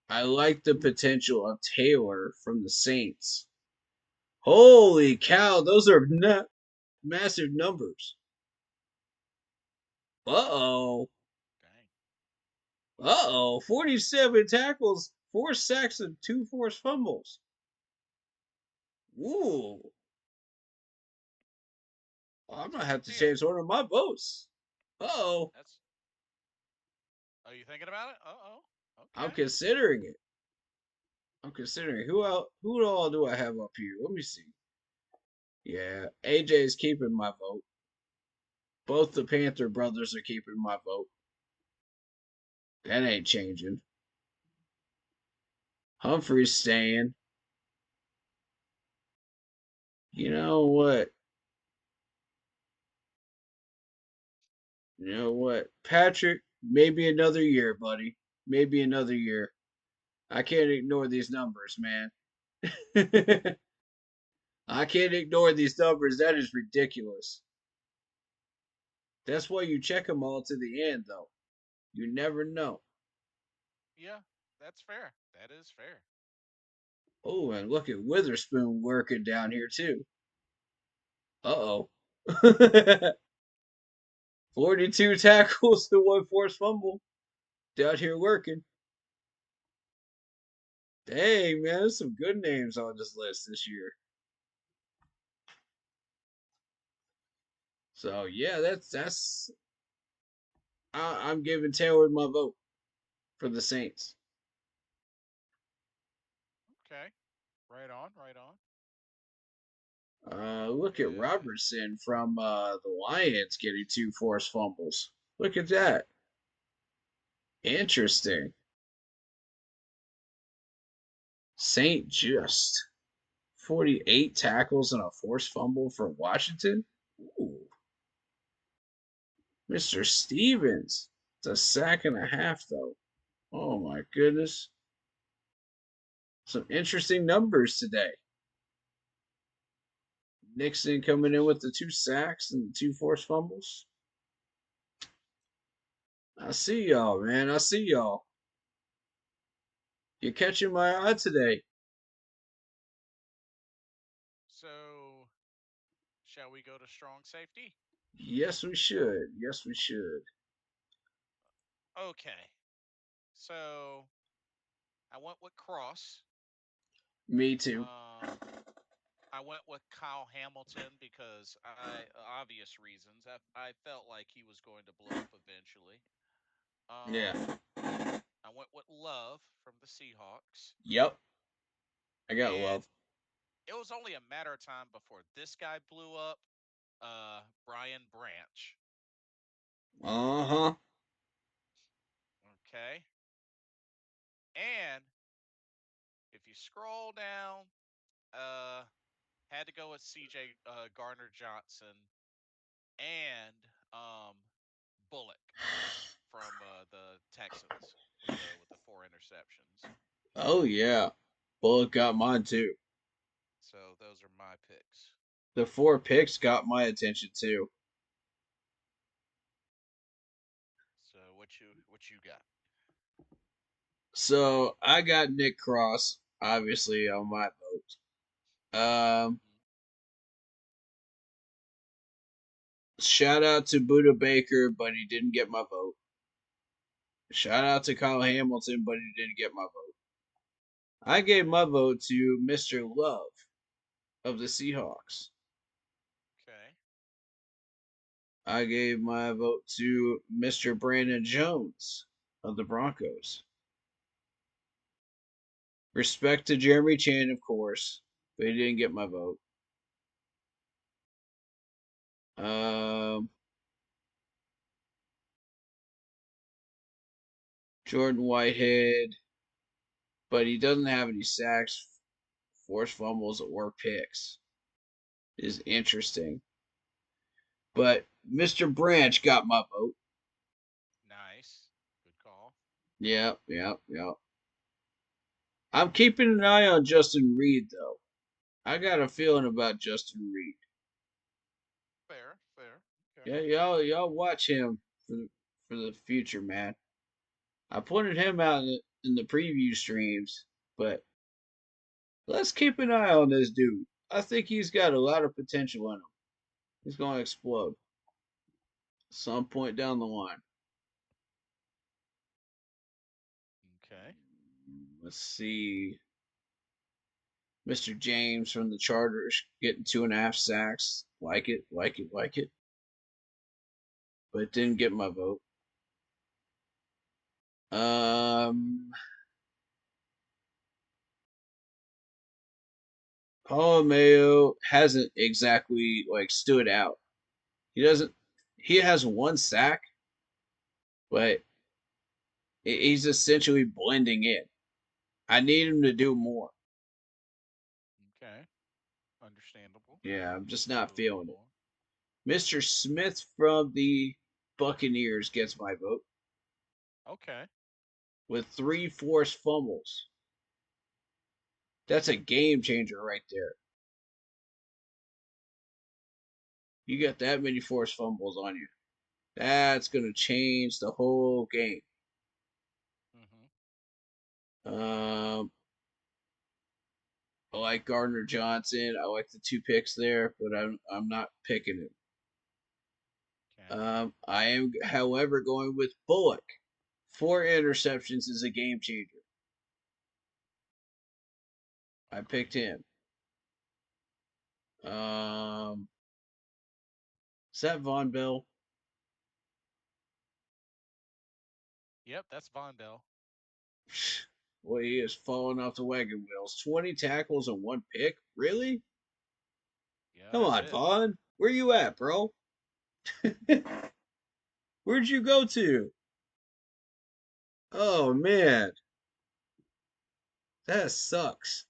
[SPEAKER 1] I like the potential of Taylor from the Saints. Holy cow, those are massive numbers. Uh oh.
[SPEAKER 2] Dang.
[SPEAKER 1] 47 tackles, 4 sacks, and 2 forced fumbles. Ooh. I'm going to have to
[SPEAKER 2] See,
[SPEAKER 1] change one of my votes. Oh.
[SPEAKER 2] that's. Are you thinking about it? Uh oh.
[SPEAKER 1] I'm
[SPEAKER 2] Okay.
[SPEAKER 1] considering it. I'm considering who all do I have up here? Let me see. Yeah, AJ's keeping my vote. Both the Panther brothers are keeping my vote. That ain't changing. Humphrey's staying. You know what? You know what? Patrick, maybe another year, buddy. Maybe another year. I can't ignore these numbers, man. I can't ignore these numbers. That is ridiculous. That's why you check them all to the end, though. You never know.
[SPEAKER 2] Yeah, that's fair. That is fair.
[SPEAKER 1] Oh, and look at Witherspoon working down here, too. Uh oh. 42 tackles to 1 forced fumble. Down here working. Dang, man, there's some good names on this list this year. So yeah, that's I'm giving Taylor my vote for the Saints.
[SPEAKER 2] Okay. Right on. Right on.
[SPEAKER 1] Look at
[SPEAKER 2] Uh,
[SPEAKER 1] Robertson from the Lions getting 2 forced fumbles. Look at that. Interesting. Saint just 48 tackles and a forced fumble for Washington. Ooh, Mr. Stevens. It's a sack and a half though. Oh my goodness. Some interesting numbers today. Nixon coming in with
[SPEAKER 2] interesting.
[SPEAKER 1] the 2 sacks and the 2 forced fumbles. I see y'all, man. I see y'all. You're catching my eye today.
[SPEAKER 2] So, shall we go to strong safety?
[SPEAKER 1] Yes, we should. Yes, we should.
[SPEAKER 2] Okay. So, I went with Cross.
[SPEAKER 1] Me too.
[SPEAKER 2] Um, I went with Kyle Hamilton because obvious reasons, I felt like he was going to blow up eventually.
[SPEAKER 1] Yeah.
[SPEAKER 2] Um, I went with Love from the Seahawks,
[SPEAKER 1] Yep. I got
[SPEAKER 2] and
[SPEAKER 1] love.
[SPEAKER 2] it was only a matter of time before this guy blew up. Brian Branch.
[SPEAKER 1] Uh huh.
[SPEAKER 2] Okay, and if you scroll down, uh, had to go with C.J. Garner Johnson and Bullock from the Texans with the 4 interceptions.
[SPEAKER 1] Oh yeah, Bullock got mine too.
[SPEAKER 2] So those are my picks.
[SPEAKER 1] The 4 picks got my attention too.
[SPEAKER 2] So what you got?
[SPEAKER 1] So I got Nick Cross, obviously on my vote.
[SPEAKER 2] Hmm.
[SPEAKER 1] Shout out to Buda Baker, but he didn't get my vote. Shout out to Kyle Hamilton, but he didn't get my vote. I gave my vote to Mr. Love of the Seahawks.
[SPEAKER 2] Okay.
[SPEAKER 1] I gave my vote to Mr. Brandon Jones of the Broncos. Respect to Jeremy Chan, of course, but he didn't get my vote. Um, Jordan Whitehead, but he doesn't have any sacks, forced fumbles, or picks. Is interesting. But Mr. Branch got my vote.
[SPEAKER 2] Nice. Good call.
[SPEAKER 1] Yep, yep, yep. I'm keeping an eye on Justin Reed, though. I got a feeling about Justin Reed.
[SPEAKER 2] Fair. Fair. Okay.
[SPEAKER 1] Yeah, y'all watch him for the future, man. I pointed him out in the preview streams, but let's keep an eye on this dude. I think he's got a lot of potential in him. He's going to explode some point down the line.
[SPEAKER 2] Okay.
[SPEAKER 1] Let's see. Mr. James from the Chargers getting 2.5 sacks. Like it, like it, like it. But it didn't get my vote. Um, Paulo Mayo hasn't exactly like stood out. He doesn't. He has 1 sack, but he's essentially blending in. I need him to do more.
[SPEAKER 2] Okay. Understandable.
[SPEAKER 1] Yeah, I'm just
[SPEAKER 2] A
[SPEAKER 1] not
[SPEAKER 2] little bit
[SPEAKER 1] feeling it.
[SPEAKER 2] more.
[SPEAKER 1] Mr. Smith from the Buccaneers gets my vote
[SPEAKER 2] Okay.
[SPEAKER 1] with 3 forced fumbles. That's a game changer right there. You got that many forced fumbles on you. That's going to change the whole game.
[SPEAKER 2] Hmm.
[SPEAKER 1] Um, I like Gardner Johnson. I like the 2 picks there, but I'm not picking him.
[SPEAKER 2] Okay.
[SPEAKER 1] I am, however, going with Bullock. 4 interceptions is a game changer. I picked
[SPEAKER 2] Agreed.
[SPEAKER 1] him. Um, is that Von Bell?
[SPEAKER 2] Yep, that's Von Bell.
[SPEAKER 1] Boy, he is falling off the wagon wheels. 20 tackles and 1 pick? Really?
[SPEAKER 2] Yeah,
[SPEAKER 1] Come
[SPEAKER 2] that's
[SPEAKER 1] on,
[SPEAKER 2] it.
[SPEAKER 1] Vaughn. Where you at, bro? Where'd you go to? Oh, man. That sucks.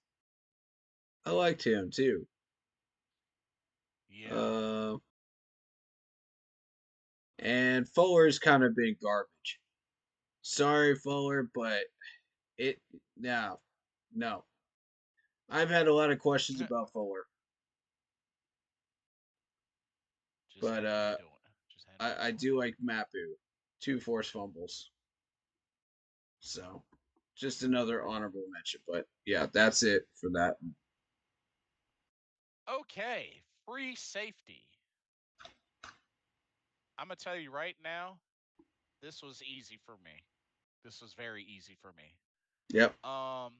[SPEAKER 1] I liked him, too.
[SPEAKER 2] Yeah.
[SPEAKER 1] Uh, and Fuller's kind of been garbage. Sorry, Fuller, but it, no, no. I've had a lot of questions about Fuller,
[SPEAKER 2] Just
[SPEAKER 1] but
[SPEAKER 2] hadn't been doing it. Just hadn't been
[SPEAKER 1] I
[SPEAKER 2] doing
[SPEAKER 1] do
[SPEAKER 2] it.
[SPEAKER 1] like Mapu. 2 forced fumbles. So just another honorable mention. But yeah, that's it for that.
[SPEAKER 2] Okay, free safety. I'm gonna tell you right now, this was easy for me. This was very easy for me.
[SPEAKER 1] Yep.
[SPEAKER 2] Um,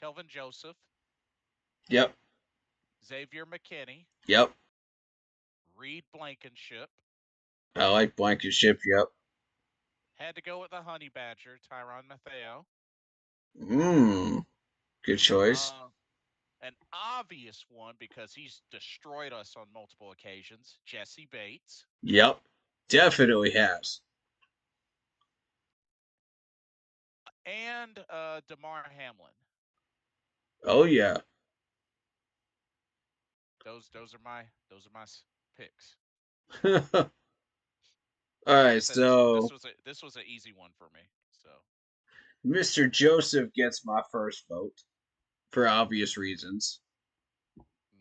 [SPEAKER 2] Kelvin Joseph,
[SPEAKER 1] Yep.
[SPEAKER 2] Xavier McKinney,
[SPEAKER 1] Yep.
[SPEAKER 2] Reed Blankenship.
[SPEAKER 1] I like Blankenship. Yep.
[SPEAKER 2] Had to go with the Honey Badger, Tyron Mateo.
[SPEAKER 1] Mmm. Good choice.
[SPEAKER 2] Uh, an obvious one because he's destroyed us on multiple occasions, Jesse Bates.
[SPEAKER 1] Yep. Definitely has.
[SPEAKER 2] And Damar Hamlin.
[SPEAKER 1] Oh yeah.
[SPEAKER 2] Those are my picks.
[SPEAKER 1] All
[SPEAKER 2] Like I
[SPEAKER 1] right,
[SPEAKER 2] said, this
[SPEAKER 1] so
[SPEAKER 2] was an easy one for me. So
[SPEAKER 1] Mr. Joseph gets my first vote for obvious reasons.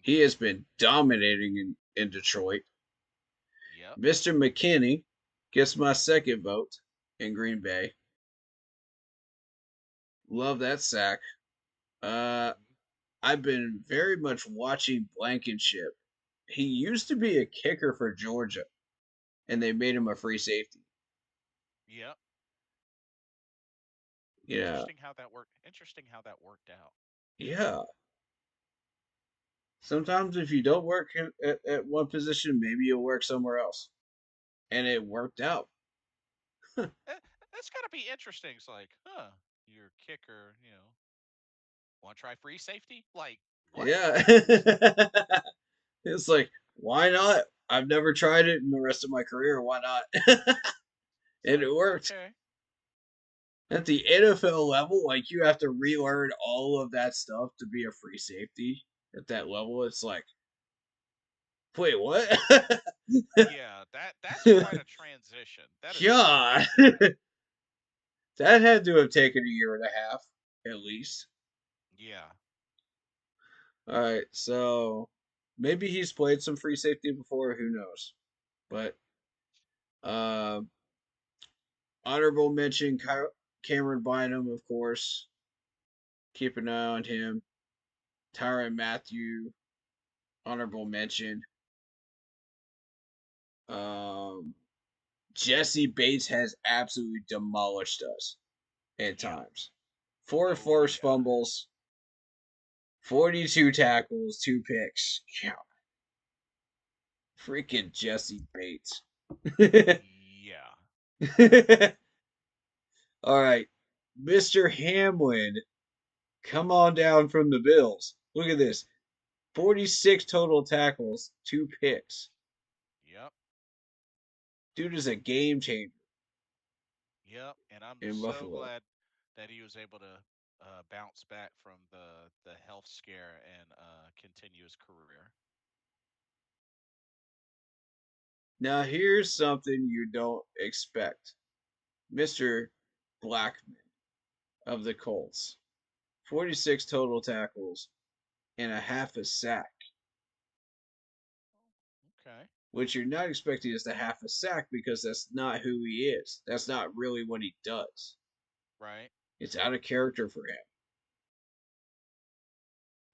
[SPEAKER 1] He
[SPEAKER 2] hmm
[SPEAKER 1] has been dominating in Detroit.
[SPEAKER 2] yep.
[SPEAKER 1] Mr. McKinney gets my second vote in Green Bay. Love that sack. Uh,
[SPEAKER 2] hmm
[SPEAKER 1] I've been very much watching Blankenship. He used to be a kicker for Georgia, and they made him a free safety.
[SPEAKER 2] Yep.
[SPEAKER 1] Yeah,
[SPEAKER 2] Interesting how that worked out.
[SPEAKER 1] yeah. Sometimes if you don't work at one position, maybe you'll work somewhere else, and it worked out.
[SPEAKER 2] That's got to be interesting. It's like, huh, your kicker, want to try free safety? Like, what?
[SPEAKER 1] Yeah, it's like why not? I've never tried it in the rest of my career. Why not?
[SPEAKER 2] It's
[SPEAKER 1] And
[SPEAKER 2] like,
[SPEAKER 1] it worked.
[SPEAKER 2] okay,
[SPEAKER 1] At the NFL level, like you have to relearn all of that stuff to be a free safety at that level. It's like, wait, what?
[SPEAKER 2] yeah, that's quite a transition. That is quite a
[SPEAKER 1] God, that had to have taken a year and a half at least.
[SPEAKER 2] yeah.
[SPEAKER 1] All right, so maybe he's played some free safety before. Who knows? But um, honorable mention Cameron Bynum, of course. Keep an eye on him. Tyrann Matthew, honorable mention. Um, Jesse Bates has absolutely demolished us at
[SPEAKER 2] Yeah.
[SPEAKER 1] times. Four
[SPEAKER 2] Oh
[SPEAKER 1] forced
[SPEAKER 2] yeah.
[SPEAKER 1] fumbles, 42 tackles, two picks. God, freaking Jesse Bates.
[SPEAKER 2] Yeah.
[SPEAKER 1] All right, Mr. Hamlin, come on down from the Bills. Look at this 46 total tackles, two picks.
[SPEAKER 2] Yep.
[SPEAKER 1] Dude is a game changer
[SPEAKER 2] Yep. And I'm
[SPEAKER 1] in
[SPEAKER 2] so
[SPEAKER 1] Buffalo.
[SPEAKER 2] glad that he was able to bounce back from the health scare and continue his career.
[SPEAKER 1] Now, here's something you don't expect Mr. Blackman of the Colts. 46 total tackles and a half a sack.
[SPEAKER 2] Okay.
[SPEAKER 1] What you're not expecting is the half a sack because that's not who he is. That's not really what he does.
[SPEAKER 2] Right.
[SPEAKER 1] It's out of character for him.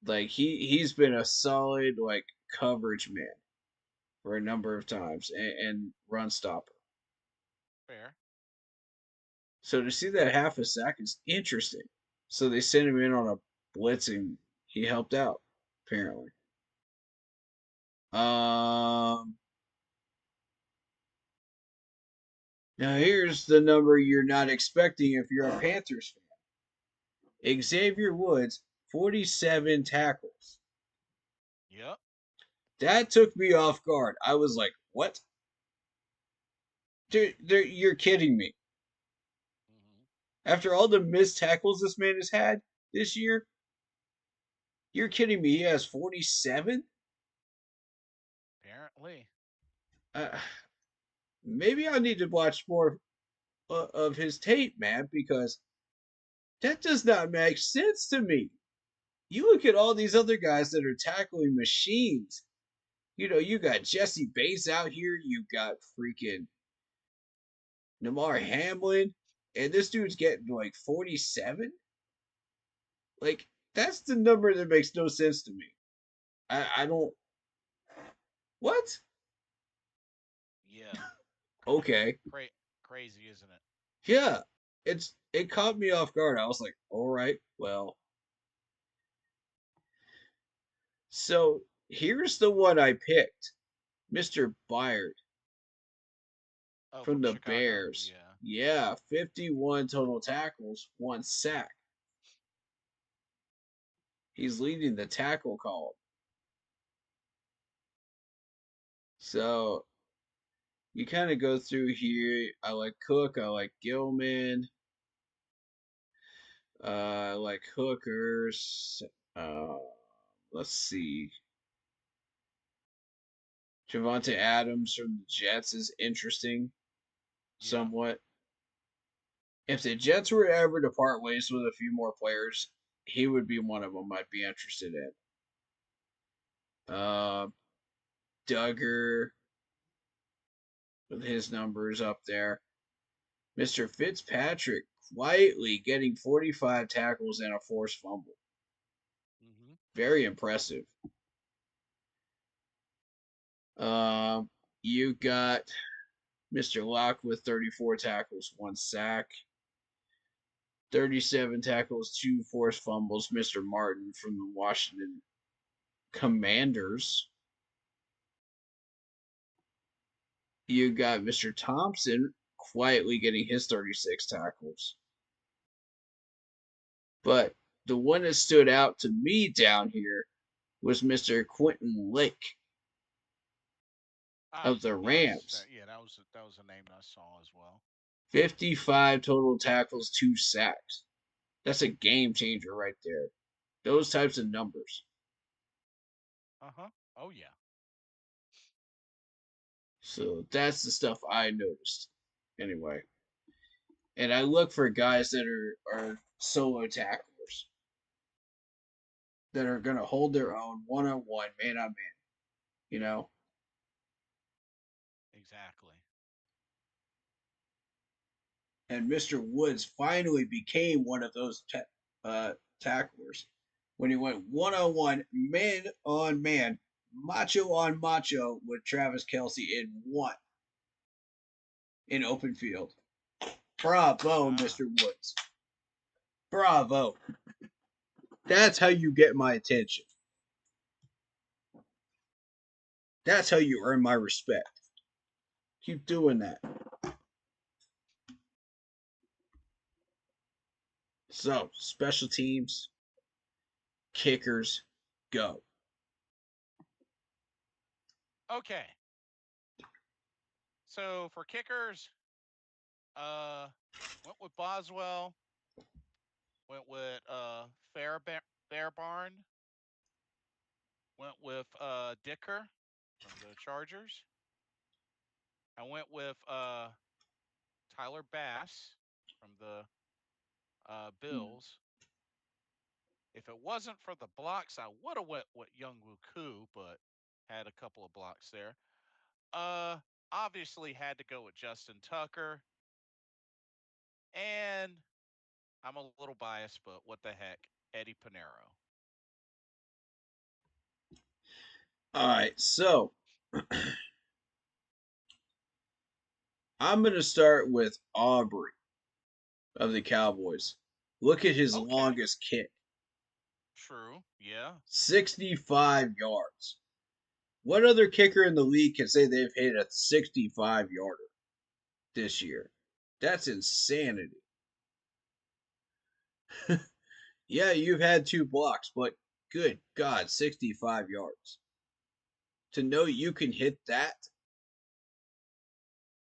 [SPEAKER 1] Like he's been a solid like coverage man for a number of times and run stopper.
[SPEAKER 2] Fair.
[SPEAKER 1] So to see that half a sack is interesting. So they sent him in on a blitz and he helped out apparently. Um, Now here's the number you're not expecting if you're a Panthers fan. Xavier Woods, 47 tackles.
[SPEAKER 2] Yep.
[SPEAKER 1] That took me off guard. I was like, what? Dude, you're kidding me.
[SPEAKER 2] hmm
[SPEAKER 1] After all the missed tackles this man has had this year, you're kidding me. He has 47?
[SPEAKER 2] Apparently.
[SPEAKER 1] Uh, Maybe I need to watch more of his tape, man, because that does not make sense to me. You look at all these other guys that are tackling machines. You got Jesse Bates out here. You got freaking Namar Hamlin. And this dude's getting like 47? Like, that's the number that makes no sense to me. I don't. What?
[SPEAKER 2] Yeah.
[SPEAKER 1] Okay.
[SPEAKER 2] Cra- Crazy, isn't it?
[SPEAKER 1] Yeah. It caught me off guard. I was like, all right, well. So here's the one I picked. Mr. Byard
[SPEAKER 2] Oh,
[SPEAKER 1] from
[SPEAKER 2] from
[SPEAKER 1] the
[SPEAKER 2] Chicago.
[SPEAKER 1] Bears.
[SPEAKER 2] Yeah.
[SPEAKER 1] Yeah, 51 total tackles, one sack. He's leading the tackle column. So you kind of go through here. I like Cook. I like Gilman. I like Hookers. Uh, let's see. Javante Adams from the Jets is interesting.
[SPEAKER 2] Yeah.
[SPEAKER 1] somewhat. If the Jets were ever to part ways with a few more players, he would be one of them I'd be interested in. Uh, Duggar with his numbers up there. Mr. Fitzpatrick quietly getting 45 tackles and a forced fumble.
[SPEAKER 2] Mm-hmm.
[SPEAKER 1] Very impressive. Um, you got Mr. Locke with 34 tackles, 1 sack, 37 tackles, 2 forced fumbles. Mr. Martin from the Washington Commanders. You got Mr. Thompson quietly getting his 36 tackles. But the one that stood out to me down here was Mr. Quentin Lake
[SPEAKER 2] Ah,
[SPEAKER 1] of the
[SPEAKER 2] yes.
[SPEAKER 1] Rams.
[SPEAKER 2] That was a name I saw as well.
[SPEAKER 1] 55 total tackles, 2 sacks. That's a game changer right there. Those types of numbers.
[SPEAKER 2] Uh-huh. Oh yeah.
[SPEAKER 1] So that's the stuff I noticed. Anyway. And I look for guys that are solo tacklers that are going to hold their own one on one, man on man. You know,
[SPEAKER 2] Exactly.
[SPEAKER 1] and Mr. Woods finally became one of those tacklers when he went one on man, macho on macho with Travis Kelsey in one in open field. Bravo,
[SPEAKER 2] Ah.
[SPEAKER 1] Mr. Woods. Bravo. That's how you get my attention. That's how you earn my respect. Keep doing that. So, special teams, kickers, go.
[SPEAKER 2] Okay. So for kickers, uh, went with Boswell. Went with Fairbarn. Went with Dicker from the Chargers. I went with Tyler Bass from the Bills. If it wasn't for the blocks, I would have went with Young Koo, but had a couple of blocks there. Uh, Obviously had to go with Justin Tucker, and I'm a little biased, but what the heck, Eddie Pinero.
[SPEAKER 1] All right, so I'm going to start with Aubrey of the Cowboys. Look at his
[SPEAKER 2] Okay,
[SPEAKER 1] longest kick
[SPEAKER 2] true, yeah.
[SPEAKER 1] 65 yards. What other kicker in the league can say they've hit a 65 yarder this year? That's insanity. Yeah, you've had 2 blocks, but good God, 65 yards. To know you can hit that,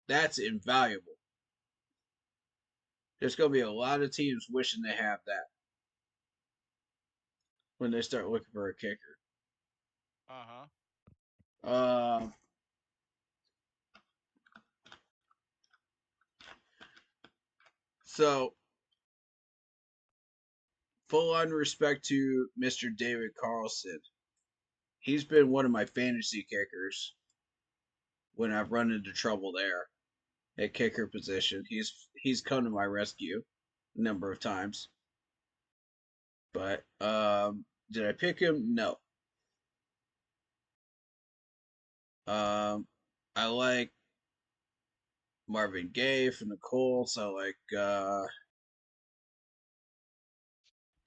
[SPEAKER 1] that's invaluable. There's going to be a lot of teams wishing they have that when they start looking for a kicker.
[SPEAKER 2] Uh huh.
[SPEAKER 1] Um, so full on respect to Mr. David Carlson. He's been one of my fantasy kickers when I've run into trouble there at kicker position. He's come to my rescue a number of times. But did I pick him? No. I like Marvin Gaye from the Colts. I like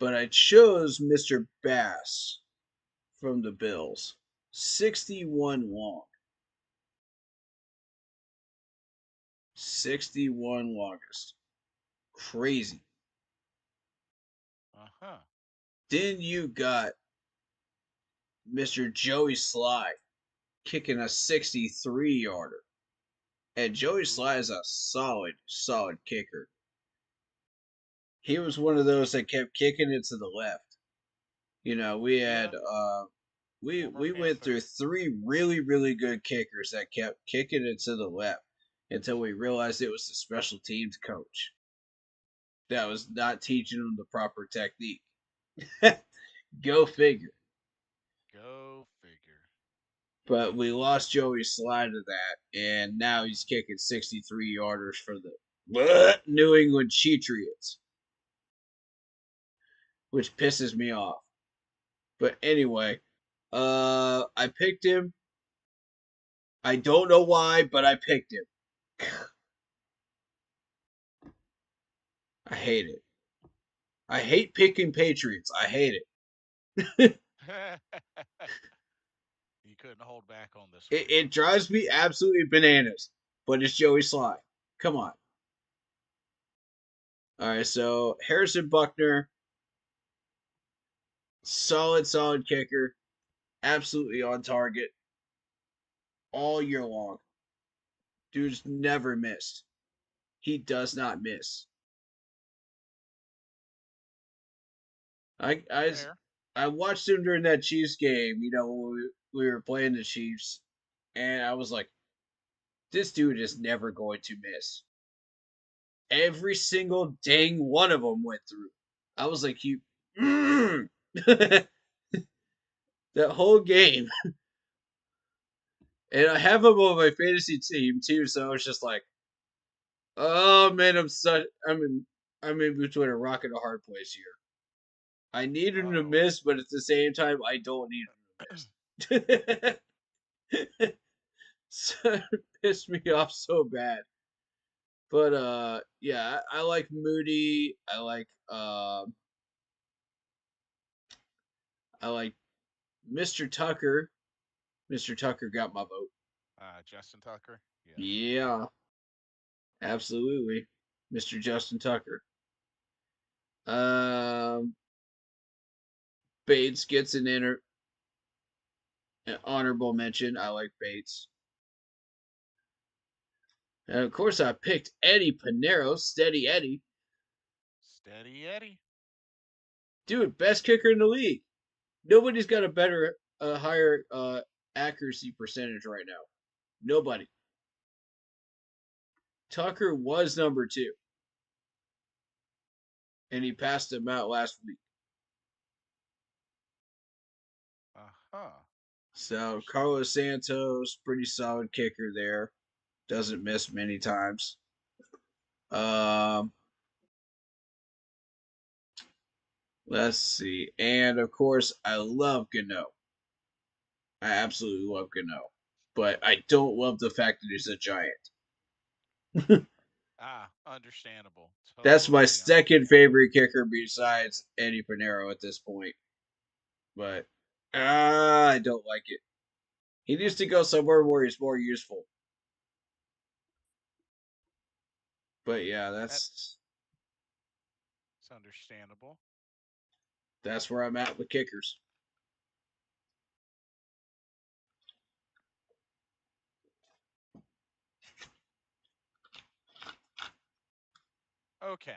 [SPEAKER 1] but I chose Mr. Bass from the Bills. 61 long. 61 longest. Crazy.
[SPEAKER 2] Uh huh.
[SPEAKER 1] Then you got Mr. Joey Sly kicking a 63 yarder. And Joey Sly
[SPEAKER 2] Ooh.
[SPEAKER 1] is a solid kicker. He was one of those that kept kicking it to the left. You know, we
[SPEAKER 2] Yeah.
[SPEAKER 1] had
[SPEAKER 2] Former
[SPEAKER 1] we went through
[SPEAKER 2] Panther.
[SPEAKER 1] 3 really good kickers that kept kicking it to the left. until we realized it was the special teams coach that was not teaching them the proper technique. Go figure.
[SPEAKER 2] Go figure.
[SPEAKER 1] But we lost Joey Sly to that, and now he's kicking 63 yarders for the New England Cheatriots, which pisses me off. But anyway, I picked him. I don't know why, but I picked him. I hate it. I hate picking Patriots. I hate it.
[SPEAKER 2] You couldn't hold back on this one,
[SPEAKER 1] It
[SPEAKER 2] huh?
[SPEAKER 1] drives me absolutely bananas. But it's Joey Sly. Come on. All right, so Harrison Buckner, solid kicker, absolutely on target all year long. Dude's never missed. He does not miss. I I
[SPEAKER 2] Fair.
[SPEAKER 1] I watched him during that Chiefs game. When we were playing the Chiefs, and I was like, this dude is never going to miss. Every single dang one of them went through. I was like, you. that whole game, and I have him on my fantasy team too. So I was just like, oh man, I'm in between a rock and a hard place here. I need him to
[SPEAKER 2] Oh.
[SPEAKER 1] miss, but at the same time, I don't need him to miss. So it pissed me off so bad. But yeah, I like Moody. I like Mr. Tucker. Mr. Tucker got my vote.
[SPEAKER 2] Justin Tucker. Yeah.
[SPEAKER 1] Yeah, absolutely. Mr. Justin Tucker. Um Bates gets an honorable mention. I like Bates. And of course I picked Eddie Pinero, Steady Eddie.
[SPEAKER 2] Steady Eddie.
[SPEAKER 1] Dude, best kicker in the league. Nobody's got a higher accuracy percentage right now. Nobody. Tucker was number two, and he passed him out last week.
[SPEAKER 2] Uh-huh.
[SPEAKER 1] So
[SPEAKER 2] Interesting.
[SPEAKER 1] Carlos Santos, pretty solid kicker there. Doesn't miss many times. Um, let's see, and of course, I love Gano. I absolutely love Gano, but I don't love the fact that he's a giant.
[SPEAKER 2] Understandable.
[SPEAKER 1] That's my
[SPEAKER 2] Totally
[SPEAKER 1] second
[SPEAKER 2] understandable.
[SPEAKER 1] favorite kicker besides Eddie Pinero at this point. But I don't like it. He needs to go somewhere where he's more useful. But yeah,
[SPEAKER 2] That's understandable.
[SPEAKER 1] that's where I'm at with kickers.
[SPEAKER 2] Okay.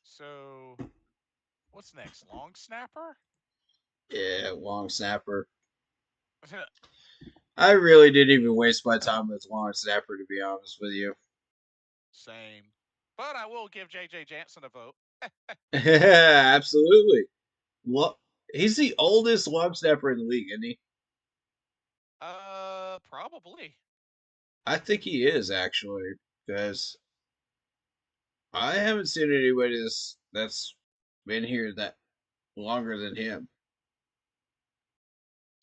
[SPEAKER 2] So what's next? Long snapper?
[SPEAKER 1] Yeah, long snapper. I really didn't even waste my time with long snapper, to be honest with you.
[SPEAKER 2] Same. But I will give JJ Jansen a vote.
[SPEAKER 1] Absolutely. Well, he's the oldest long snapper in the league, isn't he?
[SPEAKER 2] Probably.
[SPEAKER 1] I think he is actually, because I haven't seen anybody that's been here that longer than him.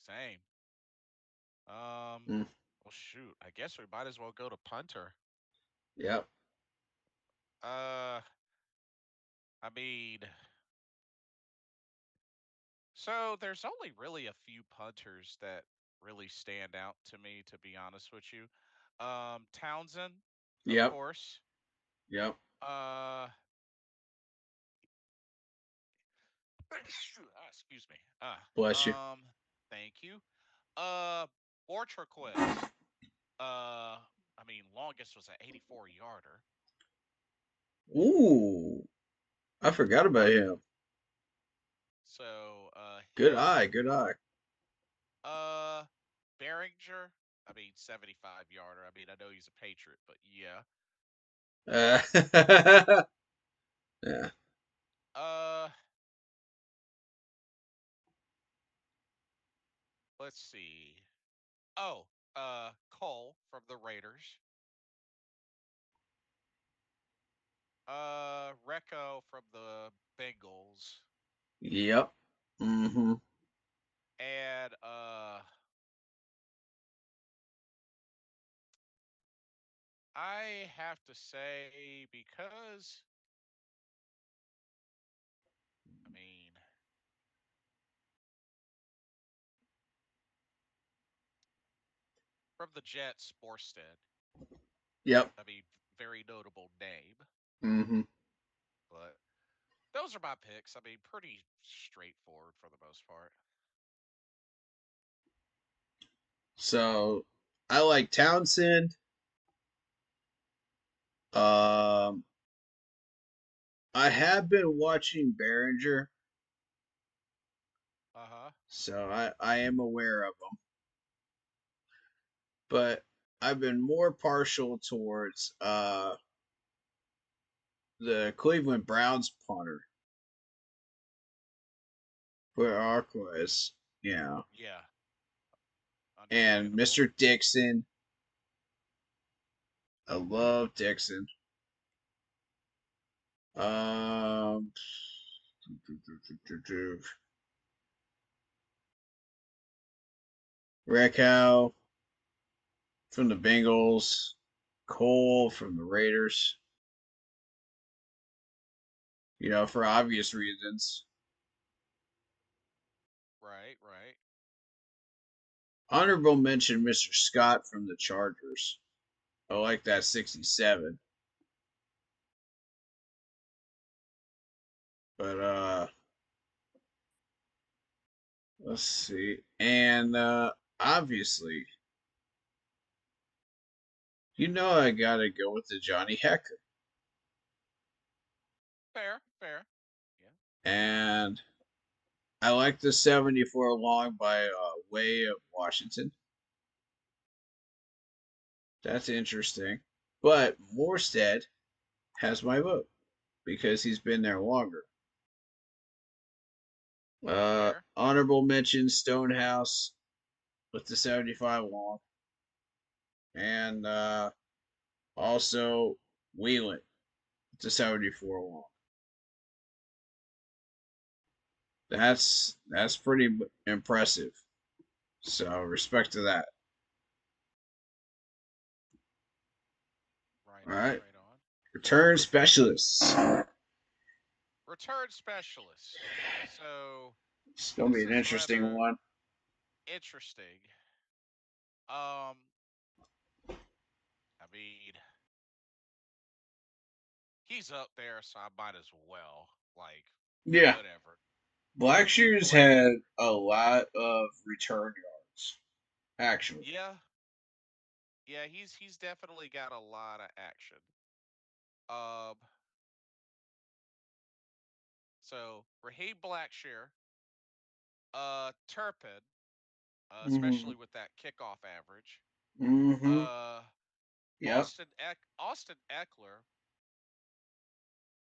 [SPEAKER 2] Same.
[SPEAKER 1] Mm,
[SPEAKER 2] Well, shoot. I guess we might as well go to punter.
[SPEAKER 1] yep.
[SPEAKER 2] Uh, I mean, so there's only really a few punters that really stand out to me, to be honest with you. Townsend, of
[SPEAKER 1] Yep.
[SPEAKER 2] course.
[SPEAKER 1] Yep.
[SPEAKER 2] Uh, excuse me.
[SPEAKER 1] Bless you.
[SPEAKER 2] Thank you. Uh, Bortraquez. I mean, longest was an 84-yarder.
[SPEAKER 1] Ooh, I forgot about him.
[SPEAKER 2] So,
[SPEAKER 1] Good
[SPEAKER 2] him.
[SPEAKER 1] eye. Good eye.
[SPEAKER 2] Uh, Behringer. I mean, 75-yarder. I mean, I know he's a Patriot, but yeah.
[SPEAKER 1] Uh, yeah.
[SPEAKER 2] Uh, let's see. Oh, Cole from the Raiders. Recco from the Bengals.
[SPEAKER 1] Yep. Mm-hmm.
[SPEAKER 2] And I have to say because I mean from the Jets, Morstead.
[SPEAKER 1] Yep.
[SPEAKER 2] I mean, very notable name,
[SPEAKER 1] Mm-hmm.
[SPEAKER 2] but those are my picks. I mean, pretty straightforward for the most part.
[SPEAKER 1] So I like Townsend. Um, I have been watching Behringer,
[SPEAKER 2] Uh huh.
[SPEAKER 1] so I am aware of him, but I've been more partial towards the Cleveland Browns punter for Arquez. Yeah,
[SPEAKER 2] Yeah,
[SPEAKER 1] and
[SPEAKER 2] understandable.
[SPEAKER 1] Mr. Dixon. I love Dixon. Um, Reckow from the Bengals, Cole from the Raiders. For obvious reasons.
[SPEAKER 2] Right, right.
[SPEAKER 1] Honorable mention Mr. Scott from the Chargers. I like that 67. But let's see. And obviously, I gotta go with the Johnny Hecker.
[SPEAKER 2] Fair, fair. Yeah.
[SPEAKER 1] And I like the 74 long by way of Washington. That's interesting. But Morstead has my vote because he's been there longer.
[SPEAKER 2] Fair.
[SPEAKER 1] Honorable mention Stonehouse with the 75 long. And also Wheeling with the 74 long. That's pretty impressive. So respect to that.
[SPEAKER 2] Right
[SPEAKER 1] All
[SPEAKER 2] on,
[SPEAKER 1] right.
[SPEAKER 2] right on.
[SPEAKER 1] Return specialists.
[SPEAKER 2] Return specialist. So
[SPEAKER 1] It's gonna be
[SPEAKER 2] this
[SPEAKER 1] an
[SPEAKER 2] is
[SPEAKER 1] interesting
[SPEAKER 2] rather
[SPEAKER 1] one.
[SPEAKER 2] interesting. Um, I mean, he's up there, so I might as well. Like,
[SPEAKER 1] Yeah.
[SPEAKER 2] whatever. Raheem
[SPEAKER 1] Blackshears
[SPEAKER 2] Black.
[SPEAKER 1] had a lot of return yards, actually.
[SPEAKER 2] Yeah, yeah. He's definitely got a lot of action. Um, so Raheem Blackshear, Turpin,
[SPEAKER 1] Mm-hmm.
[SPEAKER 2] especially with that kickoff average.
[SPEAKER 1] Mm-hmm.
[SPEAKER 2] Uh,
[SPEAKER 1] Yep.
[SPEAKER 2] Austin Eckler.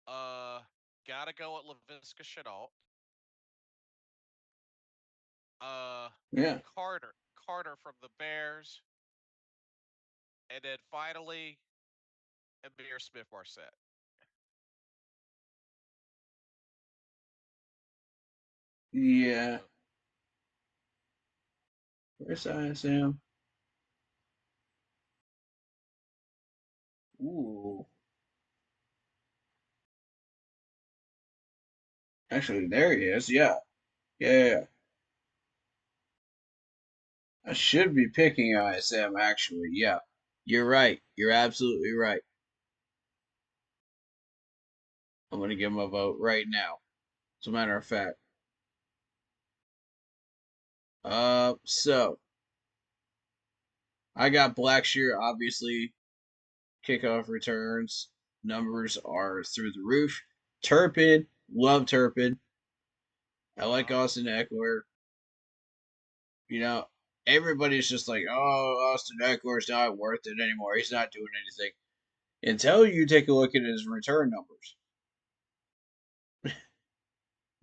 [SPEAKER 2] Uh, gotta go at Laviska Shenault. Uh,
[SPEAKER 1] Yeah.
[SPEAKER 2] Carter from the Bears, and then finally Amir Smith Marset.
[SPEAKER 1] Yeah.
[SPEAKER 2] So
[SPEAKER 1] Where's ISM? Ooh. Actually, there he is. Yeah. Yeah. I should be picking ISM, actually. Yeah. You're right. You're absolutely right. I'm going to give him a vote right now. As a matter of fact. So I got Blackshear, obviously. Kickoff returns. Numbers are through the roof. Turpin. Love Turpin. I
[SPEAKER 2] uh
[SPEAKER 1] like
[SPEAKER 2] huh.
[SPEAKER 1] Austin Eckler. You know, everybody's just like, oh, Austin Eckler's not worth it anymore. He's not doing anything. Until you take a look at his return numbers,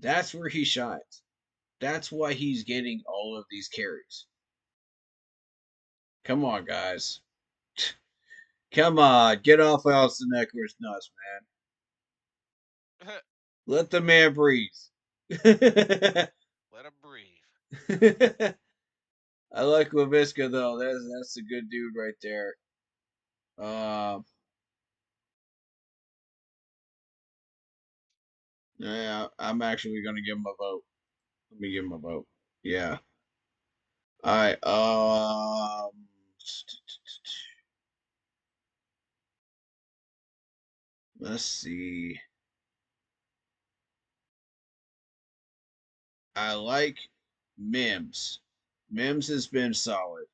[SPEAKER 1] that's where he shines. That's why he's getting all of these carries. Come on, guys. Come on, get off Austin Eckler's nuts,
[SPEAKER 2] Let
[SPEAKER 1] man. Let the man breathe. I
[SPEAKER 2] him breathe.
[SPEAKER 1] like Laviska though. That's a good dude right there. Um, yeah, I'm actually gonna give him a vote. Let me give him a vote. Yeah. All right. Let's see. I like Mims. Mims has been solid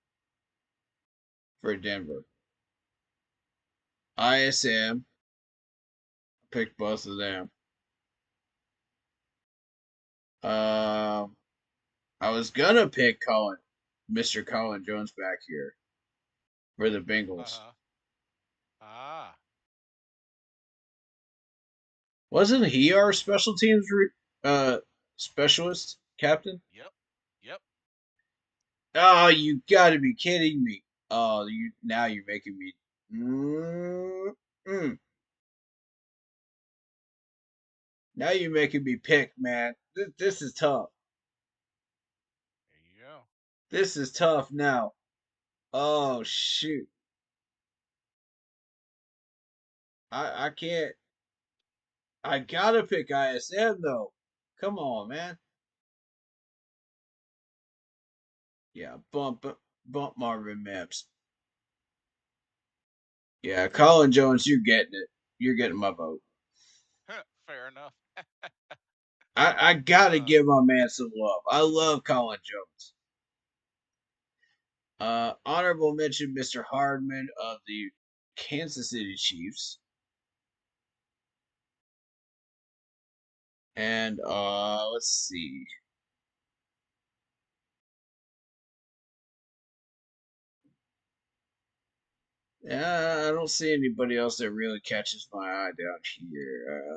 [SPEAKER 1] for Denver. ISM picked both of them. Um, I was gonna pick Mr. Colin Jones back here for the Bengals.
[SPEAKER 2] Uh-huh. Ah.
[SPEAKER 1] Wasn't he our special teams specialist captain?
[SPEAKER 2] Yep. Yep.
[SPEAKER 1] Oh, you got to be kidding me! Oh, you now you're making me. Mm-mm. Now you're making me pick, man. This is tough.
[SPEAKER 2] There you go.
[SPEAKER 1] This is tough now. Oh shoot! I can't. I gotta pick ISM though. Come on, man. Yeah, bump Marvin Mims. Yeah, Colin Jones, you're getting it. You're getting my vote.
[SPEAKER 2] Fair enough.
[SPEAKER 1] I gotta
[SPEAKER 2] Uh,
[SPEAKER 1] give my man some love. I love Colin Jones. Honorable mention, Mr. Hardman of the Kansas City Chiefs, and let's see. I don't see anybody else that really catches my eye down here.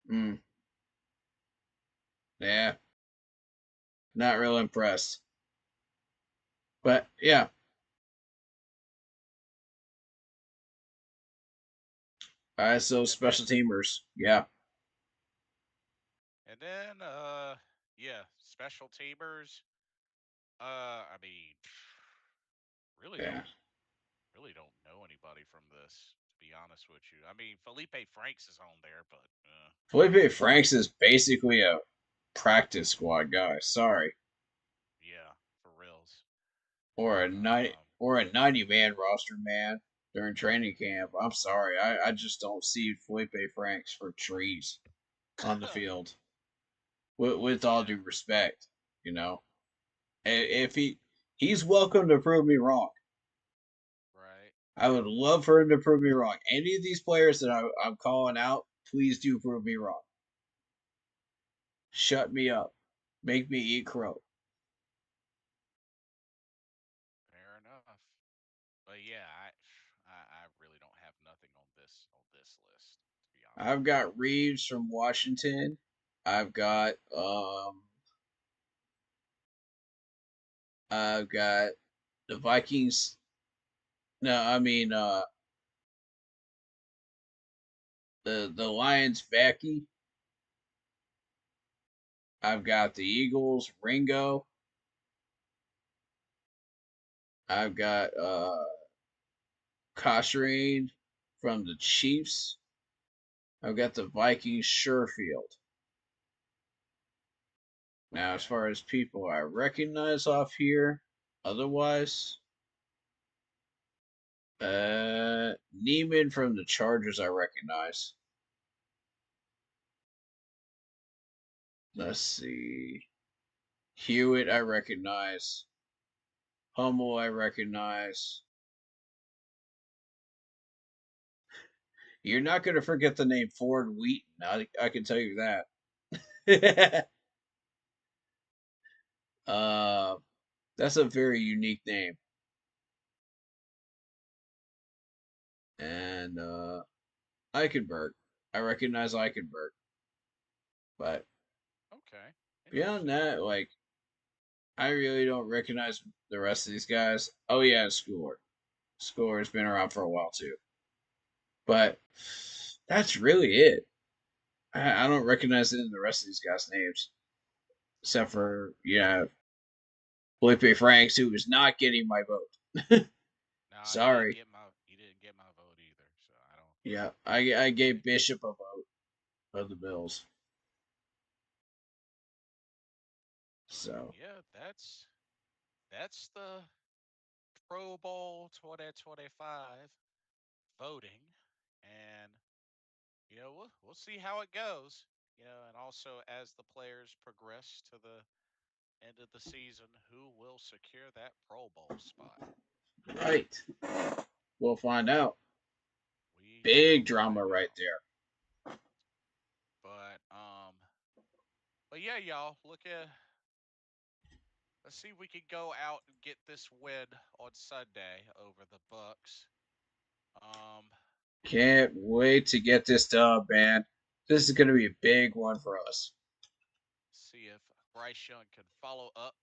[SPEAKER 1] Hmm, yeah, not real impressed. But yeah, so
[SPEAKER 2] and then
[SPEAKER 1] special teamers. Yeah,
[SPEAKER 2] and then yeah, special teamers. I mean, really
[SPEAKER 1] yeah.
[SPEAKER 2] don't know anybody from this, to be honest with you. I mean, Felipe Franks is on there, but
[SPEAKER 1] Felipe Franks is basically a practice squad guy. Sorry,
[SPEAKER 2] yeah, for reals.
[SPEAKER 1] or a night
[SPEAKER 2] Um,
[SPEAKER 1] or a 90-man roster man during training camp. I'm sorry, I just don't see Felipe Franks for trees on the field. With all
[SPEAKER 2] yeah,
[SPEAKER 1] due respect, you know, if he's welcome to prove me wrong.
[SPEAKER 2] right.
[SPEAKER 1] I would love for him to prove me wrong. Any of these players that I'm calling out, please do prove me wrong. Shut me up. Make me eat crow.
[SPEAKER 2] Fair enough. But yeah, I really don't have nothing on this list, to be honest
[SPEAKER 1] I've
[SPEAKER 2] with you.
[SPEAKER 1] got Reeves from Washington. I've got the Vikings. No, I mean the Lions Becky. I've got the Eagles Ringo. I've got Coshrane from the Chiefs. I've got the Vikings Sherfield. Now, as
[SPEAKER 2] Okay.
[SPEAKER 1] far as people I recognize off here, otherwise, Neiman from the Chargers I recognize. Let's see. Hewitt I recognize. Hummel I recognize. You're not going to forget the name Ford Wheaton. I can tell you that. Uh, that's a very unique name, and Eichenberg. I recognize Eichenberg, but
[SPEAKER 2] Okay,
[SPEAKER 1] beyond
[SPEAKER 2] interesting.
[SPEAKER 1] that, like I really don't recognize the rest of these guys. Oh yeah, Schooler. Schooler's been around for a while too, but that's really it. I don't recognize any of the rest of these guys' names, except for Felipe Franks, who is not getting my vote.
[SPEAKER 2] Nah,
[SPEAKER 1] Sorry.
[SPEAKER 2] he didn't get my vote either. So I don't.
[SPEAKER 1] Yeah, I
[SPEAKER 2] But
[SPEAKER 1] gave Bishop a vote of the Bills. So
[SPEAKER 2] yeah, that's the Pro Bowl 2025 voting, and we'll see how it goes. And also as the players progress to the end of the season, who will secure that Pro Bowl spot?
[SPEAKER 1] right, we'll find out.
[SPEAKER 2] We
[SPEAKER 1] Big
[SPEAKER 2] will
[SPEAKER 1] drama
[SPEAKER 2] find
[SPEAKER 1] right
[SPEAKER 2] out.
[SPEAKER 1] there.
[SPEAKER 2] But yeah, y'all, let's see if we can go out and get this win on Sunday over the Bucks. Um,
[SPEAKER 1] Can't wait to get this dub, man. This is going to be a big one for us.
[SPEAKER 2] see if Bryce Young can follow up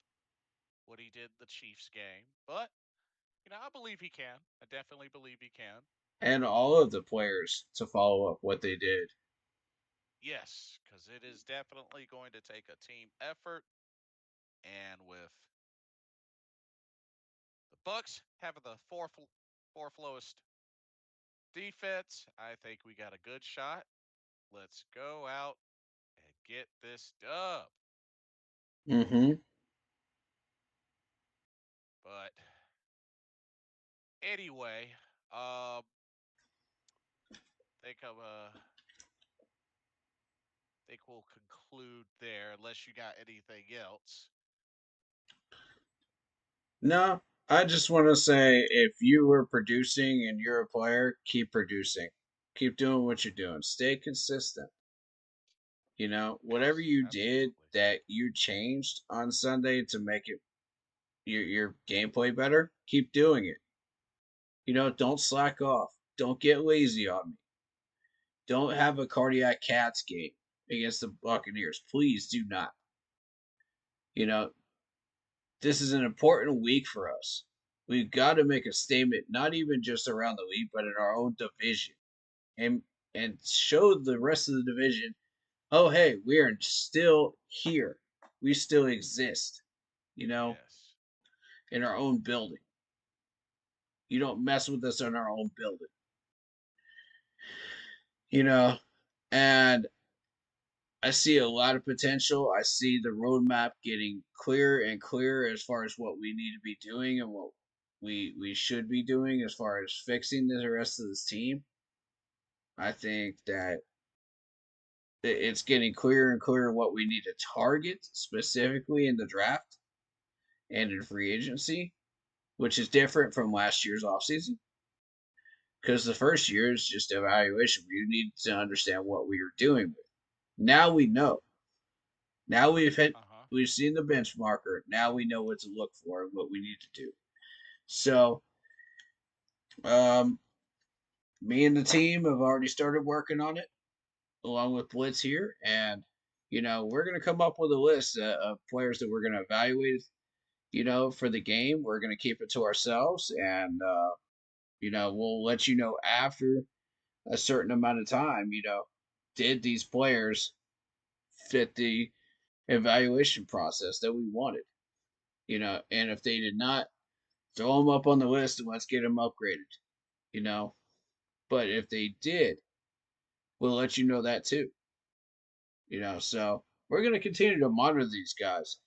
[SPEAKER 2] what he did in the Chiefs game. But I believe he can. I definitely believe he can.
[SPEAKER 1] And all of the players to follow up what they did.
[SPEAKER 2] Yes, because it is definitely going to take a team effort, and with the Bucks having the fourth lowest defense, I think we got a good shot. Let's go out and get this dub.
[SPEAKER 1] Mm-hmm.
[SPEAKER 2] But anyway, think I'm think we'll conclude there unless you got anything else.
[SPEAKER 1] No, I just want to say if you were producing and you're a player, keep producing. Keep doing what you're doing. Stay consistent. Whatever
[SPEAKER 2] Yes,
[SPEAKER 1] you did
[SPEAKER 2] absolutely.
[SPEAKER 1] that you changed on Sunday to make it your gameplay better, keep doing it. Don't slack off. Don't get lazy on me. Don't have a cardiac cats game against the Buccaneers. Please do not. You know, this is an important week for us. We've got to make a statement, not even just around the league, but in our own division, and show the rest of the division, oh hey, we are still here. We still exist. You know,
[SPEAKER 2] Yes.
[SPEAKER 1] in our own building. You don't mess with us in our own building. You know, and I see a lot of potential. I see the roadmap getting clearer and clearer as far as what we need to be doing and what we should be doing as far as fixing the rest of this team. I think that it's getting clearer and clearer what we need to target specifically in the draft and in free agency, which is different from last year's offseason. Because the first year is just evaluation. We need to understand what we are doing with. Now we know. Now
[SPEAKER 2] Uh huh.
[SPEAKER 1] we've seen the benchmarker. Now we know what to look for and what we need to do. So, um, me and the team have already started working on it, along with Blitz here, and we're gonna come up with a list of players that we're gonna evaluate. For the game, we're gonna keep it to ourselves, and we'll let you know after a certain amount of time. Did these players fit the evaluation process that we wanted? And if they did not, throw them up on the list and let's get them upgraded. You know, but if they did, we'll let you know that too. So we're going to continue to monitor these guys,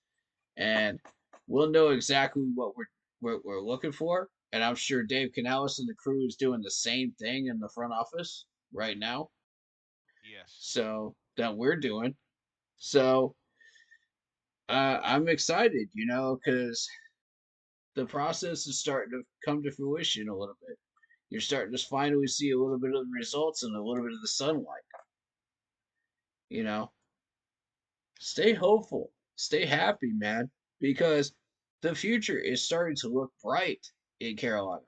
[SPEAKER 1] and we'll know exactly what we're looking for. And I'm sure Dave Canales and the crew is doing the same thing in the front office right now.
[SPEAKER 2] Yes.
[SPEAKER 1] So that we're doing. So I'm excited, because the process is starting to come to fruition a little bit. You're starting to finally see a little bit of the results and a little bit of the sunlight. You know, stay hopeful, stay happy, man, because the future is starting to look bright in Carolina.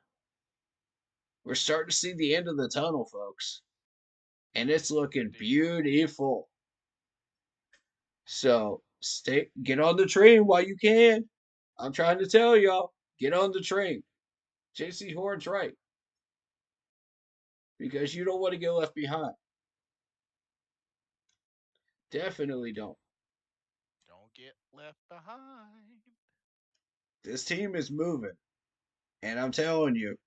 [SPEAKER 1] We're starting to see the end of the tunnel, folks, and it's looking
[SPEAKER 2] Indeed.
[SPEAKER 1] beautiful. So get on the train while you can. I'm trying to tell y'all, get on the train. JC Horn's right because you don't want to get left behind. Definitely don't.
[SPEAKER 2] Don't get left behind.
[SPEAKER 1] This team is moving, and I'm telling you,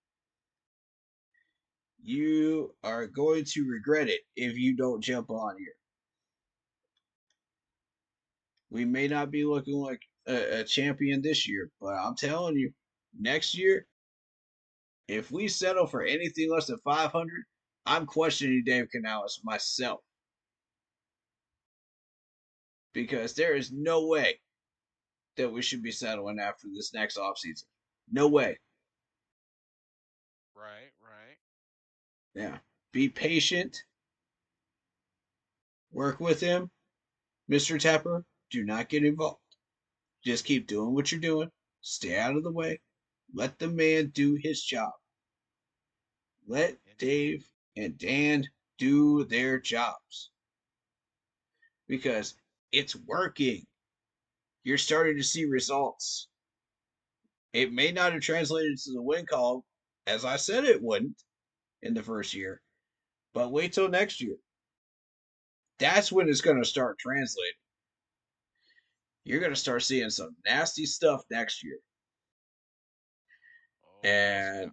[SPEAKER 1] you are going to regret it if you don't jump on here. We may not be looking like a champion this year, but I'm telling you, next year, if we settle for anything less than 500, I'm questioning Dave Canales myself because there is no way that we should be settling after this next offseason. No way.
[SPEAKER 2] Right, right.
[SPEAKER 1] Yeah. Be patient. Work with him, Mr. Tapper. Do not get involved. Just keep doing what you're doing. Stay out of the way. Let the man do his job. Let
[SPEAKER 2] Indeed.
[SPEAKER 1] Dave and Dan do their jobs because it's working. You're starting to see results. It may not have translated to the win column as I said it wouldn't in the first year, but wait till next year. That's when it's going to start translating. You're going to start seeing some nasty stuff next year.
[SPEAKER 2] Oh, yes, yeah.
[SPEAKER 1] And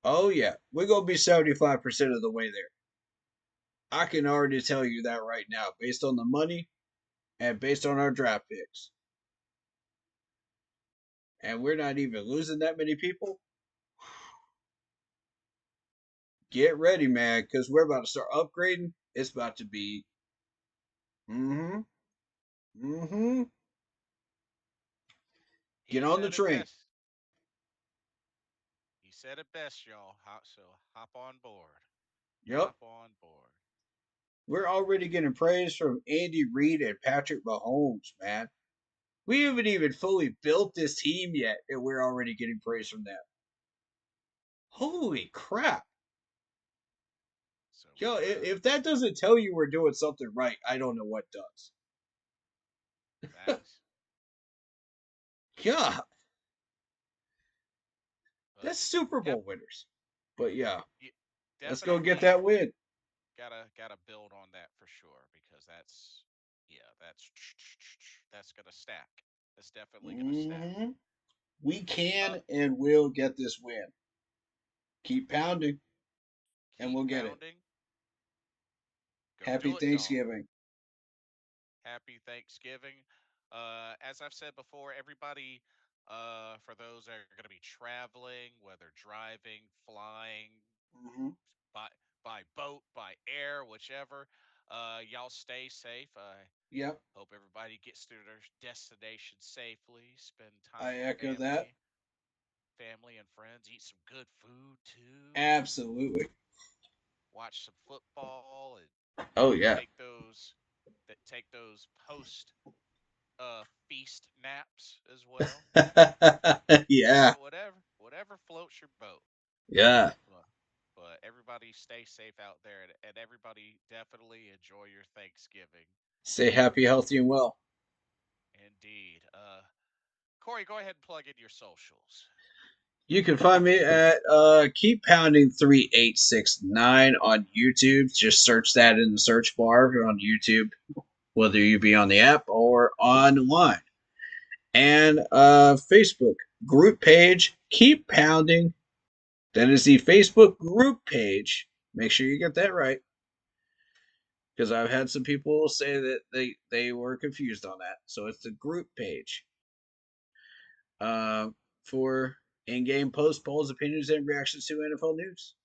[SPEAKER 1] oh, yeah, we're going to be 75% of the way there. I can already tell you that right now based on the money and based on our draft picks. And we're not even losing that many people. Get ready, man, because we're about to start upgrading. It's about to be. Mm hmm. Mm hmm. Get
[SPEAKER 2] He
[SPEAKER 1] on the
[SPEAKER 2] said it
[SPEAKER 1] train.
[SPEAKER 2] best. He said it best, y'all. So hop on board.
[SPEAKER 1] Yep.
[SPEAKER 2] Hop on board.
[SPEAKER 1] We're already getting praise from Andy Reid and Patrick Mahomes, man. We haven't even fully built this team yet, and we're already getting praise from them. Holy crap.
[SPEAKER 2] So
[SPEAKER 1] Yo,
[SPEAKER 2] we're
[SPEAKER 1] if that doesn't tell you we're doing something right, I don't know what does.
[SPEAKER 2] facts.
[SPEAKER 1] Yeah,
[SPEAKER 2] But
[SPEAKER 1] that's Super
[SPEAKER 2] yep,
[SPEAKER 1] Bowl winners. But yeah, let's go get
[SPEAKER 2] definitely
[SPEAKER 1] that win.
[SPEAKER 2] gotta build on that for sure because that's yeah, that's gonna stack. That's definitely gonna stack.
[SPEAKER 1] Hmm. We
[SPEAKER 2] Uh
[SPEAKER 1] can and will get this win. Keep pounding, and
[SPEAKER 2] keep
[SPEAKER 1] we'll get it.
[SPEAKER 2] pounding. Go
[SPEAKER 1] Happy
[SPEAKER 2] do it, y'all.
[SPEAKER 1] Thanksgiving.
[SPEAKER 2] Happy Thanksgiving. As I've said before, everybody, for those that are going to be traveling, whether driving, flying,
[SPEAKER 1] Hmm.
[SPEAKER 2] by by boat, by air, whichever, y'all stay safe. I
[SPEAKER 1] Yep,
[SPEAKER 2] hope everybody gets to their destination safely. Spend
[SPEAKER 1] I
[SPEAKER 2] time with
[SPEAKER 1] echo that.
[SPEAKER 2] family and friends. Eat some good food too.
[SPEAKER 1] Absolutely.
[SPEAKER 2] Watch some football and
[SPEAKER 1] Oh yeah.
[SPEAKER 2] take those post feast naps as well.
[SPEAKER 1] Yeah.
[SPEAKER 2] Whatever floats your boat.
[SPEAKER 1] Yeah.
[SPEAKER 2] But, but everybody stay safe out there, and everybody definitely enjoy your Thanksgiving.
[SPEAKER 1] Stay happy, healthy, and well.
[SPEAKER 2] Indeed. Corey, go ahead and plug in your socials.
[SPEAKER 1] You can find me at Keep Pounding 3869 on YouTube. Just search that in the search bar on YouTube, whether you be on the app or online. And Facebook group page, Keep Pounding. That is the Facebook group page. Make sure you get that right. Because I've had some people say that they were confused on that. So it's the group page uh, for in-game posts, polls, opinions, and reactions to NFL news,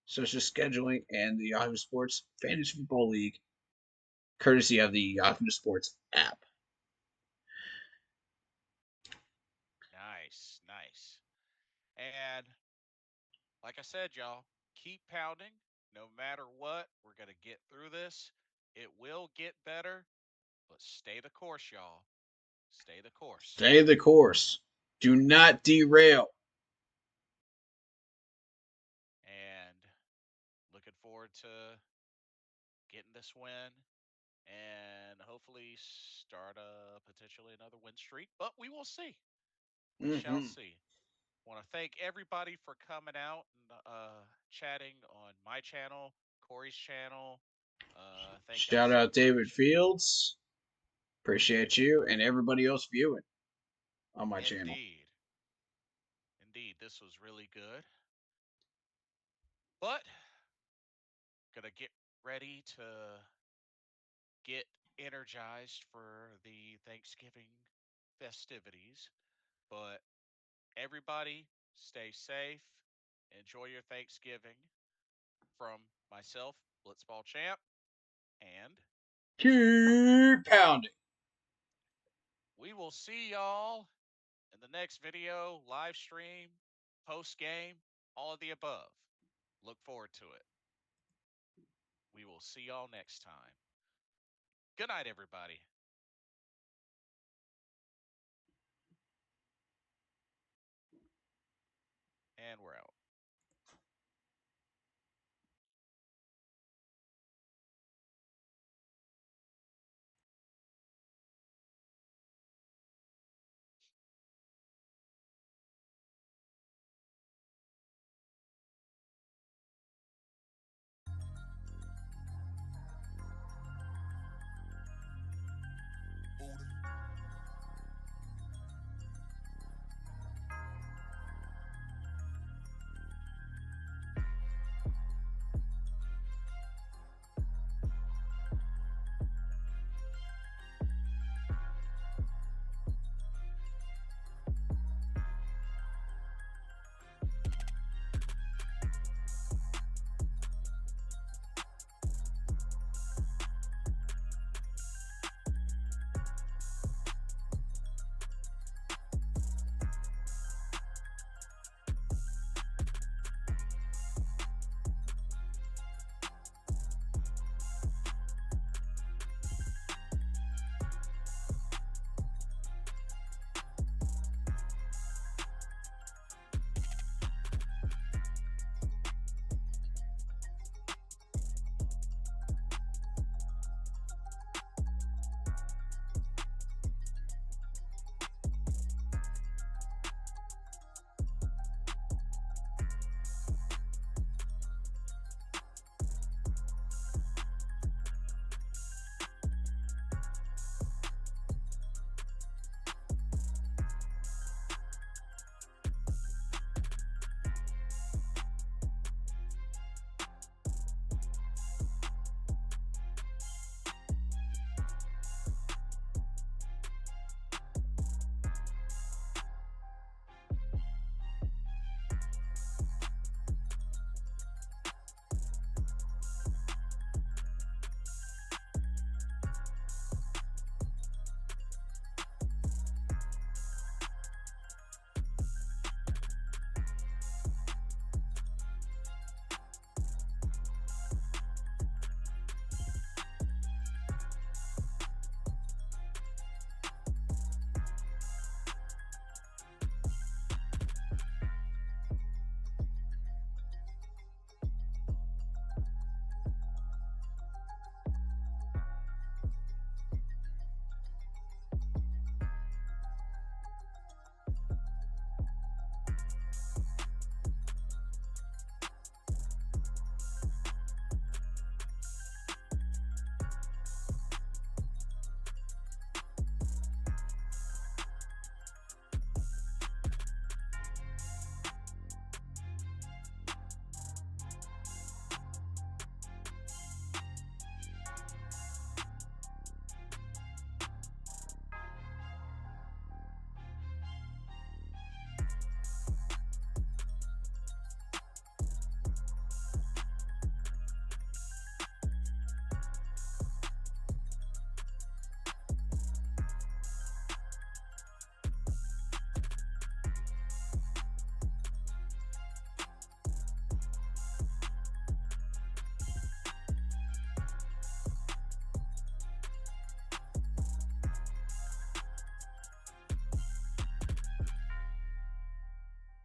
[SPEAKER 1] such as scheduling and the Yahoo Sports Fantasy Football League, courtesy of the Yahoo Sports app.
[SPEAKER 2] Nice, nice. And like I said, y'all, keep pounding. No matter what, we're gonna get through this. It will get better, but stay the course, y'all. Stay the course.
[SPEAKER 1] Stay the course. Do not derail.
[SPEAKER 2] And looking forward to getting this win and hopefully start a potentially another win streak. But we will see. We shall
[SPEAKER 1] Mm-hmm.
[SPEAKER 2] see. Want to thank everybody for coming out and chatting on my channel, Corey's channel. Thank y'all
[SPEAKER 1] Shout
[SPEAKER 2] so
[SPEAKER 1] out David
[SPEAKER 2] much.
[SPEAKER 1] Fields. Appreciate you and everybody else viewing on my channel.
[SPEAKER 2] Indeed. Indeed. This was really good. But gonna get ready to get energized for the Thanksgiving festivities. But everybody, stay safe. Enjoy your Thanksgiving. From myself, Blitzballchamp, and
[SPEAKER 1] Keep pounding.
[SPEAKER 2] we will see y'all in the next video, live stream, post game, all of the above. Look forward to it. We will see y'all next time. Good night, everybody. And we're out.